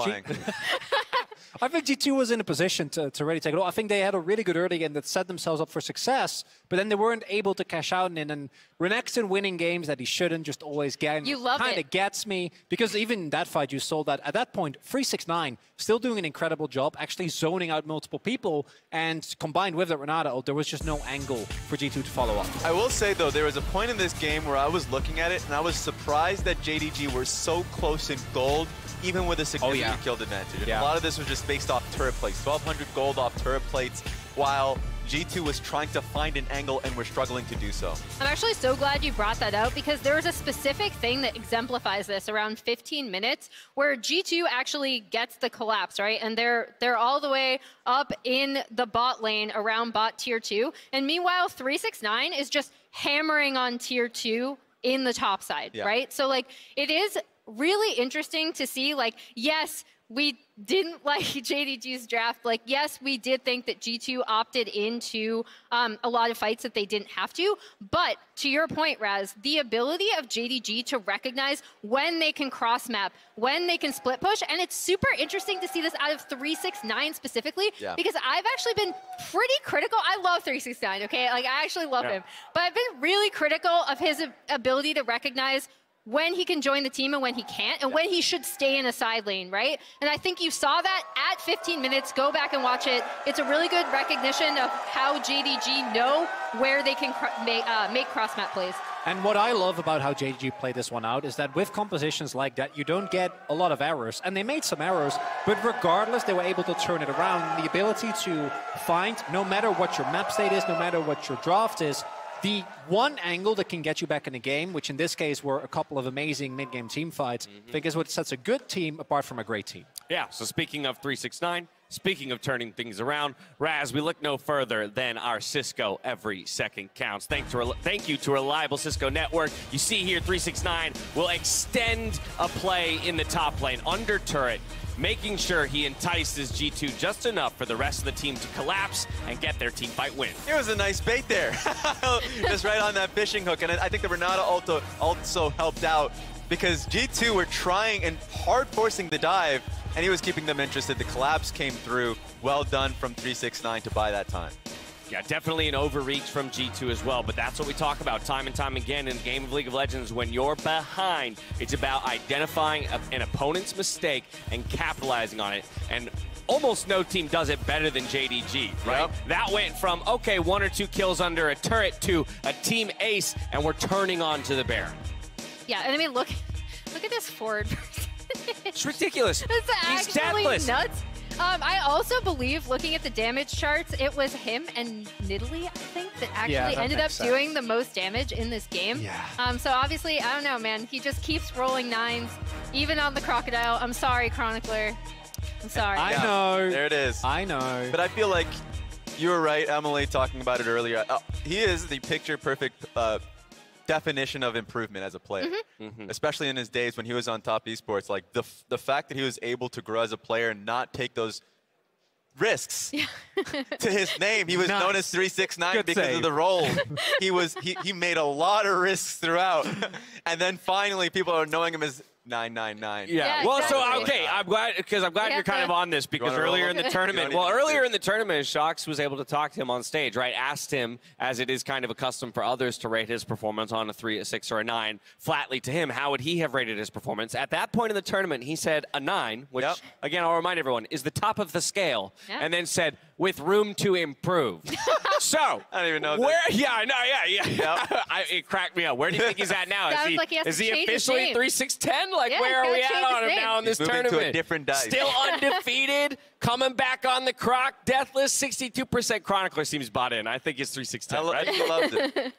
I think G2 was in a position to really take it all. I think they had a really good early game that set themselves up for success, but then they weren't able to cash out in. And Renekton winning games that he shouldn't just always get. You love kind of gets me, because even in that fight you saw that at that point, 369 still doing an incredible job, actually zoning out multiple people, and combined with the Renata, there was just no angle for G2 to follow up. I will say though, there was a point in this game where I was looking at it and I was surprised that JDG were so close in gold, even with a significant kill advantage. And a lot of this was just based off turret plates. 1,200 gold off turret plates, while G2 was trying to find an angle and were struggling to do so. I'm actually so glad you brought that out, because there was a specific thing that exemplifies this around 15 minutes where G2 actually gets the collapse, right? And they're all the way up in the bot lane around bot tier 2. And meanwhile, 369 is just hammering on tier 2 in the top side, right? So like, it is really interesting to see, like, yes, we didn't like JDG's draft. Like, yes, we did think that G2 opted into a lot of fights that they didn't have to. But to your point, Raz, the ability of JDG to recognize when they can cross map, when they can split push, and it's super interesting to see this out of 369 specifically, because I've actually been pretty critical. I love 369, okay? Like, I actually love him. But I've been really critical of his ability to recognize when he can join the team and when he can't, and when he should stay in a side lane, right? And I think you saw that at 15 minutes. Go back and watch it. It's a really good recognition of how JDG know where they can make cross-map plays. And what I love about how JDG played this one out is that with compositions like that, you don't get a lot of errors. And they made some errors, but regardless, they were able to turn it around. The ability to find, no matter what your map state is, no matter what your draft is, the one angle that can get you back in the game, which in this case were a couple of amazing mid-game team fights, I think is what sets a good team apart from a great team. Yeah, so speaking of 369, speaking of turning things around, Raz, we look no further than our Cisco Every Second Counts. Thank you to Reliable Cisco Network. You see here, 369 will extend a play in the top lane under turret, making sure he entices G2 just enough for the rest of the team to collapse and get their team fight win. It was a nice bait there. Just right on that fishing hook. And I think the Renata also helped out, because G2 were trying and hard forcing the dive, and he was keeping them interested. The collapse came through. Well done from 369 to buy that time. Yeah, definitely an overreach from G2 as well, but that's what we talk about time and time again in the game of League of Legends. When you're behind, it's about identifying an opponent's mistake and capitalizing on it. And almost no team does it better than JDG, right? Yep. That went from, okay, 1 or 2 kills under a turret to a team ace, and we're turning on to the Baron. Yeah, and I mean, look at this forward. It's ridiculous. It's actually nuts. I also believe, looking at the damage charts, it was him and Nidalee, I think, that actually ended up doing the most damage in this game. Yeah. So obviously, I don't know, man. He just keeps rolling 9s, even on the Crocodile. I'm sorry, Chronicler. I'm sorry. I know. There it is. I know. But I feel like you were right, Emily, talking about it earlier. He is the picture-perfect definition of improvement as a player, especially in his days when he was on top esports. Like the fact that he was able to grow as a player and not take those risks to his name. He was known as 369 because of the role. He made a lot of risks throughout, and then finally people are knowing him as 999. Yeah. Well, exactly. So okay, I'm glad you're kind of on this, because earlier in the tournament, Shox was able to talk to him on stage, right? Asked him, as it is kind of a custom for others to rate his performance on a 3, a 6, or a 9, flatly to him, how would he have rated his performance? At that point in the tournament, he said a 9, which again, I'll remind everyone, is the top of the scale, and then said, with room to improve. So, I don't even know where. Yeah, I know. Yeah. It cracked me up. Where do you think he's at now? Is he officially 3-6-10? Like, where are we at on him now in this tournament? To a different dive. Still undefeated, coming back on the croc, deathless, 62% Chronicler seems bought in. I think it's 3-6-10. He loves it.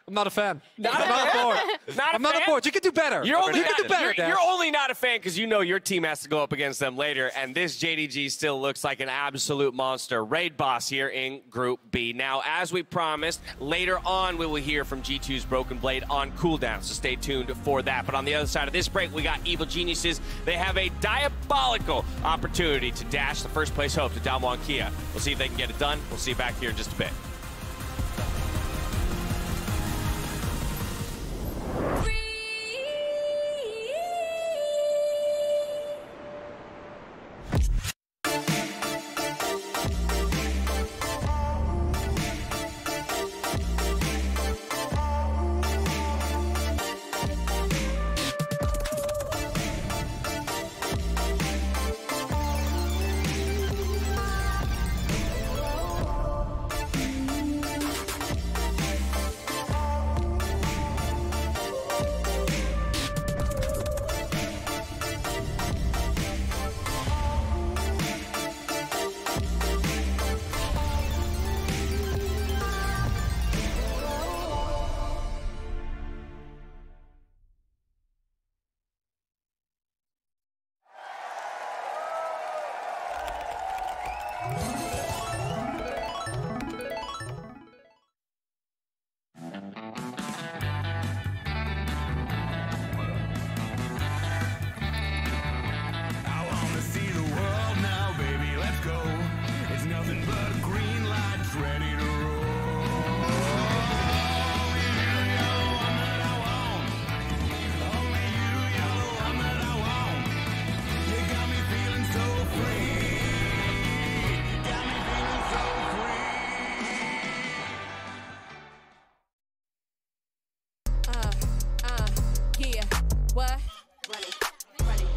I'm not a fan. Not I'm not aboard. I'm not aboard. You can do better. You're only, you're only not a fan because you know your team has to go up against them later, and this JDG still looks like an absolute monster. Raid boss here in Group B. Now, as we promised, later on we will hear from G2's Broken Blade on cooldown, so stay tuned for that. But on the other side of this break, we got Evil Geniuses. They have a diabolical opportunity to dash the first place hope to Damwon Kia. We'll see if they can get it done. We'll see you back here in just a bit.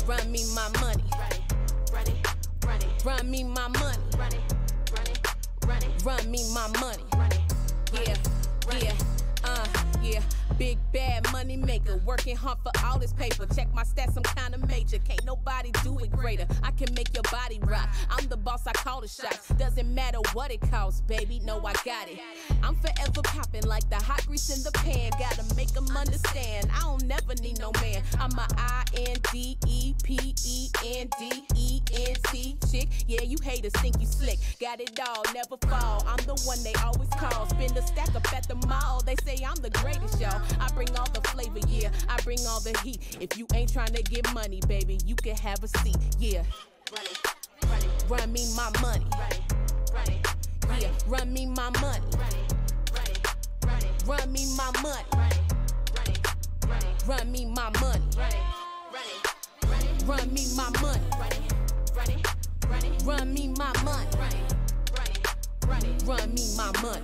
Run me my money. Run me my money. Run me my money. Yeah, yeah, yeah. Big bad money maker, working hard for all this paper. Check my stats, I'm kinda major. Can't nobody do it greater. I can make your body rock. I'm the boss, I call the shots. Doesn't matter what it costs, baby. No, I got it. I'm forever popping like the hot grease in the pan. Gotta make them understand. I don't never need no man. I'm a INDEPENDENT chick. Yeah, you haters think you slick. Got it all, never fall. I'm the one they always call. Spin the stack up at the mall. They say I'm the greatest, y'all. I bring all the flavor, yeah. I bring all the heat. If you ain't trying to get money, baby, you can have a seat, yeah. Run me my money. Yeah, run me my money. Run me my money. Run me my money. Run me my money. Run me my money. Run me my money.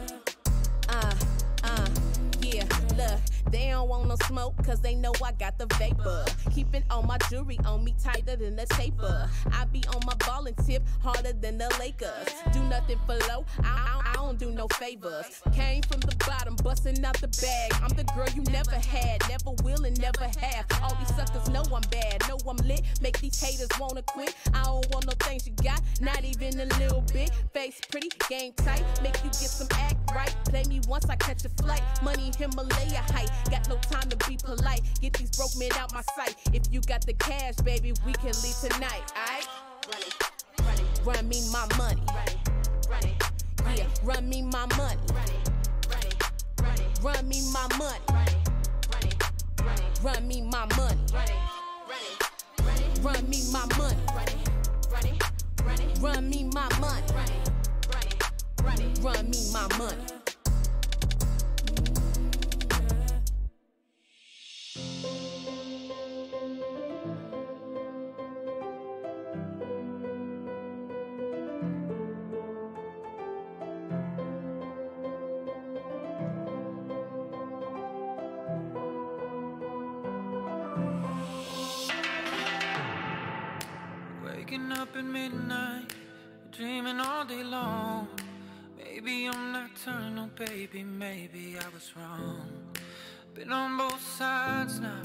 Yeah, look, they don't want no smoke cause they know I got the vapor. Keeping all my jewelry on me tighter than a taper. I be on my ballin' tip harder than the Lakers. Do nothing for low, I don't do no favors. Came from the bottom, busting out the bag. I'm the girl you never had, never will and never have. All these suckers know I'm bad, know I'm lit. Make these haters wanna quit. I don't want no things you got, not even a little bit. Face pretty, game tight, make you get some act right. Play me once I catch a flight, money Himalaya height. Got no time to be polite, get these broke men out my sight. If you got the cash, baby, we can leave tonight, aight? Run me my money. Yeah, run me my money. Run me my money. Run me my money. Run me my money. Run me my money. Run me my money. Waking up at midnight, dreaming all day long. Maybe I'm nocturnal, baby, maybe I was wrong. Been on both sides now,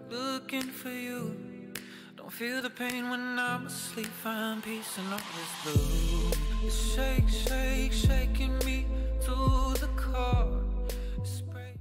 looking for you. Don't feel the pain when I'm asleep, find peace in all this blue. It's shake, shake, shaking me to the core. Spray.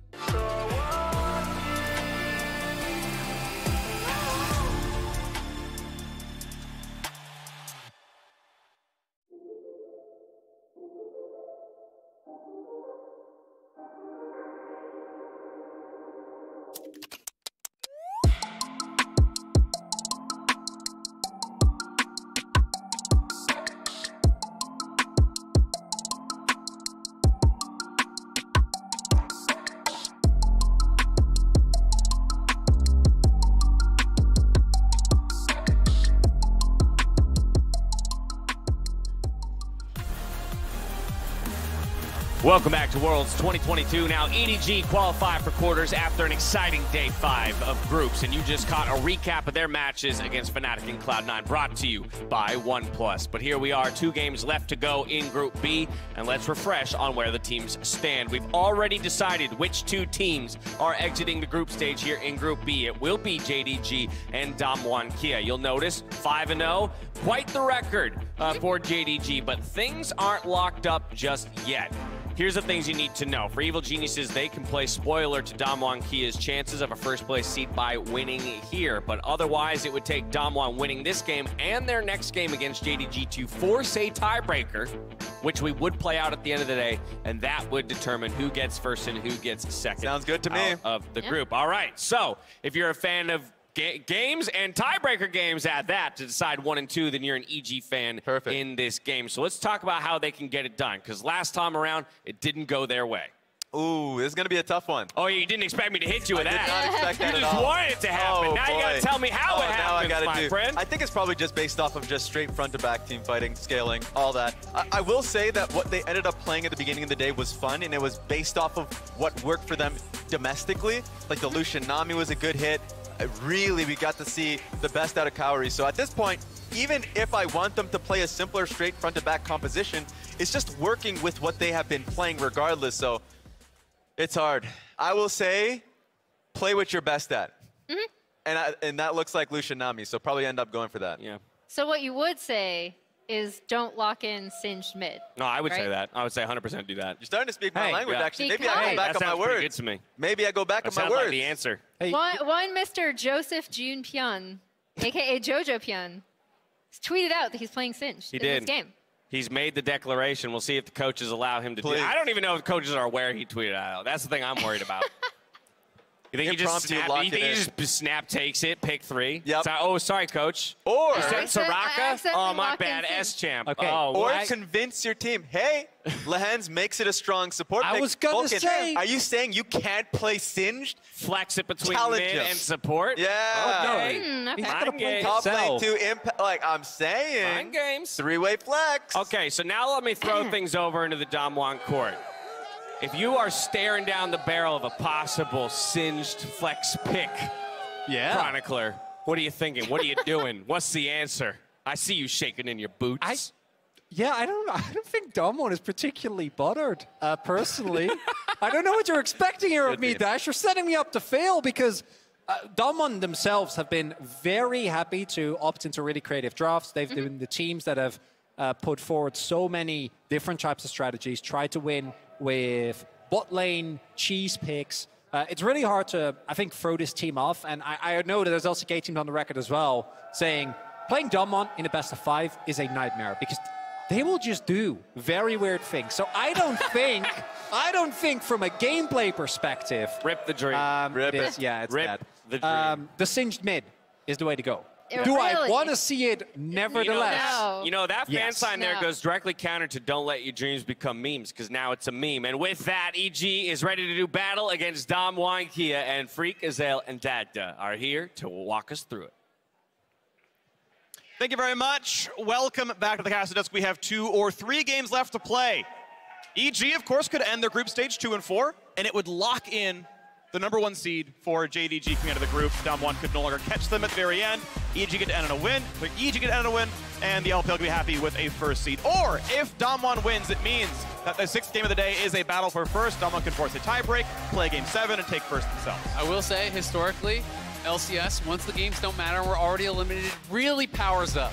Welcome back to Worlds 2022. Now, EDG qualified for quarters after an exciting day 5 of groups, and you just caught a recap of their matches against Fnatic and Cloud9, brought to you by OnePlus. But here we are, 2 games left to go in Group B, and let's refresh on where the teams stand. We've already decided which 2 teams are exiting the group stage here in Group B. It will be JDG and Damwon Kia. You'll notice 5-0, quite the record for JDG, but things aren't locked up just yet. Here's the things you need to know. For Evil Geniuses, they can play spoiler to Damwon Kia's chances of a first-place seat by winning here. But otherwise, it would take Damwon winning this game and their next game against JDG to force a tiebreaker, which we would play out at the end of the day, and that would determine who gets first and who gets second. Sounds good to me. Of the group. All right, so if you're a fan of games and tiebreaker games at that to decide 1 and 2, then you're an EG fan in this game. So let's talk about how they can get it done, because last time around, it didn't go their way. Ooh, this is going to be a tough one. Oh, you didn't expect me to hit you with that. I did not expect that You at just all. wanted it to happen. Now you got to tell me how it happens, my friend. I think it's probably just based off of just straight front-to-back team fighting, scaling, all that. I will say that what they ended up playing at the beginning of the day was fun, and it was based off of what worked for them domestically. Like the Lucian Nami was a good hit. Really, we got to see the best out of Kaori. So at this point, even if I want them to play a simpler straight front-to-back composition, it's just working with what they have been playing regardless. So it's hard. I will say, play what you're best at. And that looks like Lucian Nami, so probably end up going for that. Yeah. So what you would say is don't lock in Singed mid. No, I would say that. I would say 100% do that. You're starting to speak my language, actually. Maybe I go back that on my sounds pretty words. good to me. Maybe I go back on my words. That sounds like the answer. One Mr. Joseph June Pyun, a.k.a. Jojo Pyun, tweeted out that he's playing Singed in this game. He's made the declaration. We'll see if the coaches allow him to do it. I don't even know if the coaches are aware he tweeted out. That's the thing I'm worried about. You think he just snap takes it, pick 3? Yep. So, oh, sorry, coach. Or you said Soraka? Oh, my bad. S-champ. Okay. Oh, or convince your team, hey, Lehens makes it a strong support pick. I was going to say. Are you saying you can't play Singed? Flex it between Challenge mid and support? Yeah. Okay. He's going to play top lane to impact. Like I'm saying. Fine games. 3-way flex. Okay, so now let me throw things over into the Damwon court. If you are staring down the barrel of a possible Singed flex pick, Chronicler, what are you thinking? What are you doing? What's the answer? I see you shaking in your boots. I don't think Damwon is particularly bothered, personally. I don't know what you're expecting here of me, Dash. You're setting me up to fail because Damwon themselves have been very happy to opt into really creative drafts. They've been the teams that have put forward so many different types of strategies, tried to win with bot lane, cheese picks. It's really hard to, I think, throw this team off. And I know that there's LCK teams on the record as well saying playing Damwon in a best of 5 is a nightmare because they will just do very weird things. So I don't think from a gameplay perspective. Rip the dream. Rip it. Yeah, it's Rip bad. the dream. The Singed mid is the way to go. Do Really? I want to see it? Nevertheless. You know, that fan sign there goes directly counter to don't let your dreams become memes, because now it's a meme. And with that, EG is ready to do battle against Damwon Kia, and Freak, Azael, and Dagda are here to walk us through it. Thank you very much. Welcome back to the Castle Desk. We have 2 or 3 games left to play. EG, of course, could end their group stage 2 and 4, and it would lock in the #1 seed for JDG coming out of the group. Damwon could no longer catch them at the very end. EG get to end on a win, and the LPL could be happy with a first seed. Or if Damwon wins, it means that the 6th game of the day is a battle for first. Damwon can force a tiebreak, play game 7, and take first themselves. I will say, historically, LCS, once the games don't matter, we're already eliminated, really powers up.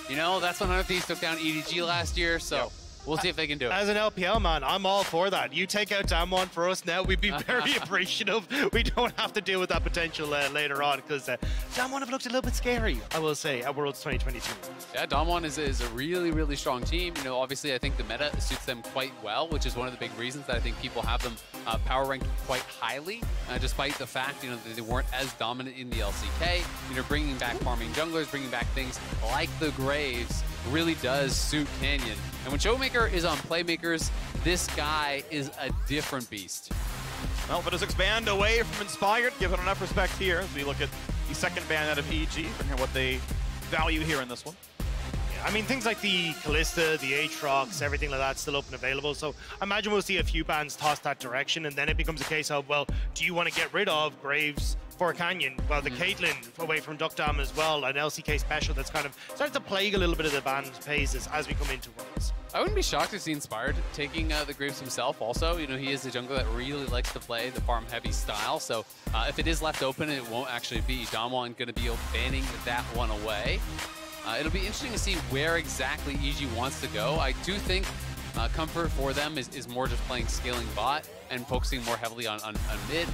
You know, that's when 100 Thieves took down EDG last year, so we'll see if they can do it. As an LPL man, I'm all for that. You take out Damwon for us now, we'd be very appreciative. We don't have to deal with that potential later on, because Damwon have looked a little bit scary, I will say, at Worlds 2022. Yeah, Damwon is a really, really strong team. You know, obviously, I think the meta suits them quite well, which is one of the big reasons that I think people have them power ranked quite highly, despite the fact, you know, that they weren't as dominant in the LCK. You know, bringing back farming junglers, bringing back things like the Graves really does suit Canyon. And when Showmaker is on Playmakers, this guy is a different beast. Well, but as expand away from Inspired, give it enough respect here as we look at the second ban out of EG, and what they value here in this one. I mean, things like the Kalista, the Aatrox, everything like that still open available. So I imagine we'll see a few bans toss that direction, and then it becomes a case of, well, do you want to get rid of Graves for Canyon? Well, the Caitlyn away from Duckdam as well, an LCK special that's kind of started to plague a little bit of the ban phases as we come into Worlds. I wouldn't be shocked to see Inspired taking the Graves himself also. You know, he is a jungler that really likes to play the farm-heavy style. So if it is left open, it won't actually be Damwon going to be banning that one away. It'll be interesting to see where exactly EG wants to go. I do think comfort for them is more just playing scaling bot and focusing more heavily on mid,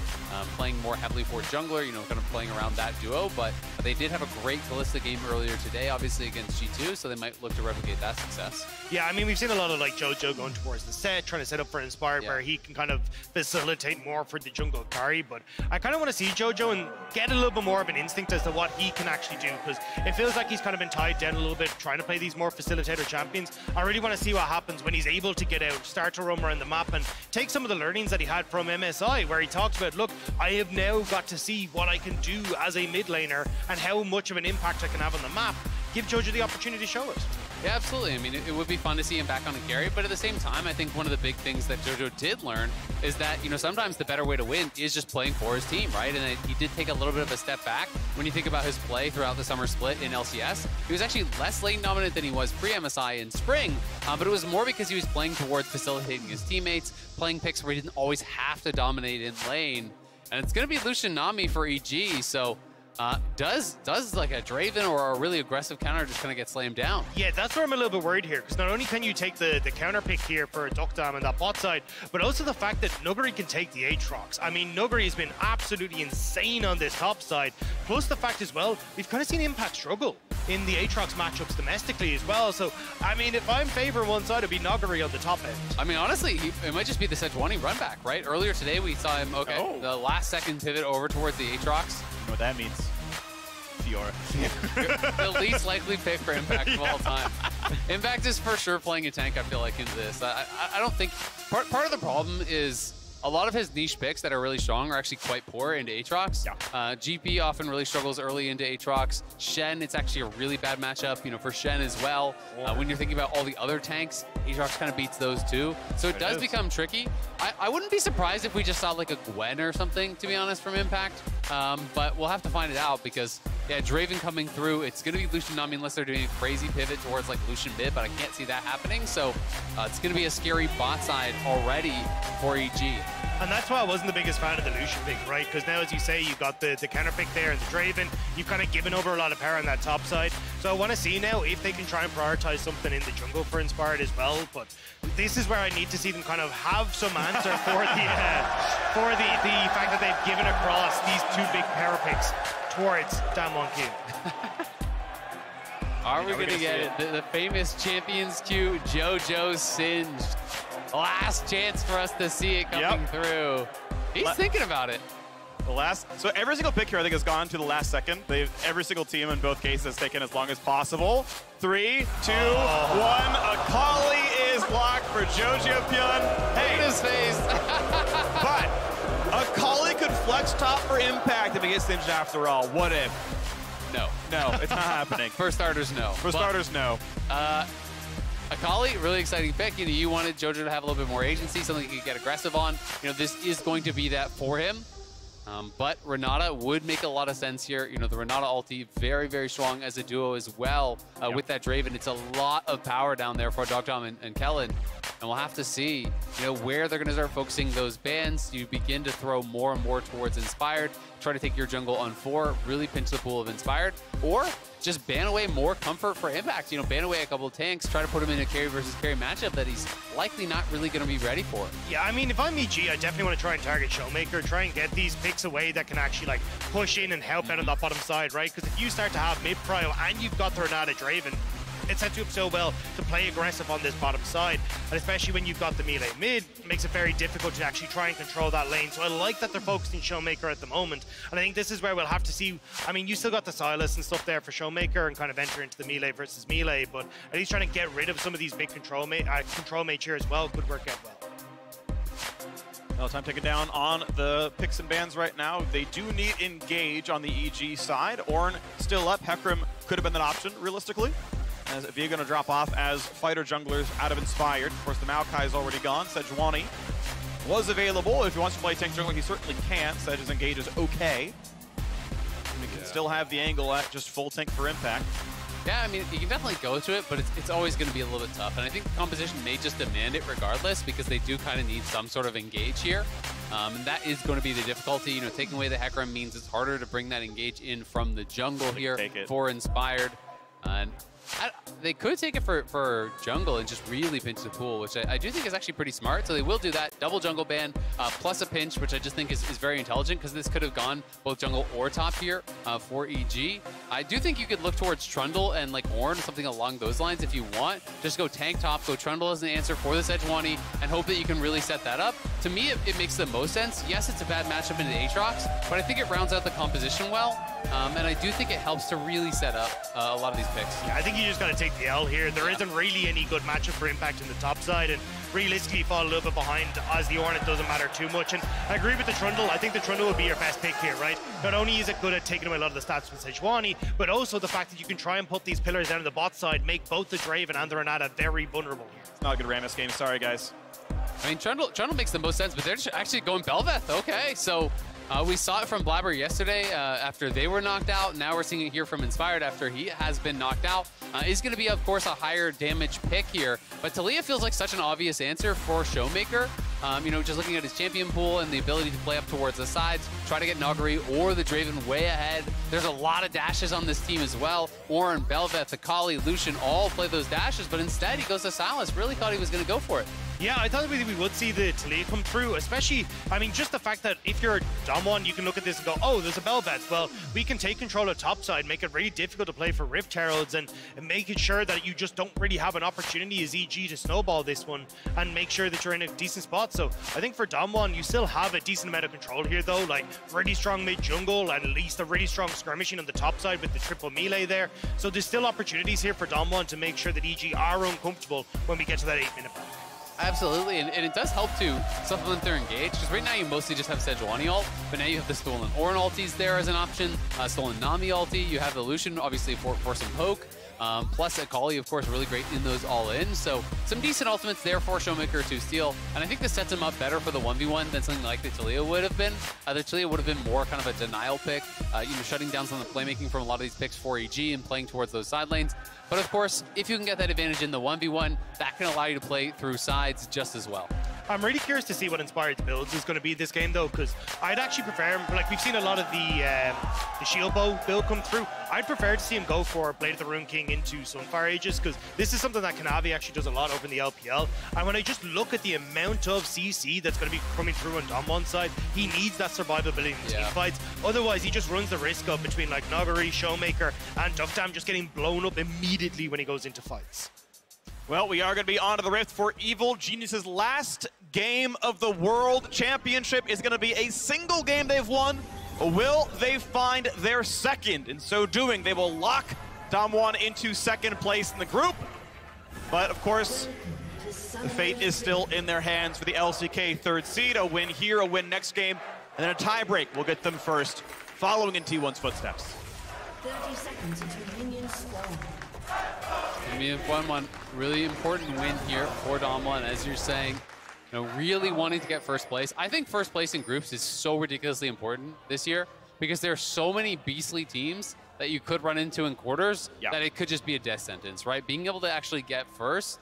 playing more heavily for jungler, you know, kind of playing around that duo. But they did have a great Kalista game earlier today, obviously against G2, so they might look to replicate that success. Yeah, I mean, we've seen a lot of like JoJo going towards the set, trying to set up for Inspired, where he can kind of facilitate more for the jungle carry. But I kind of want to see JoJo and get a little bit more of an instinct as to what he can actually do, because it feels like he's kind of been tied down a little bit, trying to play these more facilitator champions. I really want to see what happens when he's able to get out, start to roam around the map, and take some of the learnings that he had from MSI, where he talked about, look, I have now got to see what I can do as a mid laner and how much of an impact I can have on the map. Give JoJo the opportunity to show it. Yeah, absolutely. I mean, it would be fun to see him back on a carry, but at the same time, I think one of the big things that JoJo did learn is that, you know, sometimes the better way to win is just playing for his team, right? And he did take a little bit of a step back. When you think about his play throughout the summer split in LCS, he was actually less lane dominant than he was pre-MSI in spring, but it was more because he was playing towards facilitating his teammates, playing picks where he didn't always have to dominate in lane. And it's going to be Lucian Nami for EG, so does like a Draven or a really aggressive counter just kind of get slammed down? Yeah, that's where I'm a little bit worried here, because not only can you take the counter pick here for Duckdam and that bot side, but also the fact that Nuguri can take the Aatrox. I mean, Nuguri has been absolutely insane on this top side, plus the fact as well, we've kind of seen Impact struggle in the Aatrox matchups domestically as well. So, I mean, if I'm favoring one side, it'd be Nuguri on the top end. I mean, honestly, it might just be the Sejuani run back, right? Earlier today, we saw him, the last second pivot over towards the Aatrox. You know what that means? Fiora. The least likely pick for Impact of all time. Impact is for sure playing a tank, I feel like, in this. I don't think... Part of the problem is a lot of his niche picks that are really strong are actually quite poor into Aatrox. Yeah. GP often really struggles early into Aatrox. Shen, it's actually a really bad matchup, you know, for Shen as well. When you're thinking about all the other tanks, Aatrox kind of beats those too. So it does become tricky. I wouldn't be surprised if we just saw like a Gwen or something, to be honest, from Impact. But we'll have to find it out because, yeah, Draven coming through, it's going to be Lucian Nami unless they're doing a crazy pivot towards like Lucian mid, but I can't see that happening. So it's going to be a scary bot side already for EG. And that's why I wasn't the biggest fan of the Lucian pick, right? Because now, as you say, you've got the counter pick there and the Draven. You've kind of given over a lot of power on that top side. So I want to see now if they can try and prioritize something in the jungle for Inspired as well. But this is where I need to see them kind of have some answer for the fact that they've given across these two big power picks towards Damwon Q. Are we going to get it? The famous Champions Q, JoJo singed. Last chance for us to see it coming through. He's thinking about it. So every single pick here, I think, has gone to the last second. Every single team in both cases has taken as long as possible. 3, 2, 1. Akali is blocked for JoJo Pyun. Hey, his face. But Akali could flex top for Impact if he gets singed after all. What if? No. No, it's not happening. For starters, no. For starters, no. Akali, really exciting pick. You know, you wanted JoJo to have a little bit more agency, something he could get aggressive on. You know, this is going to be that for him. But Renata would make a lot of sense here. You know, the Renata ulti, very, very strong as a duo as well with that Draven. It's a lot of power down there for Duckdam and Kellen. And we'll have to see, you know, where they're going to start focusing those bans. You begin to throw more and more towards Inspired. Try to take your jungle on 4, really pinch the pool of Inspired. Or just ban away more comfort for Impact. You know, ban away a couple of tanks, try to put him in a carry versus carry matchup that he's likely not really going to be ready for. Yeah, I mean, if I'm EG, I definitely want to try and target Showmaker, try and get these picks away that can actually, like, push in and help out on that bottom side, right? Because if you start to have mid-prio and you've got the Renata Draven, it sets you up so well to play aggressive on this bottom side, and especially when you've got the melee mid, it makes it very difficult to actually try and control that lane. So I like that they're focusing Showmaker at the moment, and I think this is where we'll have to see. I mean, you still got the Silas and stuff there for Showmaker and kind of enter into the melee versus melee, but at least trying to get rid of some of these big control mates here as well could work out well. Well, time taken down on the picks and bans right now. They do need engage on the EG side. Ornn still up. Hecarim could have been an option, realistically. As Via going to drop off as fighter junglers out of Inspired. Of course, the Maokai is already gone. Sejuani was available. If he wants to play tank jungler, he certainly can. Sedge's engage is okay. We can still have the angle at just full tank for impact. Yeah, I mean, you can definitely go to it, but it's always going to be a little bit tough. And I think the composition may just demand it regardless, because they do kind of need some sort of engage here. And that is going to be the difficulty. You know, taking away the Hecarim means it's harder to bring that engage in from the jungle here for Inspired. And they could take it for jungle and just really pinch the pool, which I do think is actually pretty smart. So they will do that. Double jungle ban plus a pinch, which I just think is very intelligent, because this could have gone both jungle or top here for EG. I do think you could look towards Trundle and like Ornn, something along those lines if you want. Just go tank top, go Trundle as an answer for this Sejuani, and hope that you can really set that up. To me, it makes the most sense. Yes, it's a bad matchup into Aatrox, but I think it rounds out the composition well. And I do think it helps to really set up a lot of these picks. Yeah, I think you just got to take the L here. There isn't really any good matchup for impact in the top side, and realistically you fall a little bit behind as the Ornn. It doesn't matter too much, and I agree with the Trundle. I think the Trundle would be your best pick here, right? Not only is it good at taking away a lot of the stats from Sejuani, but also the fact that you can try and put these pillars down on the bot side, make both the Draven and the Renata very vulnerable. It's not a good Rammus game, sorry guys. I mean, Trundle makes the most sense, but they're actually going Bel'Veth. Okay, so we saw it from Blabber yesterday after they were knocked out. Now we're seeing it here from Inspired after he has been knocked out. Is going to be, of course, a higher damage pick here. But Taliyah feels like such an obvious answer for Showmaker. You know, just looking at his champion pool and the ability to play up towards the sides, try to get Nagari or the Draven way ahead. There's a lot of dashes on this team as well. Ornn, Bel'Veth, Akali, Lucian all play those dashes, but instead he goes to Sylas. Really thought he was going to go for it. Yeah, I thought we would see the Taliyah come through, especially, I mean, just the fact that if you're Damwon, you can look at this and go, oh, there's a Bel'Veth. Well, we can take control of top side, make it really difficult to play for Rift Heralds, and making sure that you just don't really have an opportunity as EG to snowball this one and make sure that you're in a decent spot. So I think for Damwon, you still have a decent amount of control here, though, like really strong mid jungle and at least a really strong skirmishing on the top side with the triple melee there. So there's still opportunities here for Damwon to make sure that EG are uncomfortable when we get to that 8-minute mark. Absolutely, and it does help to supplement their engage, because right now you mostly just have Sejuani ult, but now you have the stolen Ornn ultis there as an option, stolen Nami ulti, you have the Lucian obviously for some poke, plus Akali, of course, really great in those all-in, so some decent ultimates there for Showmaker to steal, and I think this sets him up better for the 1v1 than something like the Taliyah would have been. The Taliyah would have been more kind of a denial pick, you know, shutting down some of the playmaking from a lot of these picks for EG and playing towards those side lanes. But of course, if you can get that advantage in the 1v1, that can allow you to play through sides just as well. I'm really curious to see what Inspired's builds is going to be this game, though, because I'd actually prefer, like we've seen a lot of the shield bow build come through. I'd prefer to see him go for Blade of the Rune King into Sunfire Aegis, because this is something that Kanavi actually does a lot over in the LPL. And when I just look at the amount of CC that's going to be coming through on Damwon's side, he needs that survivability in team fights. Otherwise, he just runs the risk of between like Nagari, Showmaker, and Duckdam just getting blown up immediately when he goes into fights. Well, we are going to be on to the Rift for Evil Genius's last game of the World Championship. Is going to be a single game they've won. Will they find their second? In so doing, they will lock Damwon into second place in the group. But of course, the fate is still in their hands for the LCK third seed. A win here, a win next game, and then a tiebreak will get them first, following in T1's footsteps. 30 seconds until minions spawn. Gonna be a fun one. Really important win here for Damwon, as you're saying. You know, really wanting to get first place. I think first place in groups is so ridiculously important this year because there are so many beastly teams that you could run into in quarters that it could just be a death sentence, right? Being able to actually get first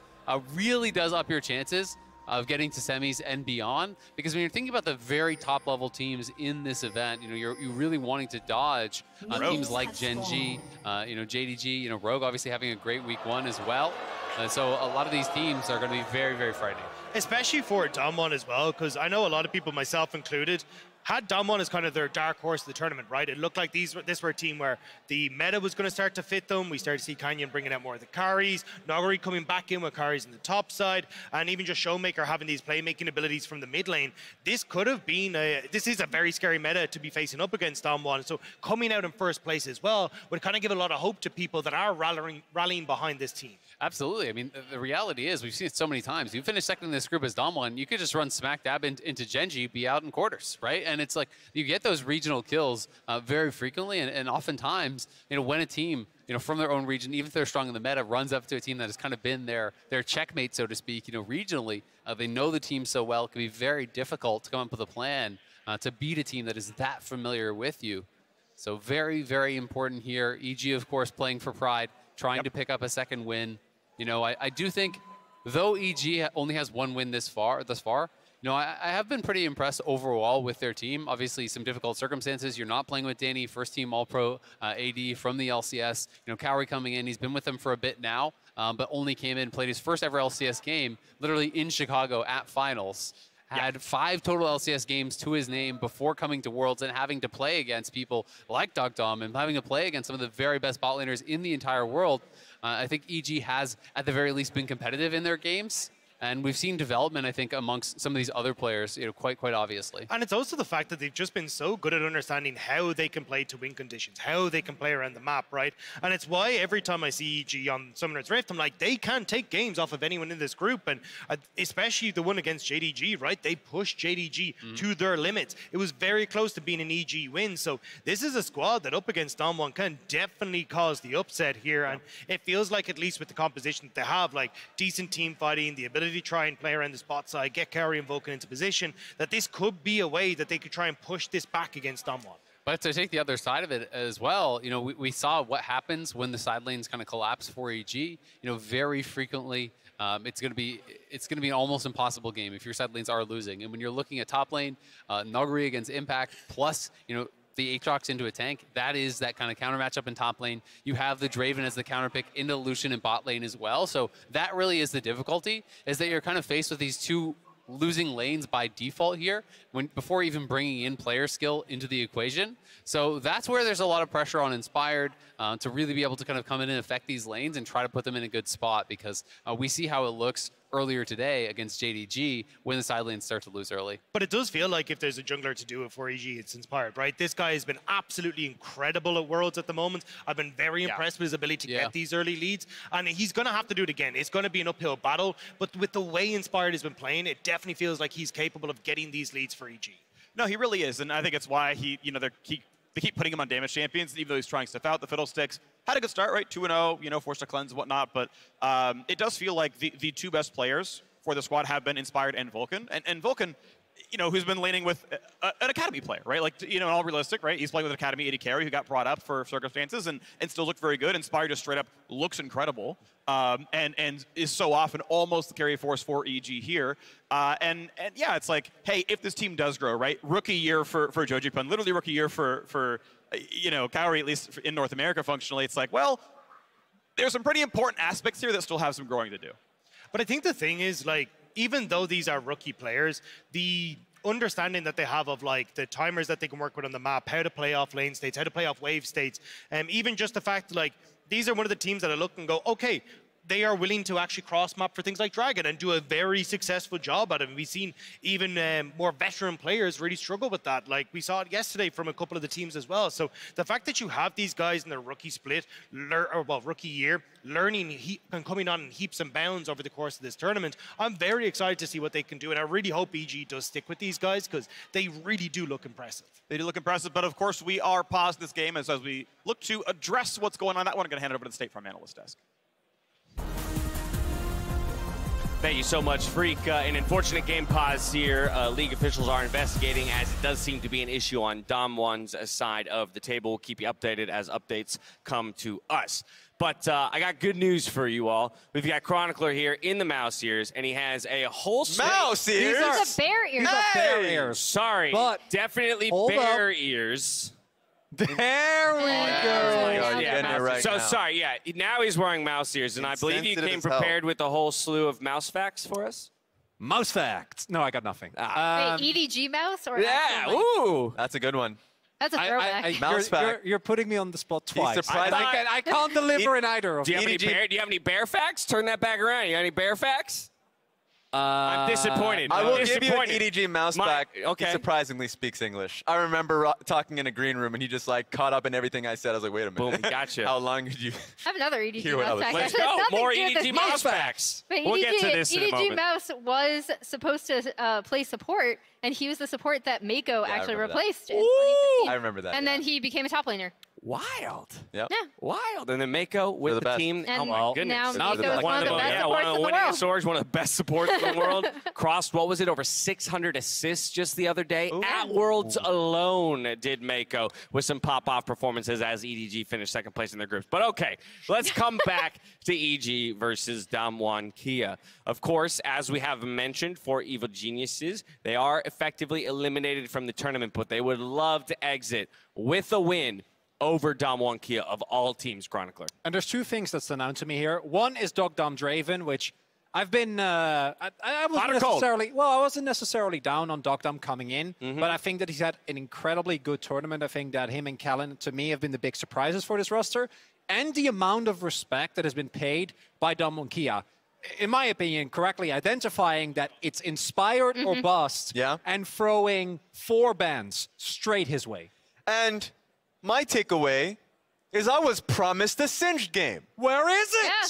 really does up your chances of getting to semis and beyond, because when you're thinking about the very top level teams in this event, you know, you're really wanting to dodge teams like Gen G, you know, JDG, you know, Rogue obviously having a great week one as well. So a lot of these teams are going to be very, very frightening. Especially for Damwon as well, because I know a lot of people, myself included, had Damwon as kind of their dark horse of the tournament, right? It looked like this were a team where the meta was going to start to fit them. We started to see Canyon bringing out more of the carries, Nagari coming back in with carries in the top side, and even just Showmaker having these playmaking abilities from the mid lane. This could have been this is a very scary meta to be facing up against Damwon. So coming out in first place as well would kind of give a lot of hope to people that are rallying behind this team. Absolutely. I mean, the reality is, we've seen it so many times. You finish second in this group as Damwon, you could just run smack dab into Genji, be out in quarters, right? And it's like you get those regional kills very frequently, and oftentimes, when a team, from their own region, even if they're strong in the meta, runs up to a team that has kind of been their checkmate, so to speak, regionally, they know the team so well, it can be very difficult to come up with a plan to beat a team that is that familiar with you. So very, very important here. EG, of course, playing for pride, trying to pick up a second win. I do think, though EG only has one win thus far, I have been pretty impressed overall with their team. Obviously, some difficult circumstances. You're not playing with Danny, first team All-Pro AD from the LCS. Cowrie coming in, he's been with them for a bit now, but only came in, played his first ever LCS game, literally in Chicago at finals. Had 5 total LCS games to his name before coming to Worlds and having to play against people like Dom and having to play against some of the very best bot laners in the entire world. I think EG has, at the very least, been competitive in their games. And we've seen development, I think, amongst some of these other players, quite obviously. And it's also the fact that they've just been so good at understanding how they can play to win conditions, how they can play around the map, right? And it's why every time I see EG on Summoner's Rift, I'm like, they can take games off of anyone in this group. And especially the one against JDG, right? They pushed JDG to their limits. It was very close to being an EG win. So this is a squad that up against Dom1 can definitely cause the upset here. And it feels like, at least with the composition that they have, like decent team fighting, the ability to try and play around the spot side, get Cowrie and Vulcan into position, that this could be a way that they could try and push this back against Dom1. But to take the other side of it as well, we saw what happens when the side lanes kind of collapse for EG. Very frequently, it's going to be an almost impossible game if your side lanes are losing. And when you're looking at top lane, Nuguri against Impact, plus, the Aatrox into a tank, that is that kind of counter matchup in top lane. You have the Draven as the counter pick into Lucian in bot lane as well. So that really is the difficulty, is that you're kind of faced with these two losing lanes by default here before even bringing in player skill into the equation. So that's where there's a lot of pressure on Inspired to really be able to kind of come in and affect these lanes and try to put them in a good spot, because we see how it looks earlier today against JDG when the side lanes start to lose early. But it does feel like if there's a jungler to do it for EG, it's Inspired, right? This guy has been absolutely incredible at Worlds at the moment. I've been very impressed with his ability to get these early leads, and he's going to have to do it again. It's going to be an uphill battle, but with the way Inspired has been playing, it definitely feels like he's capable of getting these leads for EG. No, he really is, and I think it's why they keep putting him on damage champions, even though he's trying stuff out. The Fiddlesticks had a good start, right? 2-0, forced to cleanse and whatnot, but it does feel like the two best players for the squad have been Inspired and Vulcan. And Vulcan, who's been laning with an Academy player, right? Like, all realistic, right? He's playing with an Academy AD carry who got brought up for circumstances and still looked very good. Inspired just straight up looks incredible and is so often almost the carry force for EG here. And yeah, it's like, hey, if this team does grow, right? Rookie year for Joji Pun, literally rookie year for Cowrie, at least in North America functionally. It's like, well, there's some pretty important aspects here that still have some growing to do. But I think the thing is, like, even though these are rookie players, the understanding that they have of, like, the timers that they can work with on the map, how to play off lane states, how to play off wave states, even just the fact, like, these are one of the teams that I look and go, okay, they are willing to actually cross-map for things like Dragon and do a very successful job at it. And we've seen even more veteran players really struggle with that. Like, we saw it yesterday from a couple of the teams as well. So the fact that you have these guys in their rookie split, rookie year, learning and coming on in heaps and bounds over the course of this tournament, I'm very excited to see what they can do. And I really hope EG does stick with these guys, because they really do look impressive. They do look impressive, but of course we are paused this game as we look to address what's going on. That one, I'm going to hand it over to the State Farm analyst desk. Thank you so much, Freak. An unfortunate game pause here. League officials are investigating, as it does seem to be an issue on Dom1's side of the table. We'll keep you updated as updates come to us. But I got good news for you all. We've got Chronicler here in the mouse ears, and he has a whole mouse ears. These are bear ears. Bear ears. Sorry, but definitely bear ears. There we go. Yeah, right so now. sorry, yeah. Now he's wearing mouse ears, and I believe you came prepared with a whole slew of mouse facts for us. Mouse facts. No, I got nothing. Wait, EDG mouse or yeah, ooh, that's a good one. That's a throwback. Mouse fact. You're putting me on the spot twice. Surprised. I can't deliver in either of them. them. Do you have any bear facts? Turn that back around. You got any bear facts? I'm disappointed. I will I'm give you an disappointed. EDG mouse back. Okay. He surprisingly speaks English. I remember talking in a green room, and he just like caught up in everything I said. I was like, wait a minute. Boom, gotcha. How long did you I have another EDG hear what I mouse was pack. saying? Let's go. Nothing More to do with EDG this mouse packs. But We'll get to this in a EDG moment. Mouse was supposed to play support, and he was the support that Mako actually replaced in 2015. I remember that. And then he became a top laner. Wild. Yep. Yeah. Wild. And then Mako with the team. And oh my goodness. now Mako is one of the best supports one of the in the winningest world. swords, one of the best supports in the world. Crossed, what was it, over 600 assists just the other day? Ooh. At Worlds alone did Mako with some pop-off performances as EDG finished second place in their groups. But okay, let's come back to EG versus Damwon Kia. Of course, as we have mentioned for Evil Geniuses, they are effectively eliminated from the tournament, but they would love to exit with a win over Damwon Kia of all teams, Chronicler. And there's two things that stand out to me here. One is Dog Dom Draven, which I've been, I wasn't necessarily down on Dog Dom coming in, but I think that he's had an incredibly good tournament. I think that him and Kellen, to me, have been the big surprises for this roster. And the amount of respect that has been paid by Damwon Kia, in my opinion, correctly identifying that it's inspired or bust, and throwing 4 bans straight his way. And my takeaway is I was promised a Singed game. Where is it? Yeah.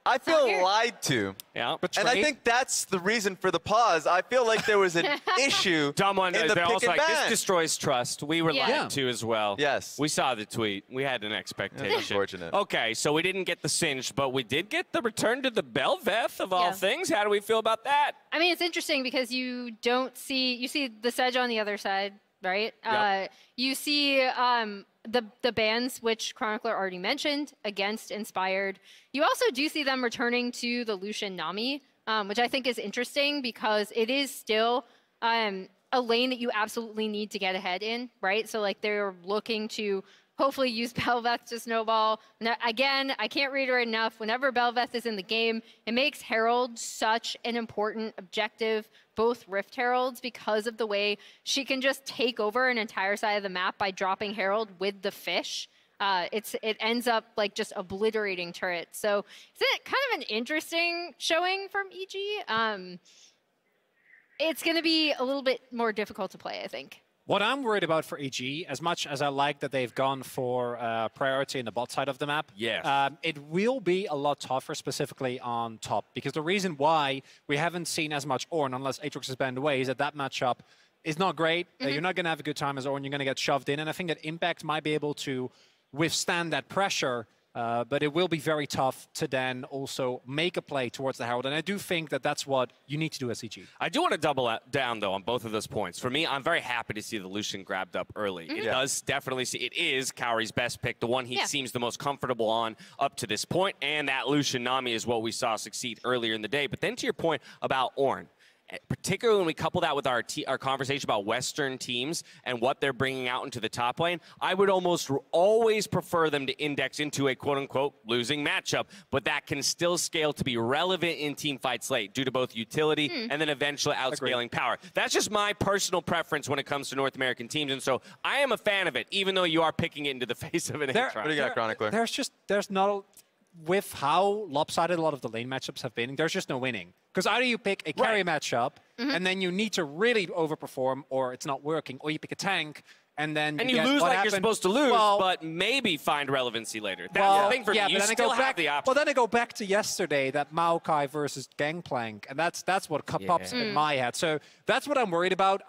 I feel lied to. Yeah. And I think that's the reason for the pause. I feel like there was an issue Damwon, in the they're pick also and like, this ban. destroys trust. We were lied to as well. Yes. We saw the tweet. We had an expectation. Unfortunate. Okay, so we didn't get the Singed, but we did get the return to the Belveth of all things. How do we feel about that? I mean, it's interesting because you don't see, you see the Sedge on the other side, right? Yep. You see the bans, which Chronicler already mentioned, against Inspired. You also do see them returning to the Lucian Nami, which I think is interesting because it is still a lane that you absolutely need to get ahead in, right? So like they're looking to hopefully use Belveth to snowball. Now, again, I can't reiterate enough, whenever Belveth is in the game, it makes Herald such an important objective, both Rift Heralds, because of the way she can just take over an entire side of the map by dropping Herald with the fish. It ends up like just obliterating turrets. So it's kind of an interesting showing from EG. It's going to be a little bit more difficult to play, I think. What I'm worried about for EG, as much as I like that they've gone for priority in the bot side of the map, it will be a lot tougher, specifically on top. Because the reason why we haven't seen as much Ornn, unless Aatrox is banned away, is that matchup is not great. You're not going to have a good time as Ornn. You're going to get shoved in. And I think that Impact might be able to withstand that pressure. But it will be very tough to then also make a play towards the Herald. And I do think that that's what you need to do as EG. I do want to double down, though, on both of those points. For me, I'm very happy to see the Lucian grabbed up early. It does definitely see, it is Cowrie's best pick, the one he seems the most comfortable on up to this point, and that Lucian Nami is what we saw succeed earlier in the day. But then to your point about Ornn, particularly when we couple that with our conversation about Western teams and what they're bringing out into the top lane, I would almost always prefer them to index into a quote-unquote losing matchup, but that can still scale to be relevant in team fights late due to both utility and then eventually outscaling power. That's just my personal preference when it comes to North American teams, and so I am a fan of it, even though you are picking it into the face of an Aatrox. What do you got, Chronicler? There's not, with how lopsided a lot of the lane matchups have been, there's just no winning. Because either you pick a carry matchup, and then you need to really overperform, or it's not working, or you pick a tank, and then you lose like you're supposed to lose, but maybe find relevancy later. That's the thing for me. You still have the option. Well, then I go back to yesterday, that Maokai versus Gangplank, and that's what pops in my head. So that's what I'm worried about.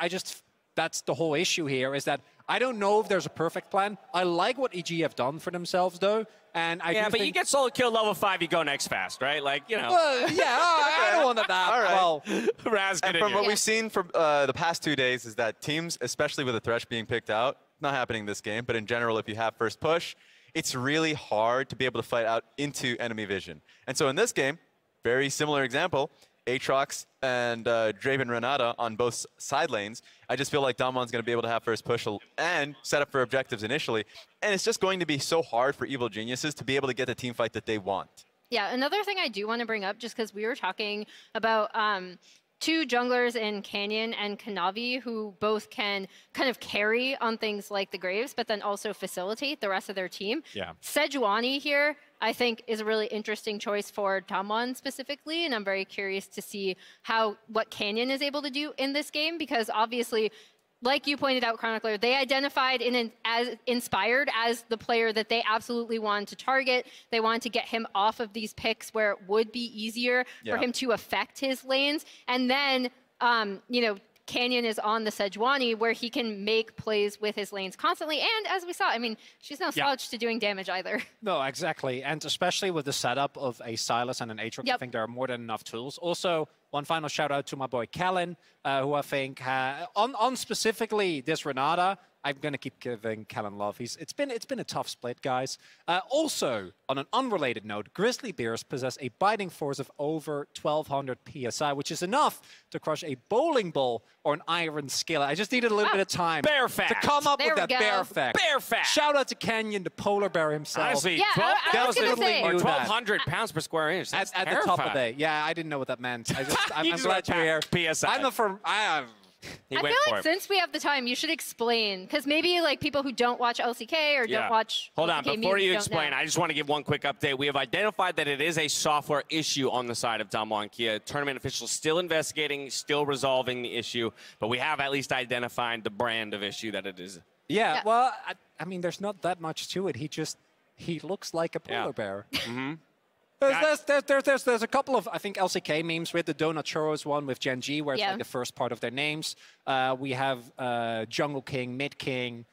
That's the whole issue here, is that I don't know if there's a perfect plan. I like what EG have done for themselves, though. And I but you get solo kill level 5, you go next fast, right? Like, you know. I don't want that. All right. Well, Raz, and from what we've seen from the past 2 days is that teams, especially with a Thresh being picked out, not happening this game, but in general, if you have first push, it's really hard to be able to fight out into enemy vision. And so in this game, very similar example, Aatrox and Draven Renata on both side lanes. I just feel like Damwon's going to be able to have first push and set up for objectives initially. And it's just going to be so hard for Evil Geniuses to be able to get the team fight that they want. Yeah, another thing I do want to bring up, just because we were talking about two junglers in Canyon and Kanavi who both can kind of carry on things like the Graves, but then also facilitate the rest of their team. Yeah. Sejuani here, I think is a really interesting choice for Damwon specifically, and I'm very curious to see what Canyon is able to do in this game, because obviously, like you pointed out, Chronicler, they identified as Inspired as the player that they absolutely wanted to target. They wanted to get him off of these picks where it would be easier for him to affect his lanes. And then, you know, Canyon is on the Sejuani where he can make plays with his lanes constantly. And as we saw, I mean, she's no slouch to doing damage either. No, exactly. And especially with the setup of a Sylas and an Aatrox, I think there are more than enough tools. Also, one final shout out to my boy Kellen, who I think, on specifically this Renata, I'm going to keep giving Kellen love. It's been a tough split, guys. Also, on an unrelated note, Grizzly Bears possess a biting force of over 1,200 PSI, which is enough to crush a bowling ball or an iron skillet. I just needed a little bit of time bear fact. to come up with that bear fact. Bear fact. Shout out to Kenyon, the polar bear himself. Honestly, Yeah, I was gonna say. or 1,200 pounds per square inch. That's at the top of it. Yeah, I didn't know what that meant. I'm glad you're here. PSI. I'm not from. I feel like since we have the time, you should explain, because maybe like people who don't watch LCK or don't watch Hold on, LCK before you don't explain, know. I just want to give one quick update. We have identified that it is a software issue on the side of Damwon Kia. Tournament officials still investigating, still resolving the issue, but we have at least identified the brand of issue that it is. Yeah, well, I mean, there's not that much to it. He looks like a polar bear. There's a couple of, I think, LCK memes. We had the Donut Churros one with Gen G, where it's like the first part of their names. We have Jungle King, Mid King,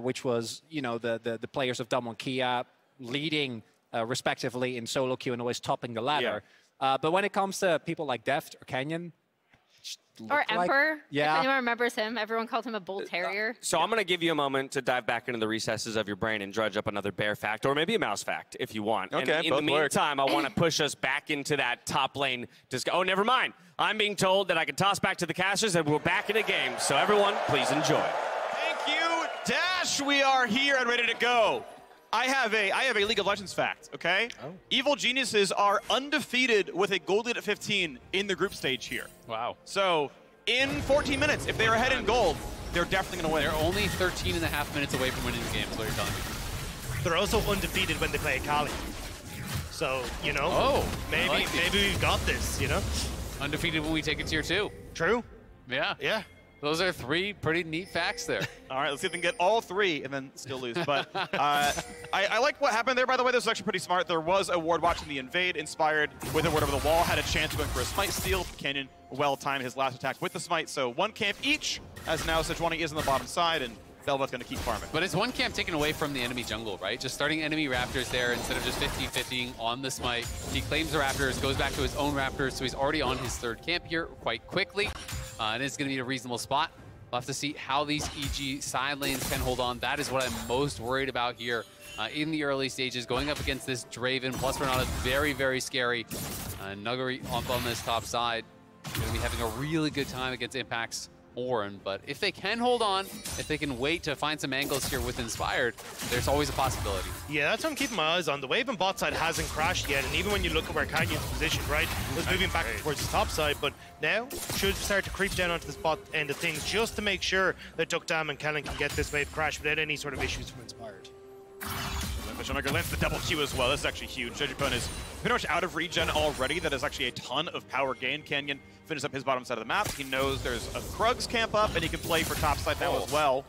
which was, you know, the players of Damwon Kia leading respectively in solo queue and always topping the ladder. But when it comes to people like Deft or Canyon, or Emperor, if yeah. anyone remembers him. Everyone called him a bull terrier. So I'm going to give you a moment to dive back into the recesses of your brain and drudge up another bear fact, or maybe a mouse fact, if you want. Okay, and in the meantime, I want to push us back into that top lane. Oh, never mind. I'm being told that I can toss back to the casters and we're back in a game. So everyone, please enjoy. Thank you, Dash. We are here and ready to go. I have a League of Legends fact, okay? Oh. Evil Geniuses are undefeated with a gold lead at 15 in the group stage here. Wow. So in 14 minutes, if they're ahead in gold, they're definitely going to win. They're only 13.5 minutes away from winning the game, is what you're telling me. They're also undefeated when they play Akali. So, you know, maybe we've got this, you know? Undefeated when we take it tier 2. True. Yeah. Yeah. Those are 3 pretty neat facts there. All right, let's see if they can get all 3 and then still lose. But I like what happened there, by the way. This was actually pretty smart. There was a ward watching the invade, Inspired with a ward over the wall, had a chance of going for a smite steal. Canyon well-timed his last attack with the smite, so 1 camp each, as now Sejuani is on the bottom side, and Belva's going to keep farming. But it's 1 camp taken away from the enemy jungle, right? Just starting enemy Raptors there instead of just 50-50ing on the smite. He claims the Raptors, goes back to his own Raptors, so he's already on his 3rd camp here quite quickly. And it's going to be a reasonable spot. We'll have to see how these EG side lanes can hold on. That is what I'm most worried about here in the early stages. Going up against this Draven, plus Renata, very, very scary. Nuggery up on this top side. Going to be having a really good time against Impact's Orin. But if they can hold on, if they can wait to find some angles here with Inspired, there's always a possibility. Yeah, that's what I'm keeping my eyes on. The wave and bot side hasn't crashed yet, and even when you look at where Canyon's positioned, right, was moving back towards the top side, but now should start to creep down onto the spot end of things just to make sure that Duckdam and Kellen can get this wave crash without any sort of issues from Inspired. Shoemaker lands the double Q as well. This is actually huge. Jejipun is pretty much out of regen already. That is actually a ton of power gain. Canyon finishes up his bottom side of the map. He knows there's a Krugs camp up, and he can play for top side now as well.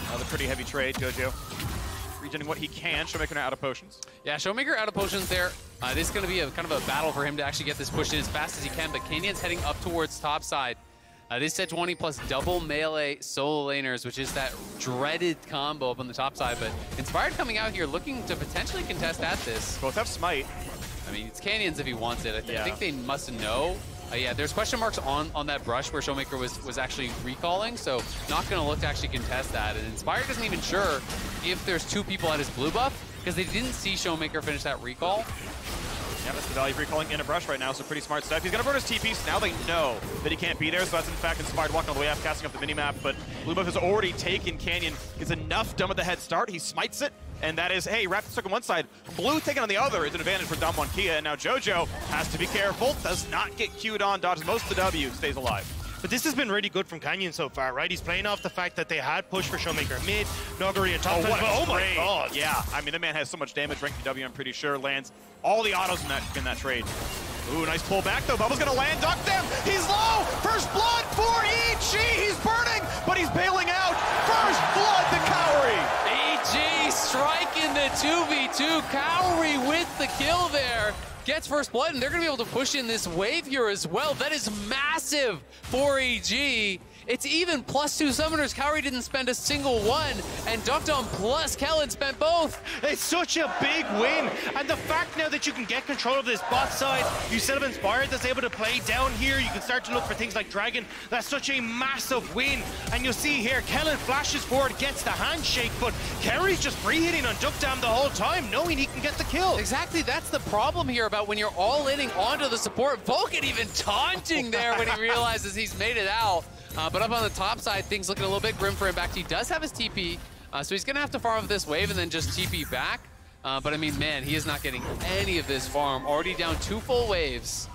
Another pretty heavy trade, Jojo. Regening what he can. Showmaker now out of potions. Yeah, Showmaker out of potions there. This is going to be a kind of a battle for him to actually get this pushed in as fast as he can, but Canyon's heading up towards top side. This set 20 plus double melee solo laners, which is that dreaded combo up on the top side. But Inspired coming out here looking to potentially contest at this. Both have smite. I mean, it's Canyon's if he wants it. I think they must know. Yeah, there's question marks on that brush where Showmaker was actually recalling, so not going to look to actually contest that. And Inspired isn't even sure if there's 2 people at his blue buff, because they didn't see Showmaker finish that recall. Yeah, that's the value of recalling in a brush right now, so pretty smart stuff. He's going to burn his TP, so now they know that he can't be there, so that's in fact Inspired walking all the way up, casting up the minimap, but Blue Buff has already taken Canyon. Gets enough done with the head start, he smites it, and that is, hey, Raptors took on one side, Blue taken on the other is an advantage for Damwon Kia, and now Jojo has to be careful, does not get queued on, dodges most of the W, stays alive. But this has been really good from Canyon so far, right? He's playing off the fact that they had pushed for Showmaker mid, Noguri and top. Oh my god. Yeah, I mean, the man has so much damage. Ranking W, I'm pretty sure, lands all the autos in that trade. Ooh, nice pull back though. Bubba's gonna land, duck them. He's low. First blood for EG. He's burning, but he's bailing out. First blood to Kaori. EG striking the 2v2. Kaori with the kill there. Gets first blood, and they're going to be able to push in this wave here as well. That is massive for EG. It's even +2 summoners. Kaori didn't spend a single one, and Duckdom plus Kellen spent both. It's such a big win, and the fact now that you can get control of this bot side, you still have Inspired that's able to play down here. You can start to look for things like Dragon. That's such a massive win, and you'll see here, Kellen flashes forward, gets the handshake, but Kaori's just free-hitting on Duckdom the whole time, knowing he can get the kill. Exactly, that's the problem here about when you're all-inning onto the support. Vulcan even taunting there when he realizes he's made it out. But up on the top side, things looking a little bit grim for him. Back, he does have his TP, so he's going to have to farm off this wave and then just TP back. But I mean, man, he is not getting any of this farm. Already down 2 full waves.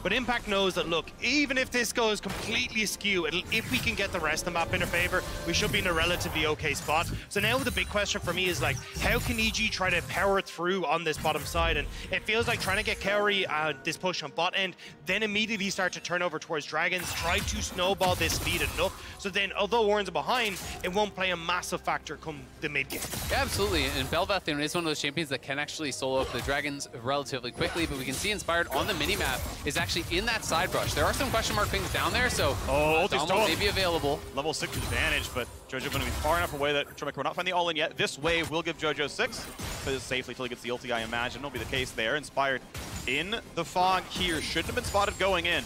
But Impact knows that, look, even if this goes completely askew, if we can get the rest of the map in our favor, we should be in a relatively okay spot. So now the big question for me is, like, how can EG try to power through on this bottom side? And it feels like trying to get Kaori this push on bot end, then immediately start to turn over towards Dragons, try to snowball this lead enough. So then, although Warren's behind, it won't play a massive factor come the mid game. Yeah, absolutely. And Belvath is one of those champions that can actually solo up the Dragons relatively quickly, but we can see Inspired on the minimap is actually in that side brush. There are some question mark things down there, so may be available. Level 6 advantage, but JoJo going to be far enough away that Showmaker will not find the all-in yet. This wave will give JoJo 6, but safely till he gets the ulti, I imagine. It'll be the case there. Inspired in the fog here. Shouldn't have been spotted going in.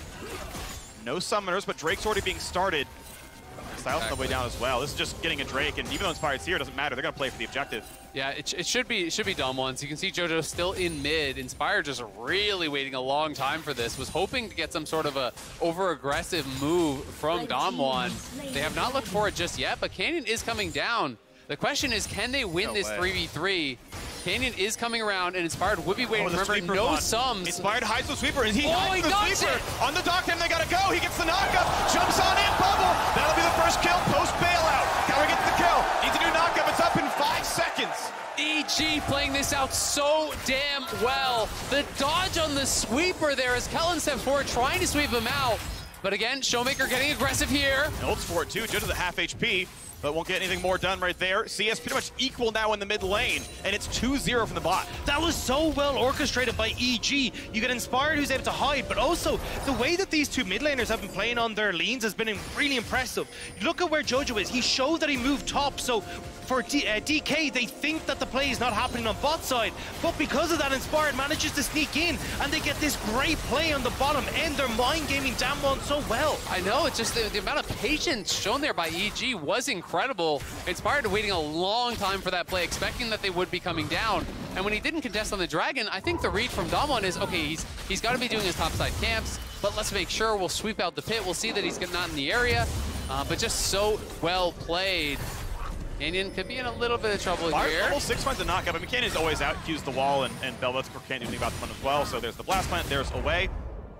No summoners, but Drake's already being started. Styles on the way down as well. This is just getting a Drake, and even though Inspired's here, it doesn't matter. They're going to play for the objective. Yeah, it should be Dom ones. You can see JoJo still in mid. Inspired just really waiting a long time for this. Was hoping to get some sort of a over-aggressive move from Damwon. They have not looked for it just yet, but Canyon is coming down. The question is, can they win this 3v3? Canyon is coming around, and Inspired would be waiting. Remember, no sums. Inspired hides the sweeper, and he hides the sweeper. On the dock, and they gotta go. He gets the knockup, jumps on in, bubble. That'll be the first kill, post bailout. Kaori gets the kill. Needs a new knockup. It's up in 5 seconds. EG playing this out so damn well. The dodge on the sweeper there as Kellen steps forward, trying to sweep him out. But again, Showmaker getting aggressive here. Ults for it too, just at half HP. But won't get anything more done right there. CS pretty much equal now in the mid lane, and it's 2-0 from the bot. That was so well orchestrated by EG. You get Inspired, who's able to hide, but also the way that these two mid laners have been playing on their lanes has been really impressive. Look at where JoJo is. He showed that he moved top, so for DK, they think that the play is not happening on bot side, but because of that, Inspired manages to sneak in, and they get this great play on the bottom end. They're mind gaming Damwon so well. I know, it's just the amount of patience shown there by EG was incredible. Inspired waiting a long time for that play, expecting that they would be coming down. And when he didn't contest on the Dragon, I think the read from Damwon is, okay, he's got to be doing his topside camps, but let's make sure we'll sweep out the pit. We'll see that he's not in the area, but just so well played. Canyon could be in a little bit of trouble here. Level 6 finds a knockup. I mean, Canyon's always out, cues the wall, and Belvath can't do anything about the one as well. So there's the blast plant, there's away.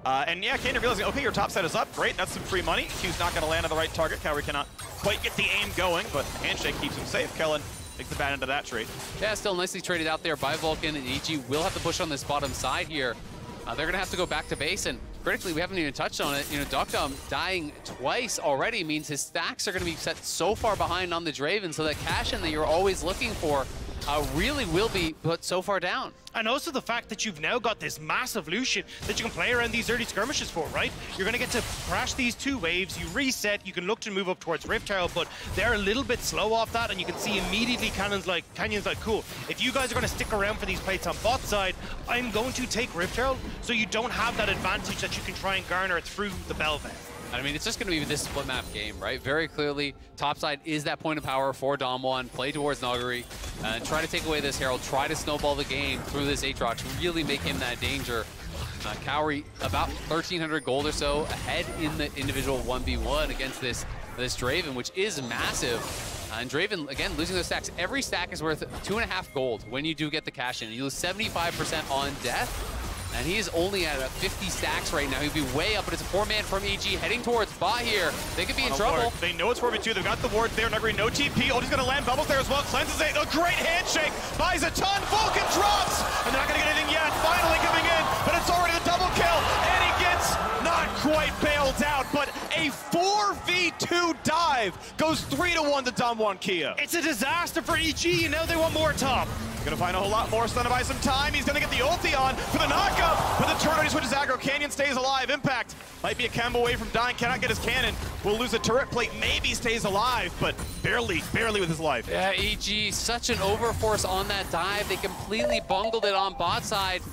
And yeah, Canyon realizing, okay, your top set is up. Great, that's some free money. Q's not going to land on the right target. Kaori cannot quite get the aim going, but the handshake keeps him safe. Kellen takes the bad end of that trade. Yeah, still nicely traded out there by Vulcan, and EG will have to push on this bottom side here. They're going to have to go back to base, and critically, we haven't even touched on it. You know, Duckdom dying twice already means his stacks are going to be set so far behind on the Draven, so that cash-in that you're always looking for really will be put so far down. And also the fact that you've now got this massive Lucian that you can play around these early skirmishes for, right? You're going to get to crash these 2 waves, you reset, you can look to move up towards Rift Herald, but they're a little bit slow off that, and you can see immediately Canyon's like, cool, if you guys are going to stick around for these plates on bot side, I'm going to take Rift Herald, so you don't have that advantage that you can try and garner through the Belvath. I mean, it's just going to be this split map game, right? Very clearly, topside is that point of power for Damwon. Play towards Noguri, try to take away this Herald, try to snowball the game through this Aatrox, really make him that danger. Kaori about 1,300 gold or so ahead in the individual 1v1 against this Draven, which is massive. And Draven, again, losing those stacks. Every stack is worth 2.5 gold when you do get the cash in. You lose 75% on death. And he is only at 50 stacks right now. He'd be way up, but it's a 4-man from EG heading towards bot here. They could be in trouble. Ward. They know it's 4v2. They've got the ward there. Nuguri, no TP. Ulti's going to land. Bubbles there as well. Cleanses it. A great handshake. Buys a ton. Vulcan drops. And they're not going to get anything yet. Finally coming in, but it's already the double kill. And he gets not quite bailed out, but a 4v2 dive goes 3-1 to Damwon Kia. It's a disaster for EG, and now they want more top. Gonna find a whole lot more, stunned by some time. He's gonna get the ulti on for the knockup, but the turret switches aggro. Canyon stays alive. Impact might be a combo away from dying. Cannot get his cannon. Will lose a turret plate. Maybe stays alive, but barely with his life. Yeah, EG, such an overforce on that dive. They completely bungled it on bot side.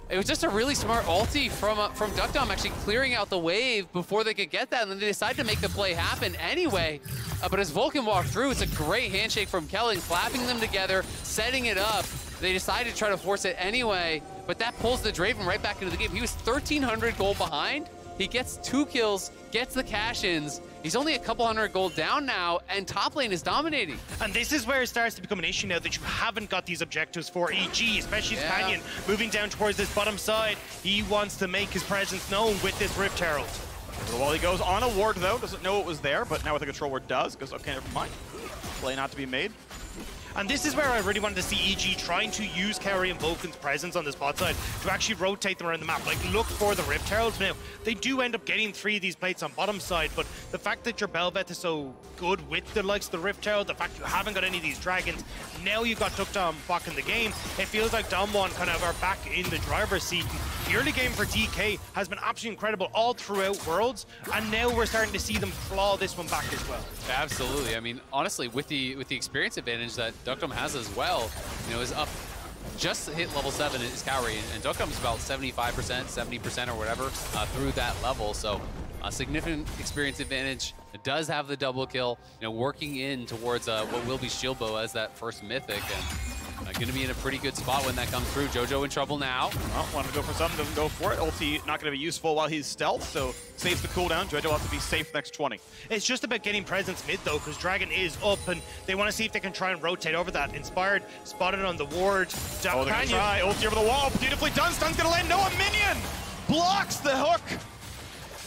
It was just a really smart ulti from Duckdom, actually clearing out the wave before they could get that, and then they decided to make the play happen anyway. But as Vulcan walked through, it's a great handshake from Kellen, clapping them together, setting it up. They decided to try to force it anyway, but that pulls the Draven right back into the game. He was 1,300 gold behind. He gets 2 kills, gets the cash-ins. He's only a couple hundred gold down now, and top lane is dominating. And this is where it starts to become an issue now that you haven't got these objectives for EG, especially Canyon moving down towards this bottom side. He wants to make his presence known with this Rift Herald. Well, he goes on a ward though, doesn't know it was there, but now with the control ward does, goes, okay, never mind. Play not to be made. And this is where I really wanted to see EG trying to use Kerry and Vulcan's presence on this bot side to actually rotate them around the map. Like, look for the Rift Heralds now. They do end up getting 3 of these plates on bottom side, but the fact that your Bel'Veth is so good with the likes of the Rift Herald, the fact you haven't got any of these dragons, now you've got Duckdom back in the game, it feels like Damwon kind of are back in the driver's seat. The early game for DK has been absolutely incredible all throughout Worlds, and now we're starting to see them claw this one back as well. Absolutely. I mean, honestly, with the experience advantage that Duckdom has as well, you know, is up just hit level 7 is Cowrie, and Duckdom's about 75%, 70% or whatever through that level. So a significant experience advantage. It does have the double kill, you know, working in towards what will be Shieldbow as that first mythic, and going to be in a pretty good spot when that comes through. Jojo in trouble now. Well, wanted to go for something, doesn't go for it. Ulti not going to be useful while he's stealth, so saves the cooldown. Jojo will have to be safe the next 20. It's just about getting presence mid though, because Dragon is up, and they want to see if they can try and rotate over that. Inspired, spotted on the ward. Oh, they're going to try. Ulti over the wall. Beautifully done. Stun's going to land. No, a minion blocks the hook.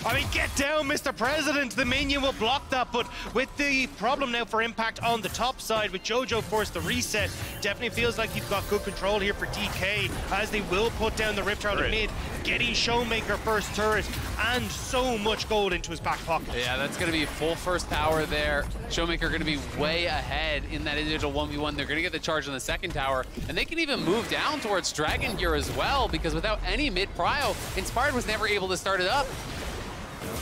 I mean, get down, Mr. President. The minion will block that, but with the problem now for Impact on the top side, with Jojo forced the reset, definitely feels like you've got good control here for DK, as they will put down the Rift Herald mid, getting Showmaker first turret, and so much gold into his back pocket. Yeah, that's going to be full first tower there. Showmaker going to be way ahead in that individual 1v1. They're going to get the charge on the second tower, and they can even move down towards Dragon here as well, because without any mid-prio, Inspired was never able to start it up.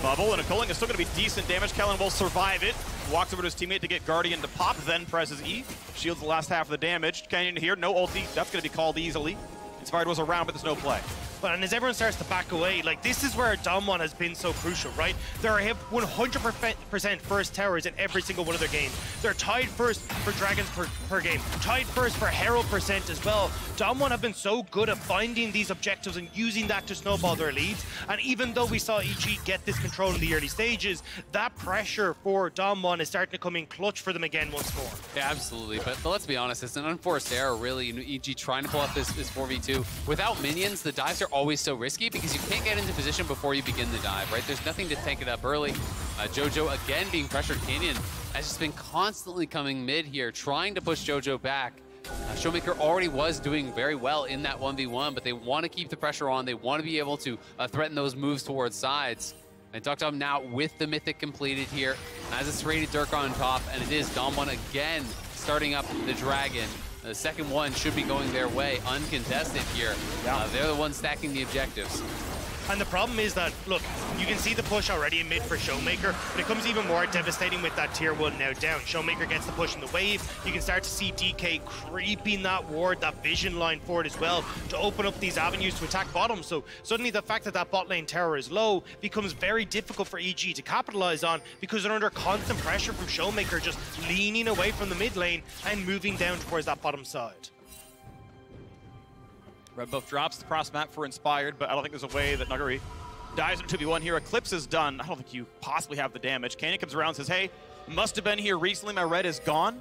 Bubble and a culling is still going to be decent damage. Kellen will survive it. Walks over to his teammate to get Guardian to pop, then presses E. Shields the last half of the damage. Canyon here, no ulti. That's going to be called easily. Inspired was around, but there's no play. But and as everyone starts to back away, like, this is where Damwon has been so crucial, right? There are 100% first towers in every single one of their games. They're tied first for Dragons per game, tied first for Herald percent as well. Damwon have been so good at finding these objectives and using that to snowball their leads. And even though we saw EG get this control in the early stages, that pressure for Damwon is starting to come in clutch for them again once more. Yeah, absolutely. But let's be honest, it's an unforced error, really. You know, EG trying to pull off this 4v2. Without minions, the dives are always so risky because you can't get into position before you begin the dive, right? There's nothing to tank it up early. Jojo, again, being pressured. Canyon has just been constantly coming mid here, trying to push Jojo back. Showmaker already was doing very well in that 1v1, but they want to keep the pressure on. They want to be able to threaten those moves towards sides. And Duckdom now with the Mythic completed here, as it's rated Dirk on top, and it is Damwon again starting up the Dragon. The second one should be going their way, uncontested here. They're the ones stacking the objectives. And the problem is that, look, you can see the push already in mid for Showmaker, but it becomes even more devastating with that tier 1 now down. Showmaker gets the push in the wave. You can start to see DK creeping that ward, that vision line forward as well, to open up these avenues to attack bottom. So suddenly the fact that that bot lane tower is low becomes very difficult for EG to capitalize on, because they're under constant pressure from Showmaker, just leaning away from the mid lane and moving down towards that bottom side. Red buff drops the cross map for Inspired, but I don't think there's a way that Nuguri dies into 2v1 here. Eclipse is done. I don't think you possibly have the damage. Canyon comes around and says, hey, must have been here recently. My red is gone.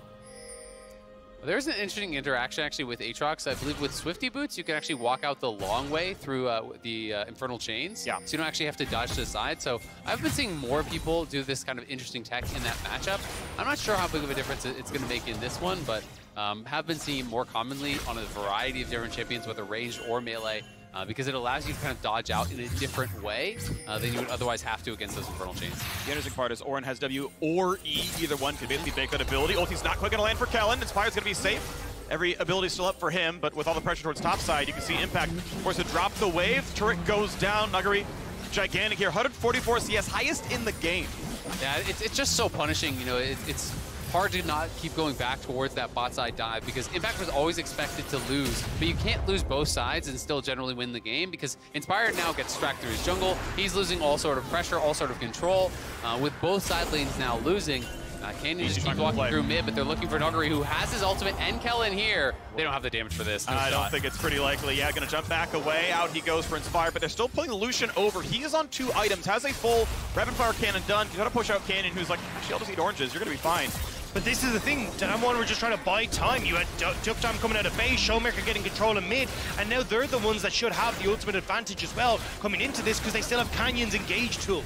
There's an interesting interaction actually with Aatrox. I believe with Swifty Boots, you can actually walk out the long way through the Infernal Chains. Yeah. So you don't actually have to dodge to the side. So I've been seeing more people do this kind of interesting tech in that matchup. I'm not sure how big of a difference it's going to make in this one, but have been seeing more commonly on a variety of different champions, whether ranged or melee, because it allows you to kind of dodge out in a different way than you would otherwise have to against those Infernal Chains. The interesting part is Orin has W or E. Either one could basically bake that ability. Ulti's not quite going to land for Kellen. Inspire's going to be safe. Every ability still up for him, but with all the pressure towards top side, you can see Impact forced to drop the wave. Turret goes down. Nuguri, gigantic here. 144 CS, highest in the game. Yeah, it's just so punishing. You know, it's hard to not keep going back towards that bot side dive because Impact was always expected to lose, but you can't lose both sides and still generally win the game because Inspired now gets tracked through his jungle. He's losing all sort of pressure, all sort of control. With both side lanes now losing, Canyon just keep walking through mid, but they're looking for Nuguri, who has his ultimate and Kellen here. They don't have the damage for this. I don't think it's pretty likely. Yeah, gonna jump back away. Out he goes for Inspire, but they're still pulling Lucian over. He is on 2 items, has a full rapid fire cannon done. You gotta push out Canyon, who's like, actually, I'll just eat oranges. You're gonna be fine. But this is the thing, Damwon were just trying to buy time. You had Duckdam coming out of base, Showmaker getting control of mid, and now they're the ones that should have the ultimate advantage as well coming into this because they still have Canyon's engage tool.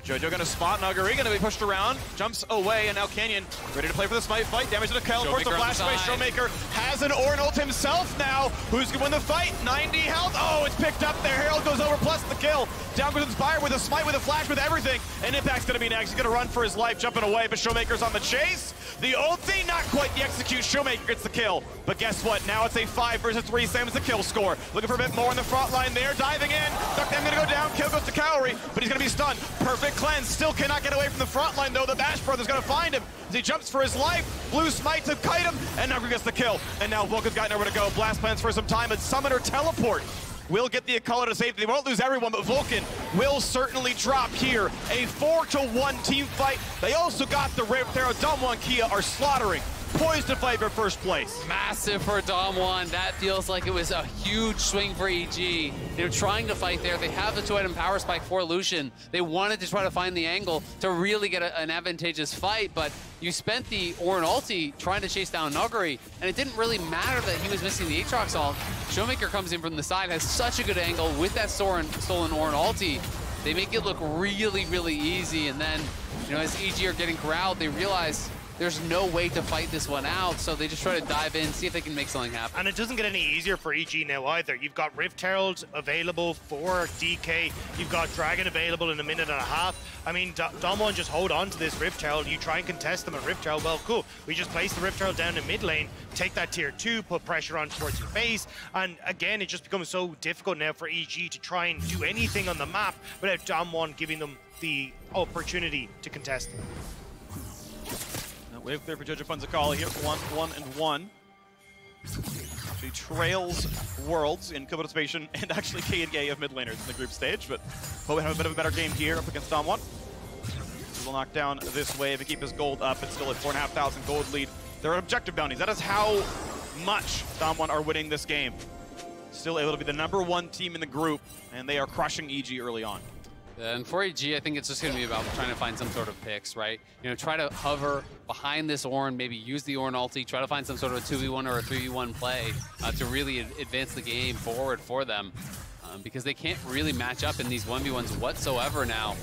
Jojo gonna spot Nuguri, gonna be pushed around, jumps away, and now Canyon ready to play for the smite fight. Damage to the Kellen, force the flash away. Showmaker has an Orin ult himself now. Who's gonna win the fight? 90 health. Oh, it's picked up there. Herald goes over, plus the kill. Down goes Inspire with a smite, with a flash, with everything. And Impact's gonna be next. He's gonna run for his life, jumping away, but Showmaker's on the chase. The ulti, not quite the execute. Showmaker gets the kill. But guess what? Now it's a 5 versus 3, same as the kill score. Looking for a bit more in the front line there. Diving in. Duckdam gonna go down. Kill goes to Cowrie, but he's gonna be stunned. Perfect cleanse. Still cannot get away from the front line, though. The Bash Brother's gonna find him as he jumps for his life. Blue smite to kite him, and Nuguri gets the kill. And now Vulcan's got nowhere to go. Blast plans for some time, and Summoner teleport will get the Akala to safety. They won't lose everyone, but Vulcan will certainly drop here. A 4-1 team fight. They also got the Rift there. Damwon Kia are slaughtering. Poised to fight for first place. Massive for Damwon. That feels like it was a huge swing for EG. They're trying to fight there. They have the 2-item power spike for Lucian. They wanted to try to find the angle to really get an advantageous fight, but you spent the Orin ulti trying to chase down Nuguri, and it didn't really matter that he was missing the Aatrox ult. Showmaker comes in from the side, has such a good angle with that stolen Orin ulti. They make it look really, really easy, and then, you know, as EG are getting corralled, they realize there's no way to fight this one out, so they just try to dive in, see if they can make something happen. And it doesn't get any easier for EG now either. You've got Rift Herald available for DK. You've got Dragon available in a minute and a half. I mean, Damwon just hold on to this Rift Herald. You try and contest them at Rift Herald. Well, cool. We just place the Rift Herald down in mid lane, take that tier 2, put pressure on towards your face, and again, it just becomes so difficult now for EG to try and do anything on the map without Damwon giving them the opportunity to contest it. Wave clear for Jojo Funzakala here, 1-1-1. She trails Worlds in pivotal station and actually K and Gay of mid laners in the group stage, but Poe have a bit of a better game here up against Damwon. He will knock down this wave and keep his gold up. It's still at 4,500 gold lead. They're at objective bounties. That is how much Damwon are winning this game. Still able to be the #1 team in the group, and they are crushing EG early on. And for EG, I think it's just going to be about trying to find some sort of picks, right? You know, try to hover behind this Orin, maybe use the Orin ulti, try to find some sort of a 2v1 or a 3v1 play to really advance the game forward for them. Because they can't really match up in these 1v1s whatsoever now.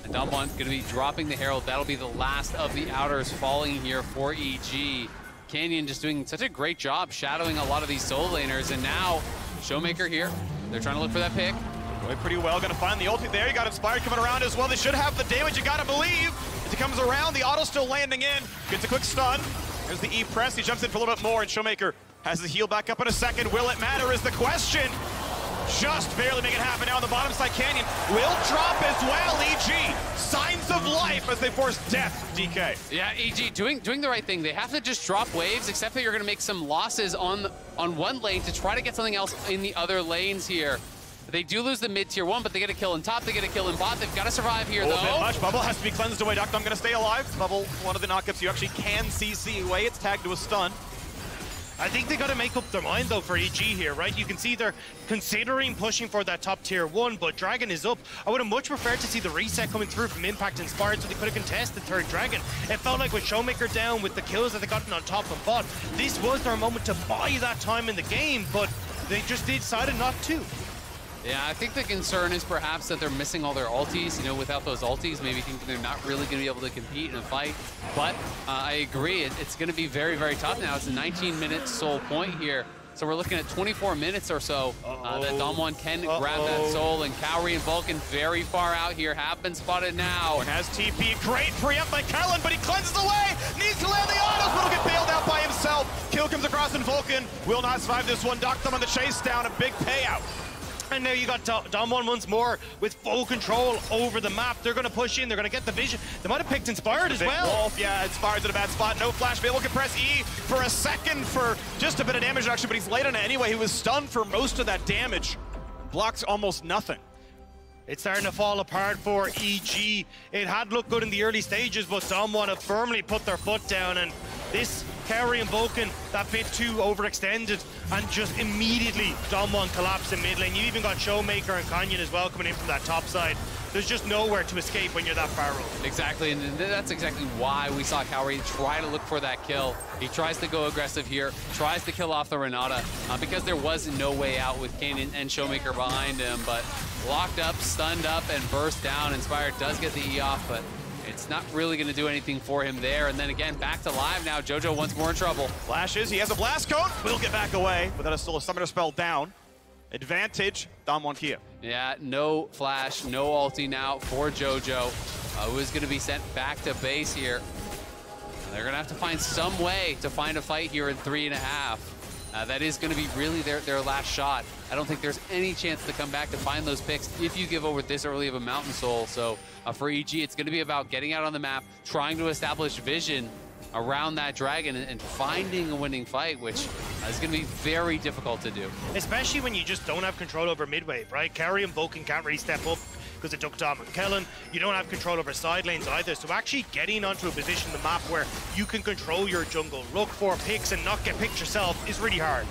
And Damwon's going to be dropping the Herald. That'll be the last of the outers falling here for EG. Canyon just doing such a great job shadowing a lot of these solo laners. And now, Showmaker here. They're trying to look for that pick. Going pretty well, gonna find the ulti there. You got Inspired coming around as well. They should have the damage, you gotta believe. As he comes around, the auto still landing in. Gets a quick stun. There's the E press, he jumps in for a little bit more, and Showmaker has his heal back up in a second. Will it matter is the question. Just barely make it happen. Now on the bottom side, Canyon will drop as well. EG, signs of life as they force death, DK. Yeah, EG doing the right thing. They have to just drop waves, except that you're gonna make some losses on one lane to try to get something else in the other lanes here. They do lose the mid tier 1, but they get a kill in top, they get a kill in bot. They've got to survive here, though. A bit much. Bubble has to be cleansed away. Duckdam gonna stay alive. Bubble, one of the knockups you actually can CC away. It's tagged to a stun. I think they got to make up their mind, though, for EG here, right? You can see they're considering pushing for that top tier 1, but Dragon is up. I would have much preferred to see the reset coming through from Impact Inspired so they could have contested third Dragon. It felt like with Showmaker down, with the kills that they gotten on top and bot, this was their moment to buy that time in the game, but they just decided not to. Yeah, I think the concern is perhaps that they're missing all their ultis. You know, without those ultis, maybe thinking they're not really going to be able to compete in a fight. But I agree, it's going to be very, very tough now. It's a 19-minute soul point here. So we're looking at 24 minutes or so that Damwon can grab that soul. And Cowrie and Vulcan very far out here have been spotted now. And has TP, great pre-up by Kellen, but he cleanses away. Needs to land the autos, but he'll get bailed out by himself. Kill comes across and Vulcan will not survive this one. Docked them on the chase down, a big payout. And now you got Damwon once more with full control over the map. They're going to push in. They're going to get the vision. They might have picked Inspired as well. Wolf, yeah, Inspired's in a bad spot. No flash. Able to press E for a second for just a bit of damage reduction, but he's late on it anyway. He was stunned for most of that damage. Blocks almost nothing. It's starting to fall apart for EG. It had looked good in the early stages, but Damwon have firmly put their foot down, and this Cowrie and Vulcan, that bit too overextended, and just immediately Damwon collapsed in mid lane. You even got Showmaker and Canyon as well coming in from that top side. There's just nowhere to escape when you're that far up. Exactly, and that's exactly why we saw Cowrie try to look for that kill. He tries to go aggressive here, tries to kill off the Renata, because there was no way out with Kane and Showmaker behind him, but locked up, stunned up, and burst down. Inspired does get the E off, but it's not really going to do anything for him there. And then again, back to live now. JoJo once more in trouble. Flashes, he has a blast cone, will get back away, but that is still a summoner spell down. Advantage, Damwon Kia. Yeah, no flash, no ulti now for JoJo, who is going to be sent back to base here. They're going to have to find some way to find a fight here in 3.5. That is going to be really their last shot. I don't think there's any chance to come back to find those picks if you give over this early of a Mountain Soul. So for EG, it's going to be about getting out on the map, trying to establish vision around that dragon and finding a winning fight, which is going to be very difficult to do. Especially when you just don't have control over mid-wave, right? Cowrie and Vulcan can't really step up because it took Dom and Kellen. You don't have control over side lanes either, so actually getting onto a position on the map where you can control your jungle, look for picks and not get picked yourself is really hard.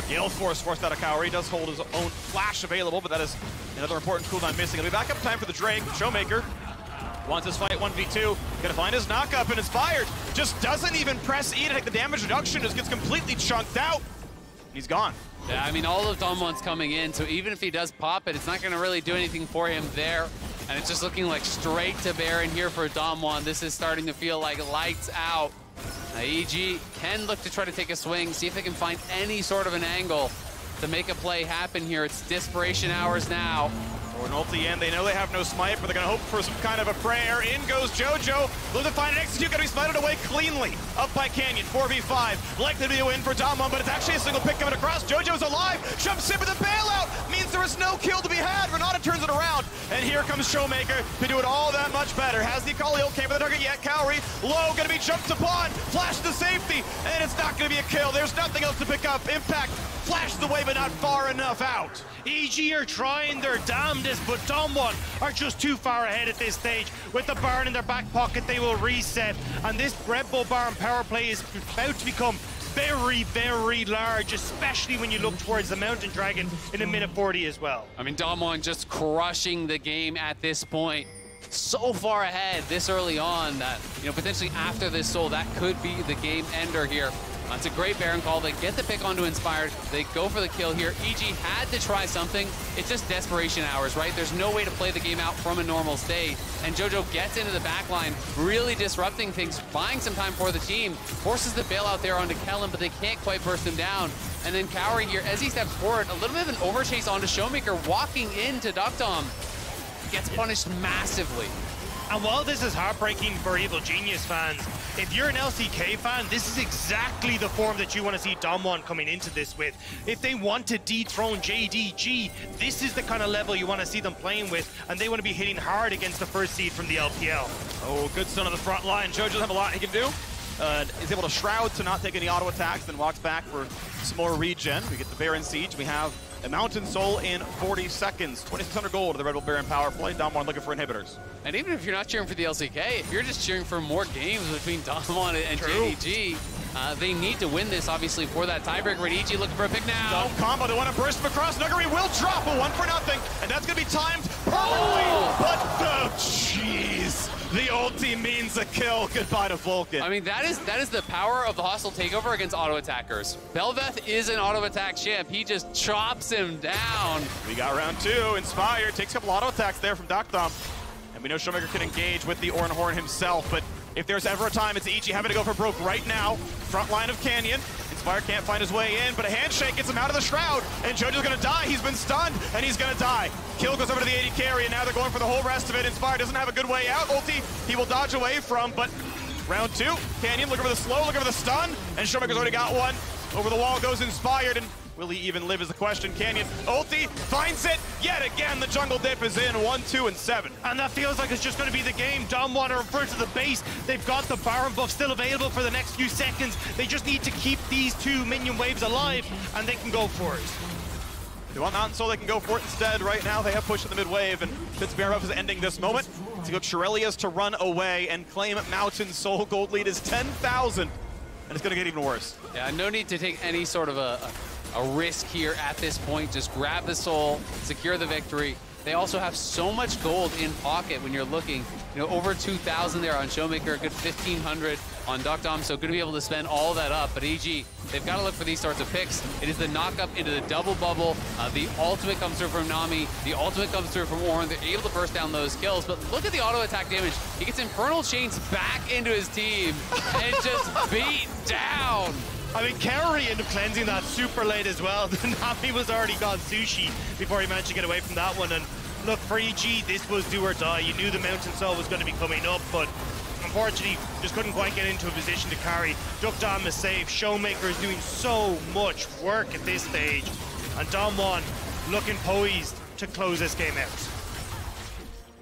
Gale Force forced out of Cowrie. Does hold his own flash available, but that is another important cooldown missing. It'll be back up time for the Drake. Showmaker wants his fight 1v2. Gonna find his knockup, and Inspired just doesn't even press E to take the damage reduction. Just gets completely chunked out. He's gone. Yeah, I mean, all of Damwon's coming in, so even if he does pop it, it's not going to really do anything for him there. And it's just looking like straight to Baron here for Damwon. This is starting to feel like lights out. EG can look to try to take a swing, see if they can find any sort of an angle to make a play happen here. It's desperation hours now. Or an ulti in, they know they have no smite, but they're gonna hope for some kind of a prayer. In goes JoJo, looking to find an execute, gonna be smited away cleanly. Up by Canyon, 4v5, likely to be a win for Damwon, but it's actually a single pick coming across. JoJo's alive, jumps in with a bailout, means there is no kill to be had. Renata turns it around, and here comes Showmaker to do it all that much better. Has the Akali ult, can't for the target yet. Cowrie, low, gonna be jumped upon, flash to safety, and it's not gonna be a kill. There's nothing else to pick up. Impact flashes away, but not far enough out. EG are trying their damnedest, but Damwon are just too far ahead at this stage. With the Baron in their back pocket, they will reset. And this Red Bull Baron power play is about to become very, very large, especially when you look towards the Mountain Dragon in a minute 40 as well. I mean, Damwon just crushing the game at this point. So far ahead this early on that, you know, potentially after this soul, that could be the game ender here. It's a great Baron call. They get the pick onto Inspired. They go for the kill here. EG had to try something. It's just desperation hours, right? There's no way to play the game out from a normal state. And JoJo gets into the backline, really disrupting things, buying some time for the team. Forces the bailout there onto Kellen, but they can't quite burst him down. And then Cowrie here, as he steps forward, a little bit of an overchase onto Showmaker, walking into Duckdom. Gets punished massively. And while this is heartbreaking for Evil Genius fans, if you're an LCK fan, this is exactly the form that you want to see Damwon coming into this with. If they want to dethrone JDG, this is the kind of level you want to see them playing with, and they want to be hitting hard against the first seed from the LPL. Oh, good stun on the front line. JoJo doesn't have a lot he can do. Is able to Shroud to not take any auto attacks, then walks back for some more regen. We get the Baron Siege. We have a Mountain Soul in 40 seconds. 2,600 gold to the Red Bull Baron power play. Damwon looking for inhibitors. And even if you're not cheering for the LCK, if you're just cheering for more games between Damwon and JDG, They need to win this, obviously, for that tiebreaker. EG looking for a pick now. No combo. They want to burst him across. Nuggery will drop a 1-0, and that's going to be timed perfectly. But jeez. The ulti means a kill. Goodbye to Vulcan. I mean, that is the power of the hostile takeover against auto attackers. Belveth is an auto attack champ. He just chops him down. We got round 2. Inspired takes a couple auto attacks there from Doctom. And we know Showmaker can engage with the Oran Horn himself, but if there's ever a time, it's EG having to go for broke right now. Front line of Canyon. Inspire can't find his way in, but a handshake gets him out of the shroud, and Jojo's gonna die. He's been stunned, and he's gonna die. Kill goes over to the AD carry, and now they're going for the whole rest of it. Inspire doesn't have a good way out. Ulti, he will dodge away from, but round 2, Canyon looking for the slow, looking for the stun, and Showmaker's already got one. Over the wall goes Inspired, and will he even live is the question. Canyon, ulti, finds it. Yet again, the jungle dip is in 1, 2, and 7. And that feels like it's just going to be the game. Damwon are in front of the base. They've got the Baron buff still available for the next few seconds. They just need to keep these 2 minion waves alive, and they can go for it. They want Mountain Soul, they can go for it instead. Right now, they have pushed in the mid-wave, and since Baron buff is ending this moment, it's going to go Shirelia's to run away and claim Mountain Soul. Gold lead is 10,000, and it's going to get even worse. Yeah, no need to take any sort of a risk here at this point. Just grab the soul, secure the victory. They also have so much gold in pocket when you're looking, over 2,000 there on Showmaker, a good 1,500 on Doctom, so good to be able to spend all that up. But EG, they've got to look for these sorts of picks. It is the knock-up into the double bubble. The ultimate comes through from Nami. The ultimate comes through from Oran. They're able to burst down those kills, but look at the auto attack damage. He gets Infernal Chains back into his team and just beat down. I mean, Kerry ended up cleansing that super late as well. Nami was already gone sushi before he managed to get away from that one. And look, for EG, this was do or die. You knew the Mountain Soul was going to be coming up, but unfortunately, just couldn't quite get into a position to carry. Doctom is safe. Showmaker is doing so much work at this stage. And Damwon looking poised to close this game out.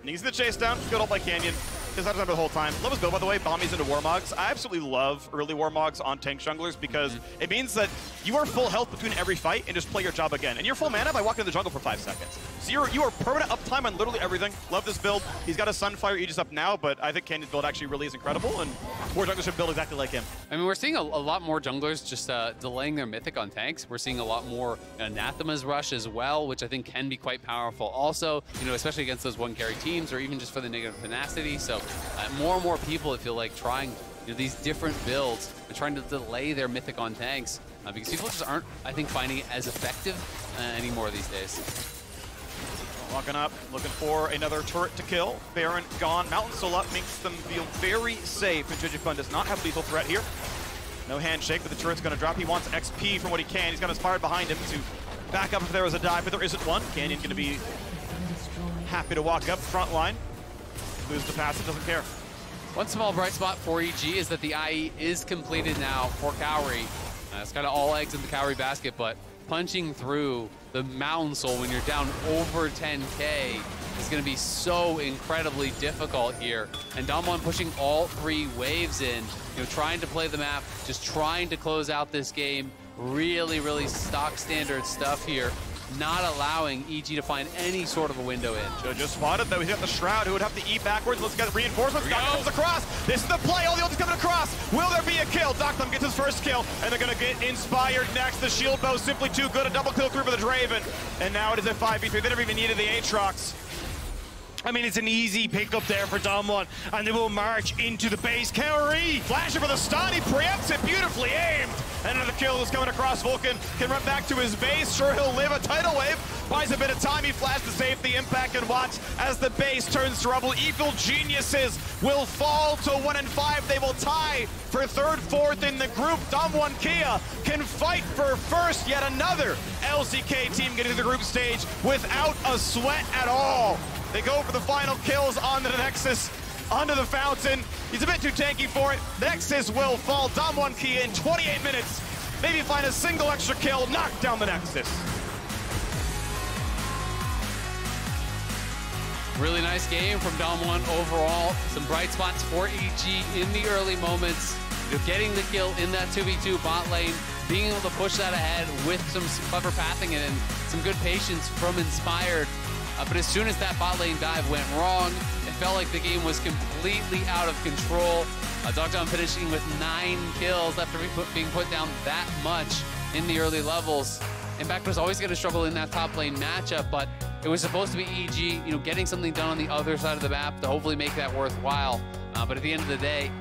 Needs the chase down. Good ult by Canyon. Because that's the whole time. Love his build, by the way, bombies into Warmogs. I absolutely love early Warmogs on tank junglers because it means that you are full health between every fight and just play your job again. And you're full mana by walking in the jungle for 5 seconds. So you are permanent uptime on literally everything. Love this build. He's got a Sunfire Aegis up now, but I think Canyon's build actually really is incredible, and more junglers should build exactly like him. I mean, we're seeing a lot more junglers just delaying their mythic on tanks. We're seeing a lot more Anathema's rush as well, which I think can be quite powerful. Also, especially against those one carry teams, or even just for the negative tenacity. So more and more people, I feel like, trying these different builds and trying to delay their mythic on tanks because people just aren't, I think, finding it as effective anymore these days. Walking up, looking for another turret to kill. Baron gone. Mountain Soul up makes them feel very safe. And JJ Fun does not have lethal threat here. No handshake, but the turret's going to drop. He wants XP from what he can. He's got Inspired behind him to back up if there was a dive, but there isn't one. Canyon going to be happy to walk up front line. Lose the passive, doesn't care. One small bright spot for EG is that the IE is completed now for Cowrie. It's kind of all eggs in the Cowrie basket, but punching through the Mountain Soul when you're down over 10k is going to be so incredibly difficult here. And Damwon pushing all 3 waves in, trying to play the map, just trying to close out this game. Really, really stock standard stuff here. Not allowing EG to find any sort of a window in. Jojo spotted, though. He's got the Shroud, who would have to eat backwards. Let's get reinforcements. Doctom comes across. This is the play. All the ulti's coming across. Will there be a kill? Doctom gets his first kill, and they're going to get Inspired next. The shield bow simply too good. A double kill through for the Draven. And now it is a 5v3. They never even needed the Aatrox. I mean, it's an easy pickup there for Damwon, and they will march into the base. Cowrie flashing for the stun. He preempts it, beautifully aimed. And another kill is coming across. Vulcan can run back to his base. Sure, he'll live a tidal wave. Buys a bit of time. He flashed to save the impact, and watch as the base turns to rubble. Evil Geniuses will fall to 1 and 5. They will tie for 3rd, 4th in the group. Damwon Kia can fight for first. Yet another LCK team getting to the group stage without a sweat at all. They go for the final kills onto the Nexus, onto the Fountain. He's a bit too tanky for it. Nexus will fall. Damwon Kia in 28 minutes. Maybe find a single extra kill, knock down the Nexus. Really nice game from Damwon overall. Some bright spots for EG in the early moments. Getting the kill in that 2v2 bot lane, being able to push that ahead with some clever pathing and some good patience from Inspired. But as soon as that bot lane dive went wrong, it felt like the game was completely out of control. Dogtown finishing with 9 kills after being put down that much in the early levels. Impact was always going to struggle in that top lane matchup, but it was supposed to be EG, getting something done on the other side of the map to hopefully make that worthwhile. But at the end of the day,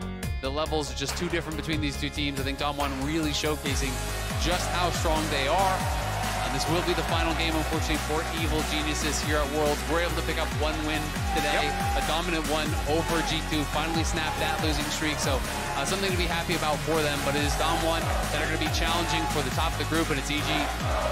the levels are just too different between these two teams. I think Dom1 really showcasing just how strong they are. This will be the final game, unfortunately, for Evil Geniuses here at Worlds. We're able to pick up 1 win today, a dominant one over G2, finally snapped that losing streak. So something to be happy about for them, but it is Dom1 that are going to be challenging for the top of the group, and it's EG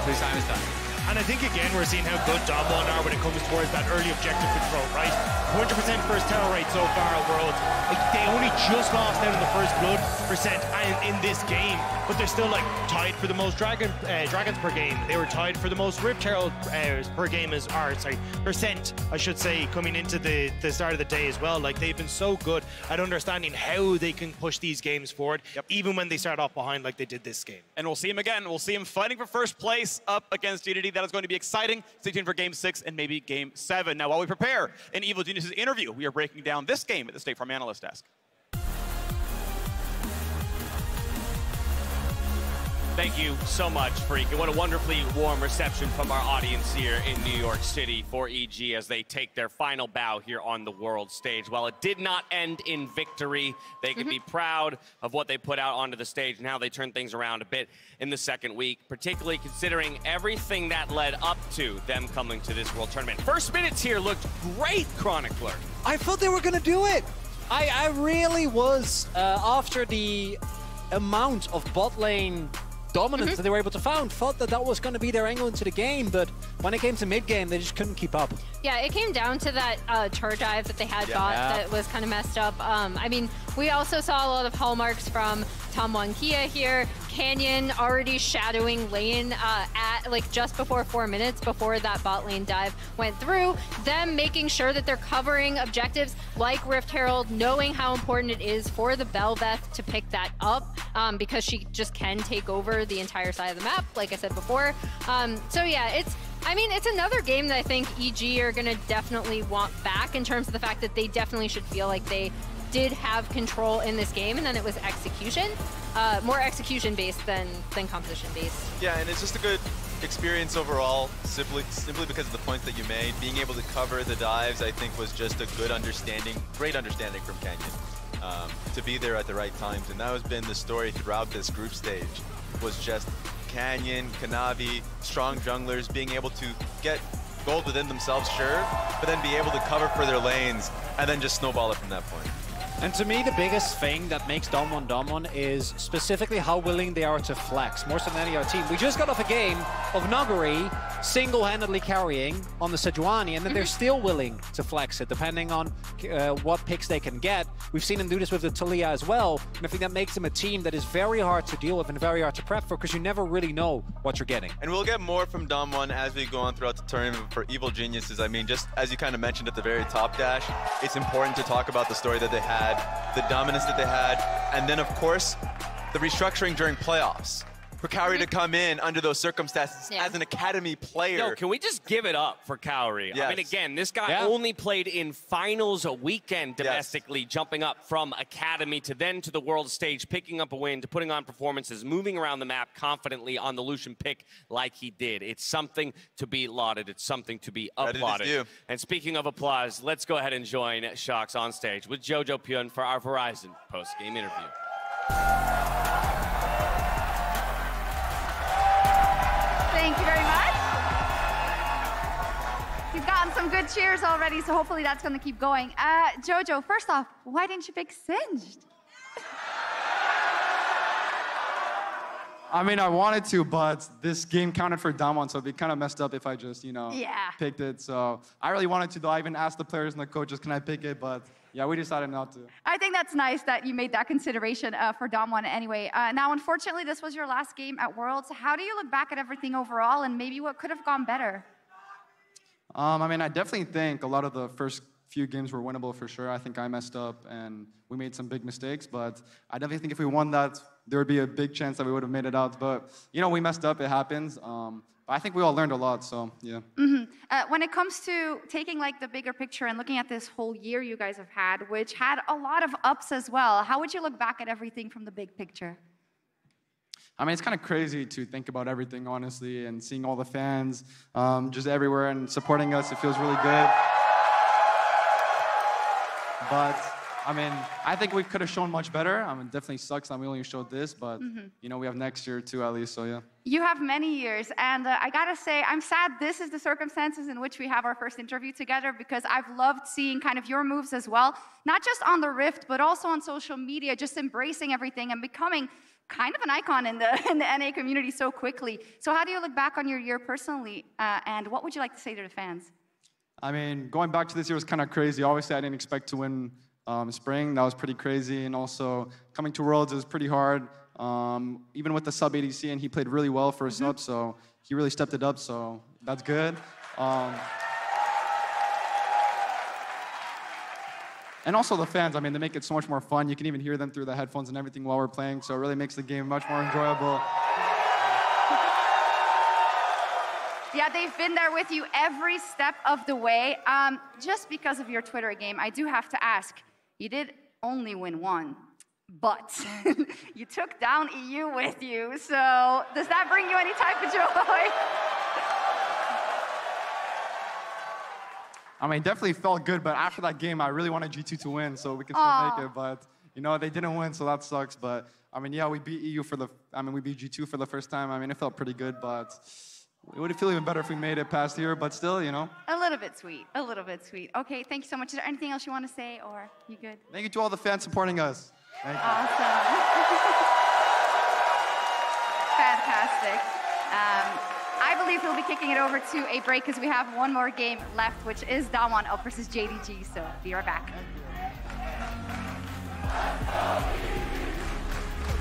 whose time is done. And I think, again, we're seeing how good Dom1 are when it comes towards that early objective control, right? 100% first tower rate so far at Worlds. Like, they only just lost out in the first blood percent in this game, but they're still, like, tied for the most dragons per game. They were tied for the most Rift Herald per game percent, I should say, coming into the start of the day as well. Like, they've been so good at understanding how they can push these games forward, even when they start off behind like they did this game. And we'll see him again. We'll see him fighting for first place up against JDG. That is going to be exciting. Stay tuned for Game 6 and maybe Game 7. Now, while we prepare an Evil Geniuses interview, we are breaking down this game at the State Farm Analyst Desk. Thank you so much, Freak. And what a wonderfully warm reception from our audience here in New York City for EG as they take their final bow here on the world stage. While it did not end in victory, they can be proud of what they put out onto the stage and how they turned things around a bit in the second week, particularly considering everything that led up to them coming to this World Tournament. First minutes here looked great, Chronicler. I thought they were going to do it. I really was, after the amount of bot lane dominance that they were able to find, thought that was going to be their angle into the game, but when it came to mid-game, they just couldn't keep up. Yeah, it came down to that turret dive that they had bot that was kind of messed up. I mean, we also saw a lot of hallmarks from Tom1 Kia here. Canyon already shadowing lane at like just before 4 minutes before that bot lane dive went through. Them making sure that they're covering objectives like Rift Herald, knowing how important it is for the Belveth to pick that up because she just can take over the entire side of the map, like I said before. So yeah, it's another game that I think EG are going to definitely want back in terms of the fact that they definitely should feel like they did have control in this game, and then it was execution. More execution-based than composition-based. Yeah, and it's just a good experience overall, simply because of the points that you made. Being able to cover the dives, I think, was just a good understanding, great understanding from Canyon. To be there at the right times, and that has been the story throughout this group stage, was just Canyon, Kanavi, strong junglers being able to get gold within themselves, sure, but then be able to cover for their lanes and then just snowball it from that point. And to me, the biggest thing that makes Dom1 is specifically how willing they are to flex, more so than any other team. We just got off a game of Naguri single-handedly carrying on the Sejuani, and then they're still willing to flex it, depending on what picks they can get. We've seen them do this with the Talia as well, and I think that makes them a team that is very hard to deal with and very hard to prep for, because you never really know what you're getting. And we'll get more from Dom1 as we go on throughout the tournament for Evil Geniuses. I mean, just as you kind of mentioned at the very top, Dash, it's important to talk about the story that they had, the dominance that they had, and then, of course, the restructuring during playoffs. For Kaori to come in under those circumstances as an academy player. Yo, can we just give it up for Kaori? Yes. I mean, again, this guy only played in finals a weekend domestically, jumping up from academy to then to the world stage, picking up a win, to putting on performances, moving around the map confidently on the Lucian pick like he did. It's something to be lauded. It's something to be applauded. And speaking of applause, let's go ahead and join Shocks on stage with Jojo Pyun for our Verizon post-game interview. Thank you very much. He's gotten some good cheers already, so hopefully that's going to keep going. Jojo, first off, why didn't you pick Singed? I mean, I wanted to, but this game counted for Dom1, so it'd be kind of messed up if I just, picked it. So I really wanted to, though. I even asked the players and the coaches, can I pick it? But yeah, we decided not to. I think that's nice that you made that consideration for Dom1 anyway. Now, unfortunately, this was your last game at Worlds. How do you look back at everything overall, and maybe what could have gone better? I mean, I definitely think a lot of the first few games were winnable for sure. I think I messed up and we made some big mistakes, but I definitely think if we won that, there would be a big chance that we would have made it out. But, you know, we messed up, it happens. I think we all learned a lot, so yeah. When it comes to taking like the bigger picture and looking at this whole year you guys have had, which had a lot of ups as well, how would you look back at everything from the big picture? I mean, it's kind of crazy to think about everything, honestly, and seeing all the fans just everywhere and supporting us. It feels really good. But, I mean, I think we could have shown much better. I mean, it definitely sucks that we only showed this, but, you know, we have next year too, at least, so yeah. You have many years, and I gotta say, I'm sad this is the circumstances in which we have our first interview together, because I've loved seeing kind of your moves as well, not just on the Rift, but also on social media, just embracing everything and becoming kind of an icon in the NA community so quickly. So how do you look back on your year personally, and what would you like to say to the fans? I mean, going back to this year was kind of crazy. Obviously, I didn't expect to win Spring. That was pretty crazy. And also, coming to Worlds is pretty hard. Even with the sub ADC, and he played really well for a sub, so he really stepped it up, so that's good. And also the fans, I mean, they make it so much more fun. You can even hear them through the headphones and everything while we're playing, so it really makes the game much more enjoyable. Yeah, they've been there with you every step of the way. Just because of your Twitter game, I do have to ask, you did only win one, but you took down EU with you, so does that bring you any type of joy? I mean, it definitely felt good, but after that game, I really wanted G2 to win so we can still make it, but, you know, they didn't win, so that sucks, but, I mean, yeah, we beat EU we beat G2 for the first time. I mean, it felt pretty good, but it would feel even better if we made it past here, but still, you know. A little bit sweet, a little bit sweet. Okay, thank you so much. Is there anything else you want to say, or you good? Thank you to all the fans supporting us. Thank you. Awesome. Fantastic. I believe we'll be kicking it over to a break because we have one more game left, which is Damwon up versus JDG, so be right back.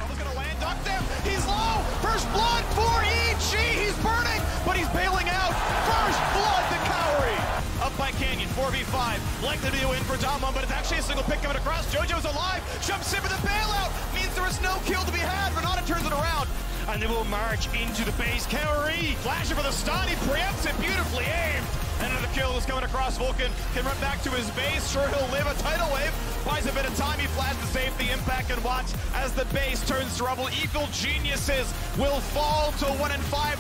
He's gonna land, duck them. He's low. First blood for EG. He's burning, but he's bailing out. First blood to Kaori. Up by Canyon, 4v5. Likely to be a win for Damwon, but it's actually a single pick coming across. JoJo's alive. Jumps in for the bailout. Means there is no kill to be had. Renata turns it around. And they will march into the base. Kaori flashing for the stun. He preempts it, beautifully aimed. And another kill is coming across. Vulcan can run back to his base. Sure, he'll live. A tidal wave buys a bit of time. He flashes to save the impact, and watch as the base turns to rubble. Evil geniuses will fall to 1 and 5.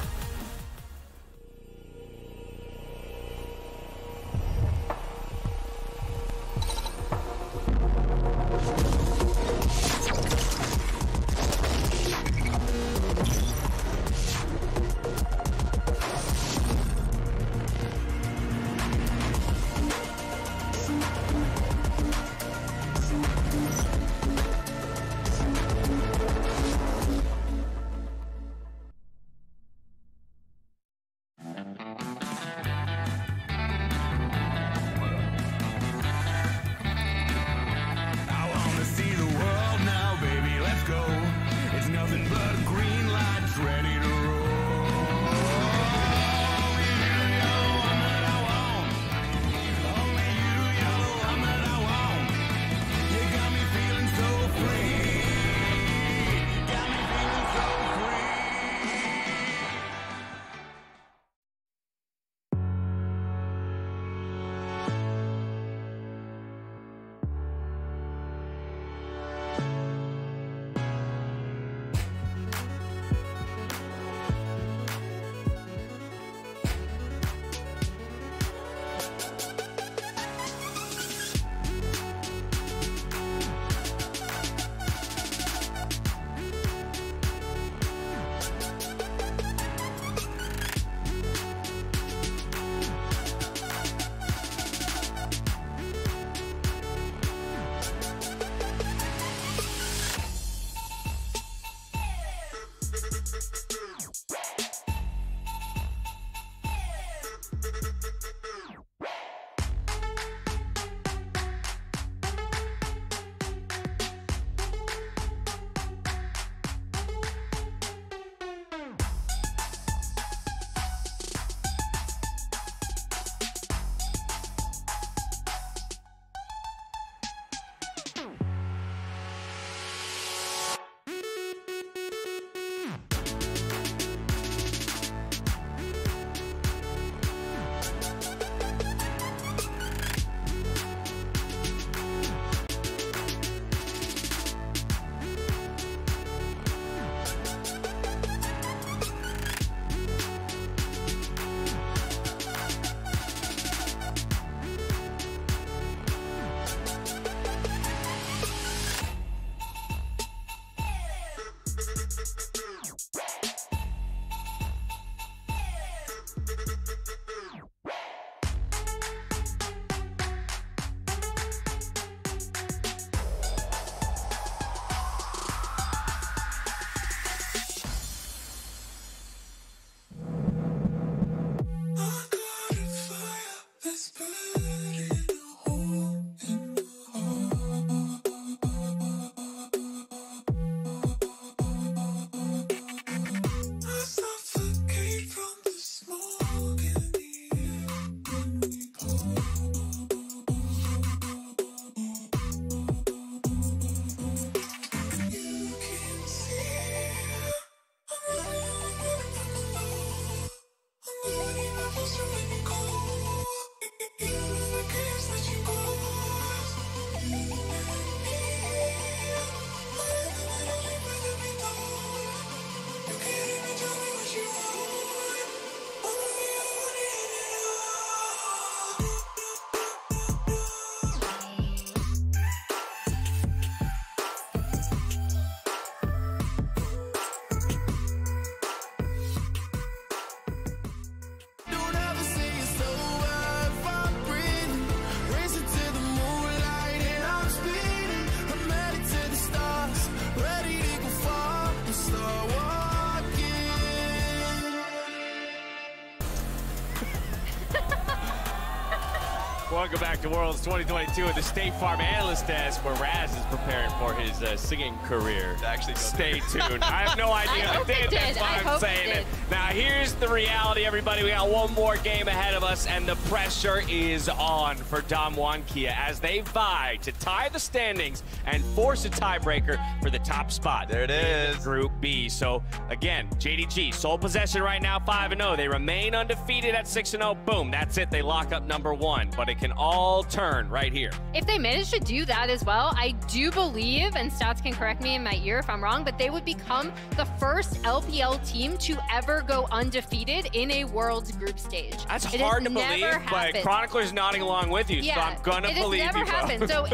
Welcome back to Worlds 2022 at the State Farm Analyst Desk, where Raz is preparing for his singing career. Actually, stay tuned. I have no idea if it did. That's why I'm saying it. Now, here's the reality, everybody. We got one more game ahead of us, and the pressure is on for Damwon Kia as they vie to tie the standings and force a tiebreaker for the top spot. There it is. Group B. So, again, JDG, sole possession right now, 5-0. They remain undefeated at 6-0. Boom, that's it. They lock up #1, but it can all turn right here. If they manage to do that as well, I do believe, and Stats can correct me in my ear if I'm wrong, but they would become the first LPL team to ever go undefeated in a Worlds group stage. That's hard to believe, but Chronicler's nodding along with you, so I'm gonna believe you. It has never happened. So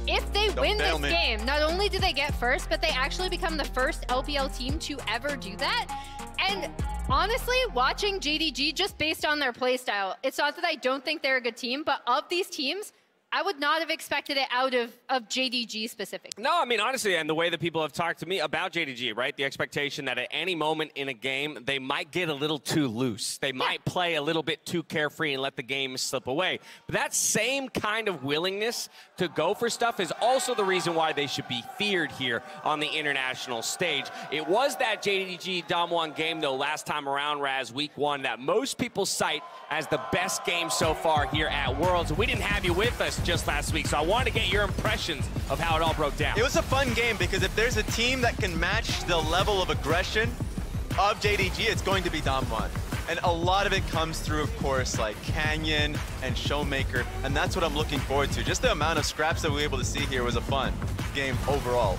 if they win this game, not only do they get first, but they actually become the first LPL team to ever do that. And honestly, watching JDG, just based on their playstyle, it's not that I don't think they're a good team, but of these teams, I would not have expected it out of JDG specifically. No, I mean, honestly, and the way that people have talked to me about JDG, right? The expectation that at any moment in a game, they might get a little too loose. They might play a little bit too carefree and let the game slip away. But that same kind of willingness to go for stuff is also the reason why they should be feared here on the international stage. It was that JDG Damwon game, though, last time around, Raz, week 1, that most people cite as the best game so far here at Worlds. We didn't have you with us just last week, so I wanted to get your impressions of how it all broke down. It was a fun game because if there's a team that can match the level of aggression of JDG, it's going to be Damwon. And a lot of it comes through, of course, like Canyon and Showmaker, and that's what I'm looking forward to. Just the amount of scraps that we were able to see here was a fun game overall.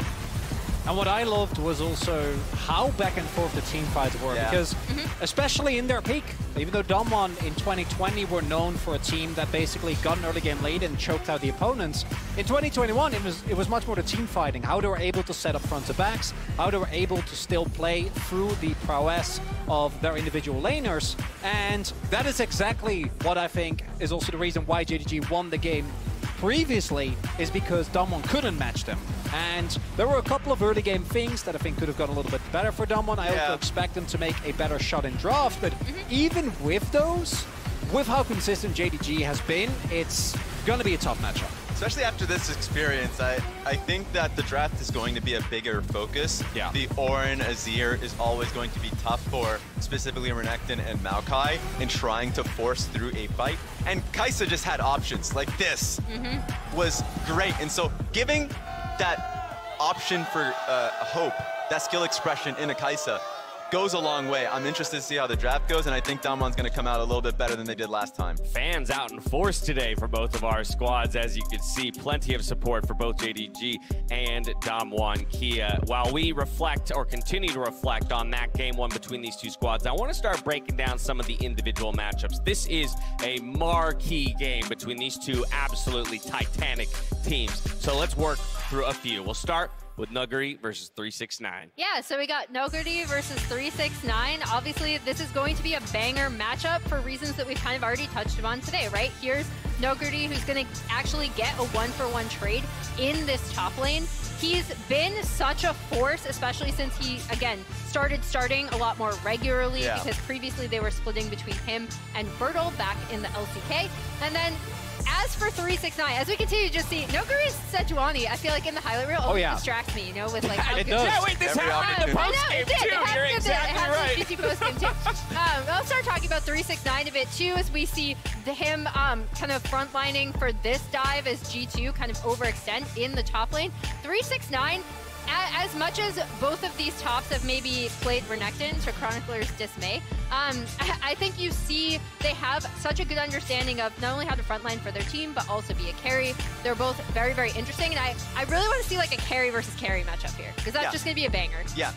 And what I loved was also how back and forth the team fights were, because especially in their peak, even though Damwon in 2020 were known for a team that basically got an early game lead and choked out the opponents, in 2021 it was much more the team fighting, how they were able to set up front to backs, how they were able to still play through the prowess of their individual laners, and that is exactly what I think is also the reason why JDG won the game previously, is because Damwon couldn't match them. And there were a couple of early game things that I think could have gone a little bit better for Damwon. I also expect them to make a better shot in draft, but even with those, with how consistent JDG has been, it's going to be a tough matchup. Especially after this experience, I think that the draft is going to be a bigger focus. The Orin Azir is always going to be tough for specifically Renekton and Maokai in trying to force through a fight. And Kai'Sa just had options like this was great. And so giving that option for hope, that skill expression in a Kai'Sa goes a long way. I'm interested to see how the draft goes, and I think Damwon's going to come out a little bit better than they did last time. Fans out in force today for both of our squads. As you can see, plenty of support for both JDG and Damwon Kia. While we reflect or continue to reflect on that game 1 between these two squads, I want to start breaking down some of the individual matchups. This is a marquee game between these two absolutely titanic teams. So let's work through a few. We'll start with Nuguri versus 369. Yeah, so we got Nuguri versus 369. Obviously, this is going to be a banger matchup for reasons that we've kind of already touched upon today, right? Here's Nuguri, who's going to actually get a 1-for-1 trade in this top lane. He's been such a force, especially since he, again, starting a lot more regularly because previously they were splitting between him and Bertle back in the LCK. And then as for 369, as we continue to just see, Nuguri's Sejuani, I feel like in the highlight reel always distracts me, you know, with like how it does. Yeah, wait, this happened in the post-game too. You're exactly right. GT post-game too. I'll start talking about 369 a bit too, as we see him kind of frontlining for this dive as G2 kind of overextend in the top lane. 369, as much as both of these tops have maybe played Renekton to Chronicler's dismay, I think you see they have such a good understanding of not only how to frontline for their team, but also be a carry. They're both very, very interesting, and I really want to see like a carry versus carry matchup here, because that's just going to be a banger. Yeah,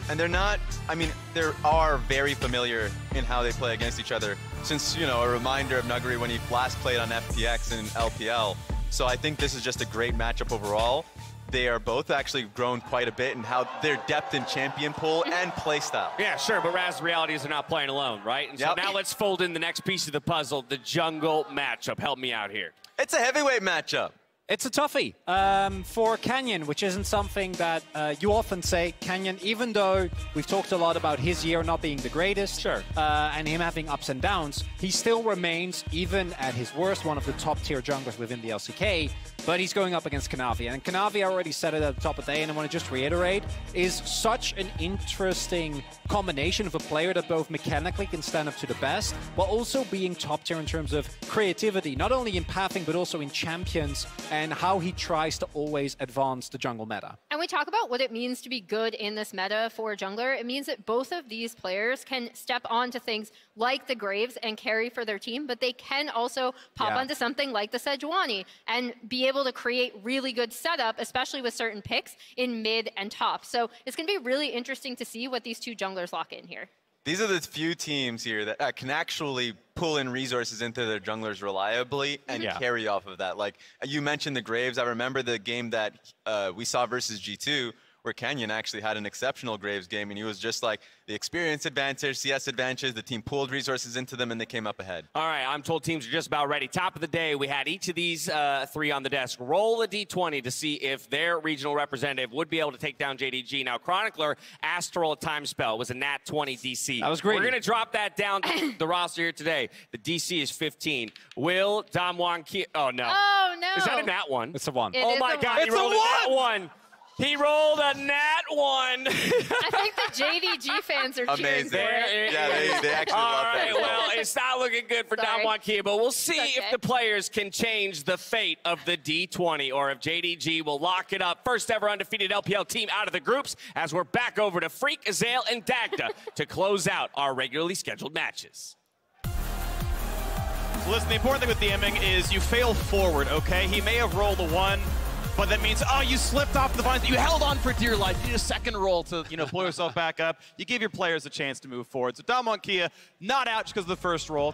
and they're not, I mean, they are very familiar in how they play against each other, since, you know, a reminder of Nuguri when he last played on FPX and LPL. So I think this is just a great matchup overall. They are both actually grown quite a bit in how their depth in champion pool and playstyle. Yeah, sure, but Raz, the reality is they're not playing alone, right? And so now let's fold in the next piece of the puzzle, the jungle matchup. Help me out here. It's a heavyweight matchup. It's a toughie for Canyon, which isn't something that you often say. Canyon, even though we've talked a lot about his year not being the greatest, and him having ups and downs, he still remains, even at his worst, one of the top-tier junglers within the LCK, but he's going up against Kanavi. And Kanavi, I already said it at the top of the day, and I want to just reiterate, is such an interesting combination of a player that both mechanically can stand up to the best, while also being top-tier in terms of creativity, not only in pathing, but also in champions, and how he tries to always advance the jungle meta. And we talk about what it means to be good in this meta for a jungler. It means that both of these players can step onto things like the Graves and carry for their team, but they can also pop onto something like the Sejuani and be able to create really good setup, especially with certain picks in mid and top. So it's going to be really interesting to see what these two junglers lock in here. These are the few teams here that can actually pull in resources into their junglers reliably and carry off of that. Like you mentioned the Graves. I remember the game that we saw versus G2, where Canyon actually had an exceptional Graves game, and he was just like the experience advantage, CS advantage, the team pulled resources into them, and they came up ahead. All right, I'm told teams are just about ready. Top of the day, we had each of these three on the desk roll a D20 to see if their regional representative would be able to take down JDG. Now, Chronicler asked to roll a time spell. It was a nat 20 DC. That was great. We're going to drop that down to the roster here today. The DC is 15. Will Damwon Kia... Oh, no. Oh, no. Is that a nat 1? It's a 1. Oh, my God. He rolled a nat 1. He rolled a nat 1. I think the JDG fans are cheering for it. Yeah, they actually love that. All right, well, it's not looking good for Damwon Kia, but we'll see if the players can change the fate of the D20 or if JDG will lock it up. First ever undefeated LPL team out of the groups as we're back over to Freak, Azale, and Dagda to close out our regularly scheduled matches. So listen, the important thing with DMing is you fail forward, okay? He may have rolled a 1, but that means, oh, you slipped off the vines. You held on for dear life. You did a second roll to, you know, pull yourself back up. You gave your players a chance to move forward. So Damwon Kia, not out just because of the first roll.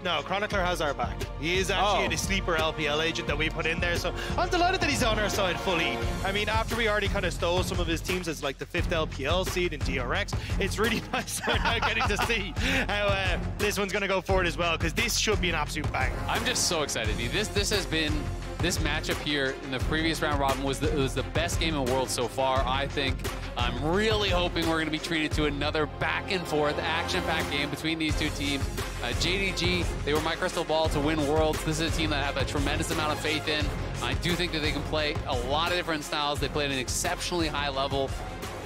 No, Chronicler has our back. He is actually a sleeper LPL agent that we put in there. So I'm delighted that he's on our side fully. I mean, after we already kind of stole some of his teams as like the 5th LPL seed in DRX, it's really nice now getting to see how this one's going to go forward as well, because this should be an absolute banger. I'm just so excited. This has been... This matchup here in the previous round robin was the best game in the world so far, I think. I'm really hoping we're going to be treated to another back-and-forth, action-packed game between these two teams. JDG, they were my crystal ball to win Worlds. This is a team that I have a tremendous amount of faith in. I do think that they can play a lot of different styles. They play at an exceptionally high level.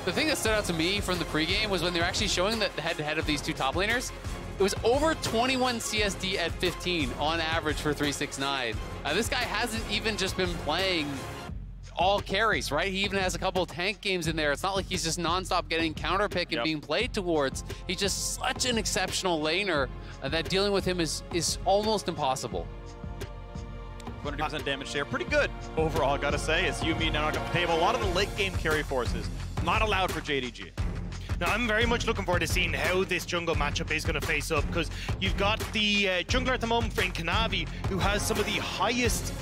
The thing that stood out to me from the pregame was when they were actually showing the head-to-head of these two top laners. It was over 21 CSD at 15 on average for 369. This guy hasn't even just been playing all carries, right? He even has a couple of tank games in there. It's not like he's just nonstop getting counter pick and being played towards. He's just such an exceptional laner that dealing with him is almost impossible. 20% damage share, pretty good overall, gotta say. As Yumi now on the table, a lot of the late game carry forces not allowed for JDG. Now, I'm very much looking forward to seeing how this jungle matchup is going to face up, because you've got the jungler at the moment, Kanavi, who has some of the highest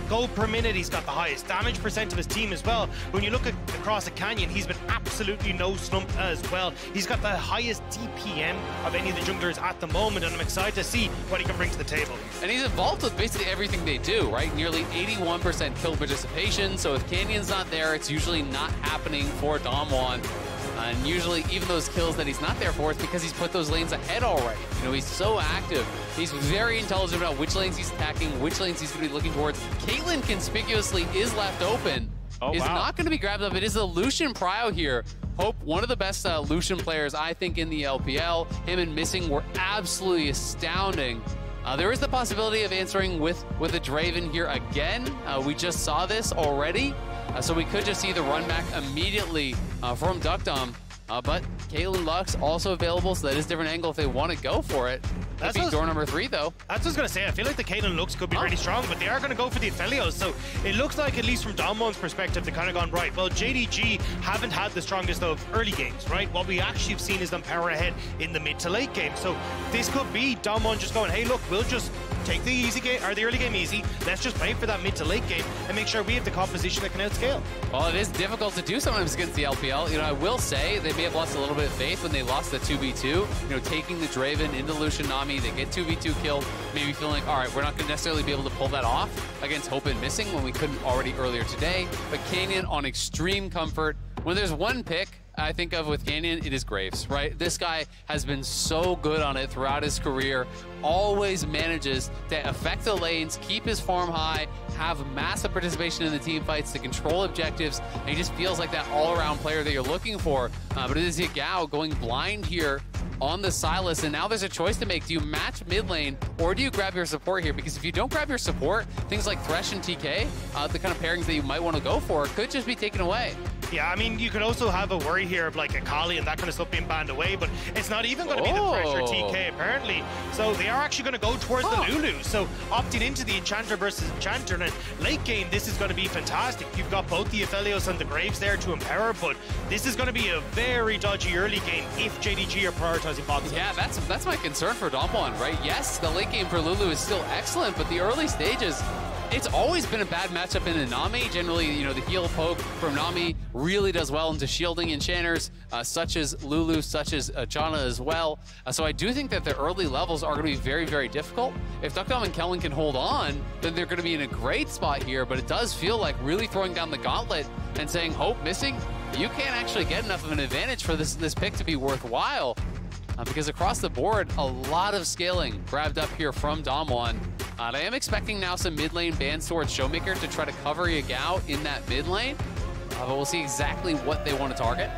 gold per minute. He's got the highest damage percent of his team as well. When you look across the canyon, he's been absolutely no slump as well. He's got the highest DPM of any of the junglers at the moment, and I'm excited to see what he can bring to the table. And he's involved with basically everything they do, right? Nearly 81% kill participation. So if Canyon's not there, it's usually not happening for Damwon. And usually, even those kills that he's not there for, it's because he's put those lanes ahead already. You know, he's so active. He's very intelligent about which lanes he's attacking, which lanes he's going to be looking towards. Caitlyn conspicuously is left open. Is not going to be grabbed up. It is a Lucian Prio here. Hope, one of the best Lucian players, I think, in the LPL. Him and Missing were absolutely astounding. There is the possibility of answering with a Draven here again. We just saw this already. So we could just see the run back immediately from Duckdom. But Caitlyn Lux also available, so that is a different angle if they want to go for it. That's door number 3, though. That's what I was going to say. I feel like the Caitlyn Lux could be really strong, but they are going to go for the Aphelios. So it looks like, at least from Damwon's perspective, they've kind of gone, right, well, JDG haven't had the strongest of early games, right? What we actually have seen is them power ahead in the mid to late game. So this could be Damwon just going, hey, look, we'll just take the easy game, or the early game easy. Let's just play for that mid to late game and make sure we have the composition that can outscale. Well, it is difficult to do sometimes against the LPL. You know, I will say they may have lost a little bit of faith when they lost the 2v2. You know, taking the Draven into Lucian Nami, they get 2v2 killed, maybe feeling like, all right, we're not going to necessarily be able to pull that off against Hope and Missing when we couldn't already earlier today. But Canyon on extreme comfort. When there's one pick I think of with Canyon, it is Graves, right? This guy has been so good on it throughout his career, always manages to affect the lanes, keep his farm high, have massive participation in the team fights to control objectives, and he just feels like that all-around player that you're looking for. But it is Yagao going blind here on the Sylas, and now there's a choice to make. Do you match mid lane, or do you grab your support here? Because if you don't grab your support, things like Thresh and TK, the kind of pairings that you might want to go for, could just be taken away. Yeah, I mean, you could also have a worry here of like a Kali and that kind of stuff being banned away, but it's not even going to be the Thresh or TK, apparently. So they are actually going to go towards the Lulu. So opting into the Enchanter versus Enchanter, and late game, this is going to be fantastic. You've got both the Aphelios and the Graves there to empower, but this is going to be a very dodgy early game if JDG are prioritizing bot. Yeah, that's my concern for Damwon, right? Yes, the late game for Lulu is still excellent, but the early stages, it's always been a bad matchup in Nami. Generally, you know, the heal poke from Nami really does well into shielding enchanters, such as Lulu, such as Janna as well. So I do think that the early levels are going to be very, very difficult. If Duckdom and Kellen can hold on, then they're going to be in a great spot here, but it does feel like really throwing down the gauntlet and saying, Hope, Missing, you can't actually get enough of an advantage for this pick to be worthwhile. Because across the board, a lot of scaling grabbed up here from Damwon. I am expecting now some mid lane bans towards Showmaker to try to cover Yagao in that mid lane. But we'll see exactly what they want to target.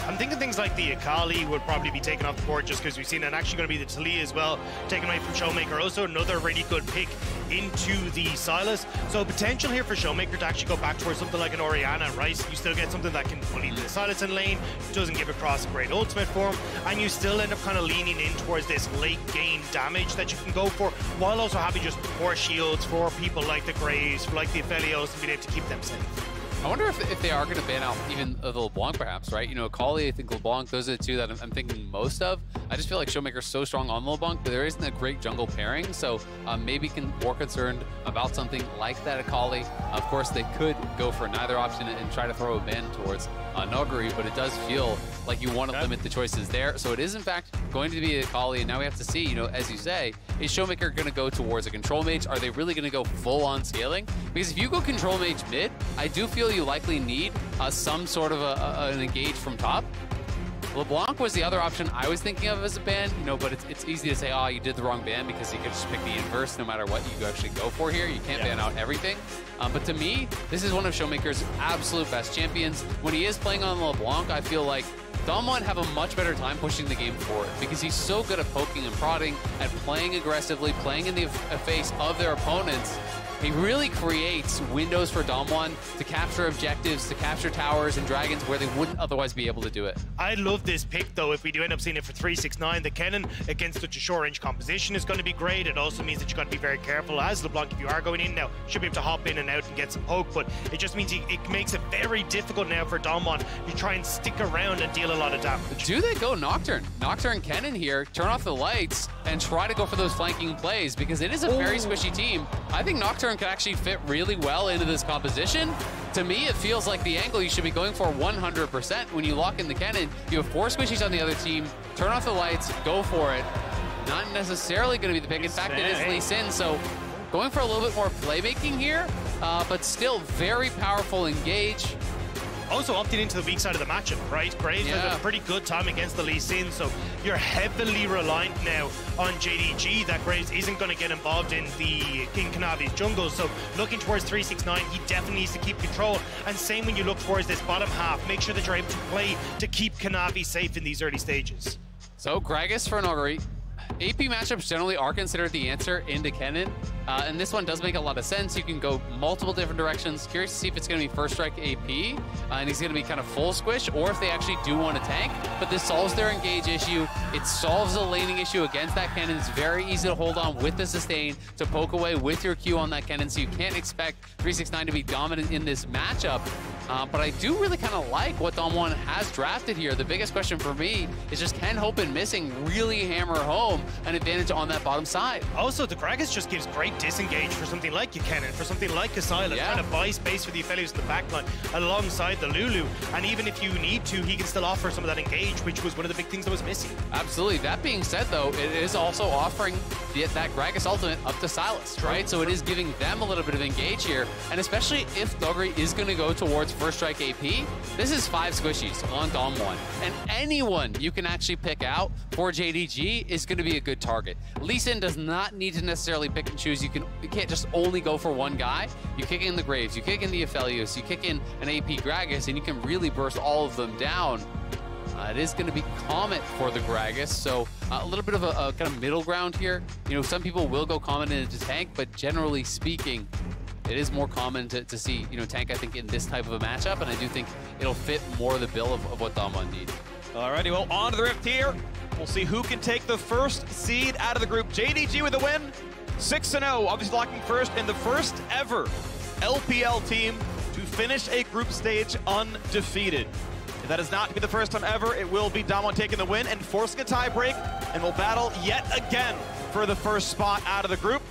I'm thinking things like the Akali would probably be taken off the board just because we've seen it. And actually going to be the Talia as well, taken away from Showmaker. Also another really good pick into the Sylas. So potential here for Showmaker to actually go back towards something like an Orianna, right? You still get something that can bully the Sylas in lane, doesn't give across a great ultimate form, and you still end up kind of leaning in towards this late game damage that you can go for, while also having just more shields for people like the Graves, like the Aphelios, and being able to keep them safe. I wonder if they are going to ban out even the LeBlanc, perhaps, right? You know, Akali, I think LeBlanc, those are the two that I'm thinking most of. I just feel like Showmaker's so strong on LeBlanc, but there isn't a great jungle pairing, so maybe more concerned about something like that Akali. Of course, they could go for neither option and try to throw a ban towards Nuguri, but it does feel like you want to limit the choices there. So it is, in fact, going to be Akali, and now we have to see, you know, as you say, is Showmaker going to go towards a control mage? Are they really going to go full-on scaling? Because if you go control mage mid, I do feel you likely need some sort of an engage from top. LeBlanc was the other option I was thinking of as a ban, you know, but it's easy to say, oh, you did the wrong ban because you could just pick the inverse no matter what you actually go for here. You can't ban out everything. But to me, this is one of Showmaker's absolute best champions. When he is playing on LeBlanc, I feel like Damwon have a much better time pushing the game forward because he's so good at poking and prodding, at playing aggressively, playing in the face of their opponents. He really creates windows for Damwon to capture objectives, to capture towers and dragons where they wouldn't otherwise be able to do it. I love this pick, though, if we do end up seeing it for 369. The Kennen against such a short-range composition is going to be great. It also means that you've got to be very careful as LeBlanc if you are going in now. Should be able to hop in and out and get some poke, but it just means it makes it very difficult now for Damwon to try and stick around and deal a lot of damage. Do they go Nocturne? Nocturne Kennen here, turn off the lights and try to go for those flanking plays because it is a very squishy team. I think Nocturne turn could actually fit really well into this composition. To me, it feels like the angle you should be going for 100%. When you lock in the cannon, you have 4 squishies on the other team, turn off the lights, go for it. Not necessarily going to be the pick. In fact, it is Lee Sin, so going for a little bit more playmaking here, but still very powerful engage. Also opting into the weak side of the matchup, right? Graves has a pretty good time against the Lee Sin, so you're heavily reliant now on JDG that Graves isn't going to get involved in Kanavi's jungle. So looking towards 369, he definitely needs to keep control. And same when you look towards this bottom half, make sure that you're able to play to keep Kanavi safe in these early stages. So Gragas for Noguri. AP matchups generally are considered the answer into Kennen, and this one does make a lot of sense. You can go multiple different directions. Curious to see if it's going to be first strike AP, and he's going to be kind of full squish, or if they actually do want to tank. But this solves their engage issue. It solves the laning issue against that Kennen. It's very easy to hold on with the sustain, to poke away with your Q on that Kennen, so you can't expect 369 to be dominant in this matchup. But I do really kind of like what Damwon has drafted here. The biggest question for me is just can Hope and Missing really hammer home an advantage on that bottom side? Also, the Gragas just gives great disengage for something like a Kennen, for something like a Sylas, kind of buy space for the Aphelios in the backline alongside the Lulu. And even if you need to, he can still offer some of that engage, which was one of the big things that was missing. Absolutely. That being said, though, it is also offering that Gragas ultimate up to Sylas, right? So it is giving them a little bit of engage here. And especially if Noguri is going to go towards first strike AP, this is 5 squishies on Damwon. And anyone you can actually pick out for JDG is going to be a good target. Lee Sin does not need to necessarily pick and choose. You can't just only go for one guy. You kick in the Graves, you kick in the Aphelios, you kick in an AP Gragas, and you can really burst all of them down. It is going to be Comet for the Gragas, so a little bit of a kind of middle ground here. You know, some people will go Comet into tank, but generally speaking, it is more common to see, you know, tank, I think, in this type of a matchup, and I do think it'll fit more the bill of what Damwon needs. Alrighty, well, on to the Rift here. We'll see who can take the first seed out of the group. JDG with a win, 6-0, obviously locking first in the first ever LPL team to finish a group stage undefeated. If that is not to be the first time ever, it will be Damwon taking the win and forcing a tie break, and will battle yet again for the first spot out of the group.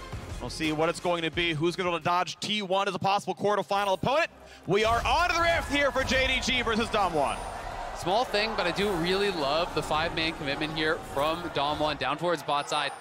We'll see what it's going to be. Who's going to dodge T1 as a possible quarterfinal opponent? We are on to the Rift here for JDG versus Damwon. Small thing, but I do really love the 5-man commitment here from Damwon down towards bot side.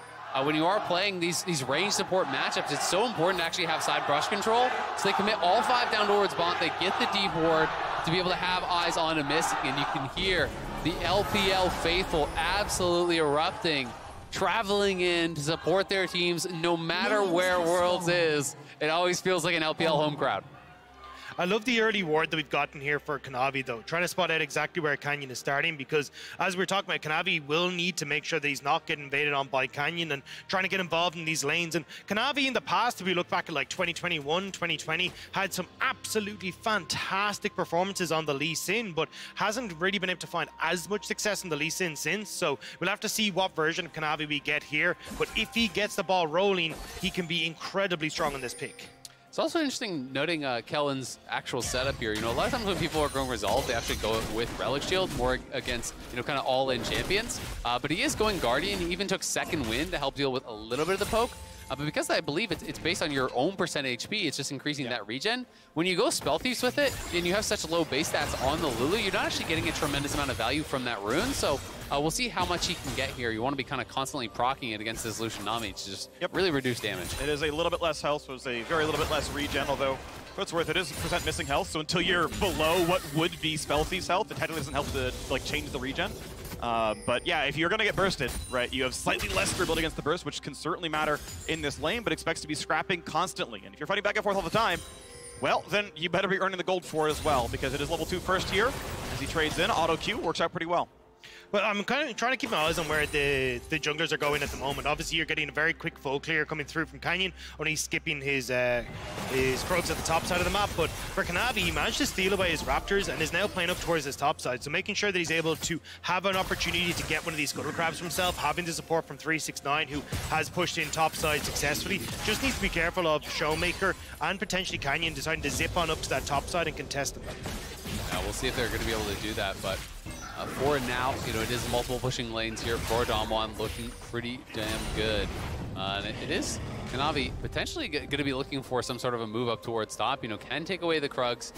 When you are playing these range support matchups, it's so important to actually have side brush control. So they commit all 5 down towards bot. They get the deep ward to be able to have eyes on a Missing, and you can hear the LPL faithful absolutely erupting, traveling in to support their teams no matter where Worlds is. It always feels like an LPL home crowd. I love the early ward that we've gotten here for Kanavi, though. Trying to spot out exactly where Canyon is starting, because as we're talking about, Kanavi will need to make sure that he's not getting invaded on by Canyon and trying to get involved in these lanes. And Kanavi in the past, if we look back at like 2021, 2020, had some absolutely fantastic performances on the Lee Sin, but hasn't really been able to find as much success in the Lee Sin since. So we'll have to see what version of Kanavi we get here. But if he gets the ball rolling, he can be incredibly strong on this pick. It's also interesting noting Kellen's actual setup here. You know, a lot of times when people are going Resolve, they actually go with Relic Shield more against, you know, kind of all-in champions. But he is going Guardian. He even took Second Wind to help deal with a little bit of the poke. But because I believe it's based on your own percent HP, it's just increasing that regen. When you go Spell Thieves with it, and you have such low base stats on the Lulu, you're not actually getting a tremendous amount of value from that rune. So we'll see how much he can get here. You want to be kind of constantly proccing it against this Lucian Nami to just really reduce damage. It is a little bit less health, so it's a very little bit less regen, although for what's worth, it is percent missing health, so until you're below what would be Spell Thief's health, it technically doesn't help to like change the regen. But yeah, if you're going to get bursted, right, you have slightly less durability against the burst, which can certainly matter in this lane, but expects to be scrapping constantly. And if you're fighting back and forth all the time, well, then you better be earning the gold for it as well, because it is level 2 first here. As he trades in, auto Q works out pretty well. But I'm kind of trying to keep my eyes on where the junglers are going at the moment. Obviously, you're getting a very quick full clear coming through from Canyon, only skipping his Croaks at the top side of the map. But for Kanavi, he managed to steal away his Raptors and is now playing up towards his top side. So making sure that he's able to have an opportunity to get one of these Scuttle Crabs for himself, having the support from 369, who has pushed in top side successfully. Just needs to be careful of Showmaker and potentially Canyon deciding to zip on up to that top side and contest them. Now we'll see if they're going to be able to do that, but for now, you know, it is multiple pushing lanes here for Damwon, looking pretty damn good. And it is Kanavi potentially going to be looking for some sort of a move up towards top. You know, can take away the Krugs.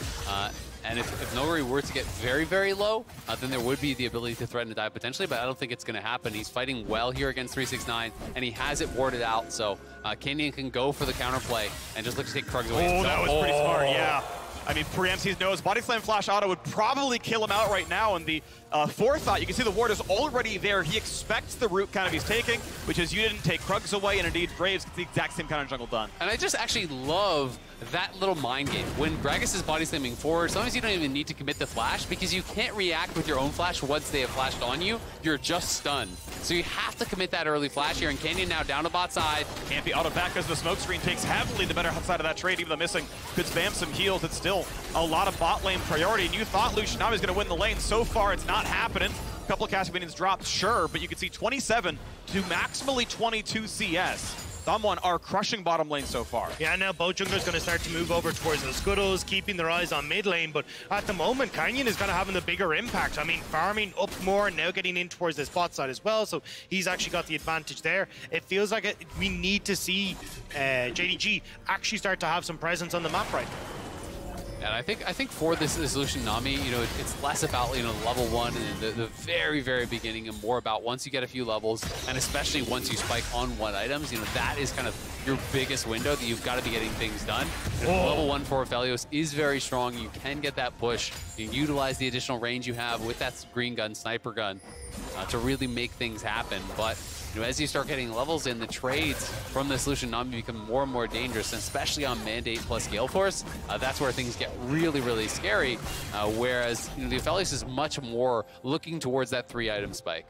And if Noguri were to get very, very low, then there would be the ability to threaten to die potentially, but I don't think it's going to happen. He's fighting well here against 369, and he has it warded out, so Canyon can go for the counterplay and just look to take Krugs away. Oh, that was pretty smart, yeah. I mean, preempts his nose. Body slam flash auto would probably kill him out right now. And the forethought, you can see the ward is already there. He expects the route kind of he's taking, which is you didn't take Krugs away, and indeed Graves gets the exact same kind of jungle done. And I just actually love that little mind game. When Gragas is body slamming forward, sometimes you don't even need to commit the flash because you can't react with your own flash once they have flashed on you. You're just stunned. So you have to commit that early flash here, and Canyon now down to bot side. Can't be auto back because the smoke screen takes heavily the better side of that trade. Even though missing could spam some heals, it's still a lot of bot lane priority. And you thought Lucian now is going to win the lane. So far, it's not happening. A couple of Castlevanians dropped, sure, but you can see 27 to maximally 22 CS. Damwon are crushing bottom lane so far. Yeah, now both junglers going to start to move over towards the Scuddles, keeping their eyes on mid lane, but at the moment, Canyon is kind of having the bigger impact. I mean, farming up more, now getting in towards this bot side as well, so he's actually got the advantage there. It feels like we need to see JDG actually start to have some presence on the map right now. And I think for this solution, Nami, you know, it's less about, you know, level 1 and the very, very beginning, and more about once you get a few levels, and especially once you spike on 1 items, you know, that is kind of your biggest window that you've got to be getting things done. Level 1 for Aphelios is very strong. You can get that push. You utilize the additional range you have with that green gun, sniper gun, to really make things happen. But you know, as you start getting levels in, the trades from the solution Nami become more and more dangerous, and especially on Mandate plus Gale Force, that's where things get really, really scary. Whereas, you know, the Aphelios is much more looking towards that 3-item spike.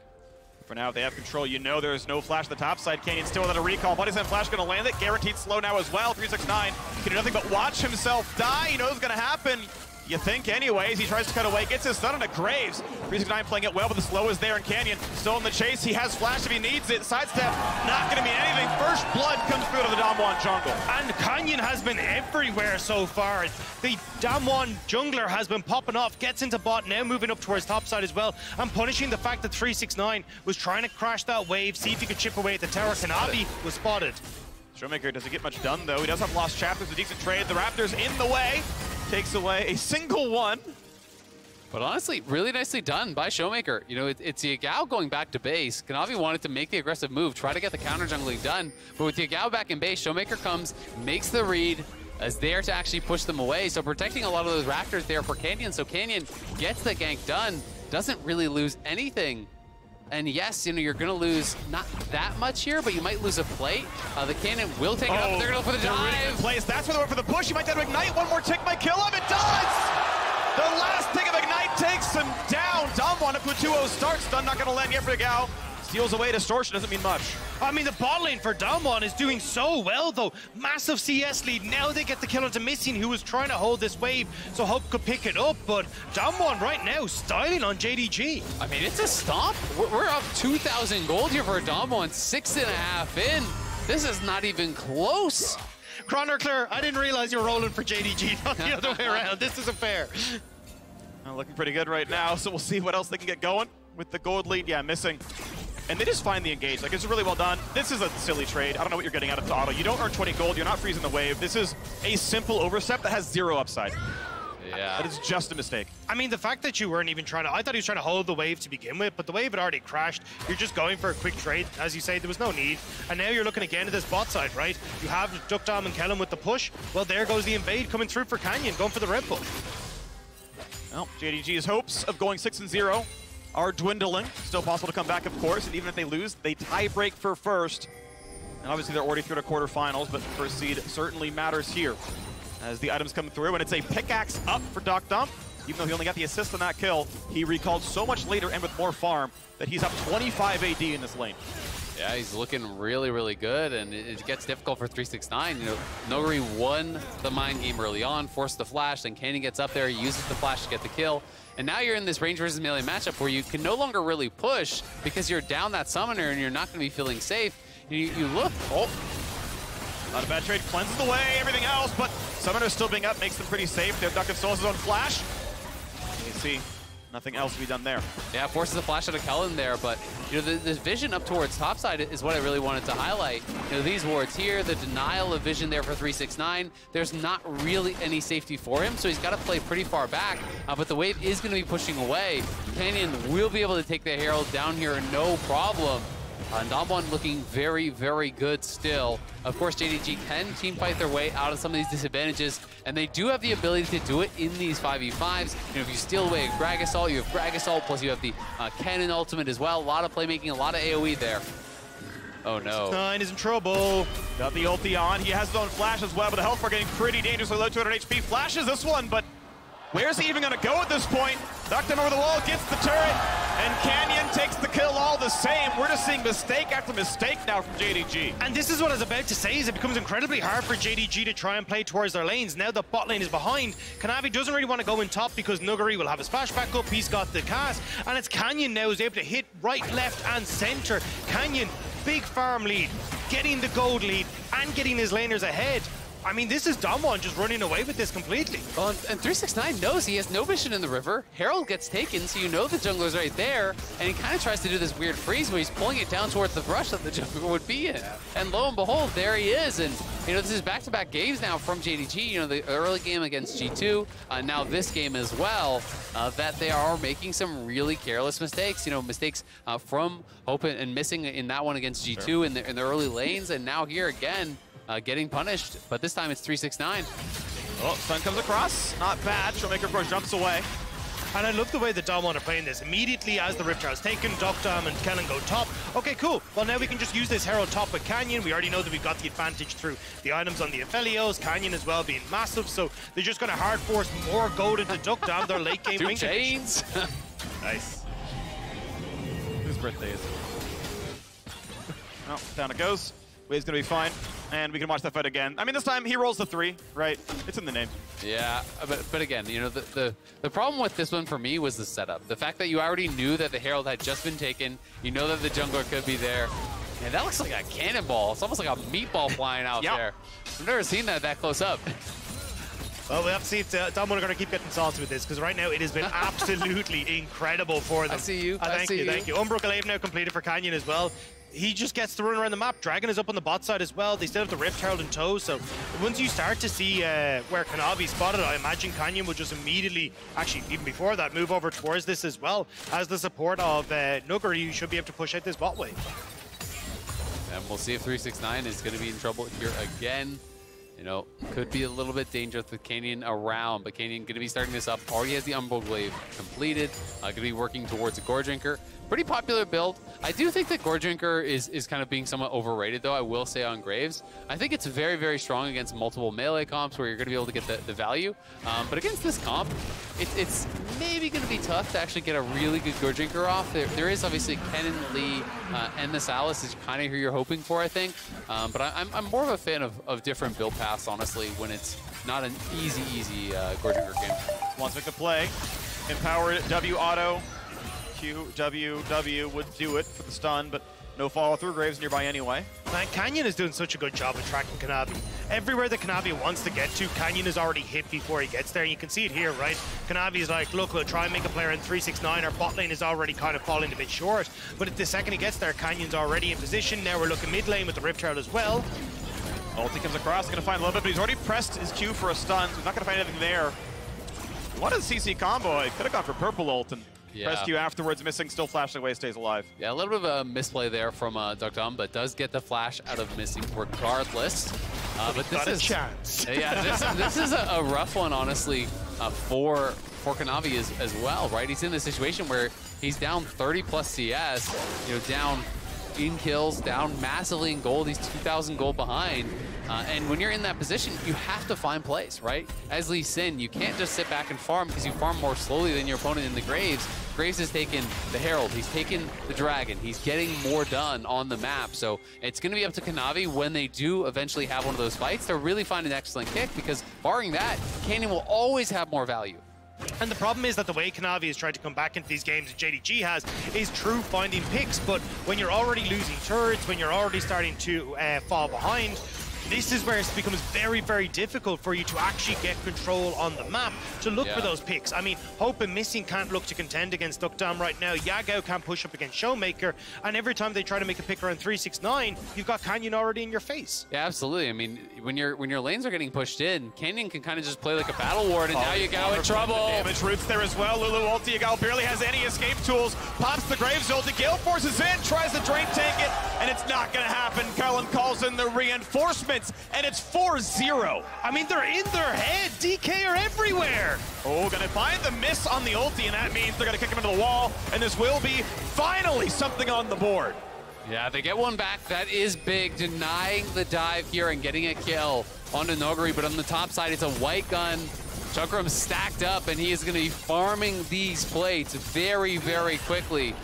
For now, they have control. You know there is no flash at the top side. Canyon still without a recall. Body slam flash going to land it. Guaranteed slow now as well. 369 can do nothing but watch himself die. He knows it's going to happen. You think anyways. He tries to cut away, gets his stun into Graves. 369 playing it well, but the slow is there, and Canyon still in the chase. He has flash if he needs it. Sidestep, not gonna mean anything. First blood comes through to the Damwon jungle. And Canyon has been everywhere so far. The Damwon jungler has been popping off, gets into bot, now moving up towards top side as well, and punishing the fact that 369 was trying to crash that wave, see if he could chip away at the tower. Kanavi was spotted. Showmaker doesn't get much done though. He does have lost chapters, a decent trade. The Raptors in the way. Takes away a single one. But honestly, really nicely done by Showmaker. You know, it's Yagao going back to base. Kanavi wanted to make the aggressive move, try to get the counter jungling done. But with Yagao back in base, Showmaker comes, makes the read, is there to actually push them away. So protecting a lot of those Raptors there for Canyon. So Canyon gets the gank done, doesn't really lose anything. And yes, you know, you're going to lose not that much here, but you might lose a plate. The Cannon will take it up, but they're going to go for the dive. Really good place. That's where they went for the push. He might have to ignite. One more tick might kill him. It does! The last tick of ignite takes him down. Damwon up to a 2-0 start. Stun not going to land yet for Gao. Steals away. Distortion doesn't mean much. I mean, the bot lane for Damwon is doing so well, though. Massive CS lead. Now they get the kill onto Missing, who was trying to hold this wave, so Hope could pick it up. But Damwon right now styling on JDG. I mean, it's a stomp. We're up 2,000 gold here for Damwon. 6.5 in. This is not even close. Chronicler, I didn't realize you were rolling for JDG, not the other way around. This isn't fair. Looking pretty good right now, so we'll see what else they can get going with the gold lead. Yeah, Missing. And they just find the engage. Like, it's really well done. This is a silly trade. I don't know what you're getting out of the auto. You don't earn 20 gold. You're not freezing the wave. This is a simple overstep that has 0 upside. Yeah. That is just a mistake. I mean, the fact that you weren't even trying to... I thought he was trying to hold the wave to begin with, but the wave had already crashed. You're just going for a quick trade. As you say, there was no need. And now you're looking again at this bot side, right? You have Duckdom and Kellen with the push. Well, there goes the invade coming through for Canyon, going for the Red Bull. Well, JDG's hopes of going 6-0 are dwindling. Still possible to come back, of course, and even if they lose, they tie break for first. And obviously they're already through to quarterfinals, but first seed certainly matters here as the items come through. And it's a pickaxe up for Duckdom. Even though he only got the assist on that kill, he recalled so much later and with more farm that he's up 25 AD in this lane. Yeah, he's looking really, really good, and it gets difficult for 369. You know, Noguri won the mind game early on, forced the flash, then Canyon gets up there, he uses the flash to get the kill. And now you're in this range versus melee matchup where you can no longer really push because you're down that summoner and you're not going to be feeling safe. You look, Not a bad trade, cleanses the way, everything else, but Summoner still being up makes them pretty safe. They're Duck and still has his own flash. You can see Nothing else to be done there. Yeah, forces a flash out of Kellen there, but you know, the vision up towards topside is what I really wanted to highlight. You know, these wards here, the denial of vision there for 369, there's not really any safety for him, so he's got to play pretty far back, but the wave is going to be pushing away. Canyon will be able to take the Herald down here, no problem. Damwon looking very, very good still. Of course, JDG can teamfight their way out of some of these disadvantages, and they do have the ability to do it in these 5v5s. You know, if you steal away a Grag Assault, you have Grag Assault, plus you have the Cannon ultimate as well. A lot of playmaking, a lot of AoE there. Oh no. 9 is in trouble. Got the ulti on. He has his own flash as well, but the health bar getting pretty dangerously low, 200 HP. Flashes this one, but where's he even going to go at this point? Knocked him over the wall, gets the turret, and Canyon takes the kill all the same. We're just seeing mistake after mistake now from JDG. And this is what I was about to say, is it becomes incredibly hard for JDG to try and play towards their lanes. Now the bot lane is behind. Kanavi doesn't really want to go in top because Nuguri will have his flash back up. He's got the cast, and it's Canyon now who's able to hit right, left, and center. Canyon, big farm lead, getting the gold lead, and getting his laners ahead. I mean, this is Damwon just running away with this completely. Well, and 369 knows he has no vision in the river. Herald gets taken, so you know the jungler's right there, and he kind of tries to do this weird freeze where he's pulling it down towards the brush that the jungler would be in. And lo and behold, there he is. And, you know, this is back-to-back games now from JDG. You know, the early game against G2, now this game as well, that they are making some really careless mistakes. You know, mistakes from Hope and missing in that one against G2 in the early lanes, and now here again, getting punished, but this time it's 369. Oh, Stun comes across. Not bad. Showmaker, of course, jumps away. And I love the way that Damwon are playing this. Immediately as the Rift Tower is taken, Docdam and Kellen go top. Okay, cool. Well, now we can just use this Herald top with Canyon. We already know that we've got the advantage through the items on the Aphelios. Canyon as well being massive, so they're just going to hard force more gold into Docdam, their late game wing chains. Nice. Whose birthday is it? Oh, down it goes. Wave's gonna be fine, and we can watch that fight again. I mean, this time he rolls the 3, right? It's in the name. Yeah, but again, you know, the problem with this one for me was the setup. The fact that you already knew that the Herald had just been taken, you know that the jungler could be there. And that looks like a cannonball. It's almost like a meatball flying out there. I've never seen that close up. Well, we have to see if Damwon are going to keep getting salty with this, because right now it has been absolutely incredible for them. I see you. Thank you. Umbrook Alave now completed for Canyon as well. He just gets to run around the map. Dragon is up on the bot side as well. They still have the Rift Herald in tow, so once you start to see where Kanavi spotted, I imagine Canyon will just immediately, actually even before that, move over towards this as well. As the support of Nuguri, you should be able to push out this bot wave. And we'll see if 369 is going to be in trouble here again. You know, could be a little bit dangerous with Canyon around, but Canyon going to be starting this up. Already has the Umbral Glaive completed. Going to be working towards a Gore Drinker. Pretty popular build. I do think that Gore Drinker is kind of being somewhat overrated, though, I will say, on Graves. I think it's very, very strong against multiple melee comps where you're going to be able to get the value. But against this comp, it's maybe going to be tough to actually get a really good Gore Drinker off. There is obviously Kennen, Lee, and the Salus is kind of who you're hoping for, I think. But I'm more of a fan of different build paths, honestly, when it's not an easy Gore Drinker game. Wants to play. Empowered W auto. W would do it for the stun, but no follow through. Graves nearby anyway. Man, Canyon is doing such a good job of tracking Kanavi. Everywhere that Kanavi wants to get to, Canyon is already hit before he gets there. And you can see it here, right? Kanavi is like, look, we'll try and make a player in 369. Our bot lane is already kind of falling a bit short. But the second he gets there, Canyon's already in position. Now we're looking mid lane with the Rift Herald as well. Ulti comes across, gonna find a little bit, but he's already pressed his Q for a stun, so he's not gonna find anything there. He wanted a CC combo. He could have gone for purple ult and pressed Q afterwards, missing, still flashing away, stays alive. Yeah, a little bit of a misplay there from Docdam, but does get the flash out of missing regardless. But this is a chance. Yeah, this is a rough one, honestly, for Kanavi as well, right? He's in this situation where he's down 30 plus CS, you know, down in kills, down massively in gold. He's 2,000 gold behind. And when you're in that position, you have to find plays, right? As Lee Sin, you can't just sit back and farm because you farm more slowly than your opponent in the Graves. Graves has taken the Herald, he's taken the Dragon, he's getting more done on the map. So it's going to be up to Kanavi when they do eventually have one of those fights to really find an excellent kick, because barring that, Canyon will always have more value. And the problem is that the way Kanavi has tried to come back into these games, and JDG has, is true finding picks. But when you're already losing turrets, when you're already starting to fall behind, this is where it becomes very, very difficult for you to actually get control on the map to look for those picks. I mean, Hope and Missing can't look to contend against Duckdam right now. Yagao can't push up against Showmaker, and every time they try to make a pick around 369, you've got Canyon already in your face. Yeah, absolutely. I mean, when your lanes are getting pushed in, Canyon can kind of just play like a battle ward, and now Yagao in trouble. Damage roots there as well. Lulu ulti, Yagao barely has any escape tools. Pops the Graves ulti, Gale forces in, tries to drain tank it, and it's not gonna happen. Kellen calls in the reinforcements, and it's 4-0. I mean, they're in their head. DK are everywhere. Oh, gonna find the miss on the ulti, and that means they're gonna kick him into the wall, and this will be finally something on the board. Yeah, they get one back. That is big, denying the dive here and getting a kill onto Noguri, but on the top side, it's a white gun. Chukram stacked up, and he is gonna be farming these plates very, very quickly.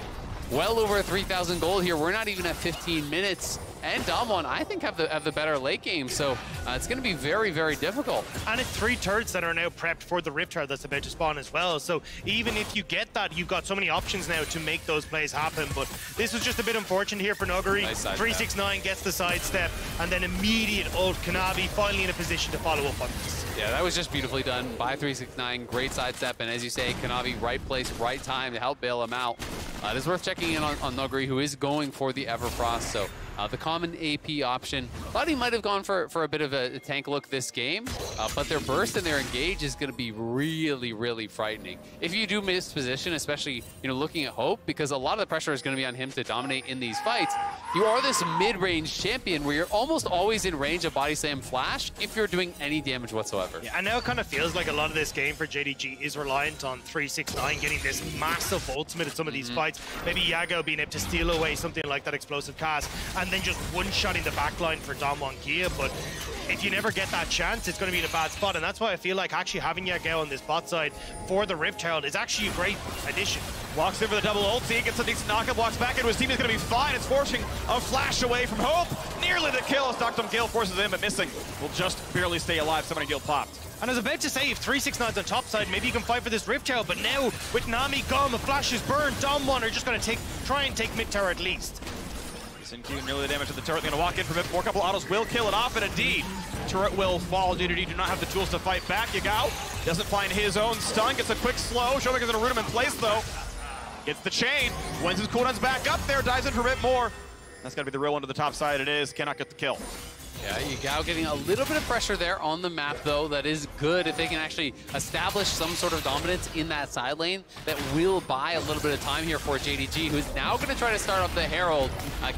Well over 3,000 gold here. We're not even at 15 minutes. And Damwon, I think, have the better late game, so it's going to be very, very difficult. And it's 3 turrets that are now prepped for the Rift Herald that's about to spawn as well. So even if you get that, you've got so many options now to make those plays happen. But this was just a bit unfortunate here for Noguri. Nice 369 gets the sidestep, and then immediate ult. Kanavi finally in a position to follow up on this. Yeah, that was just beautifully done by 369. Great sidestep, and as you say, Kanavi, right place, right time to help bail him out. It is worth checking in on Noguri, who is going for the Everfrost. So the common AP option. Thought he might have gone for a bit of a tank look this game, but their burst and their engage is going to be really, really frightening. If you do miss position, especially looking at Hope, because a lot of the pressure is going to be on him to dominate in these fights. You are this mid-range champion where you're almost always in range of body slam flash if you're doing any damage whatsoever. Yeah, and now it kind of feels like a lot of this game for JDG is reliant on 369 getting this massive ultimate at some of these fights. Maybe Yagao being able to steal away something like that explosive cast, and then just one-shotting the backline for Damwon Gia. But if you never get that chance, it's going to be in a bad spot, and that's why I feel like actually having Yagao on this bot side for the Rift Herald is actually a great addition. Walks in for the double ulti, gets a decent knockup, walks back into his team, is going to be fine. It's forcing a flash away from Hope. Nearly the kill as Dr. Gale forces in, but missing. Will just barely stay alive. Somebody Gale popped. And I was about to say, if 369's on top side, maybe you can fight for this Rift Herald, but now with Nami gone, the flash is burned, Damwon are just going to try and take mid tower at least. Sinq nearly the damage to the turret. They're going to walk in for a bit more. Couple autos will kill it off, and indeed, turret will fall. JDG do not have the tools to fight back. Yagao doesn't find his own stun, gets a quick slow. Showmaker's going to root him in place, though. Gets the chain, wins his cooldowns back up there, dives in for a bit more. That's got to be the real one to the top side. It is. Cannot get the kill. Yeah, Yagao getting a little bit of pressure there on the map, though. That is good if they can actually establish some sort of dominance in that side lane. That will buy a little bit of time here for JDG, who's now going to try to start up the Herald.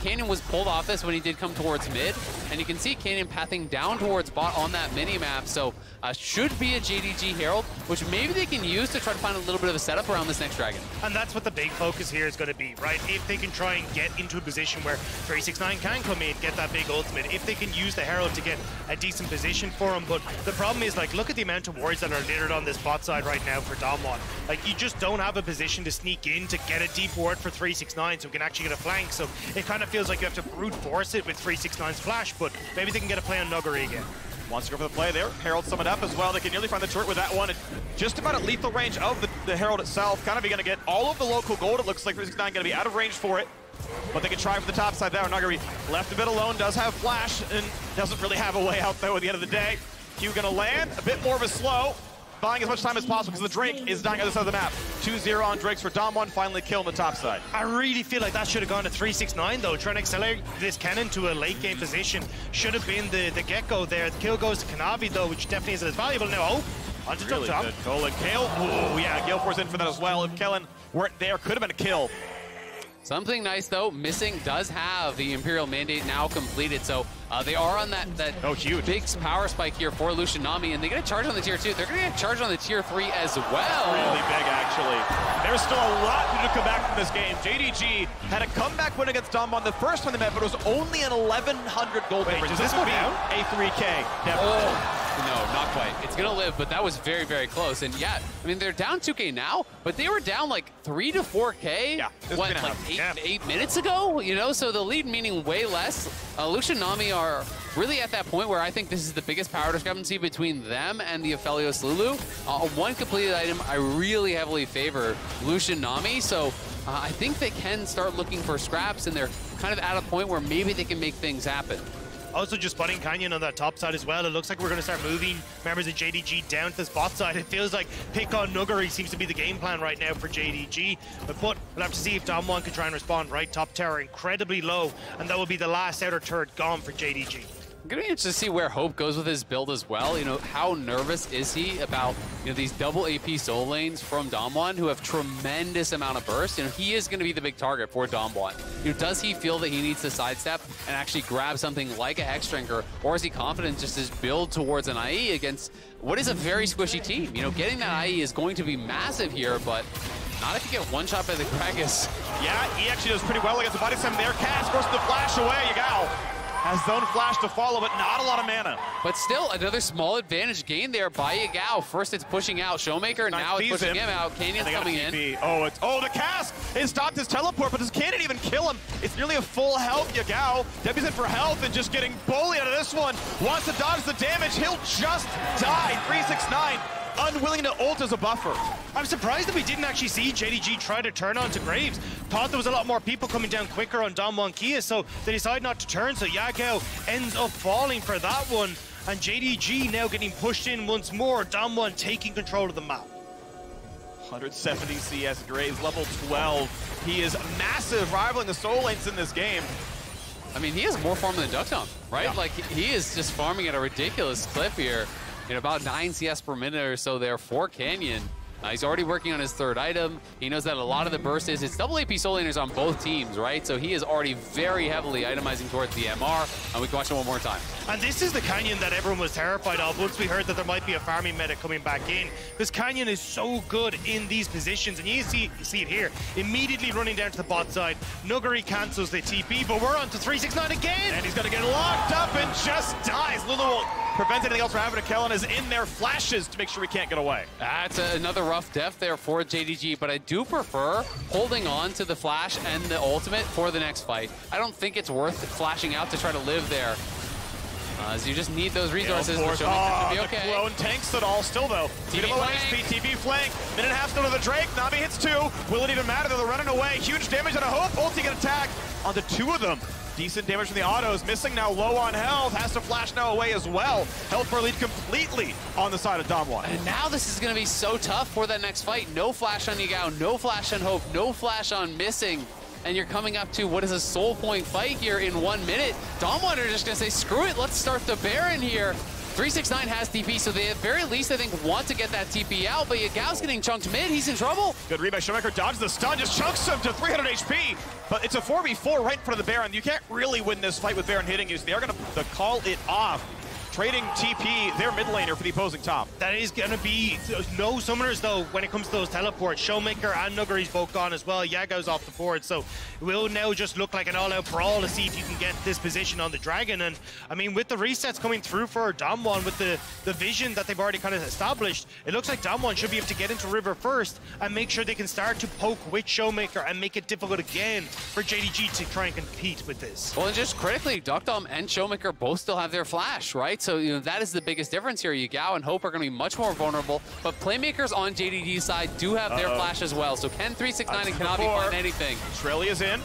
Canyon was pulled off this when he did come towards mid, and you can see Canyon pathing down towards bot on that mini-map, so should be a JDG Herald, which maybe they can use to try to find a little bit of a setup around this next dragon. And that's what the big focus here is going to be, right? If they can try and get into a position where 369 can come in, get that big ultimate, if they can use the Herald to get a decent position for him. But the problem is, like, look at the amount of wards that are littered on this bot side right now for Damwon. Like, you just don't have a position to sneak in to get a deep ward for 369 so we can actually get a flank. So it kind of feels like you have to brute force it with 369's flash, but maybe they can get a play on Noguri again. Wants to go for the play there. Herald summoned up as well. They can nearly find the turret with that one. Just about at lethal range of the Herald itself. Kind of going to get all of the local gold. It looks like 369 going to be out of range for it. But they can try for the top side there. Noguri left a bit alone, does have flash, and doesn't really have a way out though at the end of the day. Q gonna land, a bit more of a slow, buying as much time as possible because the Drake is dying on the side of the map. 2-0 on Drakes for Damwon, finally kill on the top side. I really feel like that should have gone to 369 though. Trying to accelerate this cannon to a late game position should have been the get-go there. The kill goes to Kanavi though, which definitely isn't as valuable now. Oh, onto really top. Good goal and Kale. Ooh, yeah, Gale Force in for that as well. If Kellen weren't there, could have been a kill. Something nice, though, Missing does have the Imperial Mandate now completed, so they are on that huge big power spike here for Lucian Nami, and they get a charge on the tier 2. They're going to get charged on the tier 3 as well. Really big, actually. There's still a lot to come back from this game. JDG had a comeback win against Damwon the first time they met, but it was only an 1,100 gold difference. Does this go down? A 3K, definitely. Oh. No, not quite. It's going to live, but that was very, very close. And yeah, I mean, they're down 2K now, but they were down like 3 to 4K, what, like 8 minutes ago? You know, so the lead meaning way less. Lucian Nami are really at that point where I think this is the biggest power discrepancy between them and the Aphelios Lulu. One completed item, I really heavily favor Lucian Nami, so I think they can start looking for scraps, and they're kind of at a point where maybe they can make things happen. Also just spotting Canyon on that top side as well. It looks like we're going to start moving members of JDG down to this bot side. It feels like pick on Nuggery seems to be the game plan right now for JDG. But we'll have to see if Damwon can try and respond. Right, top tower incredibly low, and that will be the last outer turret gone for JDG. I'm going to be interested to see where Hope goes with his build as well. You know, how nervous is he about, you know, these double AP soul lanes from Damwon who have tremendous amount of burst? You know, he is going to be the big target for Damwon. You know, does he feel that he needs to sidestep and actually grab something like a Hexdrinker, or is he confident just his build towards an IE against what is a very squishy team? You know, getting that IE is going to be massive here, but not if you get one shot by the Gragas. Yeah, he actually does pretty well against the body slam there. Cass goes to the flash away. Yagao has zone flash to follow, but not a lot of mana. But still, another small advantage gained there by Yagao. First, it's pushing out Showmaker, now it's pushing him out. Canyon's coming in. Oh, the cast! It stopped his teleport, but does Canyon even kill him? It's nearly a full health Yagao. Debbie's in for health and just getting bullied out of this one. Wants to dodge the damage. He'll just die. 369. Unwilling to ult as a buffer. I'm surprised that we didn't actually see JDG try to turn onto Graves. Thought there was a lot more people coming down quicker on Damwon Kia, so they decide not to turn, so Yagao ends up falling for that one, and JDG now getting pushed in once more. Damwon taking control of the map. 170 CS Graves, level 12. He is massive, rivaling the soul lanes in this game. I mean, he has more farm than Ducktom, right? Yeah. Like, he is just farming at a ridiculous clip here. You know, about 9 CS per minute or so there for Canyon. He's already working on his third item. He knows that a lot of the burst is, it's double AP soul laners on both teams, right? So he is already very heavily itemizing towards the MR, and we can watch it one more time. And this is the Canyon that everyone was terrified of once we heard that there might be a farming meta coming back in, because Canyon is so good in these positions, and you see it here, immediately running down to the bot side. Nuggery cancels the TP, but we're on to 369 again! And he's gonna get locked up and just dies. Lulu won't prevent anything else from happening. Kellen is in there, flashes to make sure we can't get away. That's another rough death there for JDG, but I do prefer holding on to the flash and the ultimate for the next fight. I don't think it's worth flashing out to try to live there. As you just need those resources. Yeah, the clone tanks it all still though. TV low HP, TV flank. Minute and a half still to the Drake. Nami hits 2. Will it even matter? They're running away. Huge damage on a Hope. Ulti can attack onto 2 of them. Decent damage from the autos. Missing now, low on health. Has to flash now away as well. Health for lead completely on the side of Damwon. And now this is going to be so tough for that next fight. No flash on Yagao, no flash on Hope, no flash on Missing. And you're coming up to what is a soul point fight here in 1 minute. Damwon are just going to say, screw it, let's start the Baron here. 369 has TP, so they at very least, I think, want to get that TP out, but Yagao's getting chunked mid, he's in trouble. Good read by Showmaker, dodges the stun, just chunks him to 300 HP, but it's a 4v4 right in front of the Baron. You can't really win this fight with Baron hitting you, so they are going to call it off. Trading TP, their mid laner for the opposing top. That is going to be no summoners, though, when it comes to those teleports. Showmaker and Nuggery's both gone as well. Yagao's off the board, so it will now just look like an all-out brawl to see if you can get this position on the Dragon. And, I mean, with the resets coming through for Damwon, with the vision that they've already kind of established, it looks like Damwon should be able to get into River first and make sure they can start to poke with Showmaker and make it difficult again for JDG to try and compete with this. Well, and just critically, Ducktom and Showmaker both still have their flash, right? So, you know, that is the biggest difference here. Yagao and Hope are going to be much more vulnerable, but playmakers on JDG's side do have their flash as well. So can 369 and cannot be fighting anything. Australia's in.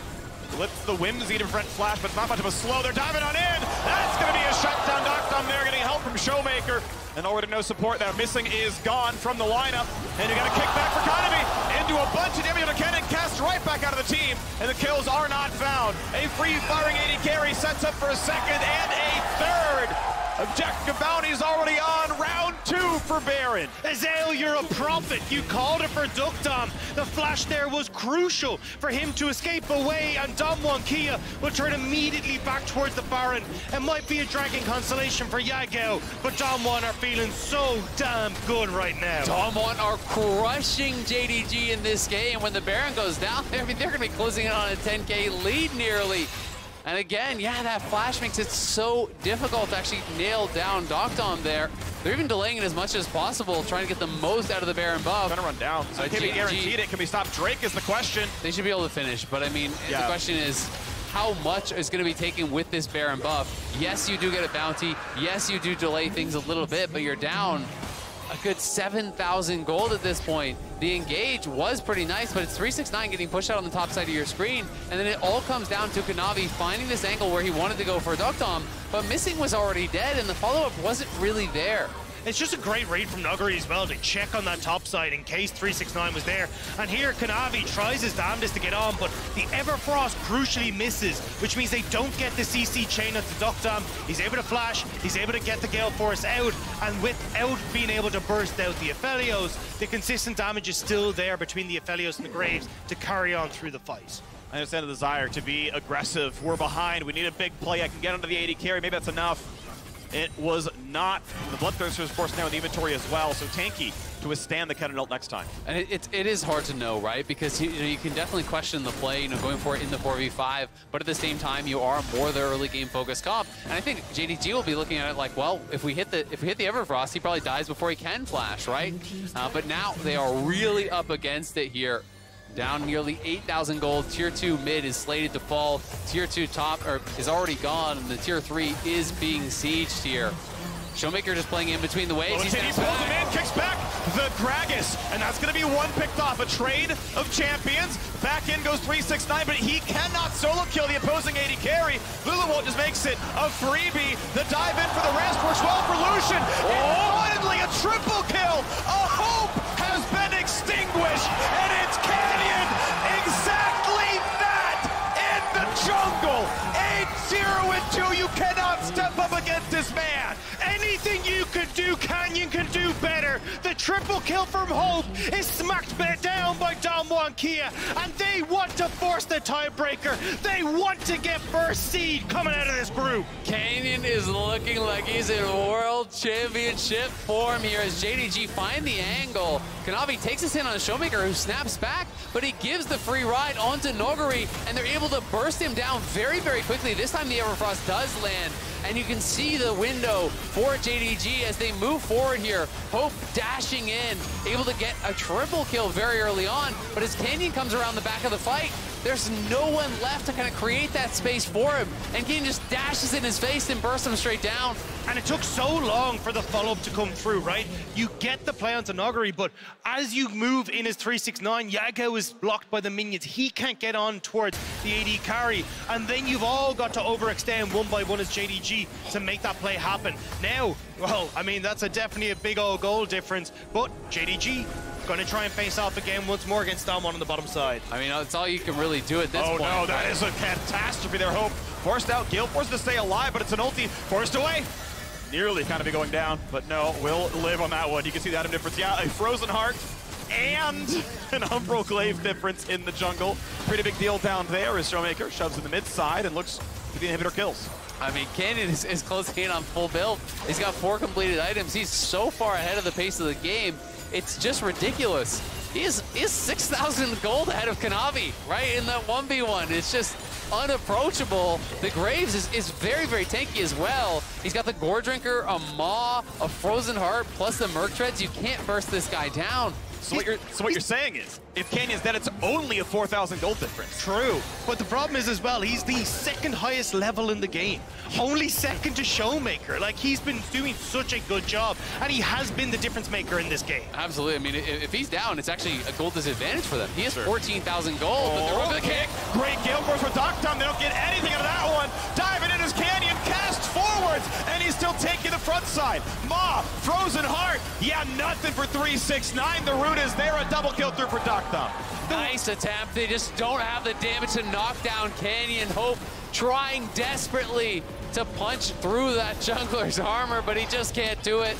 Lifts the Whimsy to prevent flash, but it's not much of a slow. They're diving on in. That's going to be a shutdown. Ducktom there getting help from Showmaker. And already no support there. Missing is gone from the lineup. And you got a kickback for Kanami into a bunch of damage on Cannon. Cast right back out of the team. And the kills are not found. A free-firing AD carry sets up for a second and a third. Objective bounty's already on. Round 2 for Baron. Azael, you're a prophet. You called it for Ducktom. The flash there was crucial for him to escape away, and Damwon Kia will turn immediately back towards the Baron. It might be a dragging consolation for Yagao, but Damwon are feeling so damn good right now. Damwon are crushing JDG in this game. When the Baron goes down, I mean, they're going to be closing in on a 10K lead nearly. And again, yeah, that flash makes it so difficult to actually nail down Ducktom there. They're even delaying it as much as possible, trying to get the most out of the Baron buff. Gonna run down. So can we guaranteed it? Can we stop Drake is the question. They should be able to finish, but I mean, the question is, how much is going to be taken with this Baron buff? Yes, you do get a bounty. Yes, you do delay things a little bit, but you're down a good 7,000 gold at this point. The engage was pretty nice, but it's 369 getting pushed out on the top side of your screen, and then it all comes down to Kanavi finding this angle where he wanted to go for a duck tom, but Missing was already dead, and the follow-up wasn't really there. It's just a great read from Nuguri as well to check on that top side in case 369 was there. And here Kanavi tries his damnedest to get on, but the Everfrost crucially misses, which means they don't get the CC chain at the duck dam. He's able to flash, he's able to get the Gale Force out, and without being able to burst out the Aphelios, the consistent damage is still there between the Aphelios and the Graves to carry on through the fight. I understand the desire to be aggressive. We're behind. We need a big play. I can get under the AD carry. Maybe that's enough. It was not. The Bloodthirster is forced now in the inventory as well, so tanky to withstand the counter ult next time. And it is hard to know, right? Because you can definitely question the play, going for it in the 4v5, but at the same time, you are more the early game focused comp. And I think JDG will be looking at it like, well, if we hit the Everfrost, he probably dies before he can flash, right? But now they are really up against it here. Down nearly 8,000 gold. Tier 2 mid is slated to fall. Tier 2 top is already gone, and the Tier 3 is being sieged here. Showmaker just playing in between the waves. He pulls him in, kicks back the Gragas, and that's going to be one picked off. A trade of champions. Back in goes 369, but he cannot solo kill the opposing AD carry. Luluwalt just makes it a freebie. The dive in for the rest works well for Lucian. And finally a triple kill. A hope has been extinguished, and it's Canyon. Exactly that in the jungle. 8-0 and 2. You cannot step up against this man. Anything you could do, Canyon can do better. The triple kill from Hope is smacked down by Damwon Kia, and they want to force the tiebreaker. They want to get first seed coming out of this group. Canyon is looking like he's in world championship form here as JDG find the angle. Kanavi takes us in on a Showmaker who snaps back, but he gives the free ride onto Noguri, and they're able to burst him down very, very quickly. This time the Everfrost does land, and you can see the window for JDG as they move forward here. Hope dashing in, able to get a triple kill very early on, but as Canyon comes around the back of the fight, there's no one left to kind of create that space for him, and Canyon just dashes in his face and bursts him straight down. And it took so long for the follow-up to come through, right? You get the play onto Noguri, but as you move in his 369, Yago is blocked by the minions. He can't get on towards the AD carry, and then you've all got to overextend one by one as JDG to make that play happen. Now, well, I mean, that's definitely a big old goal difference, but JDG going to try and face off again once more against Damwon on the bottom side. I mean, that's all you can really do at this point. Oh no, that is a catastrophe there. Hope forced out, Gale forced to stay alive, but it's an ulti forced away. Nearly kind of be going down, but no, will live on that one. You can see the item difference. Yeah, a Frozen Heart and an Umbral Glaive difference in the jungle. Pretty big deal down there as Showmaker shoves in the mid side and looks for the inhibitor kills. I mean, Canyon is closing in on full build. He's got 4 completed items. He's so far ahead of the pace of the game. It's just ridiculous. He is 6,000 gold ahead of Kanavi, right, in that 1v1. It's just unapproachable. The Graves is very, very tanky as well. He's got the Gore Drinker, a Maw, a Frozen Heart, plus the Merc Treads. You can't burst this guy down. So what you're saying is, if Canyon's dead, it's only a 4,000 gold difference. True, but the problem is as well, he's the second highest level in the game. Only second to Showmaker. Like, he's been doing such a good job, and he has been the difference maker in this game. Absolutely. I mean, if he's down, it's actually a gold disadvantage for them. He has 14,000 gold, but they're over the kick. Great Gale Force for Doc Tom. They don't get anything out of that one. Diving in as Canyon casts forwards, and he's still taking the front side. Ma, Frozen Heart. Yeah, nothing for 369. The root is there. A double kill through for Doc Tom. Nice attempt. They just don't have the damage to knock down Canyon. Hope trying desperately to punch through that jungler's armor, but he just can't do it.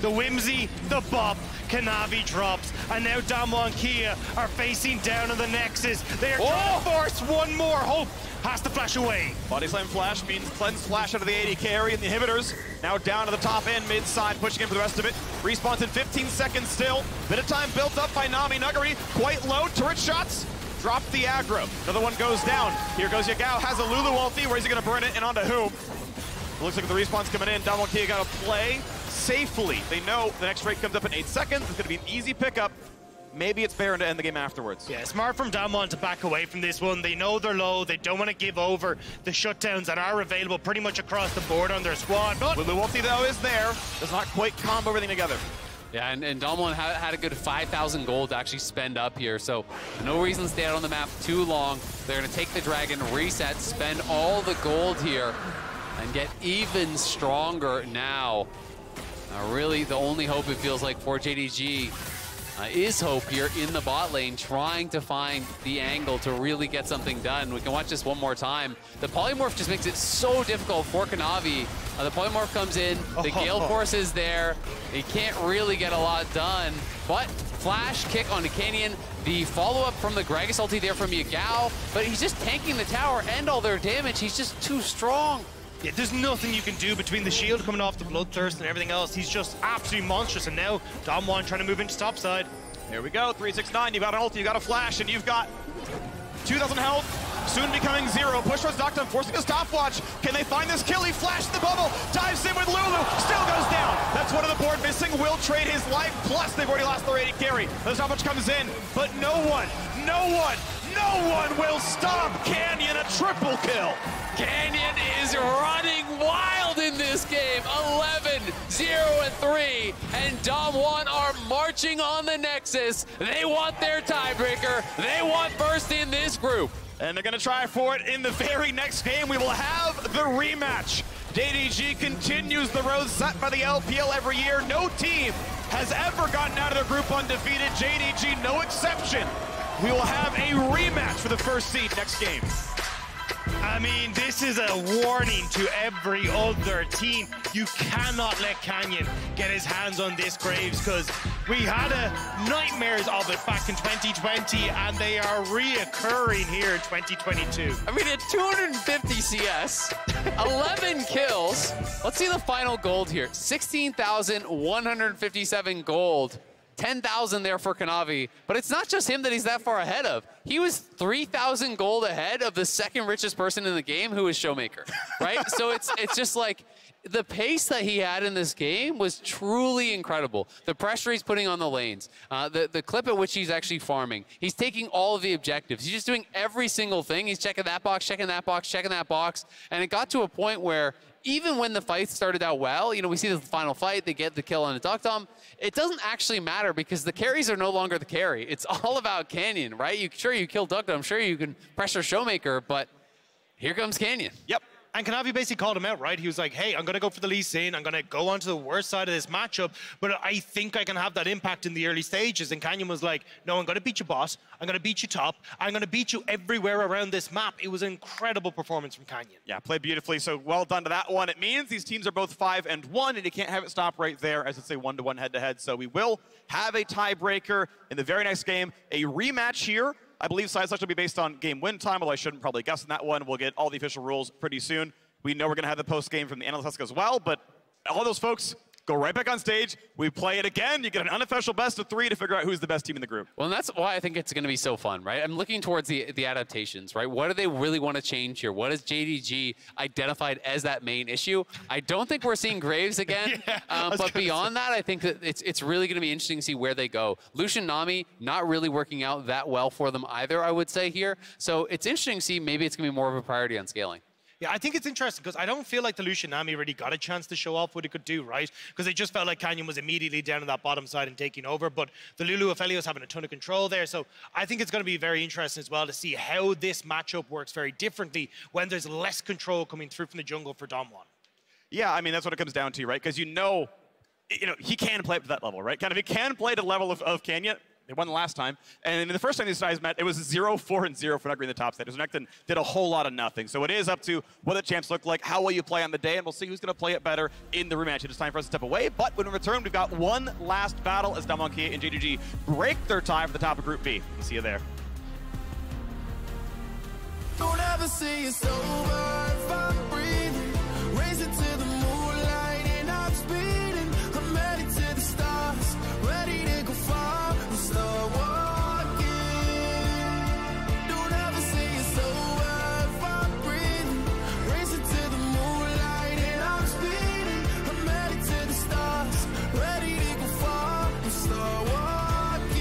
The whimsy, the bop, Kanavi drops, and now Damwon Kia are facing down on the Nexus. They are trying to force one more. Hope has to flash away. Body Slam Flash means Cleanse Flash out of the AD carry, and the inhibitors now down to the top end, mid side, pushing in for the rest of it. Respawns in 15 seconds still. Bit of time built up by Nami. Nuguri quite low. Turret shots. Drop the aggro. Another one goes down. Here goes Yagao. Has a Lulu ulti. Where's he going to burn it? And onto whom? It looks like the respawn's coming in. Damwon Kia got to play safely. They know the next rate comes up in 8 seconds. It's going to be an easy pickup. Maybe it's Baron to end the game afterwards. Yeah, smart from Damwon to back away from this one. They know they're low. They don't want to give over the shutdowns that are available pretty much across the board on their squad. But Lulu ulti, though, is there. Does not quite combo everything together. Yeah, and Domlin had a good 5,000 gold to actually spend up here, so no reason to stay out on the map too long. They're going to take the dragon, reset, spend all the gold here, and get even stronger now. Really, the only hope it feels like for JDG is Hope here in the bot lane, trying to find the angle to really get something done. We can watch this one more time. The polymorph just makes it so difficult for Kanavi. The polymorph comes in, the Gale Force is there. He can't really get a lot done, but flash kick onto Canyon. The follow-up from the Gragas ulti there from Yagao, but he's just tanking the tower and all their damage. He's just too strong. Yeah, there's nothing you can do between the shield coming off the Bloodthirst and everything else. He's just absolutely monstrous, and now Dom1 trying to move into topside. Here we go, 369, you've got an ulti, you've got a flash, and you've got 2,000 health, soon becoming 0. Push towards Nocturne, forcing a stopwatch. Can they find this kill? He flashed the bubble, dives in with Lulu, still goes down. That's one of the board missing, will trade his life, plus they've already lost their AD carry. The stopwatch comes in, but no one will stop Canyon, a triple kill. Canyon is running wild in this game. 11, 0, and 3, and Dom1 are marching on the Nexus. They want their tiebreaker. They want first in this group. And they're gonna try for it in the very next game. We will have the rematch. JDG continues the road set by the LPL every year. No team has ever gotten out of their group undefeated. JDG, no exception. We will have a rematch for the first seed next game. I mean, this is a warning to every other team. You cannot let Canyon get his hands on this Graves, because we had nightmares of it back in 2020, and they are reoccurring here in 2022. I mean, at 250 CS, 11 kills. Let's see the final gold here. 16,157 gold. 10,000 there for Kanavi, but it's not just him that he's that far ahead of. He was 3,000 gold ahead of the second richest person in the game, who is Showmaker, right? So it's just like, the pace that he had in this game was truly incredible. The pressure he's putting on the lanes, the clip at which he's actually farming. He's taking all of the objectives. He's just doing every single thing. He's checking that box, checking that box, checking that box, and it got to a point where even when the fight started out well, you know, we see the final fight, they get the kill on the Doctom, it doesn't actually matter because the carries are no longer the carry. It's all about Canyon, right? Sure, you kill Doctom, sure you can pressure Showmaker, but here comes Canyon. Yep. And Kanavi basically called him out, right? He was like, hey, I'm going to go for the Lee Sin. I'm going to go onto the worst side of this matchup, but I think I can have that impact in the early stages. And Canyon was like, no, I'm going to beat you boss. I'm going to beat you top. I'm going to beat you everywhere around this map. It was an incredible performance from Canyon. Yeah, played beautifully, so well done to that one. It means these teams are both 5-1, and you can't have it stop right there, as it's a 1-to-1 head-to-head. So we will have a tiebreaker in the very next game, a rematch here. I believe side selection will be based on game win time, although I shouldn't probably guess on that one. We'll get all the official rules pretty soon. We know we're going to have the post-game from the analyst as well, but all those folks go right back on stage. We play it again. You get an unofficial best of 3 to figure out who's the best team in the group. Well, and that's why I think it's going to be so fun, right? I'm looking towards the adaptations, right? What do they really want to change here? What has JDG identified as that main issue? I don't think we're seeing Graves again, but beyond that, I think that it's really going to be interesting to see where they go. Lucian Nami, not really working out that well for them either, I would say here. So it's interesting to see maybe it's going to be more of a priority on scaling. Yeah, I think it's interesting because I don't feel like the Lucian Nami really got a chance to show off what he could do, right? Because it just felt like Canyon was immediately down on that bottom side and taking over, but the Lulu Aphelios having a ton of control there, so I think it's going to be very interesting as well to see how this matchup works very differently when there's less control coming through from the jungle for Dom1. Yeah, I mean, that's what it comes down to, right? Because you know, he can play up to that level, right? Kind of, he can play to the level of Canyon. They won the last time. And the first time these guys met, it was 0-4-0 for Nectar in the top stage. Nectar did a whole lot of nothing. So it is up to what the champs look like, how will you play on the day, and we'll see who's going to play it better in the rematch. It is time for us to step away. But when we return, we've got one last battle as Dom1 and JDG break their tie for the top of Group B. We'll see you there. Don't ever say it's over if I'm breathing. Raise it to the moonlight and I'm speeding. I'm headed to the stars, ready to go far and start walking. Don't ever say it's over if I'm breathing. Raise it to the moonlight and I'm speeding. I'm headed to the stars, ready to go far and start walking.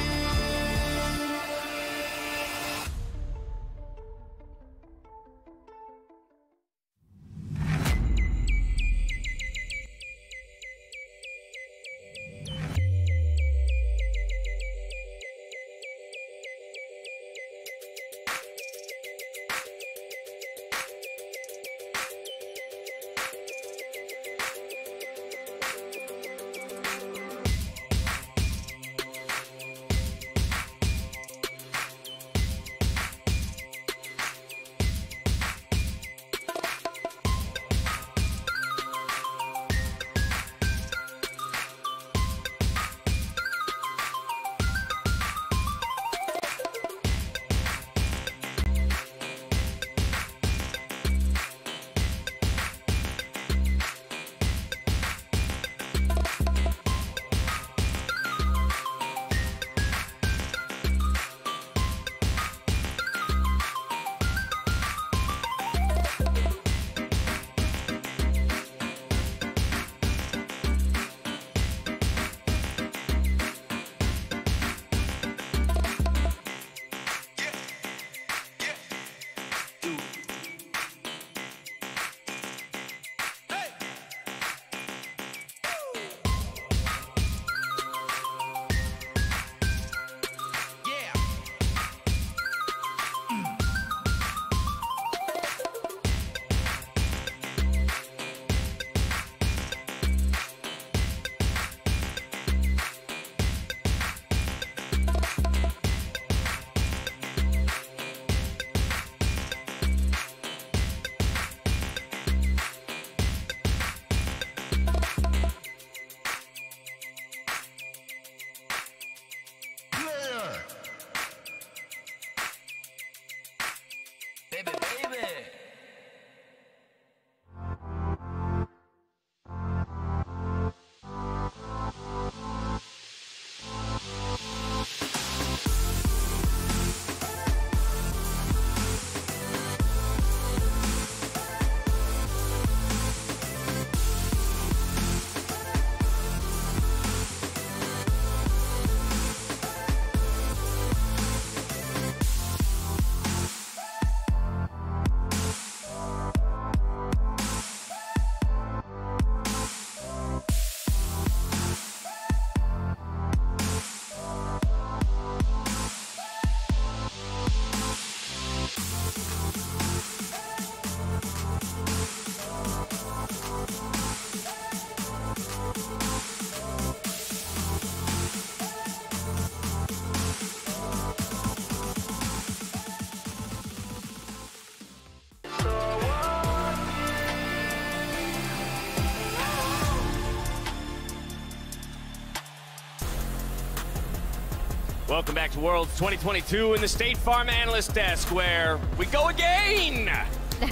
Welcome back to Worlds 2022 in the State Farm Analyst Desk, where we go again.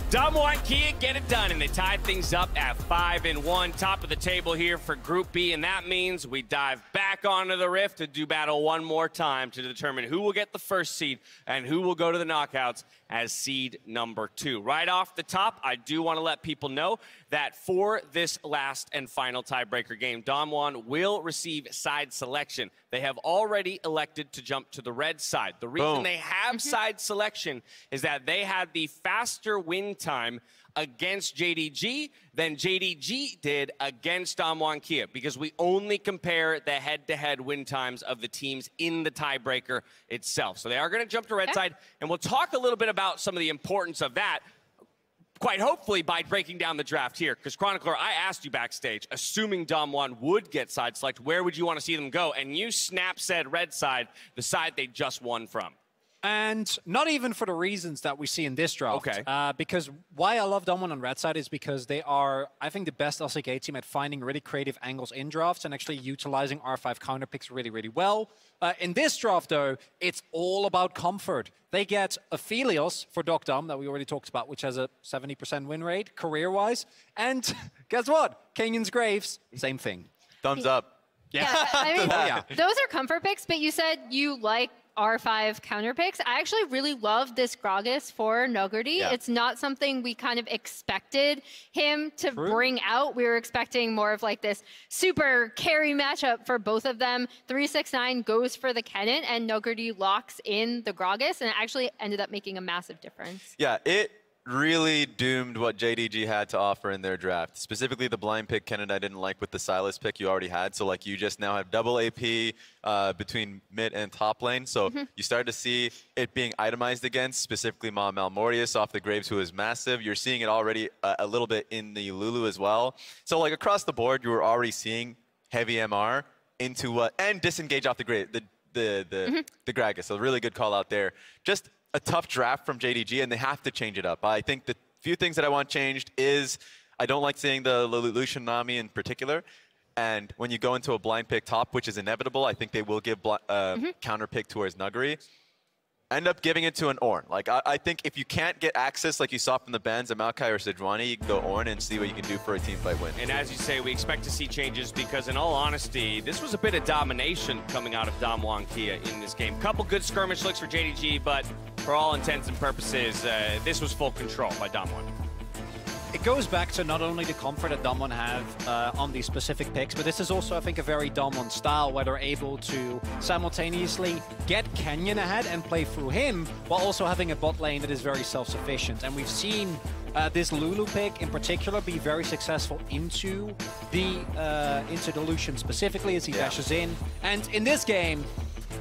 Damwon Kia get it done, and they tied things up at 5-1, top of the table here for Group B, and that means we dive back onto the Rift to do battle one more time to determine who will get the first seed and who will go to the knockouts as seed number 2. Right off the top, I do want to let people know that for this last and final tiebreaker game, Damwon will receive side selection. They have already elected to jump to the red side. The reason they have side selection is that they had the faster win time against JDG than JDG did against Damwon Kia, because we only compare the head-to-head win times of the teams in the tiebreaker itself. So they are going to jump to red side, and we'll talk a little bit about some of the importance of that, quite hopefully by breaking down the draft here. Because Chronicler, I asked you backstage, assuming Damwon would get side select, where would you want to see them go? And you snap said red side, the side they just won from. And not even for the reasons that we see in this draft. Because why I love Damwon on red side is because they are, I think, the best LCK team at finding really creative angles in drafts and actually utilizing R5 counter picks really, really well. In this draft, though, it's all about comfort. They get Aphelios for Doc Dom, that we already talked about, which has a 70% win rate, career-wise. And guess what? Kenyon's Graves, same thing. Thumbs up. Yeah, I mean, those are comfort picks, but you said you like R5 counter picks. I actually really love this Gragas for Nuggerty. It's not something we kind of expected him to bring out. We were expecting more of like this super carry matchup for both of them. 369 goes for the Kennen, and Nuggerty locks in the Gragas, and it actually ended up making a massive difference. Yeah, it really doomed what JDG had to offer in their draft. Specifically, the blind pick Kennen I didn't like with the Sylas pick you already had. So like you just now have double AP between mid and top lane. So you started to see it being itemized against, specifically Ma Malmortius off the Graves, who is massive. You're seeing it already a little bit in the Lulu as well. So like across the board, you were already seeing heavy MR into what, and disengage off the Grave, the Gragas. So really good call out there. Just a tough draft from JDG, and they have to change it up. I think the few things that I want changed is I don't like seeing the Lucian Nami in particular. And when you go into a blind pick top, which is inevitable, I think they will give counter pick towards Nuggery. End up giving it to an Ornn. Like, I think if you can't get access like you saw from the bans of Maokai or Sejuani, you can go Ornn and see what you can do for a team fight win. And as you say, we expect to see changes because, in all honesty, this was a bit of domination coming out of Damwon Kia in this game. Couple good skirmish looks for JDG, but for all intents and purposes, this was full control by Damwon. It goes back to not only the comfort that Damwon have on these specific picks, but this is also, I think, a very Damwon style where they're able to simultaneously get Kenyon ahead and play through him while also having a bot lane that is very self-sufficient. And we've seen this Lulu pick in particular be very successful into the Lucian specifically as he dashes in. And in this game,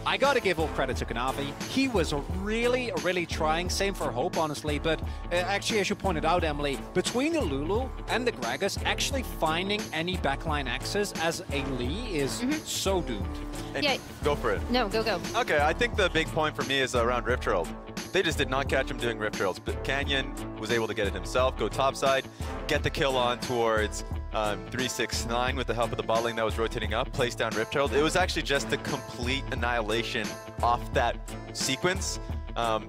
I gotta give all credit to Kanavi. He was really trying, same for Hope, honestly, but actually, as you pointed out, Emily, between the Lulu and the Gragas, actually finding any backline access as a Lee is so doomed. And go for it. No, go. Okay, I think the big point for me is around Rift Herald. They just did not catch him doing Rift Heralds, but Canyon was able to get it himself, go topside, get the kill on towards 369 with the help of the bot lane that was rotating up, place down Rift Herald. It was actually just a complete annihilation off that sequence.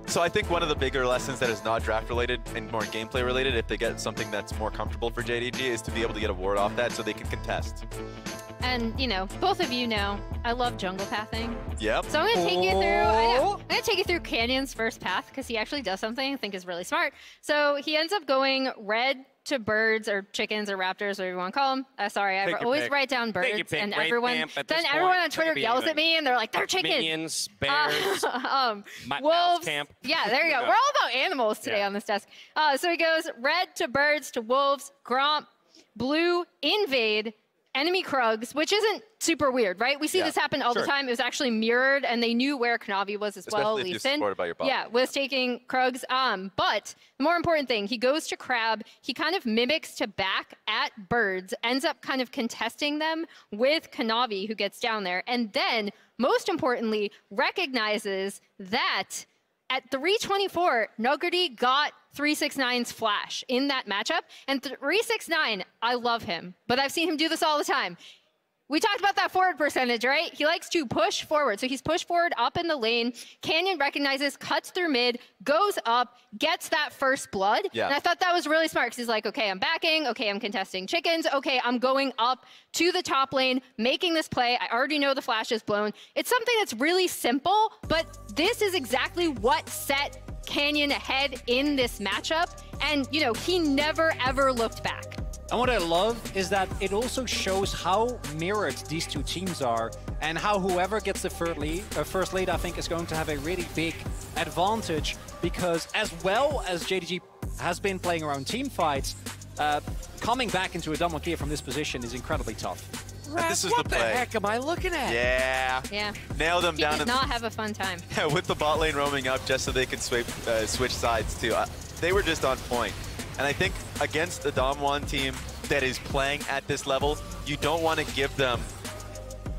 So I think one of the bigger lessons that is not draft related and more gameplay related, if they get something that's more comfortable for JDG, is to be able to get a ward off that so they can contest. And, you know, both of you know, I love jungle pathing. Yep. So I'm going to take you through, I'm going to take you through Canyon's first path because he actually does something I think is really smart. So he ends up going red to birds or chickens or raptors, whatever you want to call them. Sorry, I always write down birds, and everyone on Twitter yells at me, and they're like, they're chickens. Minions, bears, wolves. Camp. Yeah, there you go. We're all about animals today on this desk. So he goes red to birds to wolves, Gromp, blue, invade, enemy Krugs, which isn't super weird, right? We see this happen all the time. It was actually mirrored, and they knew where Kanavi was as well. Especially if you're supported by your bot. Yeah, was taking Krugs. But the more important thing, he goes to Crab. He kind of mimics to back at birds, ends up kind of contesting them with Kanavi, who gets down there. And then, most importantly, recognizes that at 324, Nuggerty got 369's flash in that matchup. And 369, I love him, but I've seen him do this all the time. We talked about that forward percentage, right? He likes to push forward. So he's pushed forward up in the lane. Canyon recognizes, cuts through mid, goes up, gets that first blood. Yeah. And I thought that was really smart because he's like, okay, I'm backing. Okay, I'm contesting chickens. Okay, I'm going up to the top lane, making this play. I already know the flash is blown. It's something that's really simple, but this is exactly what set Canyon ahead in this matchup. And, you know, he never, ever looked back. And what I love is that it also shows how mirrored these two teams are and how whoever gets the first lead, I think, is going to have a really big advantage because as well as JDG has been playing around team fights, coming back into a double kill from this position is incredibly tough. And this is what the play. The heck am I looking at? Yeah. Yeah. Nailed him He down. did not have a fun time. Yeah, with the bot lane roaming up just so they could switch sides too. They were just on point. And I think against the Damwon team that is playing at this level, you don't want to give them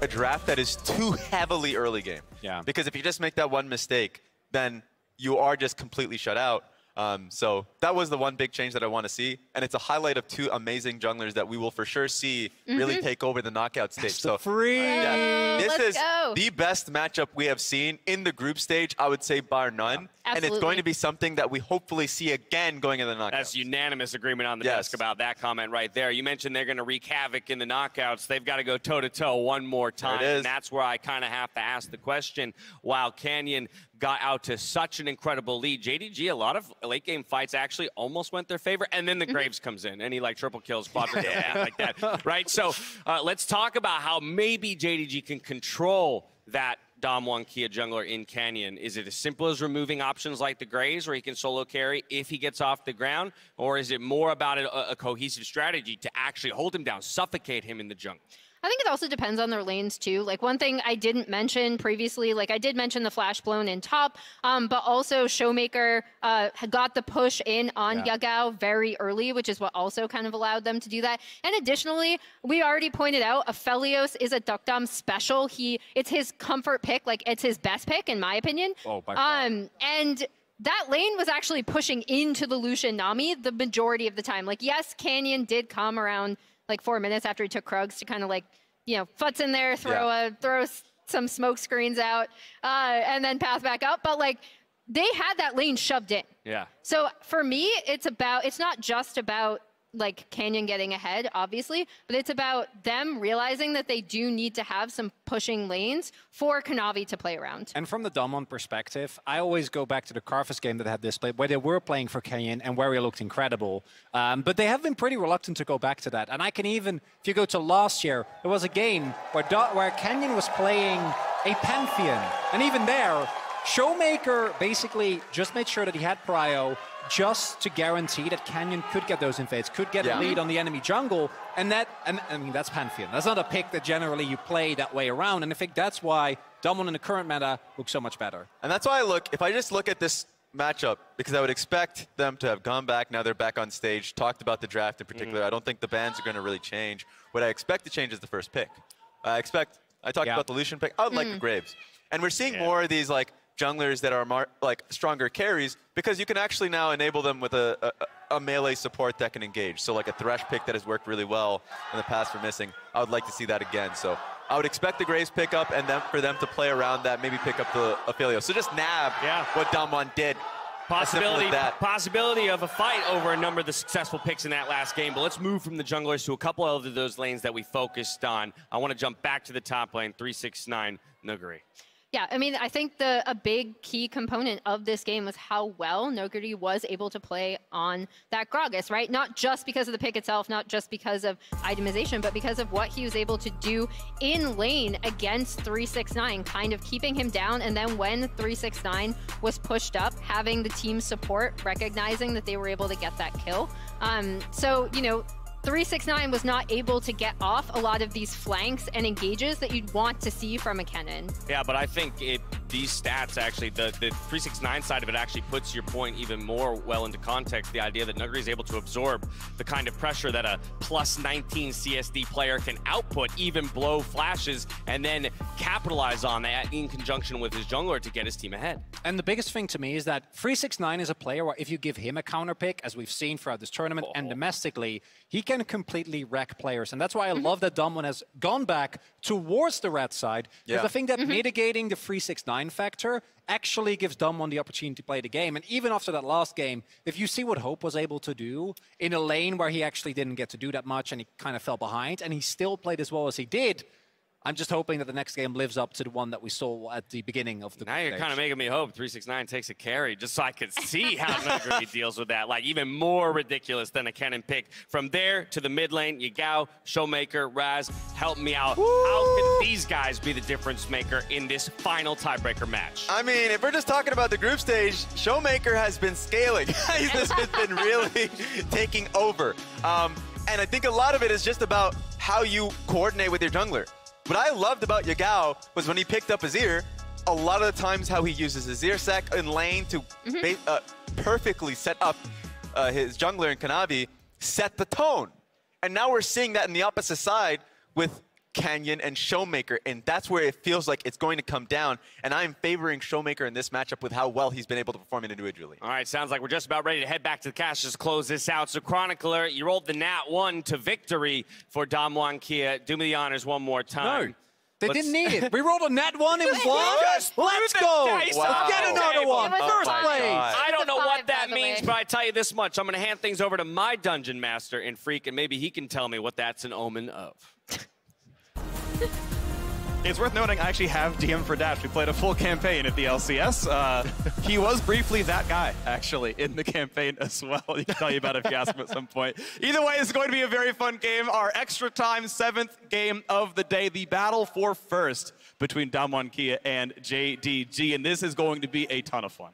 a draft that is too heavily early game. Yeah. Because if you just make that one mistake, then you are just completely shut out. So that was the one big change that I want to see. And it's a highlight of two amazing junglers that we will for sure see really take over the knockout stage. So this is the best matchup we have seen in the group stage, I would say, bar none. And it's going to be something that we hopefully see again going into the knockouts. That's unanimous agreement on the desk about that comment right there. You mentioned they're going to wreak havoc in the knockouts. They've got to go toe-to-toe one more time. And that's where I kind of have to ask the question, while Canyon got out to such an incredible lead, JDG, a lot of late game fights actually almost went their favor, and then the Graves comes in, and he like triple kills, quadruple like that, right? So let's talk about how maybe JDG can control that Damwon Kia jungler in Canyon. Is it as simple as removing options like the Graves where he can solo carry if he gets off the ground, or is it more about a cohesive strategy to actually hold him down, suffocate him in the jungle? I think it also depends on their lanes too. Like one thing I didn't mention previously, like I did mention the flash blown in top, but also Showmaker got the push in on Yagao very early, which is what also kind of allowed them to do that. And additionally, we already pointed out, Aphelios is a Duckdom special. It's his comfort pick, like it's his best pick in my opinion. Oh, by far. And that lane was actually pushing into the Lucian Nami the majority of the time. Like yes, Canyon did come around like 4 minutes after he took Krugs to kind of like, you know, futz in there, throw some smoke screens out, and then path back up. But like, they had that lane shoved in. Yeah. So for me, it's not just about like Canyon getting ahead, obviously, but it's about them realizing that they do need to have some pushing lanes for Kanavi to play around. And from the Damwon perspective, I always go back to the Karthus game that had this play, where they were playing for Canyon and where he looked incredible. But they have been pretty reluctant to go back to that. And I can even, if you go to last year, there was a game where Canyon was playing a Pantheon. And even there, Showmaker basically just made sure that he had prio, just to guarantee that Canyon could get those invades, could get a lead on the enemy jungle, and I mean, that's Pantheon. That's not a pick that generally you play that way around, and I think that's why Damwon in the current meta looks so much better. And that's why if I just look at this matchup, because I would expect them to have gone back, now they're back on stage, talked about the draft in particular. I don't think the bans are going to really change. What I expect to change is the first pick. I talked about the Lucian pick. I would like the Graves. And we're seeing more of these like junglers that are more, like stronger carries, because you can actually now enable them with a melee support that can engage. So like a Thresh pick that has worked really well in the past for missing. I would like to see that again. So I would expect the Graves pick up and then for them to play around that, maybe pick up the Aphelios. So just nab what Damwon did. Possibility of a fight over a number of the successful picks in that last game. But let's move from the junglers to a couple of those lanes that we focused on. I want to jump back to the top lane, 369 Nuguri. Yeah, I mean, I think a big key component of this game was how well Noguri was able to play on that Gragas, right? Not just because of the pick itself, not just because of itemization, but because of what he was able to do in lane against 369, kind of keeping him down. And then when 369 was pushed up, having the team support, recognizing that they were able to get that kill. So, you know, 369 was not able to get off a lot of these flanks and engages that you'd want to see from a Kennen. Yeah, but I think it these stats, actually, the 369 side of it actually puts your point even more well into context. The idea that Nuguri is able to absorb the kind of pressure that a plus 19 CSD player can output, even blow flashes, and then capitalize on that in conjunction with his jungler to get his team ahead. And the biggest thing to me is that 369 is a player where if you give him a counter pick, as we've seen throughout this tournament and domestically, he can completely wreck players. And that's why I love that Damwon has gone back towards the red side. Because I think that mitigating the 369 factor actually gives Damwon the opportunity to play the game. And even after that last game, if you see what Hope was able to do in a lane where he actually didn't get to do that much and he kind of fell behind, and he still played as well as he did, I'm just hoping that the next game lives up to the one that we saw at the beginning of the Now you're kind of making me hope 369 takes a carry just so I could see how Nuguri deals with that. Like, even more ridiculous than a cannon pick. From there to the mid lane, Yagao, Showmaker, Raz, help me out. Woo! How can these guys be the difference maker in this final tiebreaker match? I mean, if we're just talking about the group stage, Showmaker has been scaling. He's just been really taking over. And I think a lot of it is just about how you coordinate with your jungler. What I loved about Yagao was when he picked up Azir, a lot of the times how he uses Azir sec in lane to perfectly set up his jungler in Kanavi, set the tone. And now we're seeing that in the opposite side with Canyon and Showmaker, and that's where it feels like it's going to come down. And I'm favoring Showmaker in this matchup with how well he's been able to perform individually. All right, sounds like we're just about ready to head back to the cache to close this out. So Chronicler, you rolled the nat 1 to victory for Damwon Kia. Do me the honors one more time. No. They didn't need it. We rolled a nat 1 in one. Let's go. Let's get another one. First place. I don't know what that means, but I tell you this much. I'm going to hand things over to my Dungeon Master in Freak, and maybe he can tell me what that's an omen of. It's worth noting, I actually have DM for Dash. We played a full campaign at the LCS. He was briefly that guy, actually, in the campaign as well. He can tell you about it if you ask him at some point. Either way, it's going to be a very fun game. Our extra time 7th game of the day, the battle for first between Damwon Kia and JDG. And this is going to be a ton of fun.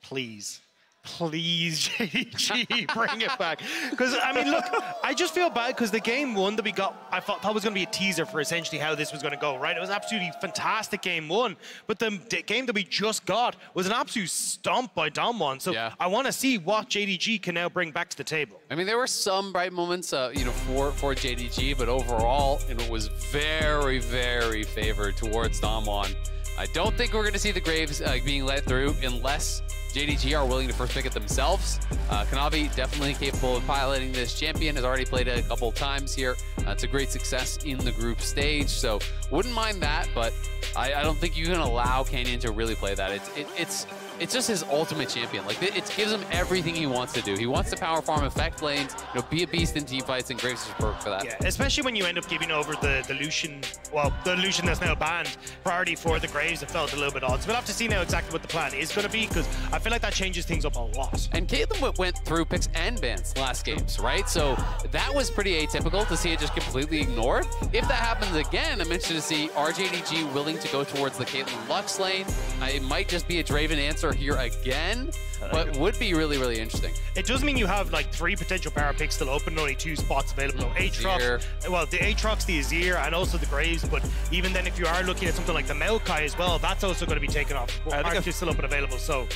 Please. Please, JDG, bring it back. Because, I mean, look, I just feel bad because the game one that we got, I thought was going to be a teaser for essentially how this was going to go, right? It was absolutely fantastic game one. But the game that we just got was an absolute stomp by Damwon. So I want to see what JDG can now bring back to the table. I mean, there were some bright moments, you know, for JDG, but overall, it was very, very favored towards Damwon. I don't think we're going to see the Graves being let through unless JDG are willing to first pick it themselves. Kanavi definitely capable of piloting this champion, has already played it a couple of times here. It's a great success in the group stage, so wouldn't mind that, but I don't think you can allow Canyon to really play that. It's just his ultimate champion. Like, it gives him everything he wants to do. He wants to power farm, effect lanes, you know, be a beast in team fights, and Graves is perfect for that. Yeah, especially when you end up giving over the Lucian, well, the Lucian that's now banned, priority for the Graves. It felt a little bit odd. So we'll have to see now exactly what the plan is going to be, because I feel like that changes things up a lot. And Caitlyn went through picks and bans last games, right? So that was pretty atypical to see it just completely ignored. If that happens again, I'm interested to see, are JDG willing to go towards the Caitlyn Lux lane? It might just be a Draven answer here again, but would be really, really interesting. It does mean you have like 3 potential power picks still open, only 2 spots available. Aatrox, well, the Aatrox, the Azir, and also the Graves, but even then if you are looking at something like the Maokai as well, that's also going to be taken off. Actually still up and available, so...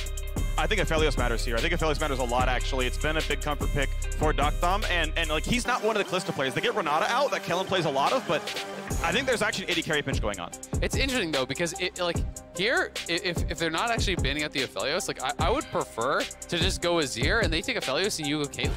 I think Aphelios matters here. I think Aphelios matters a lot, actually. It's been a big comfort pick for Duckthumb, and like, he's not one of the Kalista players. They get Renata out, that Kellen plays a lot of, but I think there's actually an AD carry pinch going on. It's interesting, though, because, like, here, if they're not actually banning out the Aphelios, like, I would prefer to just go Azir, and they take Aphelios, and you go Caitlyn.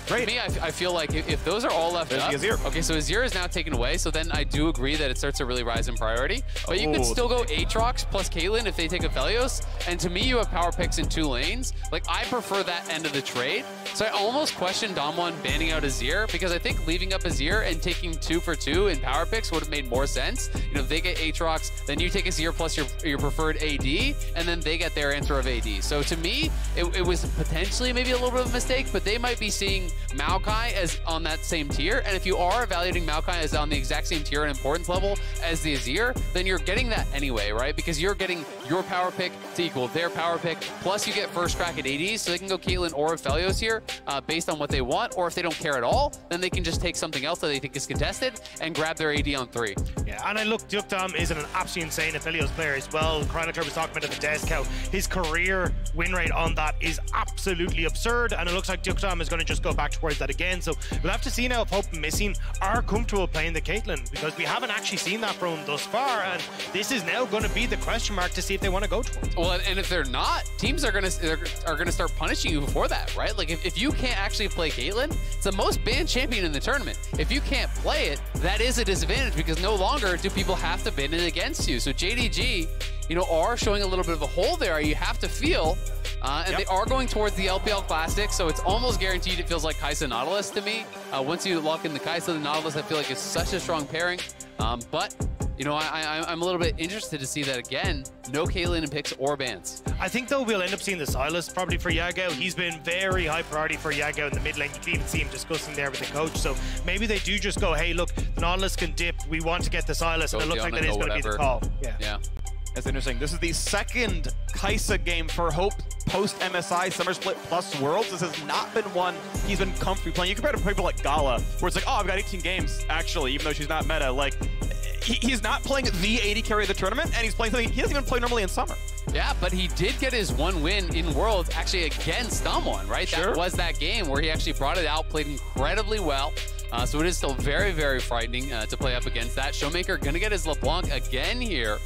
To me, I feel like if those are all left up, okay, so Azir is now taken away, so then I do agree that it starts to really rise in priority. But you could still go Aatrox plus Caitlyn if they take Aphelios, and to me, you have power picks in 2 lanes. Like, I prefer that end of the trade, so I almost question Damwon banning out Azir, because I think leaving up Azir and taking 2 for 2 in power picks would have made more sense. You know, if they get Aatrox, then you take Azir plus your preferred AD, and then they get their answer of AD. So to me, it was potentially maybe a little bit of a mistake, but they might be seeing Maokai as on that same tier, and if you are evaluating Maokai as on the exact same tier and importance level as the Azir, then you're getting that anyway, right? Because you're getting your power pick to equal their power pick, plus you get first crack at ADs, so they can go Caitlyn or Aphelios here based on what they want, or if they don't care at all, then they can just take something else that they think is contested and grab their AD on 3. Yeah, and I look, Dukdam is an absolutely insane Aphelios player as well. Chronicler was talking about the desk, how his career win rate on that is absolutely absurd, and it looks like Dukdam is going to just go back towards that again. So we'll have to see now if Hope and Missing are comfortable playing the Caitlyn, because we haven't actually seen that from them thus far, and this is now going to be the question mark to see if they want to go towards it. Well, and if they're not, teams are gonna start punishing you before that, right? Like if you can't actually play Caitlyn, it's the most banned champion in the tournament. If you can't play it, that is a disadvantage, because no longer do people have to ban it against you. So JDG, you know, are showing a little bit of a hole there. You have to feel, and they are going towards the LPL Classic, so it's almost guaranteed. It feels like Kai'Sa Nautilus to me. Once you lock in the Kai'Sa, the Nautilus, I feel like it's such a strong pairing. But you know, I'm a little bit interested to see that again. No Caitlyn in picks or bans. I think, though, we'll end up seeing the Sylas probably for Yagao. He's been very high priority for Yagao in the mid lane. You can even see him discussing there with the coach. So maybe they do just go, hey, look, the Nautilus can dip. We want to get the Sylas. And it looks like that is going to be the call. Yeah. That's interesting. This is the second Kai'Sa game for Hope post-MSI Summer Split plus Worlds. This has not been one he's been comfortable playing. You compare to people like Gala, where it's like, oh, I've got 18 games, actually, even though she's not meta. Like, he's not playing the AD carry of the tournament, and he's playing something he doesn't even play normally in Summer. Yeah, but he did get his one win in Worlds, actually against someone, right? Sure. That was that game where he actually brought it out, played incredibly well. So it is still very, very frightening to play up against that. Showmaker gonna get his LeBlanc again here.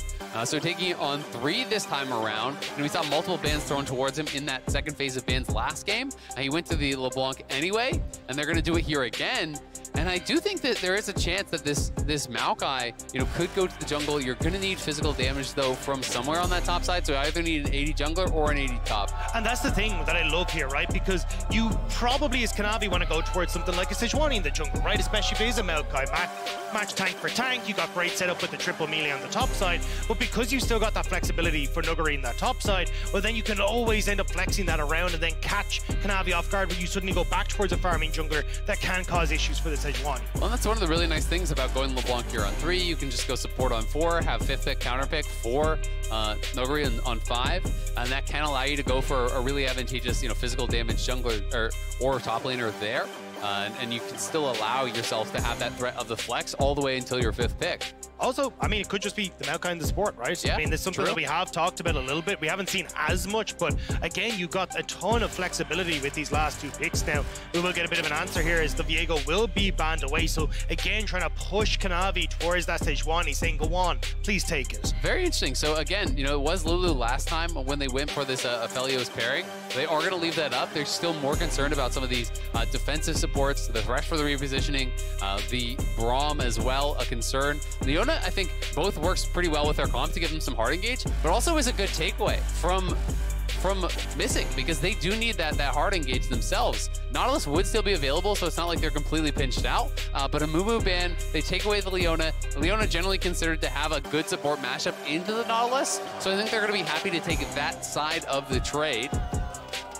So taking it on 3 this time around. And we saw multiple bans thrown towards him in that second phase of bans last game. And he went to the LeBlanc anyway, and they're gonna do it here again. And I do think that there is a chance that this Maokai, you know, could go to the jungle. You're going to need physical damage, though, from somewhere on that top side. So I either need an 80 jungler or an 80 top. And that's the thing that I love here, right? Because you probably, as Kanavi, want to go towards something like a Sejuani in the jungle, right? Especially if it is a Maokai. Match tank for tank. You got great setup with the triple melee on the top side. But because you still got that flexibility for Nuguri in that top side, well, then you can always end up flexing that around and then catch Kanavi off guard, where you suddenly go back towards a farming jungler that can cause issues for the Sejuani. Well, that's one of the really nice things about going LeBlanc here on 3. You can just go support on 4, have 5th pick, counter pick for Nuguri on 5, and that can allow you to go for a really advantageous, you know, physical damage jungler or top laner there, and you can still allow yourself to have that threat of the flex all the way until your 5th pick. Also, I mean, it could just be the Maokai in the sport, right? Yeah, I mean, there's something true. that we have talked about a little bit. We haven't seen as much, but again, you got a ton of flexibility with these last 2 picks now. We will get a bit of an answer here as the Viego will be banned away. So again, trying to push Kanavi towards that Sejuani, saying, go on, please take it. Very interesting. So again, you know, it was Lulu last time when they went for this Aphelios pairing. They are going to leave that up. They're still more concerned about some of these defensive supports, the Thresh for the repositioning, the Braum as well, a concern. Leona, I think, both works pretty well with their comp to give them some hard engage, but also is a good takeaway from Missing, because they do need that hard engage themselves. Nautilus would still be available, so it's not like they're completely pinched out, but a Mumu ban, they take away the Leona. Leona generally considered to have a good support mashup into the Nautilus, so I think they're going to be happy to take that side of the trade.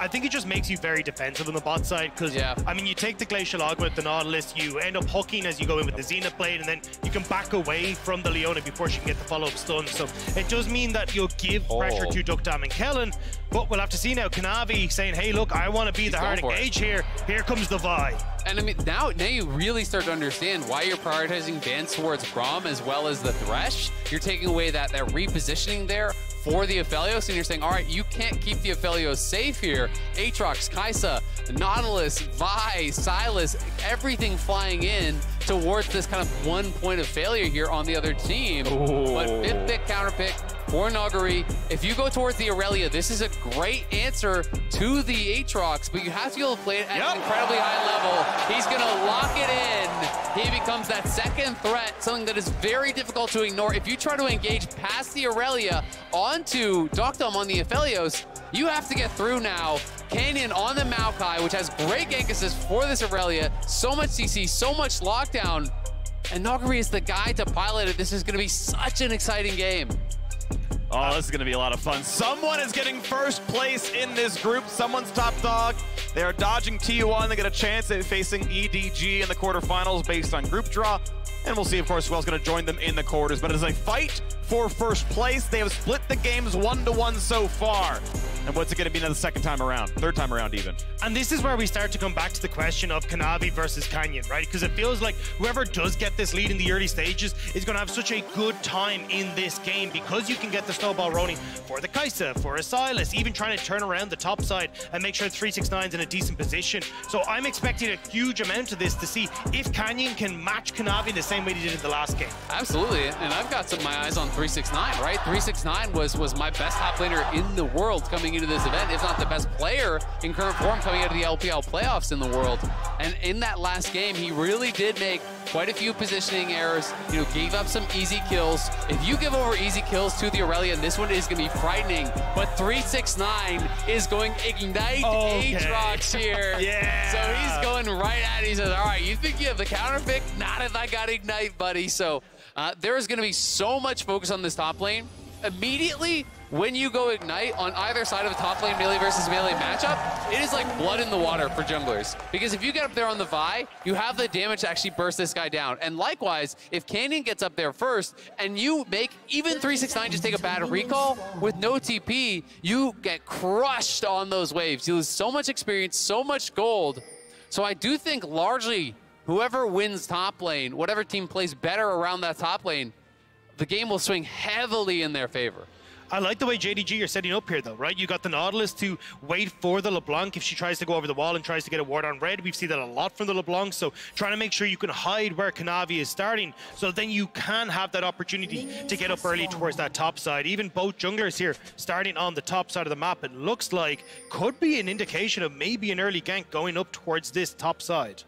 I think it just makes you very defensive on the bot side, because, I mean, you take the Glacial Augment with the Nautilus, you end up hooking as you go in with the Zenith Blade, and then you can back away from the Leona before she can get the follow-up stun. So it does mean that you'll give pressure to Dukdam and Kellen, but we'll have to see now. Kanavi saying, hey, look, I want to be the hard engage here. Here comes the Vi. And I mean, now you really start to understand why you're prioritizing bans towards Braum as well as the Thresh. You're taking away that repositioning there for the Aphelios, and you're saying, all right, you can't keep the Aphelios safe here. Aatrox, Kai'Sa, Nautilus, Vi, Sylas, everything flying in towards this kind of 1 point of failure here on the other team. Ooh. But 5th pick, counter pick for Nuguri. If you go towards the Aurelia, this is a great answer to the Aatrox, but you have to be able to play it at an incredibly high level. He's gonna lock it in. He becomes that second threat, something that is very difficult to ignore. If you try to engage past the Aurelia onto Dukdam on the Aphelios, you have to get through now. Canyon on the Maokai, which has great gank assist for this Aurelia. So much CC, so much lockdown. And Nuguri is the guy to pilot it. This is going to be such an exciting game. Oh, this is going to be a lot of fun. Someone is getting first place in this group. Someone's top dog. They are dodging T1. They get a chance at facing EDG in the quarterfinals based on group draw. And we'll see, of course, who else is going to join them in the quarters. But it is a fight for first place. They have split the games 1-1 so far. And what's it going to be now the second time around? Third time around even. And this is where we start to come back to the question of Kanavi versus Canyon, right? Because it feels like whoever does get this lead in the early stages is going to have such a good time in this game because you can get the snowball rolling for the Kaisa, for a Silas, even trying to turn around the top side and make sure 369's in a decent position. So I'm expecting a huge amount of this to see if Canyon can match Kanavi the same way they did in the last game. Absolutely, and I've got my eyes on 369, right? 369 was my best top laner in the world coming into this event, if not the best player in current form coming out of the LPL playoffs in the world. And in that last game, he really did make quite a few positioning errors, you know, gave up some easy kills. If you give over easy kills to the Aurelion, this one is going to be frightening. But 369 is going Ignite Aatrox here. Yeah. So he's going right at it. He says, all right, you think you have the counter pick? Not if I got Ignite, buddy. So there is going to be so much focus on this top lane. Immediately, when you go Ignite on either side of a top lane melee versus melee matchup, it is like blood in the water for junglers. Because if you get up there on the Vi, you have the damage to actually burst this guy down. And likewise, if Canyon gets up there first and you make even 369 just take a bad recall with no TP, you get crushed on those waves. You lose so much experience, so much gold. So I do think largely whoever wins top lane, whatever team plays better around that top lane, the game will swing heavily in their favor. I like the way JDG you're setting up here, though, right? You got the Nautilus to wait for the LeBlanc if she tries to go over the wall and tries to get a ward on red. We've seen that a lot from the LeBlanc, so trying to make sure you can hide where Kanavi is starting, so then you can have that opportunity to get up early towards that top side. Even both junglers here starting on the top side of the map, it looks like could be an indication of maybe an early gank going up towards this top side.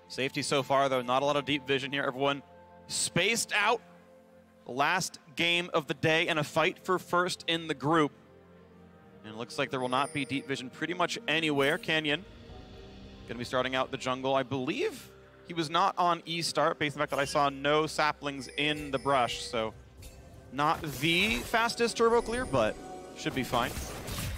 Safety so far, though, not a lot of deep vision here. Everyone spaced out. Last game of the day and a fight for first in the group. And it looks like there will not be deep vision pretty much anywhere. Canyon going to be starting out the jungle. I believe he was not on E start based on the fact that I saw no saplings in the brush. So not the fastest turbo clear, but should be fine.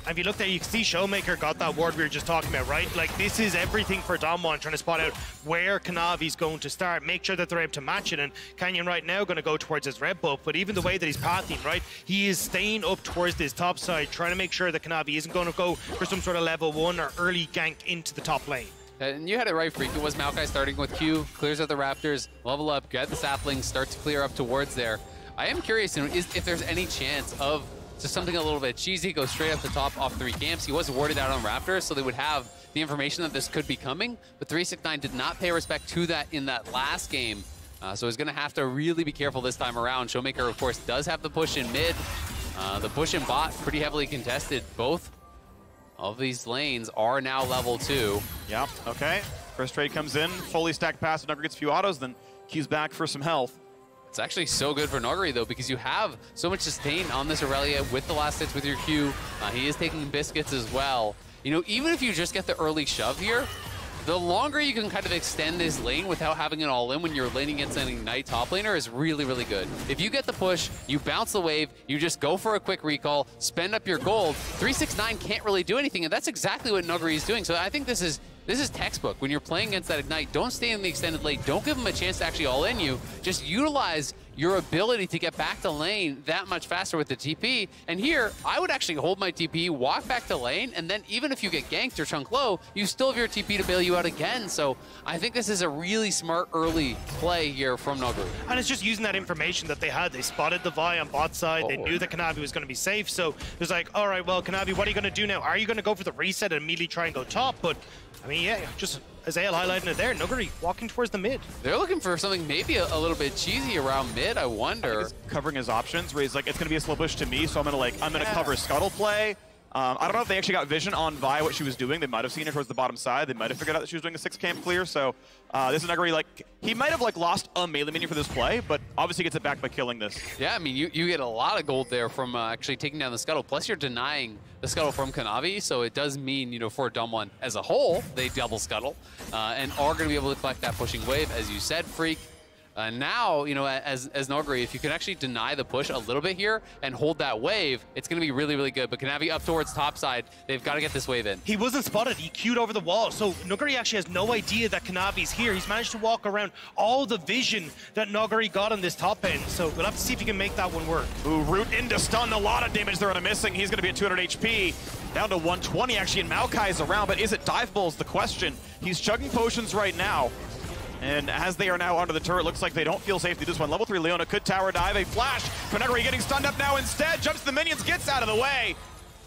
If you look there, you can see Showmaker got that ward we were just talking about, right? Like, this is everything for Damwon, trying to spot out where Kanavi's going to start, make sure that they're able to match it. And Canyon right now going to go towards his red buff, but even the way that he's pathing, right? He is staying up towards this top side, trying to make sure that Kanavi isn't going to go for some sort of level 1 or early gank into the top lane. And you had it right, Freak. It was Maokai starting with Q, clears out the Raptors, level up, get the saplings, start to clear up towards there. I am curious if there's any chance of just something a little bit cheesy, go straight up the top off 3 camps. He was warded out on Raptors, so they would have the information that this could be coming, but 369 did not pay respect to that in that last game. So he's gonna have to really be careful this time around. Showmaker, of course, does have the push in mid. The push in bot, pretty heavily contested. Both of these lanes are now level 2. Yep, okay. First trade comes in, fully stacked pass, Nugger gets a few autos, then Q's back for some health. It's actually so good for Noguri, though, because you have so much sustain on this Aurelia with the last hits with your Q. He is taking biscuits as well. You know, even if you just get the early shove here, the longer you can kind of extend this lane without having an all-in when you're laning against an Ignite top laner is really, really good. If you get the push, you bounce the wave, you just go for a quick recall, spend up your gold, 369 can't really do anything, and that's exactly what Noguri is doing. So I think this is textbook. When you're playing against that Ignite, don't stay in the extended lane. Don't give them a chance to actually all-in you. Just utilize your ability to get back to lane that much faster with the TP. And here, I would actually hold my TP, walk back to lane, and then even if you get ganked or chunk low, you still have your TP to bail you out again. So I think this is a really smart early play here from Noguri. And it's just using that information that they had. They spotted the Vi on bot side. They knew that Kanavi was going to be safe. So it was like, all right, well, Kanavi, what are you going to do now? Are you going to go for the reset and immediately try and go top? But I mean, yeah, just as Ale highlighting it there, Nuguri walking towards the mid. They're looking for something maybe a little bit cheesy around mid, I wonder. I think he's covering his options, where he's like, it's going to be a slow push to me, so I'm going to cover Scuttle play. I don't know if they actually got vision on Vi, what she was doing. They might have seen her towards the bottom side. They might have figured out that she was doing a 6 camp clear. So this is Nuguri, like, he might have like lost a melee minion for this play, but obviously gets it back by killing this. Yeah, I mean, you get a lot of gold there from actually taking down the Scuttle. Plus you're denying the Scuttle from Kanavi, so it does mean, you know, for Damwon as a whole, they double Scuttle and are going to be able to collect that pushing wave, as you said, Freak. Now, you know, as Noguri, if you can actually deny the push a little bit here and hold that wave, it's going to be really, really good. But Kanavi up towards top side, they've got to get this wave in. He wasn't spotted. He queued over the wall. So Noguri actually has no idea that Kanavi's here. He's managed to walk around all the vision that Noguri got on this top end. So we'll have to see if he can make that one work. Ooh, root into stun. A lot of damage there on a missing. He's going to be at 200 HP. Down to 120 actually, and Maokai is around, but is it diveable is the question. He's chugging potions right now. And as they are now under the turret, looks like they don't feel safe to do this one. Level 3 Leona could tower dive. A flash. Noguri getting stunned up now instead. Jumps to the minions, gets out of the way.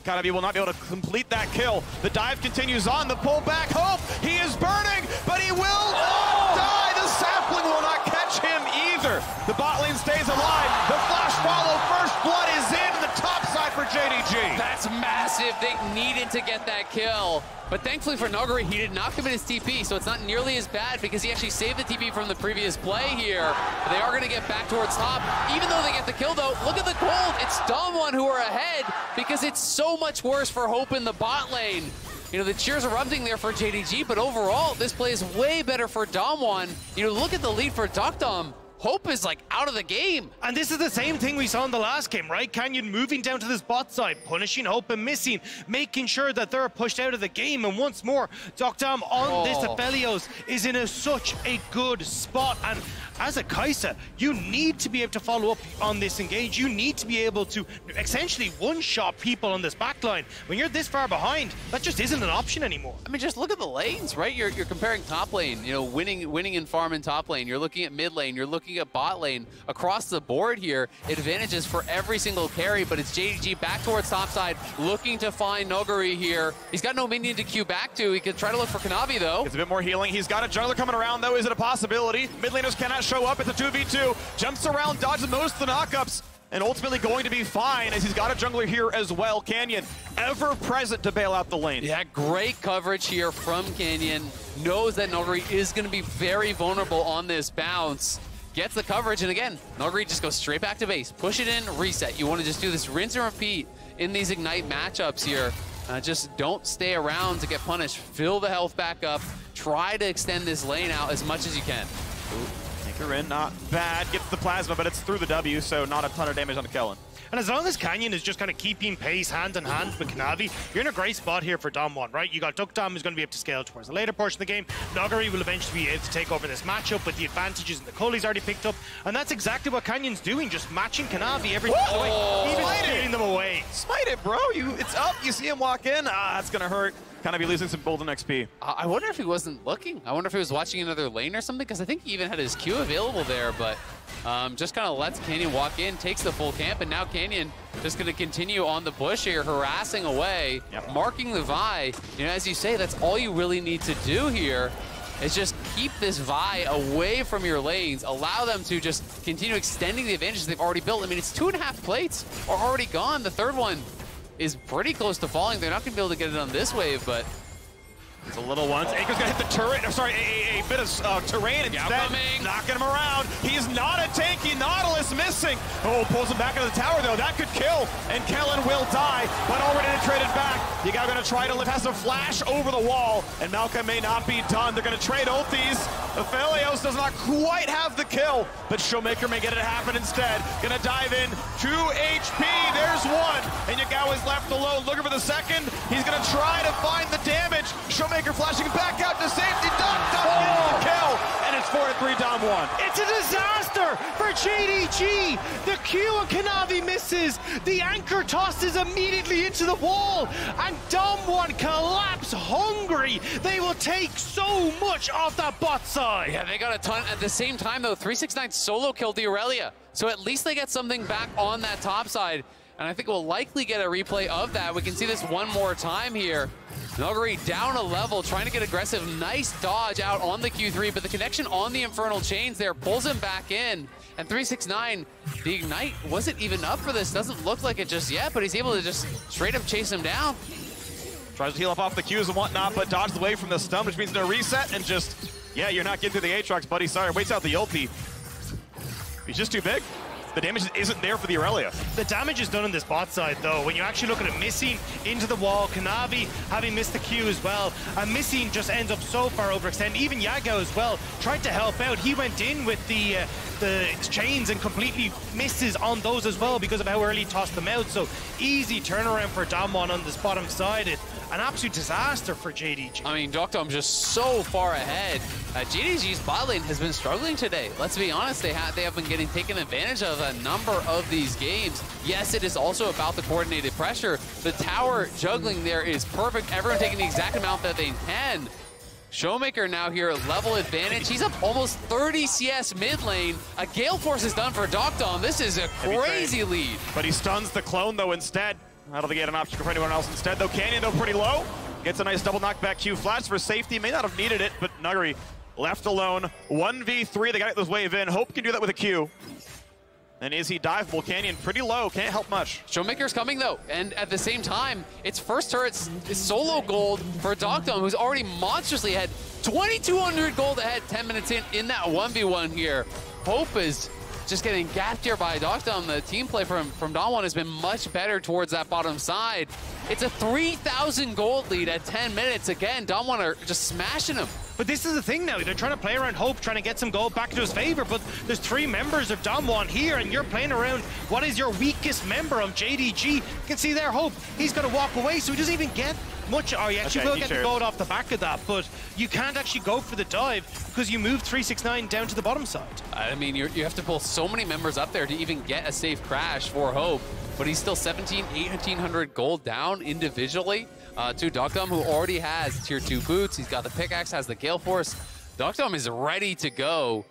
Kanavi will not be able to complete that kill. The dive continues on. The pullback. Hope. He is burning, but he will not die. The sapling will not catch him either. The bot lane stays alive. The flash follow. First blood is in the top side for JDG. That's massive. They needed to get that kill. But thankfully for Noguri, he did not commit his TP, so it's not nearly as bad because he actually saved the TP from the previous play here. They are going to get back towards top. Even though they get the kill, though, look at the gold. It's Damwon who are ahead because it's so much worse for Hope in the bot lane. You know, the cheers are erupting there for JDG, but overall, this play is way better for Damwon. You know, look at the lead for Dukdom. Hope is like out of the game. And this is the same thing we saw in the last game, right? Canyon moving down to this bot side, punishing Hope and missing, making sure that they're pushed out of the game. And once more, Dukdom on this Aphelios is in such a good spot. And as a Kai'Sa, you need to be able to follow up on this engage. You need to be able to essentially one-shot people on this backline. When you're this far behind, that just isn't an option anymore. I mean, just look at the lanes, right? You're comparing top lane, you know, winning in farm in top lane. You're looking at mid lane. You're looking at bot lane. Across the board here, advantages for every single carry, but it's JDG back towards top side, looking to find Noguri here. He's got no minion to queue back to. He could try to look for Kanavi, though. It's a bit more healing. He's got a jungler coming around, though. Is it a possibility? Mid laners cannot show up. It's a 2v2. Jumps around, dodges most of the knockups, and ultimately going to be fine as he's got a jungler here as well. Canyon, ever present to bail out the lane. Yeah, great coverage here from Canyon. Knows that Noguri is going to be very vulnerable on this bounce. Gets the coverage, and again, Noguri just goes straight back to base. Push it in, reset. You want to just do this rinse and repeat in these Ignite matchups here. Just don't stay around to get punished. Fill the health back up. Try to extend this lane out as much as you can. Ooh. Her in, not bad. Gets the plasma, but it's through the W, so not a ton of damage on the Kellen. And as long as Canyon is just kind of keeping pace hand in hand with Kanavi, you're in a great spot here for Damwon, right? You got Dukdom who's going to be able to scale towards the later portion of the game. Noguri will eventually be able to take over this matchup with the advantages and the cull he's already picked up. And that's exactly what Canyon's doing, just matching Kanavi every single way, even shooting them away. Smite it, bro. It's up. You see him walk in. That's going to hurt. Kind of be losing some golden XP. I wonder if he wasn't looking. I wonder if he was watching another lane or something, because I think he even had his Q available there, but just kind of lets Canyon walk in, takes the full camp, and now Canyon just going to continue on the push here, harassing away, marking the Vi. You know, as you say, that's all you really need to do here is just keep this Vi away from your lanes, allow them to just continue extending the advantages they've already built. I mean, it's 2.5 plates are already gone. The third one is pretty close to falling. They're not going to be able to get it on this wave, but it's a little one. Aker's going to hit the turret. Sorry, a bit of terrain instead. Knocking him around. He's not a tanky. Nautilus missing. Oh, pulls him back into the tower, though. That could kill, and Kellen will die, but already traded back. You guys are going to try to live. Has a flash over the wall, and Malcolm may not be done. They're going to trade ultis. Aphelios does not quite have the kill, but Showmaker may get it happen instead. Going to dive in. 2 HP. There's one, and Yagawa is left alone. Looking for the second. He's going to try to find the damage. Showmaker flashing back out to safety. Dukdom gets the kill, and it's 4-3 Damwon. It's a disaster for JDG. The Q and Kanavi misses. The anchor tosses immediately into the wall, and Damwon collapse hungry. They will take so much off that bot side. Yeah, they got a ton. At the same time, though, 369 solo killed the Aurelia, so at least they get something back on that top side. And I think we'll likely get a replay of that. We can see this one more time here. Noguri down a level, trying to get aggressive. Nice dodge out on the Q3, but the connection on the Infernal Chains there pulls him back in. And 369, the Ignite wasn't even up for this. Doesn't look like it just yet, but he's able to just straight up chase him down. Tries to heal up off the Qs and whatnot, but dodges away from the stun, which means no reset, and just, yeah, you're not getting through the Aatrox, buddy. Sorry, waits out the ulti. He's just too big. the damage isn't there for the Aurelia. The damage is done on this bot side, though. When you actually look at it, missing into the wall, Kanavi having missed the Q as well, and missing just ends up so far overextended. Even Yagao as well tried to help out. He went in with the chains and completely misses on those as well because of how early he tossed them out. So easy turnaround for Damwon on this bottom side. An absolute disaster for JDG. I mean, Dokdom just so far ahead. JDG's bot lane has been struggling today. Let's be honest, they have been getting taken advantage of a number of these games. Yes, it is also about the coordinated pressure. The tower juggling there is perfect. Everyone taking the exact amount that they can. Showmaker now here, level advantage. He's up almost 30 CS mid lane. A Gale Force is done for Dokdom. This is a crazy lead. But he stuns the clone, though, instead. I don't think he had an option for anyone else instead, though. Canyon, though, pretty low. Gets a nice double knockback Q. Flash for safety. May not have needed it, but Nuguri left alone. 1v3. They got to get this wave in. Hope can do that with a Q. And is he diveable? Canyon pretty low. Can't help much. Showmaker's coming, though. And at the same time, it's first turret's solo gold for Dokdom, who's already monstrously ahead. 2,200 gold ahead 10 minutes in that 1v1 here. Hope is just getting gapped here by Dokdom. The team play from Damwon has been much better towards that bottom side. It's a 3,000 gold lead at 10 minutes. Again, Damwon are just smashing him. But this is the thing now, they're trying to play around Hope, trying to get some gold back into his favor, but there's 3 members of Damwon here, and you're playing around what is your weakest member of JDG. You can see there, Hope, he's going to walk away, so he doesn't even get much. Oh, you actually will get the gold off the back of that, but you can't actually go for the dive because you move 369 down to the bottom side. I mean, you have to pull so many members up there to even get a safe crash for Hope, but he's still 1,800 gold down individually. To Dokdom, who already has tier 2 boots. He's got the pickaxe, has the Gale Force. Dokdom is ready to go.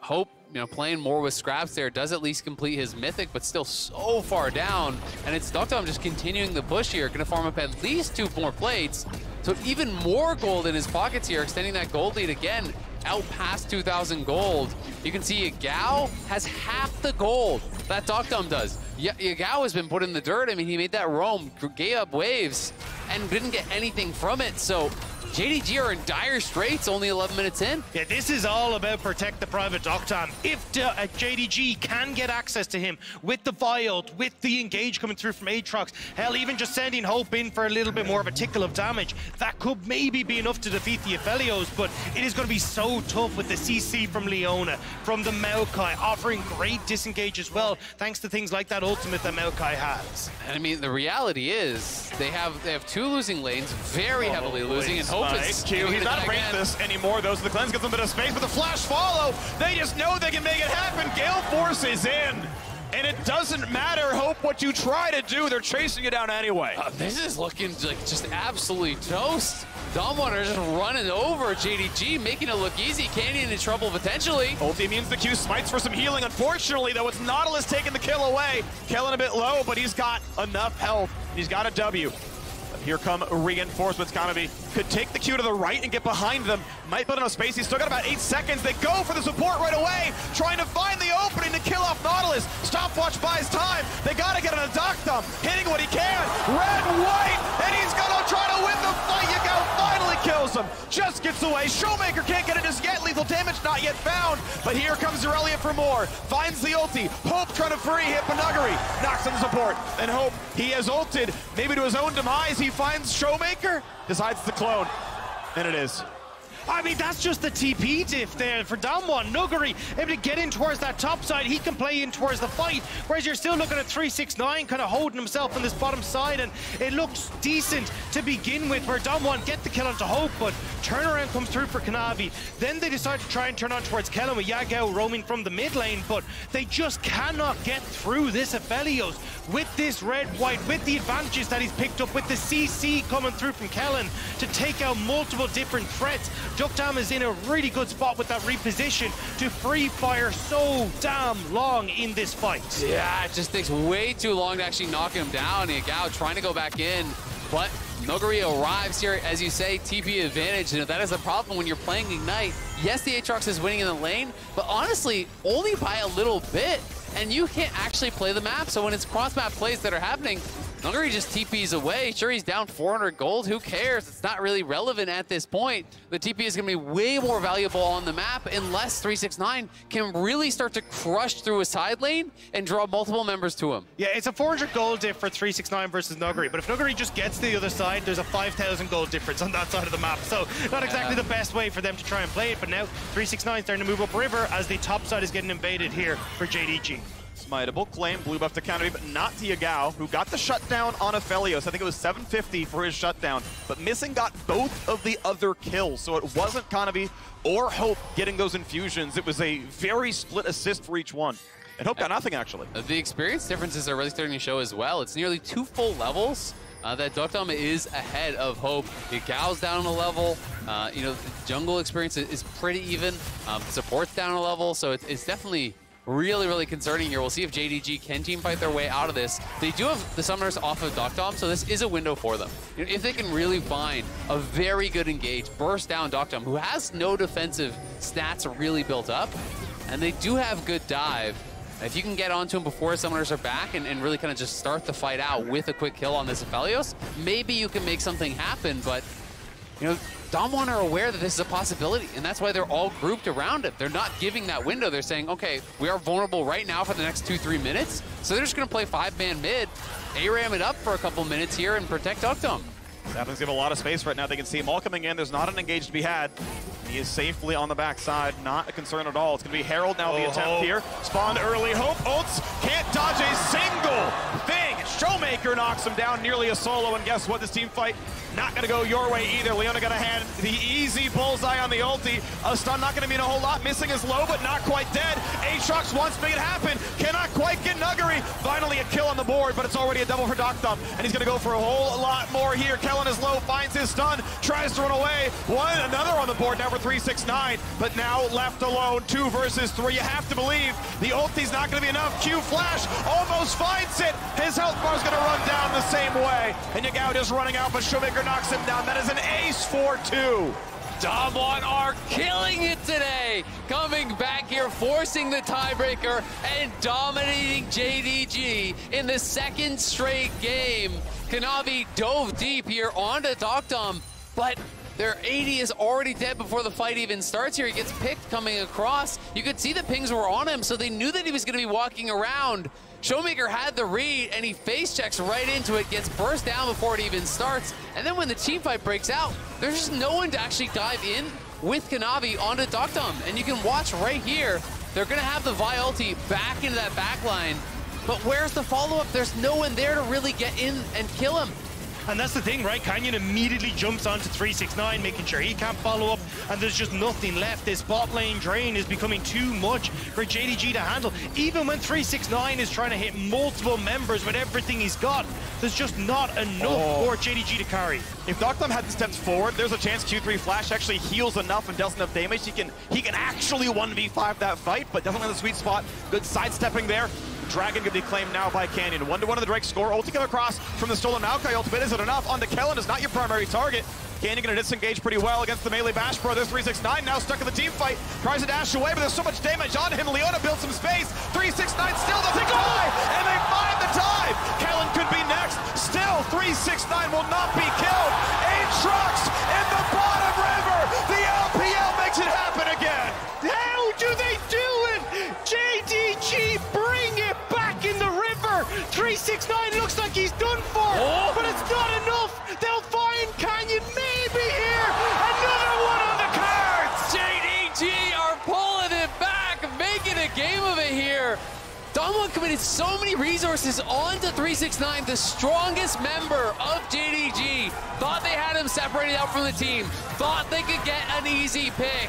Hope, playing more with scraps there, does at least complete his mythic, but still so far down. And it's Dokdom just continuing the push here, gonna farm up at least 2 more plates. So even more gold in his pockets here, extending that gold lead again, out past 2,000 gold. You can see Yagao has half the gold that Dokdom does. Yagao has been put in the dirt. I mean, he made that roam, gave up waves, and didn't get anything from it. So JDG are in dire straits, only 11 minutes in. Yeah, this is all about protect the private Dokdom. If JDG can get access to him with the Vial, with the engage coming through from Aatrox, hell, even just sending Hope in for a little bit more of a tickle of damage, that could maybe be enough to defeat the Aphelios, but it is going to be so tough with the CC from Leona, from the Maokai, offering great disengage as well, thanks to things like that ultimate that Maokai has. I mean, the reality is they have 2 losing lanes, very heavily losing, and Hope is Q. He's not afraid of this anymore, though, so the cleanse gets a bit of space, but the flash follow, they just know they can make it happen. Gale Force is in, and it doesn't matter, Hope, what you try to do, they're chasing you down anyway. This is looking like just absolutely toast. Damwon are just running over JDG, making it look easy. Canyon in trouble potentially. Ulti means the Q smites for some healing. Unfortunately, though, it's Nautilus taking the kill away. Kellen a bit low, but he's got enough health. He's got a W. Here come reinforcements. Kanavi could take the Q to the right and get behind them. Might build enough space. He's still got about 8 seconds. They go for the support right away, trying to find the opening to kill off Nautilus. Stopwatch buys time. They got to get on a Dokdom, hitting what he can. Red, white, and he's going to try to win the fight. Yagao finally kills him. Just gets away. Showmaker can't get it just yet. Lethal damage not yet found. But here comes Aurelia for more. Finds the ulti. Hope trying to free hit Panuguri. Knocks on the support. And Hope, he has ulted. Maybe to his own demise. He finds Showmaker. Decides to clone. And it is. I mean, that's just the TP diff there for Damwon. Nuguri able to get in towards that top side. He can play in towards the fight, whereas you're still looking at 369 kind of holding himself on this bottom side, and it looks decent to begin with, where Damwon get the kill onto Hope, but turnaround comes through for Kanavi. Then they decide to try and turn on towards Kellen with Yagao roaming from the mid lane, but they just cannot get through this Aphelios with this red-white, with the advantages that he's picked up, with the CC coming through from Kellen to take out multiple different threats. Dokdom is in a really good spot with that reposition to free fire so damn long in this fight. Yeah, it just takes way too long to actually knock him down. Yagao trying to go back in, but Nuguri arrives here, as you say, TP advantage. That is a problem when you're playing Ignite. Yes, the Aatrox is winning in the lane, but honestly, only by a little bit. And you can't actually play the map. So when it's cross-map plays that are happening, Nuguri just TPs away. Sure, he's down 400 gold. Who cares? It's not really relevant at this point. The TP is going to be way more valuable on the map unless 369 can really start to crush through a side lane and draw multiple members to him. Yeah, it's a 400 gold diff for 369 versus Nuguri, but if Nuguri just gets to the other side, there's a 5,000 gold difference on that side of the map. So not exactly the best way for them to try and play it, but now 369 is starting to move up river as the top side is getting invaded here for JDG. Smiteable, claim blue buff to Kanavi, but not to Yagao, who got the shutdown on Aphelios. I think it was 750 for his shutdown, but Missing got both of the other kills, so it wasn't Kanavi or Hope getting those infusions. It was a very split assist for each one. And Hope got nothing, actually. The experience differences are really starting to show as well. It's nearly 2 full levels that Dokdom is ahead of Hope. Yagao's down a level. You know, the jungle experience is pretty even. Support's down a level, so it's definitely really, really concerning here. We'll see if JDG can teamfight their way out of this. They do have the summoners off of Dokdom, so this is a window for them. You know, if they can really find a very good engage, burst down Dokdom, who has no defensive stats really built up, and they do have good dive. If you can get onto him before his summoners are back and really kind of just start the fight out with a quick kill on this Aphelios, maybe you can make something happen, but you know, Damwon are aware that this is a possibility, and that's why they're all grouped around it. They're not giving that window. They're saying, okay, we are vulnerable right now for the next 2-3 minutes, so they're just going to play 5-man mid, ARAM it up for a couple minutes here, and protect Dokdom. Saplings give a lot of space right now. They can see them all coming in. There's not an engage to be had. He is safely on the backside. Not a concern at all. It's going to be Herald now, the attempt here. Spawned early. Hope ults. Can't dodge a single thing. Showmaker knocks him down, nearly a solo. And guess what? This team fight not going to go your way either. Leona going to hand the easy bullseye on the ulti. A stun not going to mean a whole lot. Missing is low, but not quite dead. Aatrox wants to make it happen. Cannot quite get Nuguri. Finally a kill on the board, but it's already a double for Dokdom. And he's going to go for a whole lot more here. Kellen is low, finds his stun, tries to run away. Another on the board now for 369, but now left alone. 2 versus 3. You have to believe the ulti's not going to be enough. Q flash almost finds it. His health bar is going to run down the same way. And Yagao just running out, but Showmaker knocks him down. That is an ace for 2. Damwon are killing it today. Coming back here, forcing the tiebreaker and dominating JDG in the 2nd straight game. Kanavi dove deep here onto Dokdom, but their 80 is already dead before the fight even starts here. He gets picked coming across. You could see the pings were on him, so they knew that he was going to be walking around. Showmaker had the read, and he face checks right into it, gets burst down before it even starts. And then when the team fight breaks out, there's just no one to actually dive in with Kanavi onto Dokdom. And you can watch right here, they're going to have the Vi ulti back into that backline. But where's the follow-up? There's no one there to really get in and kill him. And that's the thing, right? Canyon immediately jumps onto 369, making sure he can't follow up, and there's just nothing left. This bot lane drain is becoming too much for JDG to handle. Even when 369 is trying to hit multiple members with everything he's got, there's just not enough for JDG to carry. If Dokdom had stepped forward, there's a chance Q3 Flash actually heals enough and deals enough damage. He can actually 1v5 that fight, but definitely in the sweet spot. Good sidestepping there. Dragon can be claimed now by Canyon. 1-1 the Drake score. Ulti come across from the stolen Maokai ultimate. Is it enough? On the Kellen is not your primary target. Canyon going to disengage pretty well against the melee Bash Brothers. 369 now stuck in the team fight. Tries to dash away, but there's so much damage on him. Leona builds some space. 369 still doesn't die, and they find the dive. Kellen could be next. Still, 369 will not be killed. Aatrox in the bottom river. The LPL makes it happen again. How do they do it? JDG bring it back in the river. 369 looks like he's done for, but it's not enough. They'll find Canyon maybe here. Another one on the cards. JDG are pulling it back, making a game of it here. Damwon committed so many resources onto 369, the strongest member of JDG. Thought they had him separated out from the team. Thought they could get an easy pick.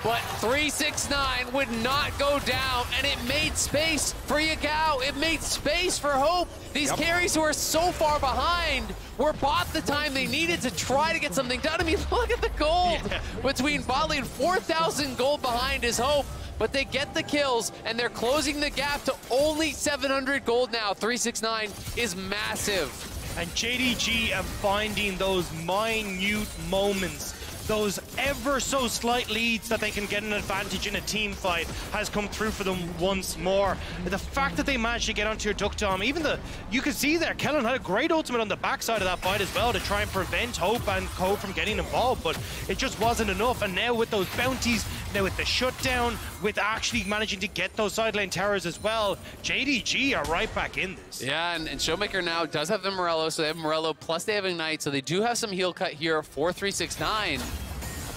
But 369 would not go down, and it made space for Yagao. It made space for Hope. These carries who are so far behind were bought the time they needed to try to get something done. I mean, look at the gold between bot lane. 4,000 gold behind is Hope, but they get the kills, and they're closing the gap to only 700 gold now. 369 is massive. And JDG are finding those minute moments those ever so slight leads that they can get an advantage in a team fight has come through for them once more. The fact that they managed to get onto your Duck Dom, you could see there, Kellen had a great ultimate on the backside of that fight as well to try and prevent Hope and Code from getting involved, but it just wasn't enough. And now with those bounties, now with the shutdown, with actually managing to get those side lane towers as well, JDG are right back in this. Yeah, and Showmaker now does have the Morello, so they have Morello plus they have Ignite, so they do have some heal cut here for 369.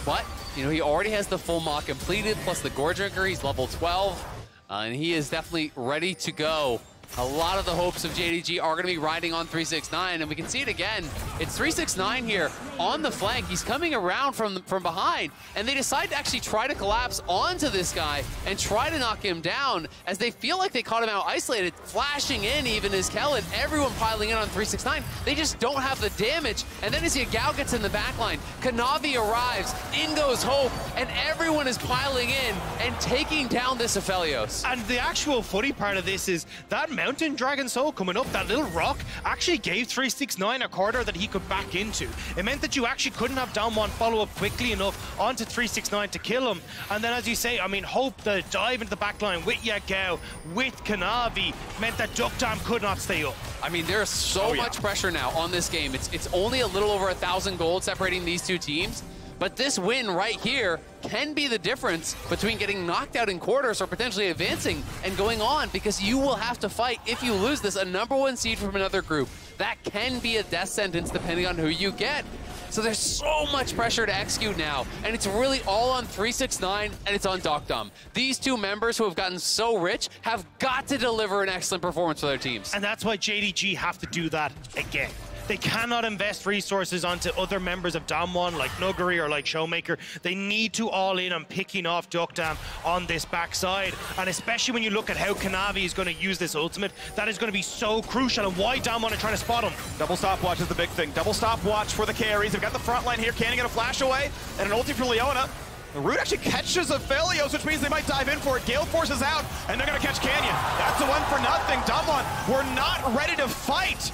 But, you know, he already has the full mock completed, plus the Gore Drinker, he's level 12, and he is definitely ready to go. A lot of the hopes of JDG are going to be riding on 369, and we can see it again. It's 369 here on the flank. He's coming around from behind, and they decide to actually try to collapse onto this guy and try to knock him down as they feel like they caught him out isolated, flashing in even as Kellen, everyone piling in on 369. They just don't have the damage, and then as Yagao gets in the backline, Kanavi arrives, in goes Hope, and everyone is piling in and taking down this Aphelios. And the actual funny part of this is that Mountain Dragon Soul coming up, that little rock, actually gave 369 a corridor that he could back into. It meant that you actually couldn't have Damwon follow up quickly enough onto 369 to kill him. And then, as you say, I mean, Hope, the dive into the backline with Yagao, with Kanavi, meant that Duck Dam could not stay up. I mean, there's so much pressure now on this game. It's only a little over 1,000 gold separating these two teams. But this win right here can be the difference between getting knocked out in quarters or potentially advancing and going on, because you will have to fight, if you lose this, a #1 seed from another group. That can be a death sentence depending on who you get. So there's so much pressure to execute now, and it's really all on 369 and it's on Dokdom. These two members who have gotten so rich have got to deliver an excellent performance for their teams. And that's why JDG have to do that again. They cannot invest resources onto other members of Damwon like Nuguri or like Showmaker. They need to all in on picking off Duckdam on this backside. And especially when you look at how Kanavi is going to use this ultimate, that is going to be so crucial, and why Damwon are trying to spot him. Double stopwatch is the big thing. Double stopwatch for the carries. They've got the front line here. Can't get a flash away. And an ulti for Leona. The Root actually catches Aphelios, which means they might dive in for it. Gale forces out, and they're going to catch Canyon. That's a 1-for-nothing. Damwon were not ready to fight.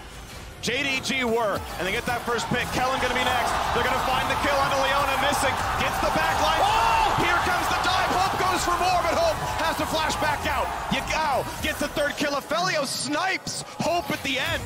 JDG were, and they get that first pick. Kellen gonna be next. They're gonna find the kill onto Leona, missing. Gets the back line. Oh! Here comes the dive. Hope goes for more, but Hope has to flash back out. Yagao gets the third kill. Aphelios snipes Hope at the end.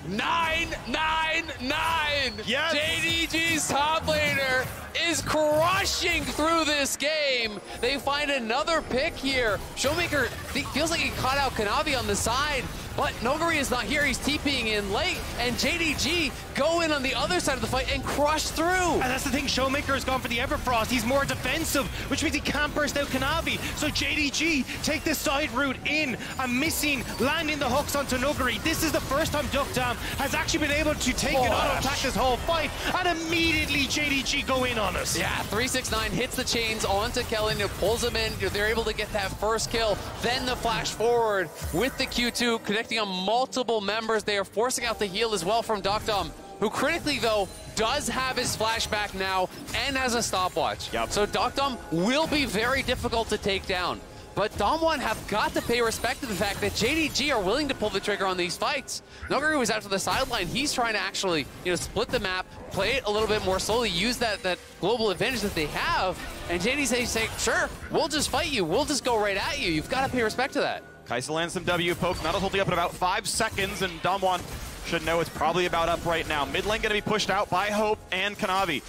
9-9-9! Yes! JDG's top laner is crushing through this game. They find another pick here. Showmaker feels like he caught out Kanavi on the side, but Noguri is not here. He's TPing in late, and JDG go in on the other side of the fight and crush through. And that's the thing, Showmaker has gone for the Everfrost. He's more defensive, which means he can't burst out Kanavi. So JDG take the side route in and missing, landing the hooks onto Nuguri. This is the first time Duckdam has actually been able to take an auto attack this whole fight, and immediately JDG go in on us. Yeah, 369 hits the chains onto Kellen, pulls him in. They're able to get that first kill. Then the flash forward with the Q2, connecting on multiple members. They are forcing out the heal as well from Duckdam, who critically, though, does have his flashback now and has a stopwatch. Yep. So Duckdam will be very difficult to take down. But Damwon have got to pay respect to the fact that JDG are willing to pull the trigger on these fights. Noguri was out to the sideline. He's trying to actually, split the map, play it a little bit more slowly, use that global advantage that they have. And JDG say, sure, we'll just fight you. We'll just go right at you. You've got to pay respect to that. Kaisa lands some W poke. Nuttle's holding up in about 5 seconds, and Damwon should know it's probably about up right now. Mid lane going to be pushed out by Hope and Kanavi.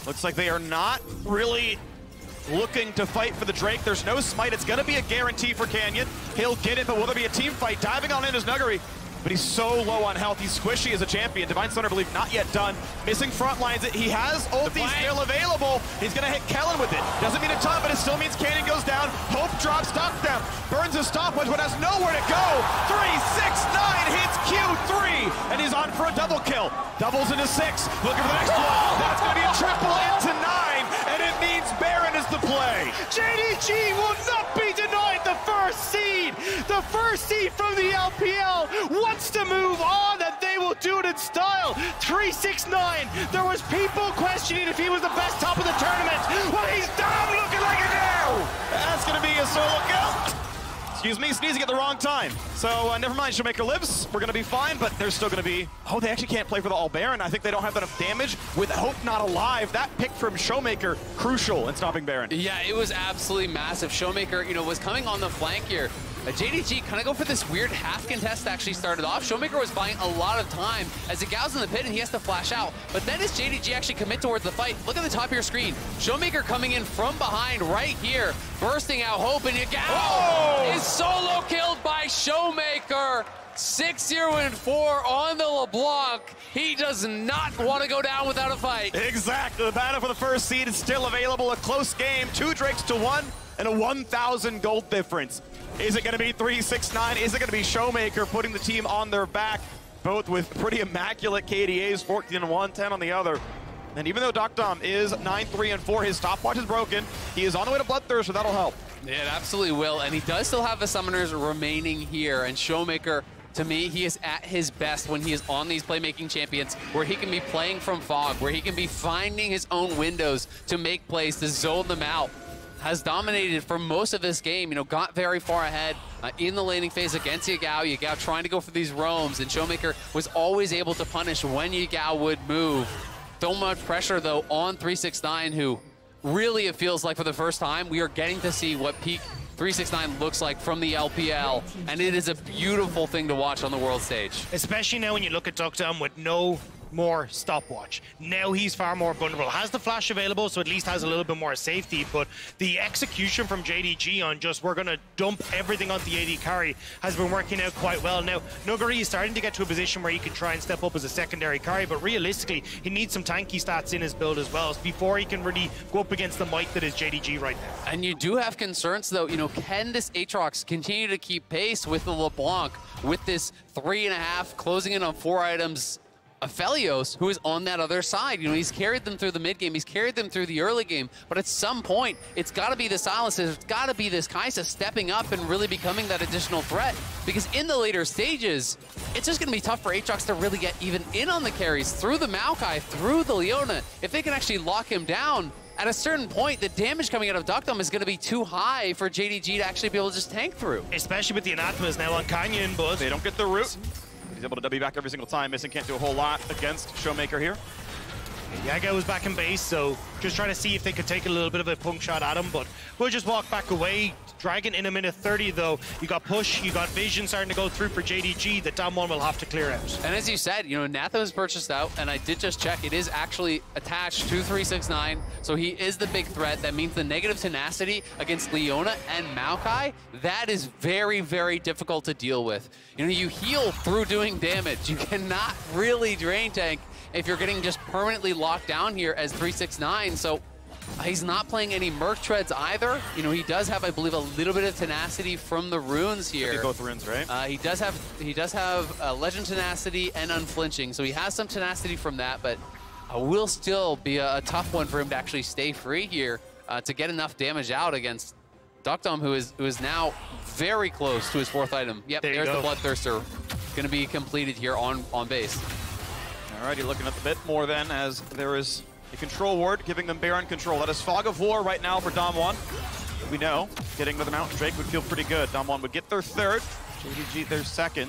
Looks like they are not really looking to fight for the Drake. There's no smite. It's going to be a guarantee for Canyon. He'll get it, but will there be a team fight? Diving on in is Nuguri, but he's so low on health. He's squishy as a champion. Divine Thunder, I believe, not yet done. Missing front lines. He has ulti still available. He's going to hit Kellen with it. Doesn't mean a ton, but it still means Canyon goes down. Hope drops Duckdam. Burns his stopwatch, but has nowhere to go. 369 hits Q3, and he's on for a double kill. Doubles into 6. Looking for the next one. That's going to be a triple into 9, and it means Baron is the play. JDG will not be denied the first seed. The first seed from the LPL wants to move on, and they will do it in style. 369. There was people questioning if he was the best top of the tournament. Well, he's down looking like it now. That's going to be a solo kill. excuse me, sneezing at the wrong time. So never mind, Showmaker lives. We're going to be fine, but there's still going to be... Oh, they actually can't play for the All Baron. I think they don't have enough damage. With Hope not alive, that pick from Showmaker, crucial in stopping Baron. Yeah, it was absolutely massive. Showmaker, you know, was coming on the flank here. JDG kind of go for this weird half contest actually started off. Showmaker was buying a lot of time as the Gao's in the pit and he has to flash out. But then as JDG actually commit towards the fight, look at the top of your screen. Showmaker coming in from behind right here, bursting out Hope, and Yagao is solo killed by Showmaker. 6-0-4 on the LeBlanc. He does not want to go down without a fight. Exactly. The battle for the first seed is still available. A close game, 2 Drakes to 1 and a 1,000 gold difference. Is it going to be 3-6-9? Is it going to be Showmaker putting the team on their back? Both with pretty immaculate KDAs, 14-1, 10 on the other. And even though Dom is 9-3-4, his stopwatch is broken. He is on the way to Bloodthirst, so that'll help. Yeah, it absolutely will. And he does still have the summoners remaining here. And Showmaker, to me, he is at his best when he is on these playmaking champions, where he can be playing from fog, where he can be finding his own windows to make plays, to zone them out. Has dominated for most of this game, you know, got very far ahead in the laning phase against Yagao. Yagao trying to go for these roams, and Showmaker was always able to punish when Yagao would move. So much pressure, though, on 369, who really, it feels like for the first time, we are getting to see what peak 369 looks like from the LPL, and it is a beautiful thing to watch on the world stage. Especially now when you look at Dom with no more stopwatch. Now he's far more vulnerable. Has the flash available, so at least has a little bit more safety, but the execution from JDG on just, we're going to dump everything on the AD carry, has been working out quite well. Now, Nuguri is starting to get to a position where he can try and step up as a secondary carry, but realistically, he needs some tanky stats in his build as well before he can really go up against the might that is JDG right now. And you do have concerns, though. You know, can this Aatrox continue to keep pace with the LeBlanc, with this 3.5, closing in on 4 items, Aphelios, who is on that other side? You know, he's carried them through the mid game, he's carried them through the early game, but at some point, it's got to be the Silences, it's got to be this Kai'Sa stepping up and really becoming that additional threat, because in the later stages, it's just going to be tough for Aatrox to really get even in on the carries through the Maokai, through the Leona. If they can actually lock him down, at a certain point, the damage coming out of Dom is going to be too high for JDG to actually be able to just tank through. Especially with the Anathemas now on Canyon, but they don't get the root. He's able to W back every single time. Missing can't do a whole lot against Showmaker here. Yaga was back in base, so just trying to see if they could take a little bit of a punk shot at him, but we'll just walk back away. Dragon in a minute 30, though. You got push, you got vision starting to go through for JDG that Dom1 will have to clear out. And as you said, you know, Nathan was purchased out, and I did just check. It is actually attached to 369, so he is the big threat. That means the negative tenacity against Leona and Maokai, that is very, very difficult to deal with. You know, you heal through doing damage. You cannot really drain tank if you're getting just permanently locked down here as 369, so he's not playing any Merc Treads either. You know, he does have, I believe, a little bit of tenacity from the runes here. Both runes, right? He does have Legend Tenacity and Unflinching, so he has some tenacity from that, but will still be a tough one for him to actually stay free here to get enough damage out against Dom, who is now very close to his 4th item. Yep, there's the Bloodthirster. Going to be completed here on base. Alrighty, looking at the bit more then, as there is a control ward giving them Baron control. That is Fog of War right now for Dom1. We know getting to the Mountain Drake would feel pretty good. Dom1 would get their 3rd, JDG their 2nd.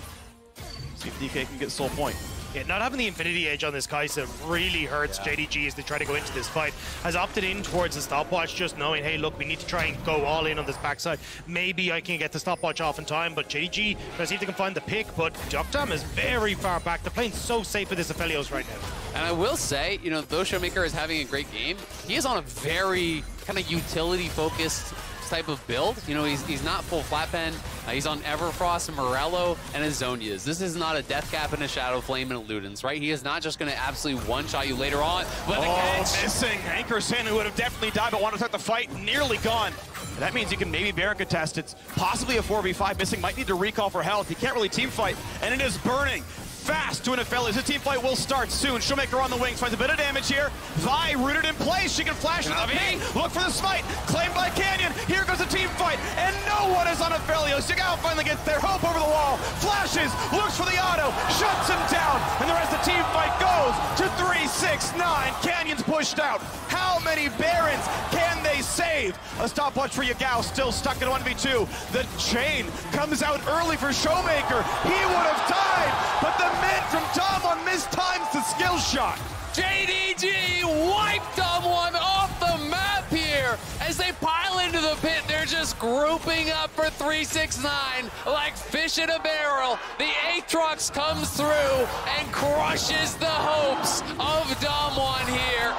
See if DK can get Soul Point. Yeah, not having the Infinity Edge on this Kai'Sa really hurts JDG as they try to go into this fight. Has opted in towards the stopwatch, just knowing, hey, look, we need to try and go all in on this backside. Maybe I can get the stopwatch off in time, but JDG, try to see if they can find the pick, but Dom is very far back. They're playing so safe with this Aphelios right now. And I will say, you know, though Showmaker is having a great game, he is on a very kind of utility-focused type of build. You know, he's not full flat pen. He's on Everfrost and Morello and his Zonias. This is not a Death Cap and a Shadow Flame and a Ludens, right? He is not just going to absolutely one-shot you later on. But the catch! Missing. Anchor Sin, who would have definitely died but wanted to start the fight, nearly gone. That means you can maybe Baron contest. It's possibly a 4v5. Missing might need to recall for health. He can't really team fight, and it is burning fast to an Aphelios. His team fight will start soon. Showmaker on the wings, finds a bit of damage here. Vi rooted in place. She can flash to the ping. Look for the smite. Claimed by Canyon. Here goes the team fight, and no one is on Aphelios. Aphelios. Yagao finally gets there. Hope over the wall. Flashes. Looks for the auto. Shuts him down. And the rest of the team fight goes to 3-6-9. Canyon's pushed out. How many Barons can they save? A stopwatch for Yagao. Still stuck in 1v2. The chain comes out early for Showmaker. He would have died. But the mid from Damwon mistimes the skill shot. JDG wiped Damwon off the map here. As they pile into the pit, they're just grouping up for 3-6-9 like fish in a barrel. The Aatrox comes through and crushes the hopes of Damwon here.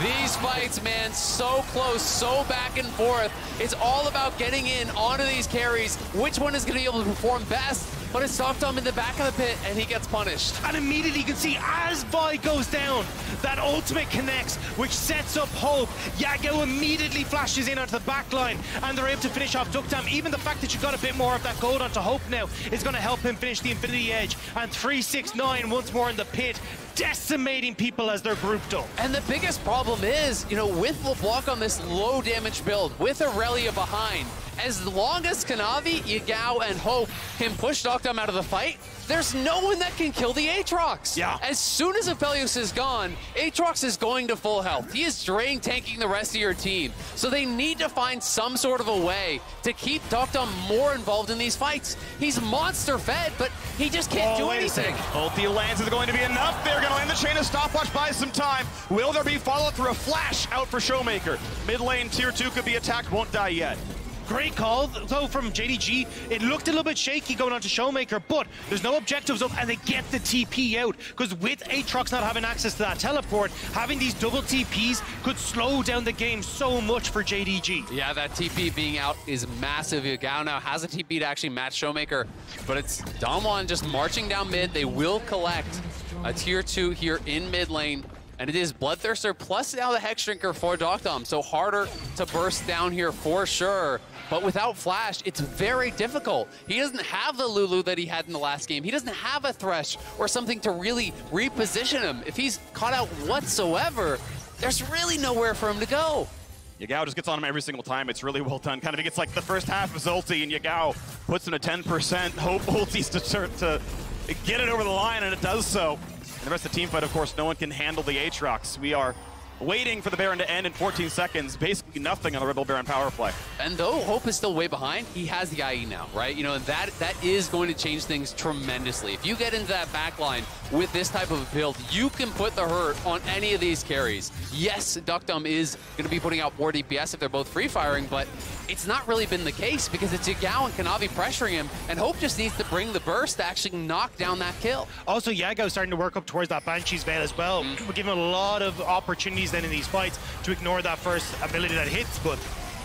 These fights, man, so close, so back and forth. It's all about getting in onto these carries. Which one is going to be able to perform best? But it's Doctom in the back of the pit, and he gets punished. And immediately you can see as Vi goes down, that ultimate connects, which sets up Hope. Yagao immediately flashes in onto the back line, and they're able to finish off Doctom. Even the fact that you got a bit more of that gold onto Hope now is going to help him finish the Infinity Edge. And 3-6-9 once more in the pit, decimating people as they're grouped up. And the biggest problem is, you know, with LeBlanc on this low damage build, with Aurelia behind, as long as Kanavi, Yagao, and Hope can push Doctom out of the fight, there's no one that can kill the Aatrox. Yeah. As soon as Aphelios is gone, Aatrox is going to full health. He is drain tanking the rest of your team. So they need to find some sort of a way to keep Doctom more involved in these fights. He's monster fed, but he just can't do anything. Ulti lands is going to be enough. They're going to end the chain of stopwatch, buy some time. Will there be follow through a flash out for Showmaker? Mid lane, tier 2 could be attacked, won't die yet. Great call, though, from JDG. It looked a little bit shaky going on to Showmaker, but there's no objectives up, and they get the TP out. Because with Aatrox not having access to that teleport, having these double TPs could slow down the game so much for JDG. Yeah, that TP being out is massive. Yagao now has a TP to actually match Showmaker, but it's Damwon just marching down mid. They will collect a tier 2 here in mid lane. And it is Bloodthirster plus now the Hex Drinker for Doctom. So harder to burst down here for sure. But without Flash, it's very difficult. He doesn't have the Lulu that he had in the last game. He doesn't have a Thresh or something to really reposition him. If he's caught out whatsoever, there's really nowhere for him to go. Yagao just gets on him every single time. It's really well done. Kind of gets like the first half of his ulti, and Yagao puts in a 10%. Hope ultis to get it over the line, and it does so. And the rest of the team fight, of course, no one can handle the Aatrox. We are waiting for the Baron to end in 14 seconds. Basically nothing on the Rebel Baron power play. And though Hope is still way behind, he has the IE now, right? You know, that is going to change things tremendously. If you get into that back line with this type of a build, you can put the hurt on any of these carries. Yes, Doctom is going to be putting out more DPS if they're both free-firing, but it's not really been the case because it's Yagao and Kanavi pressuring him, and Hope just needs to bring the burst to actually knock down that kill. Also, Yagao starting to work up towards that Banshee's Veil as well. We're giving him a lot of opportunities then in these fights to ignore that first ability that hits, but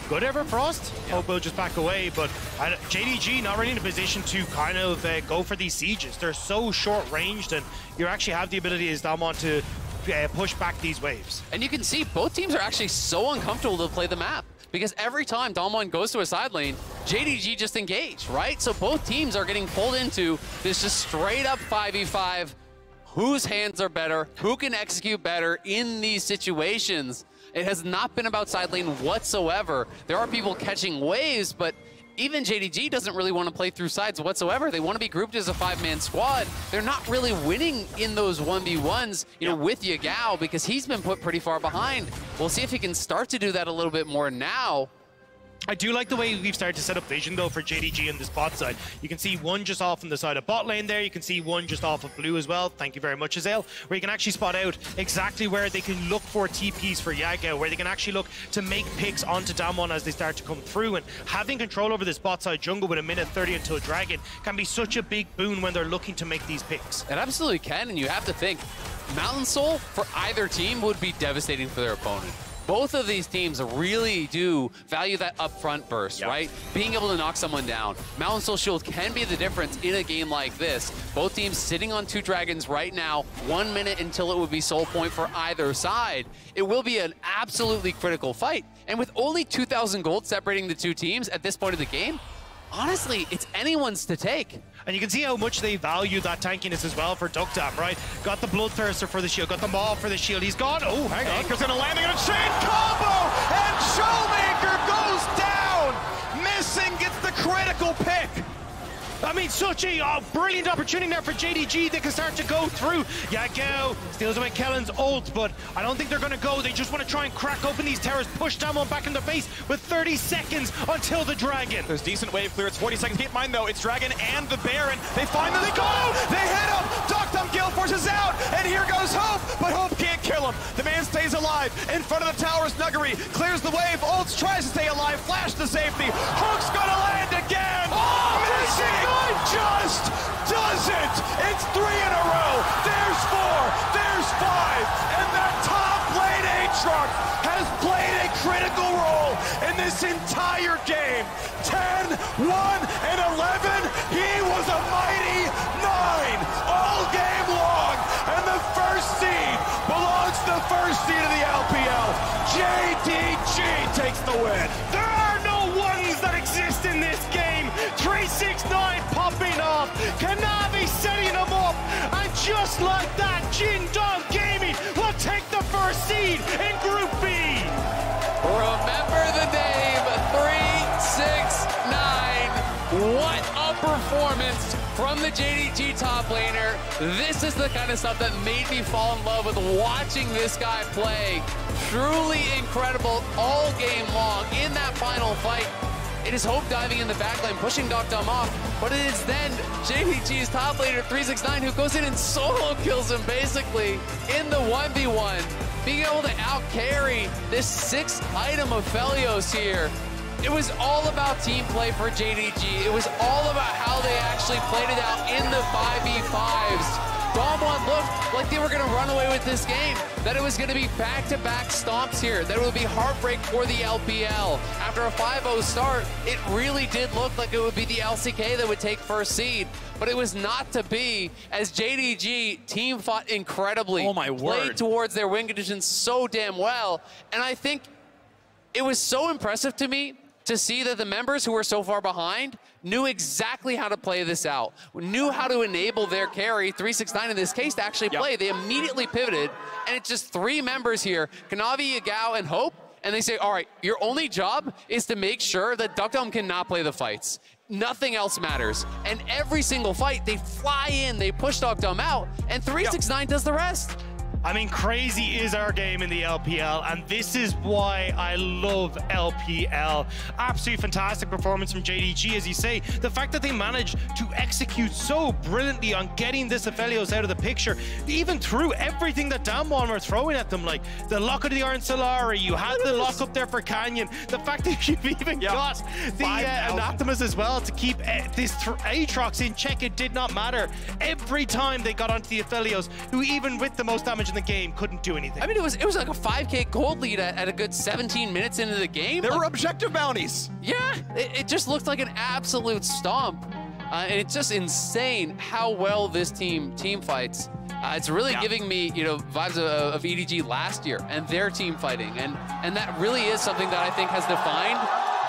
good Everfrost. Hope will just back away, but JDG not really in a position to kind of go for these sieges. They're so short-ranged, and you actually have the ability as Damwon to push back these waves. And you can see both teams are actually so uncomfortable to play the map, because every time Damwon goes to a side lane, JDG just engage, right? So both teams are getting pulled into this just straight up 5v5. Whose hands are better? Who can execute better in these situations? It has not been about side lane whatsoever. There are people catching waves, but even JDG doesn't really want to play through sides whatsoever. They want to be grouped as a 5-man squad. They're not really winning in those 1v1s, you know, with Yagao, because he's been put pretty far behind. We'll see if he can start to do that a little bit more now. I do like the way we've started to set up vision, though, for JDG on this bot side. You can see one just off on the side of bot lane there. You can see one just off of blue as well. Thank you very much, Azael. Where you can actually spot out exactly where they can look for TPs for Yagao, where they can actually look to make picks onto Damwon as they start to come through. And having control over this bot side jungle with a minute 30 until Dragon can be such a big boon when they're looking to make these picks. It absolutely can, and you have to think, Mountain Soul for either team would be devastating for their opponent. Both of these teams really do value that upfront burst, right? Being able to knock someone down. Mountain Soul Shield can be the difference in a game like this. Both teams sitting on 2 dragons right now, 1 minute until it would be soul point for either side. It will be an absolutely critical fight. And with only 2,000 gold separating the two teams at this point of the game, honestly, it's anyone's to take. And you can see how much they value that tankiness as well for Doctom, right? Got the Bloodthirster for the shield, got the Maw for the shield. He's gone. Oh, hang on. Anchor's gonna land on a chain combo, and Showmaker goes down. Missing, gets the I mean, such a brilliant opportunity there for JDG. They can start to go through. Yagao steals away Kellen's ult, but I don't think they're going to go. They just want to try and crack open these towers, push Damwon back in the face with 30 seconds until the Dragon. There's decent wave clear. It's 40 seconds. Keep in mind, though, it's Dragon and the Baron. They finally go! They hit him! Doctum Gale forces out, and here goes Hope, but Hope can't kill him. The man stays alive. In front of the towers, Nuggery clears the wave. Ults tries to stay alive. Flash to safety. Hook's gonna land again! Oh, missing! Just doesn't! It's 3 in a row. There's 4. There's 5. And that top lane Aatrox has played a critical role in this entire game. 10, 1, and 11. He was a mighty 9 all game long. And the first seed belongs to the first seed of the LPL. JDG takes the win. There are no ones that exist in this game. 369 popping off. Kanavi setting them up. And just like that, Jindong Gaming will take the first seed in Group B. Remember the name 369. What a performance from the JDG top laner. This is the kind of stuff that made me fall in love with watching this guy play. Truly incredible all game long in that final fight. It is Hope diving in the backline, pushing Doctum off, but it is then JDG's top laner 369 who goes in and solo kills him basically in the 1v1, being able to out-carry this 6th item of Felios here. It was all about team play for JDG. It was all about how they actually played it out in the 5v5s. Damwon looked like they were going to run away with this game, that it was going to be back-to-back stomps here, that it would be heartbreak for the LPL. After a 5-0 start, it really did look like it would be the LCK that would take first seed, but it was not to be, as JDG team fought incredibly. Oh my word. Played towards their win conditions so damn well, and I think it was so impressive to me to see that the members who were so far behind knew exactly how to play this out, knew how to enable their carry, 369 in this case, to actually play. They immediately pivoted, and it's just 3 members here, Kanavi, Yagao, and Hope, and they say, all right, your only job is to make sure that Doctum cannot play the fights. Nothing else matters. And every single fight, they fly in, they push Doctum out, and 369 does the rest. I mean, crazy is our game in the LPL, and this is why I love LPL. Absolutely fantastic performance from JDG, as you say. The fact that they managed to execute so brilliantly on getting this Aphelios out of the picture, even through everything that Damwon were throwing at them, like the lock of the Iron Solari, you had the lock up there for Canyon, the fact that you've even got the Anathemas as well to keep this Aatrox in check, it did not matter. Every time they got onto the Aphelios, who even with the most damage in the game couldn't do anything. I mean, it was like a 5K gold lead at a good 17 minutes into the game. There were objective bounties. Yeah, it just looked like an absolute stomp. And it's just insane how well this team fights. It's really giving me, vibes of EDG last year and their team fighting. And that really is something that I think has defined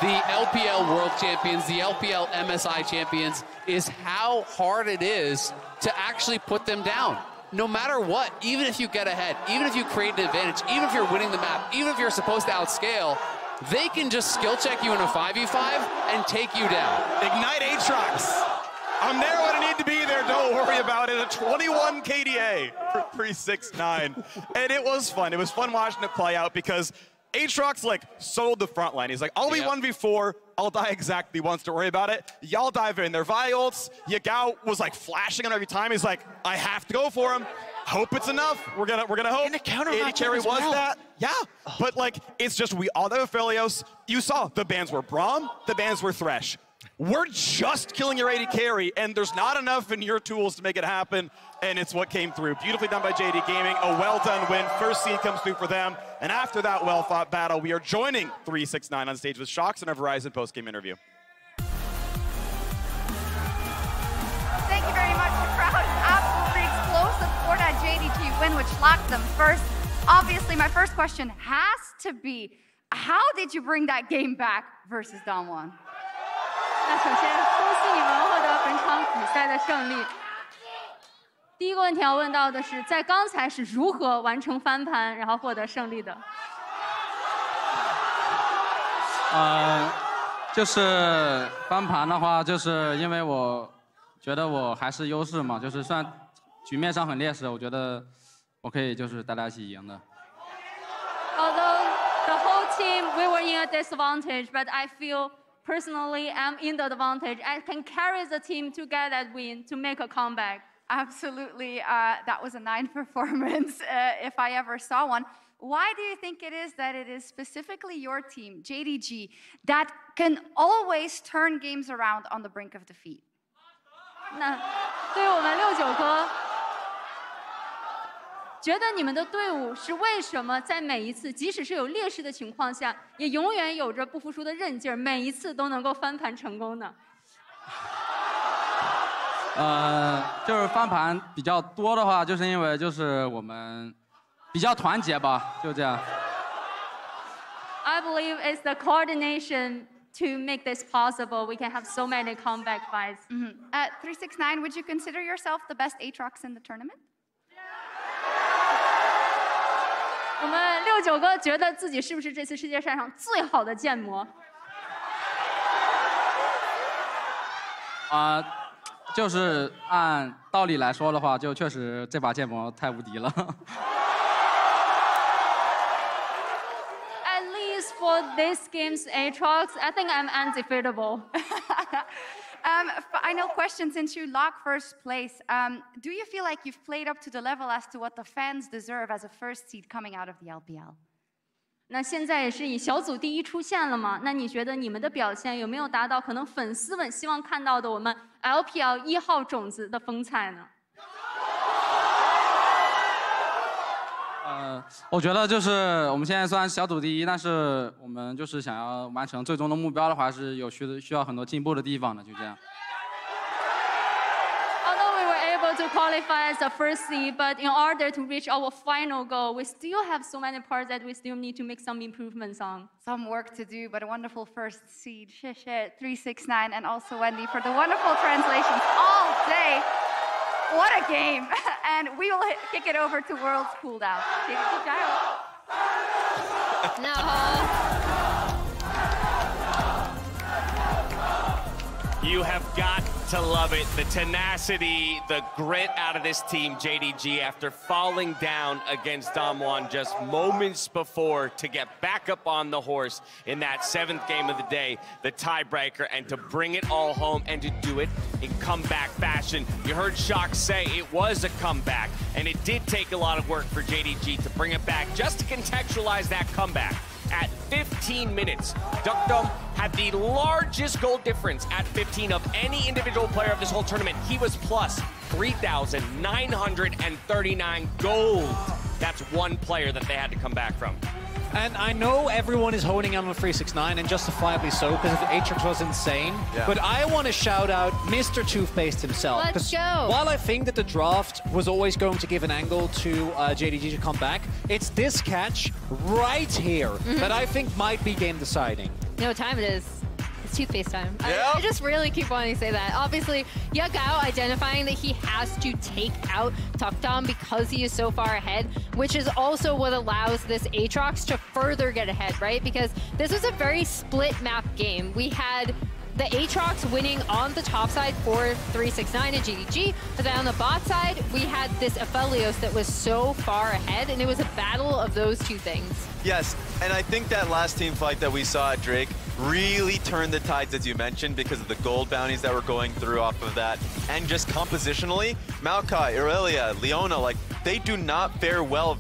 the LPL World Champions, the LPL MSI Champions, is how hard it is to actually put them down. No matter what, even if you get ahead, even if you create an advantage, even if you're winning the map, even if you're supposed to outscale, they can just skill check you in a 5v5 and take you down. Ignite Aatrox. I'm there when I need to be there, don't worry about it. A 21 KDA for 369. And it was fun. It was fun watching it play out because Aatrox sold the front line. He's like, I'll be 1v4. I'll die exactly once, don't worry about it. Y'all dive in. Their Vi ults. Yagao was flashing him every time. He's like, I have to go for him. Hope it's enough. We're gonna hope. And the counter carry was that. Yeah. But it's just we all have Aphelios. You saw the bans were Braum, the bans were Thresh. We're just killing your AD carry, and there's not enough in your tools to make it happen, and it's what came through. Beautifully done by JD Gaming, a well-done win. First seed comes through for them, and after that well-fought battle, we are joining 369 on stage with Shox in our Verizon post-game interview. Thank you very much. The crowd absolutely explosive for that JDG win, which locked them first. Obviously, my first question has to be, how did you bring that game back versus Damwon? 那首先恭喜你们获得本场比赛的胜利。第一个问题要问到的是，在刚才是如何完成翻盘，然后获得胜利的？就是翻盘的话，就是因为我觉得我还是优势嘛，就是虽然局面上很劣势，我觉得我可以就是大家一起赢的。Although the whole team we were in a disadvantage, but I feel personally I'm in the advantage. I can carry the team to get that win to make a comeback. Absolutely, that was a 9 performance if I ever saw one. Why do you think it is that it is specifically your team, JDG, that can always turn games around on the brink of defeat? 那对于我们69哥，觉得你们的队伍是为什么在每一次，即使是有劣势的情况下，也永远有着不服输的韧劲儿，每一次都能够翻盘成功呢？就是翻盘比较多的话，就是因为就是我们比较团结吧，就这样。I believe it's the coordination to make this possible. We can have so many comeback fights. 369, would you consider yourself the best Aatrox in the tournament? 我们69哥觉得自己是不是这次世界赛上最好的剑魔？就是按道理来说的话，就确实这把剑魔太无敌了。At least for this game's Aatrox, I think I'm undefeatable. I know question since you lock first place. Do you feel like you've played up to the level as to what the fans deserve as a first seed coming out of the LPL? 那现在也是以小组第一出现了嘛？那你觉得你们的表现有没有达到可能粉丝们希望看到的我们 LPL 1号种子的风采呢？我觉得就是我们现在虽然小组第一，但是我们就是想要完成最终的目标的话，是有需要很多进步的地方的，就这样。Although we were able to qualify as the first seed, but in order to reach our final goal, we still have so many parts that we still need to make some improvements on. Some work to do, but a wonderful first seed. 谢谢 369 and also Wendy for the wonderful translations all day. What a game! And we will kick it over to World's cooldown. No. You have got to love it. The tenacity, the grit out of this team, JDG, after falling down against Damwon just moments before to get back up on the horse in that 7th game of the day, the tiebreaker, and to bring it all home and to do it in comeback fashion. You heard Shock say it was a comeback, and it did take a lot of work for JDG to bring it back. Just to contextualize that comeback, at 15 minutes, Dukdom had the largest goal difference at 15 of any individual player of this whole tournament. He was plus 3,939 gold. That's one player that they had to come back from. And I know everyone is honing on 369, and justifiably so, because Aatrox was insane. Yeah. But I want to shout out Mr. Toothpaste himself. Let's go. While I think that the draft was always going to give an angle to JDG to come back, it's this catch right here that I think might be game deciding. You know what time it is? It's toothpaste time. Yep. I just really keep wanting to say that. Obviously, Yagao identifying that he has to take out Tukdom because he is so far ahead, which is also what allows this Aatrox to further get ahead, right? Because this was a very split map game. We had the Aatrox winning on the top side for 369 and JDG, but then on the bot side, we had this Aphelios that was so far ahead, and it was a battle of those two things. Yes, and I think that last team fight that we saw at Drake really turned the tides, as you mentioned, because of the gold bounties that were going through off of that. And just compositionally, Maokai, Irelia, Leona, like, they do not fare well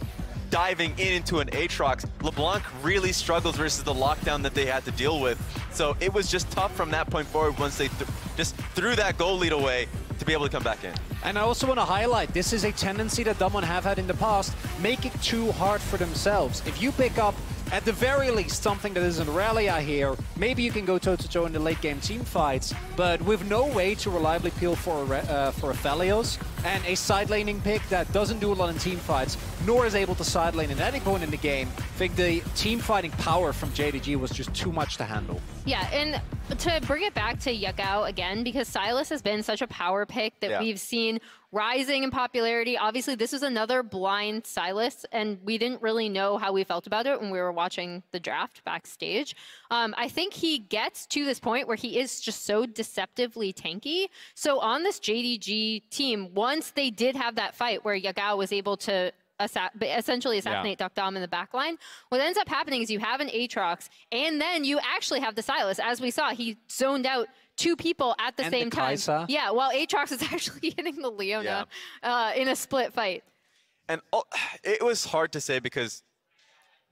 diving into an Aatrox. LeBlanc really struggles versus the lockdown that they had to deal with. So it was just tough from that point forward once they just threw that goal lead away to be able to come back in. And I also want to highlight, this is a tendency that Damwon have had in the past, make it too hard for themselves. If you pick up, at the very least, something that isn't Irelia here, maybe you can go toe-to-toe in the late-game team fights, but with no way to reliably peel for Aphelios, and a side laning pick that doesn't do a lot in team fights, nor is able to side lane at any point in the game. I think the team fighting power from JDG was just too much to handle. Yeah, and to bring it back to Yagao again, because Sylas has been such a power pick that we've seen rising in popularity. Obviously, this is another blind Sylas, and we didn't really know how we felt about it when we were watching the draft backstage. I think he gets to this point where he is just so deceptively tanky. So on this JDG team, once they did have that fight where Yagao was able to essentially assassinate Duck Dom in the back line, what ends up happening is you have an Aatrox, and then you actually have the Sylas. As we saw, he zoned out 2 people at the same time. Yeah, while Aatrox is actually hitting the Leona in a split fight. And it was hard to say because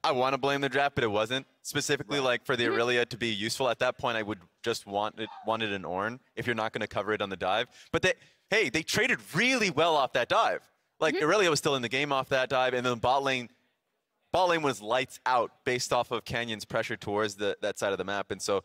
I want to blame the draft, but it wasn't. Specifically, like for the Aurelia to be useful at that point, I would just wanted an Ornn if you're not going to cover it on the dive. But they traded really well off that dive. Like Aurelia was still in the game off that dive, and then bot lane was lights out based off of Canyon's pressure towards that side of the map. And so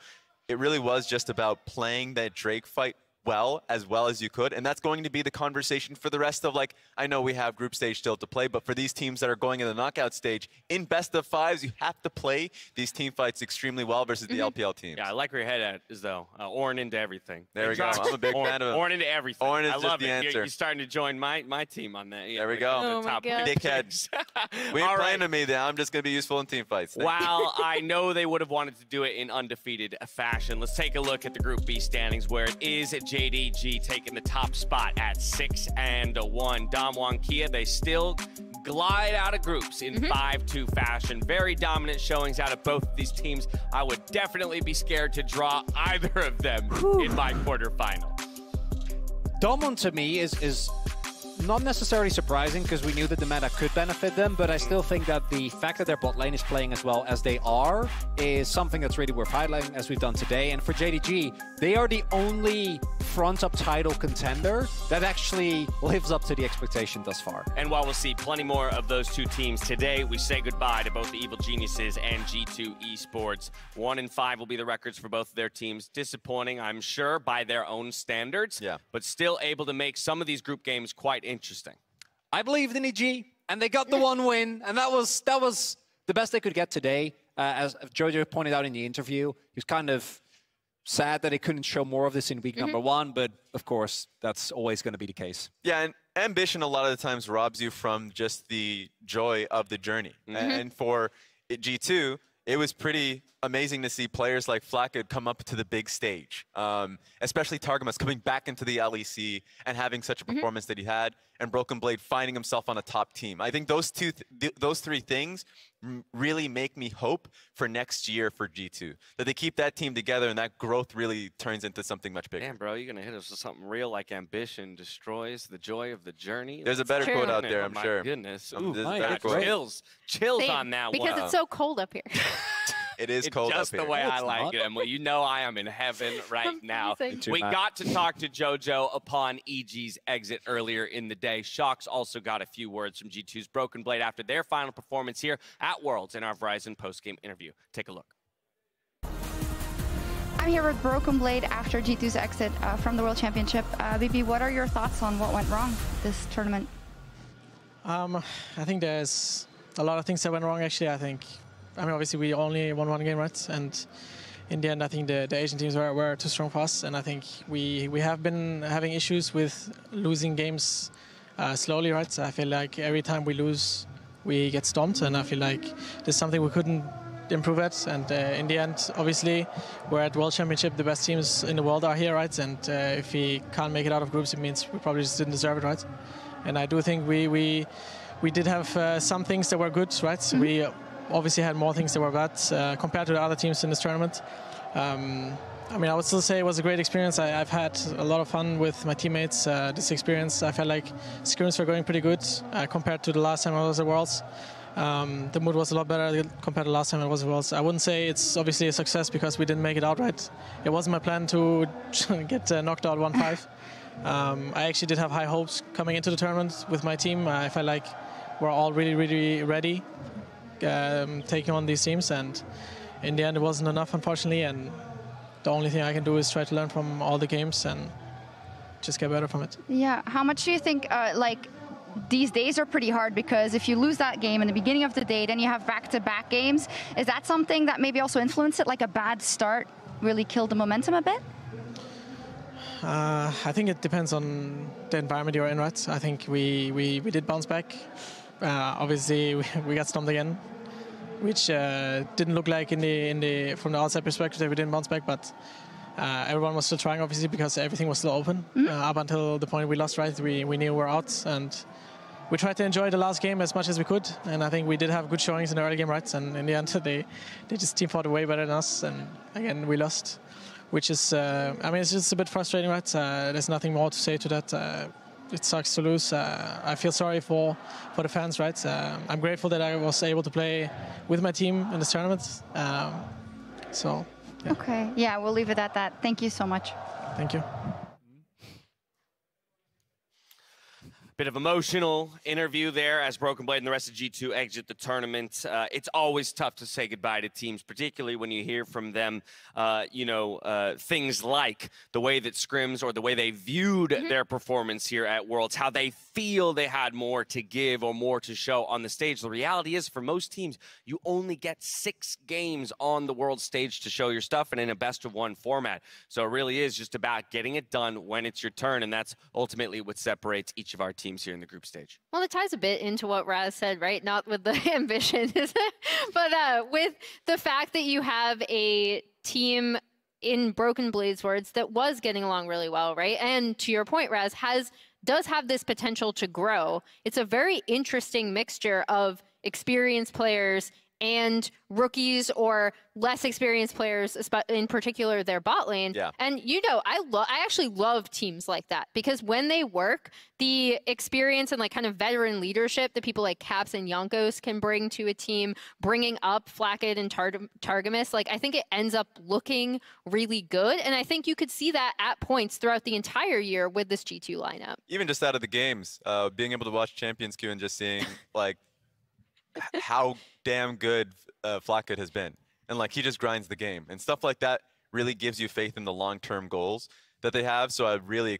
it really was just about playing that Drake fight well as you could, and that's going to be the conversation for the rest of, like, I know we have group stage still to play, but for these teams that are going in the knockout stage, in best of 5s, you have to play these team fights extremely well versus the LPL teams. Yeah, I like where your head at is, though. Ornn into everything. There we go. I'm a big fan of Ornn into everything. Ornn is I just love the it. answer. You're starting to join my team on that. Yeah, there we go. Oh my God. Dickheads. We ain't playing to me then. I'm just going to be useful in team fights. While I know they would have wanted to do it in undefeated fashion, let's take a look at the Group B standings, where it is JDG taking the top spot at 6-1. Damwon Kia, they still glide out of groups in 5-2 fashion. Very dominant showings out of both of these teams. I would definitely be scared to draw either of them in my quarterfinal. Damwon to me is not necessarily surprising because we knew that the meta could benefit them, but I still think that the fact that their bot lane is playing as well as they are is something that's really worth highlighting, as we've done today. And for JDG, they are the only front-up title contender that actually lives up to the expectation thus far. And while we'll see plenty more of those two teams today, we say goodbye to both the Evil Geniuses and G2 Esports. 1-5 will be the records for both of their teams. Disappointing, I'm sure, by their own standards, but still able to make some of these group games quite interesting. I believed in EG, and they got the 1 win, and that was the best they could get today. As Jojo pointed out in the interview, he was kind of sad that they couldn't show more of this in week number 1, but of course, that's always going to be the case. Yeah, and ambition a lot of the times robs you from just the joy of the journey. And for G2, it was pretty amazing to see players like Flakid come up to the big stage, especially Targamas coming back into the LEC and having such a performance that he had, and Broken Blade finding himself on a top team. I think those three things really make me hope for next year for G2, that they keep that team together and that growth really turns into something much bigger. Damn, bro, you're going to hit us with something real like ambition destroys the joy of the journey. There's a better quote out there, I'm sure. Oh, my goodness. Ooh, Chills on that one. Because it's so cold up here. It is cold up here. Just the way I like it. And you know I am in heaven right now. We got to talk to Jojo upon EG's exit earlier in the day. Shox also got a few words from G2's Broken Blade after their final performance here at Worlds in our Verizon post-game interview. Take a look. I'm here with Broken Blade after G2's exit from the World Championship. BB, what are your thoughts on what went wrong this tournament? I think there's a lot of things that went wrong, actually. I mean, obviously, we only won 1 game, right? And in the end, I think the Asian teams were too strong for us. And I think we have been having issues with losing games slowly, right? So I feel like every time we lose, we get stomped. And I feel like there's something we couldn't improve at. And in the end, obviously, we're at World Championship. The best teams in the world are here, right? And if we can't make it out of groups, it means we probably just didn't deserve it, right? And I do think we did have some things that were good, right? We obviously had more things that were bad compared to the other teams in this tournament. I mean, I would still say it was a great experience. I've had a lot of fun with my teammates this experience. I felt like scrims were going pretty good compared to the last time I was at Worlds. The mood was a lot better compared to last time I was at Worlds. I wouldn't say it's obviously a success because we didn't make it out right. It wasn't my plan to get knocked out 1-5. I actually did have high hopes coming into the tournament with my team. I felt like we're all really, really ready taking on these teams, and in the end it wasn't enough, unfortunately, and the only thing I can do is try to learn from all the games and just get better from it. Yeah, how much do you think, like, these days are pretty hard because if you lose that game in the beginning of the day, then you have back-to-back games. Is that something that maybe also influenced it, like a bad start really killed the momentum a bit? I think it depends on the environment you're in, right? I think we did bounce back. Obviously, we got stumped again, which didn't look like from the outside perspective that we didn't bounce back, but everyone was still trying, obviously, because everything was still open. Up until the point we lost, right? We knew we were out, and we tried to enjoy the last game as much as we could, and I think we did have good showings in the early game, right? And in the end, they just team fought way better than us, and again, we lost, which is, I mean, it's just a bit frustrating, right? There's nothing more to say to that. It sucks to lose. I feel sorry for the fans, right? I'm grateful that I was able to play with my team in this tournament. So, yeah. Okay, yeah, we'll leave it at that. Thank you so much. Thank you. Bit of emotional interview there as Broken Blade and the rest of G2 exit the tournament. It's always tough to say goodbye to teams, particularly when you hear from them, things like the way that scrims or the way they viewed their performance here at Worlds, how they feel they had more to give or more to show on the stage. The reality is, for most teams, you only get 6 games on the world stage to show your stuff and in a best-of-1 format. So it really is just about getting it done when it's your turn, and that's ultimately what separates each of our teams here in the group stage. Well, it ties a bit into what Raz said, right? Not with the ambition, but with the fact that you have a team, in Broken Blade's words, that was getting along really well, right? And to your point, Raz, does have this potential to grow. It's a very interesting mixture of experienced players and rookies or less experienced players, in particular their bot lane. Yeah. And I actually love teams like that, because when they work, the experience and like kind of veteran leadership that people like Caps and Yonkos can bring to a team, bringing up Flacket and Targamas, like I think it ends up looking really good. And I think you could see that at points throughout the entire year with this G2 lineup. Even just out of the games, being able to watch Champions Queue and just seeing like how damn good Flacket has been. And like he just grinds the game. And stuff like that really gives you faith in the long-term goals that they have. So I really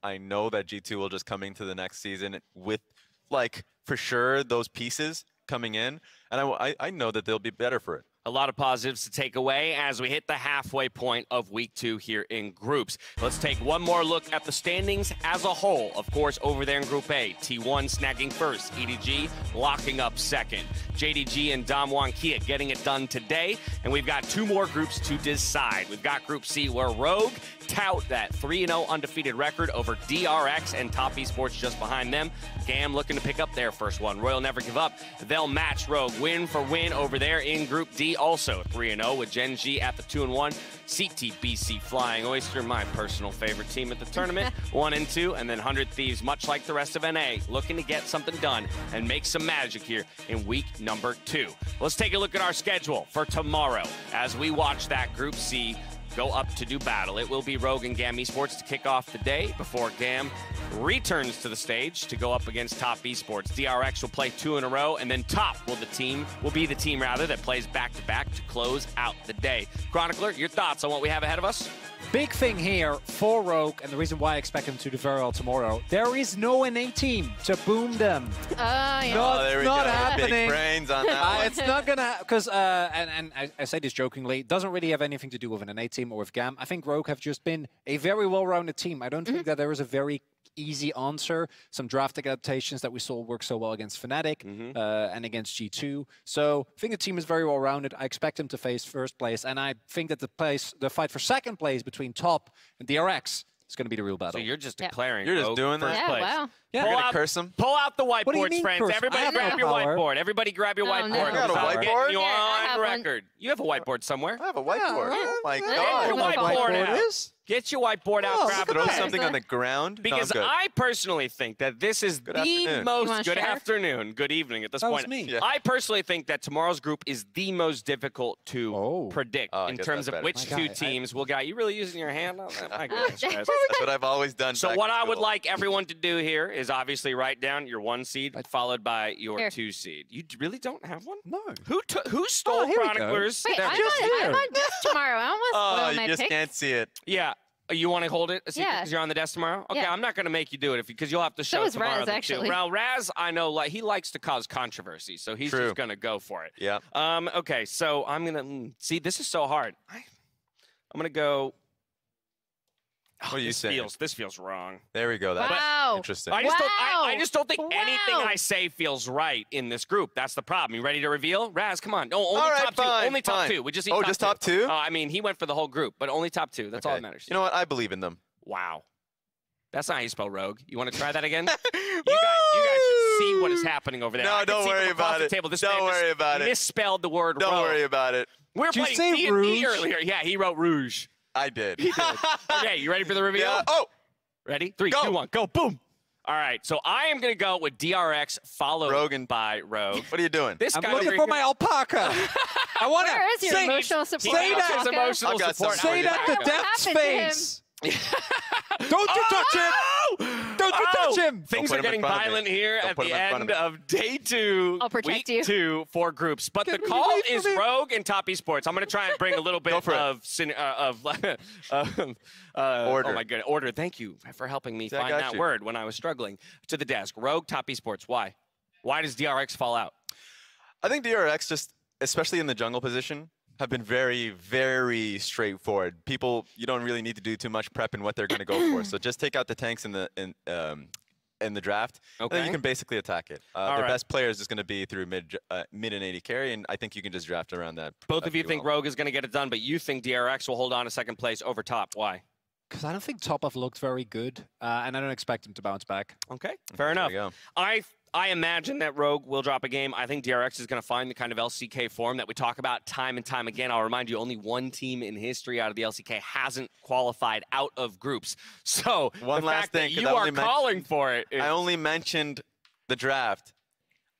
I know that G2 will just come into the next season with, like, for sure, those pieces coming in. And I know that they'll be better for it. A lot of positives to take away as we hit the halfway point of week 2 here in groups. Let's take one more look at the standings as a whole. Of course, over there in Group A, T1 snagging first, EDG locking up second. JDG and Damwon Kia getting it done today. And we've got 2 more groups to decide. We've got Group C, where Rogue tout that 3-0 undefeated record over DRX and Top Esports just behind them. GAM looking to pick up their first one. Royal Never Give Up. They'll match Rogue win for win over there in Group D. Also 3-0 with Gen G at the 2-1. CTBC Flying Oyster, my personal favorite team at the tournament, 1-2, and then 100 Thieves, much like the rest of NA, looking to get something done and make some magic here in week number 2. Let's take a look at our schedule for tomorrow as we watch that Group C go up to do battle. It will be Rogue and GAM Esports to kick off the day before GAM returns to the stage to go up against Top Esports. DRX will play 2 in a row, and then Top will be the team that plays back-to-back to close out the day. Chronicler, your thoughts on what we have ahead of us? Big thing here for Rogue, and the reason why I expect them to do very well tomorrow, there is no NA team to boom them. Yeah. Not happening. Big brains on that one. It's not gonna, because and I say this jokingly, it doesn't really have anything to do with an NA team or with GAM. I think Rogue have just been a very well-rounded team. I don't think that there is a very easy answer. Some draft adaptations that we saw work so well against Fnatic and against G2. So I think the team is very well rounded. I expect them to face first place, and I think that the fight for second place between Top and DRX is going to be the real battle. So you're just declaring. You're just doing first that? place. Wow. Yeah. You're gonna curse them? Pull out the What do you whiteboards, mean friends. curse? Everybody grab your whiteboard. Everybody grab your whiteboard. no. You got a Without whiteboard? getting you I have on one. record. You have a whiteboard somewhere. I have a whiteboard. Oh my Get god. your whiteboard out. Get your whiteboard out. Grab Throw it. something on the ground. Because I personally think that this is the afternoon. most good afternoon, good evening at this point. me. Yeah. I personally think that tomorrow's group is the most difficult to predict in guess terms that's of better. which two teams will get. You really using your hand on that? My goodness, guys. That's what I've always done. So back what in I would school. like everyone to do here is obviously write down your 1 seed followed by your Here. 2 seed. You really don't have one? No. Who stole here we go. Chroniclers? Wait, There I'm we go. on this tomorrow. I almost Oh, spoiled you my just pick. can't see it. Yeah. You want to hold it a secret because you're on the desk tomorrow? Okay, I'm not going to make you do it because you'll have to show it tomorrow. Raz, actually. Well, Raz, I know he likes to cause controversy, so he's just going to go for it. Yeah. Okay, so I'm going to see. This is so hard. I'm going to go. What do you say? This feels wrong. There we go. That's interesting. I just don't think anything I say feels right in this group. That's the problem. You ready to reveal? Raz, come on. No, only top two. Only top two. We just need top two? I mean, he went for the whole group, but only top 2. That's all that matters. You know what? I believe in them. Wow. That's not how you spell rogue. You want to try that again? you guys should see what is happening over there. No, don't worry about it. Don't worry about it. Misspelled the word rogue. Don't worry about it. We were playing D&D earlier. Yeah, he wrote rouge. I did. He did. Okay, you ready for the reveal? Yeah. Oh! Ready? 3, 2, 1, go. Boom! All right, so I am going to go with DRX followed by Rogue. What are you doing? I'm looking for my alpaca. I want to. Where is your emotional support? Say that. Emotional support. Say that to Death's face. Don't you touch him! Don't you touch him! Things are getting violent here at the end of day 2, week 2 for groups. But the call is Rogue and Top Esports. I'm going to try and bring a little bit of order. Oh my goodness, order. Thank you for helping me find that word when I was struggling. To the desk. Rogue, Top Esports. Why? Why does DRX fall out? I think DRX just, especially in the jungle position, have been very, very straightforward. People, you don't really need to do too much prep in what they're going to go for. So just take out the tanks in the draft, and then you can basically attack it. The best player is just going to be through mid and 80 carry, and I think you can just draft around that. Both of you think Rogue is going to get it done, but you think DRX will hold on to 2nd place over Top. Why? Because I don't think Top have looked very good, and I don't expect him to bounce back. Okay, fair enough. I imagine that Rogue will drop a game. I think DRX is going to find the kind of LCK form that we talk about time and time again. I'll remind you, only one team in history out of the LCK hasn't qualified out of groups. So one last thing, you are calling for it. I only mentioned the draft.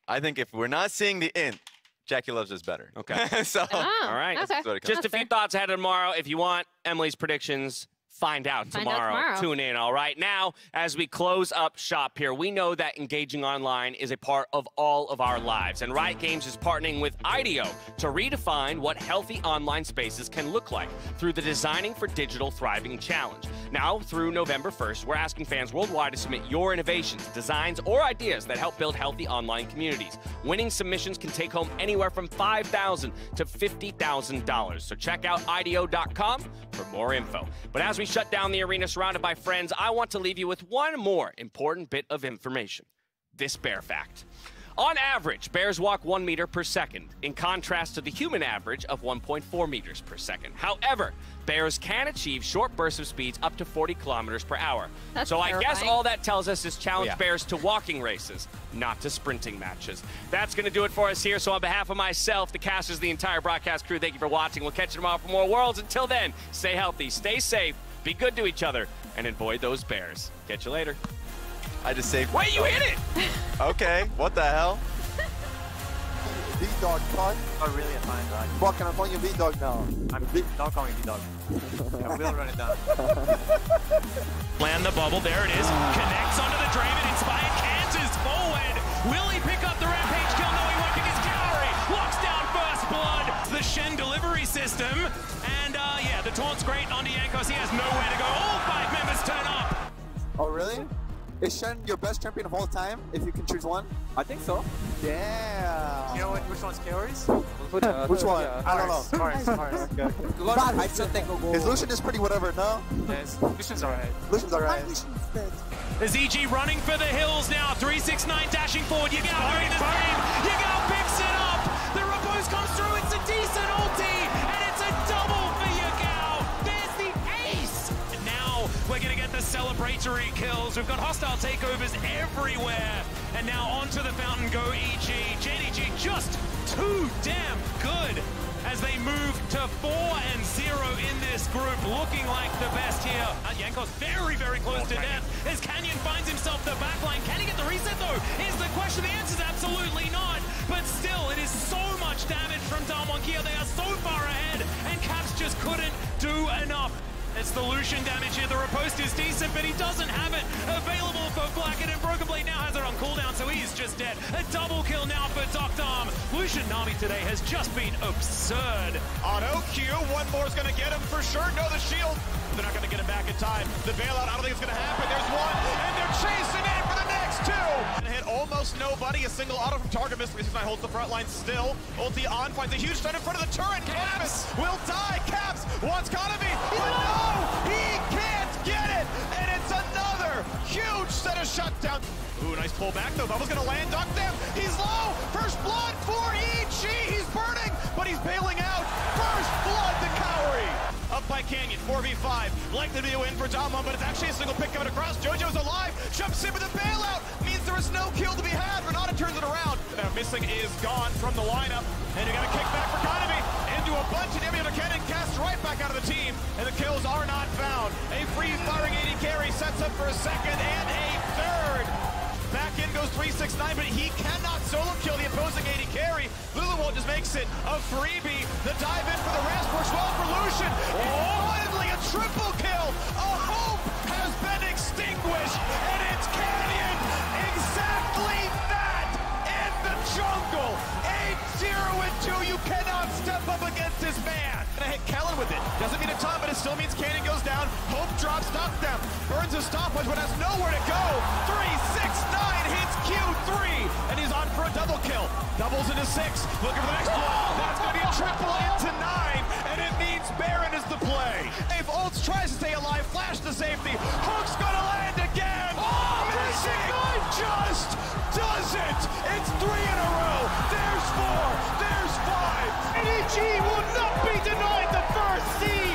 I think if we're not seeing the int, Jackie Loves is better. Okay. So all right. Just a few thoughts ahead of tomorrow. If you want Emily's predictions, find out tomorrow. Tune in. All right. Now, as we close up shop here, we know that engaging online is a part of all of our lives. And Riot Games is partnering with IDEO to redefine what healthy online spaces can look like through the Designing for Digital Thriving Challenge. Now, through November 1st, we're asking fans worldwide to submit your innovations, designs, or ideas that help build healthy online communities. Winning submissions can take home anywhere from $5,000 to $50,000. So check out IDEO.com for more info. But as we shut down the arena surrounded by friends, I want to leave you with one more important bit of information. This bear fact. On average, bears walk 1 meter per second, in contrast to the human average of 1.4 meters per second. However, bears can achieve short bursts of speeds up to 40 kilometers per hour. So I guess all that tells us is challenge bears to walking races, not to sprinting matches. That's going to do it for us here. So on behalf of myself, the casters, the entire broadcast crew, thank you for watching. We'll catch you tomorrow for more Worlds. Until then, stay healthy, stay safe, be good to each other, and avoid those bears. Catch you later. I just saved. Wait, you hit it! Okay, what the hell? V-Dog, cut. Oh, really? A fine dog. Fuck, can I call you V-Dog now? Don't call me V-Dog. Yeah, we'll run it down. Land the bubble. There it is. Connects onto the Draven. Inspired canters forward. Will he pick up the Rampage kill? No, he won't pick his gallery. Locks down first blood. The Shen delivery system. And, yeah, the taunt's great onto Jankos. He has nowhere to go. All 5 members turn up. Oh, really? Is Shen your best champion of all time, if you can choose one? I think so. Yeah. You know which one's Kaori's? Which one? I don't know. Cars. His Lucian is pretty whatever, no? Yes, Lucian's alright. Lucian's alright. There's EG running for the hills now. 369 dashing forward. Yagao hurrying the frame. Yagao picks it up. The repose comes through. It's a decent ulti. And it's a double for Yagao. There's the ace. And now we're going to get the celebratory kills. We've got hostile takeovers everywhere. And now onto the fountain go EG. JDG just too damn good as they move to 4-0 in this group, looking like the best here. Jankos very, very close to death as Canyon finds himself the backline. Can he get the reset though? Is the question. The answer is absolutely not. But still, it is so much damage from Damwon Kia. They are so far ahead, and Caps just couldn't do enough. It's the Lucian damage here. The riposte is decent, but he doesn't have it available for Blackett, and Broken Blade now has it on cooldown, so he's just dead. A double kill now for Dr. Arm. Lucian Nami today has just been absurd. Auto Q, one more is going to get him for sure. No, the shield. They're not going to get him back in time. The bailout, I don't think it's going to happen. There's one, and they're chasing in for the next two. And hit almost nobody. A single auto from Targamas. This guy holds the front line still. Ulti on, finds a huge stun in front of the turret. Caps will die. Caps wants Konovi, but no, he can't get it. And it's another huge set of shutdowns. Ooh, nice pull back though. Bubble's gonna land, duck them. He's low. First blood for EG. He's burning, but he's bailing out. First blood to Cowrie. Up by Canyon, 4v5. Like to be a win for Damwon, but it's actually a single pick coming across. JoJo's alive. Jumps in with a bailout. Means there is no kill to be had. Renata turns it around. Now missing is gone from the lineup. And you got a kick back for Konovi. Into a bunch of damage on a cannon. Cast right back out of the team. And the kills are not found. A free firing AD carry sets up for a second and a third. Back in goes 369, but he cannot solo kill the opposing AD carry. Luluwalt just makes it a freebie. The dive in for the rest works well for Lucian. Finally a triple kill. A hope has been extinguished, and it's Canyon. Exactly that in the jungle. 8-0 and 2. You cannot step up against this man. Gonna hit Kellen with it. Doesn't mean a ton, but it still means Canyon goes down. Hope drops, stop them. Burns a stopwatch, but has nowhere to go. 369 hits Q3, and he's on for a double kill. Doubles into 6, looking for the next one. That's gonna be a triple into 9, and it means Baron is the play. If Ults tries to stay alive, flash to safety. Hook's gonna land again. Oh, missing! Just doesn't. It's 3 in a row. There's 4. There's 5. JDG will not be denied the first seed.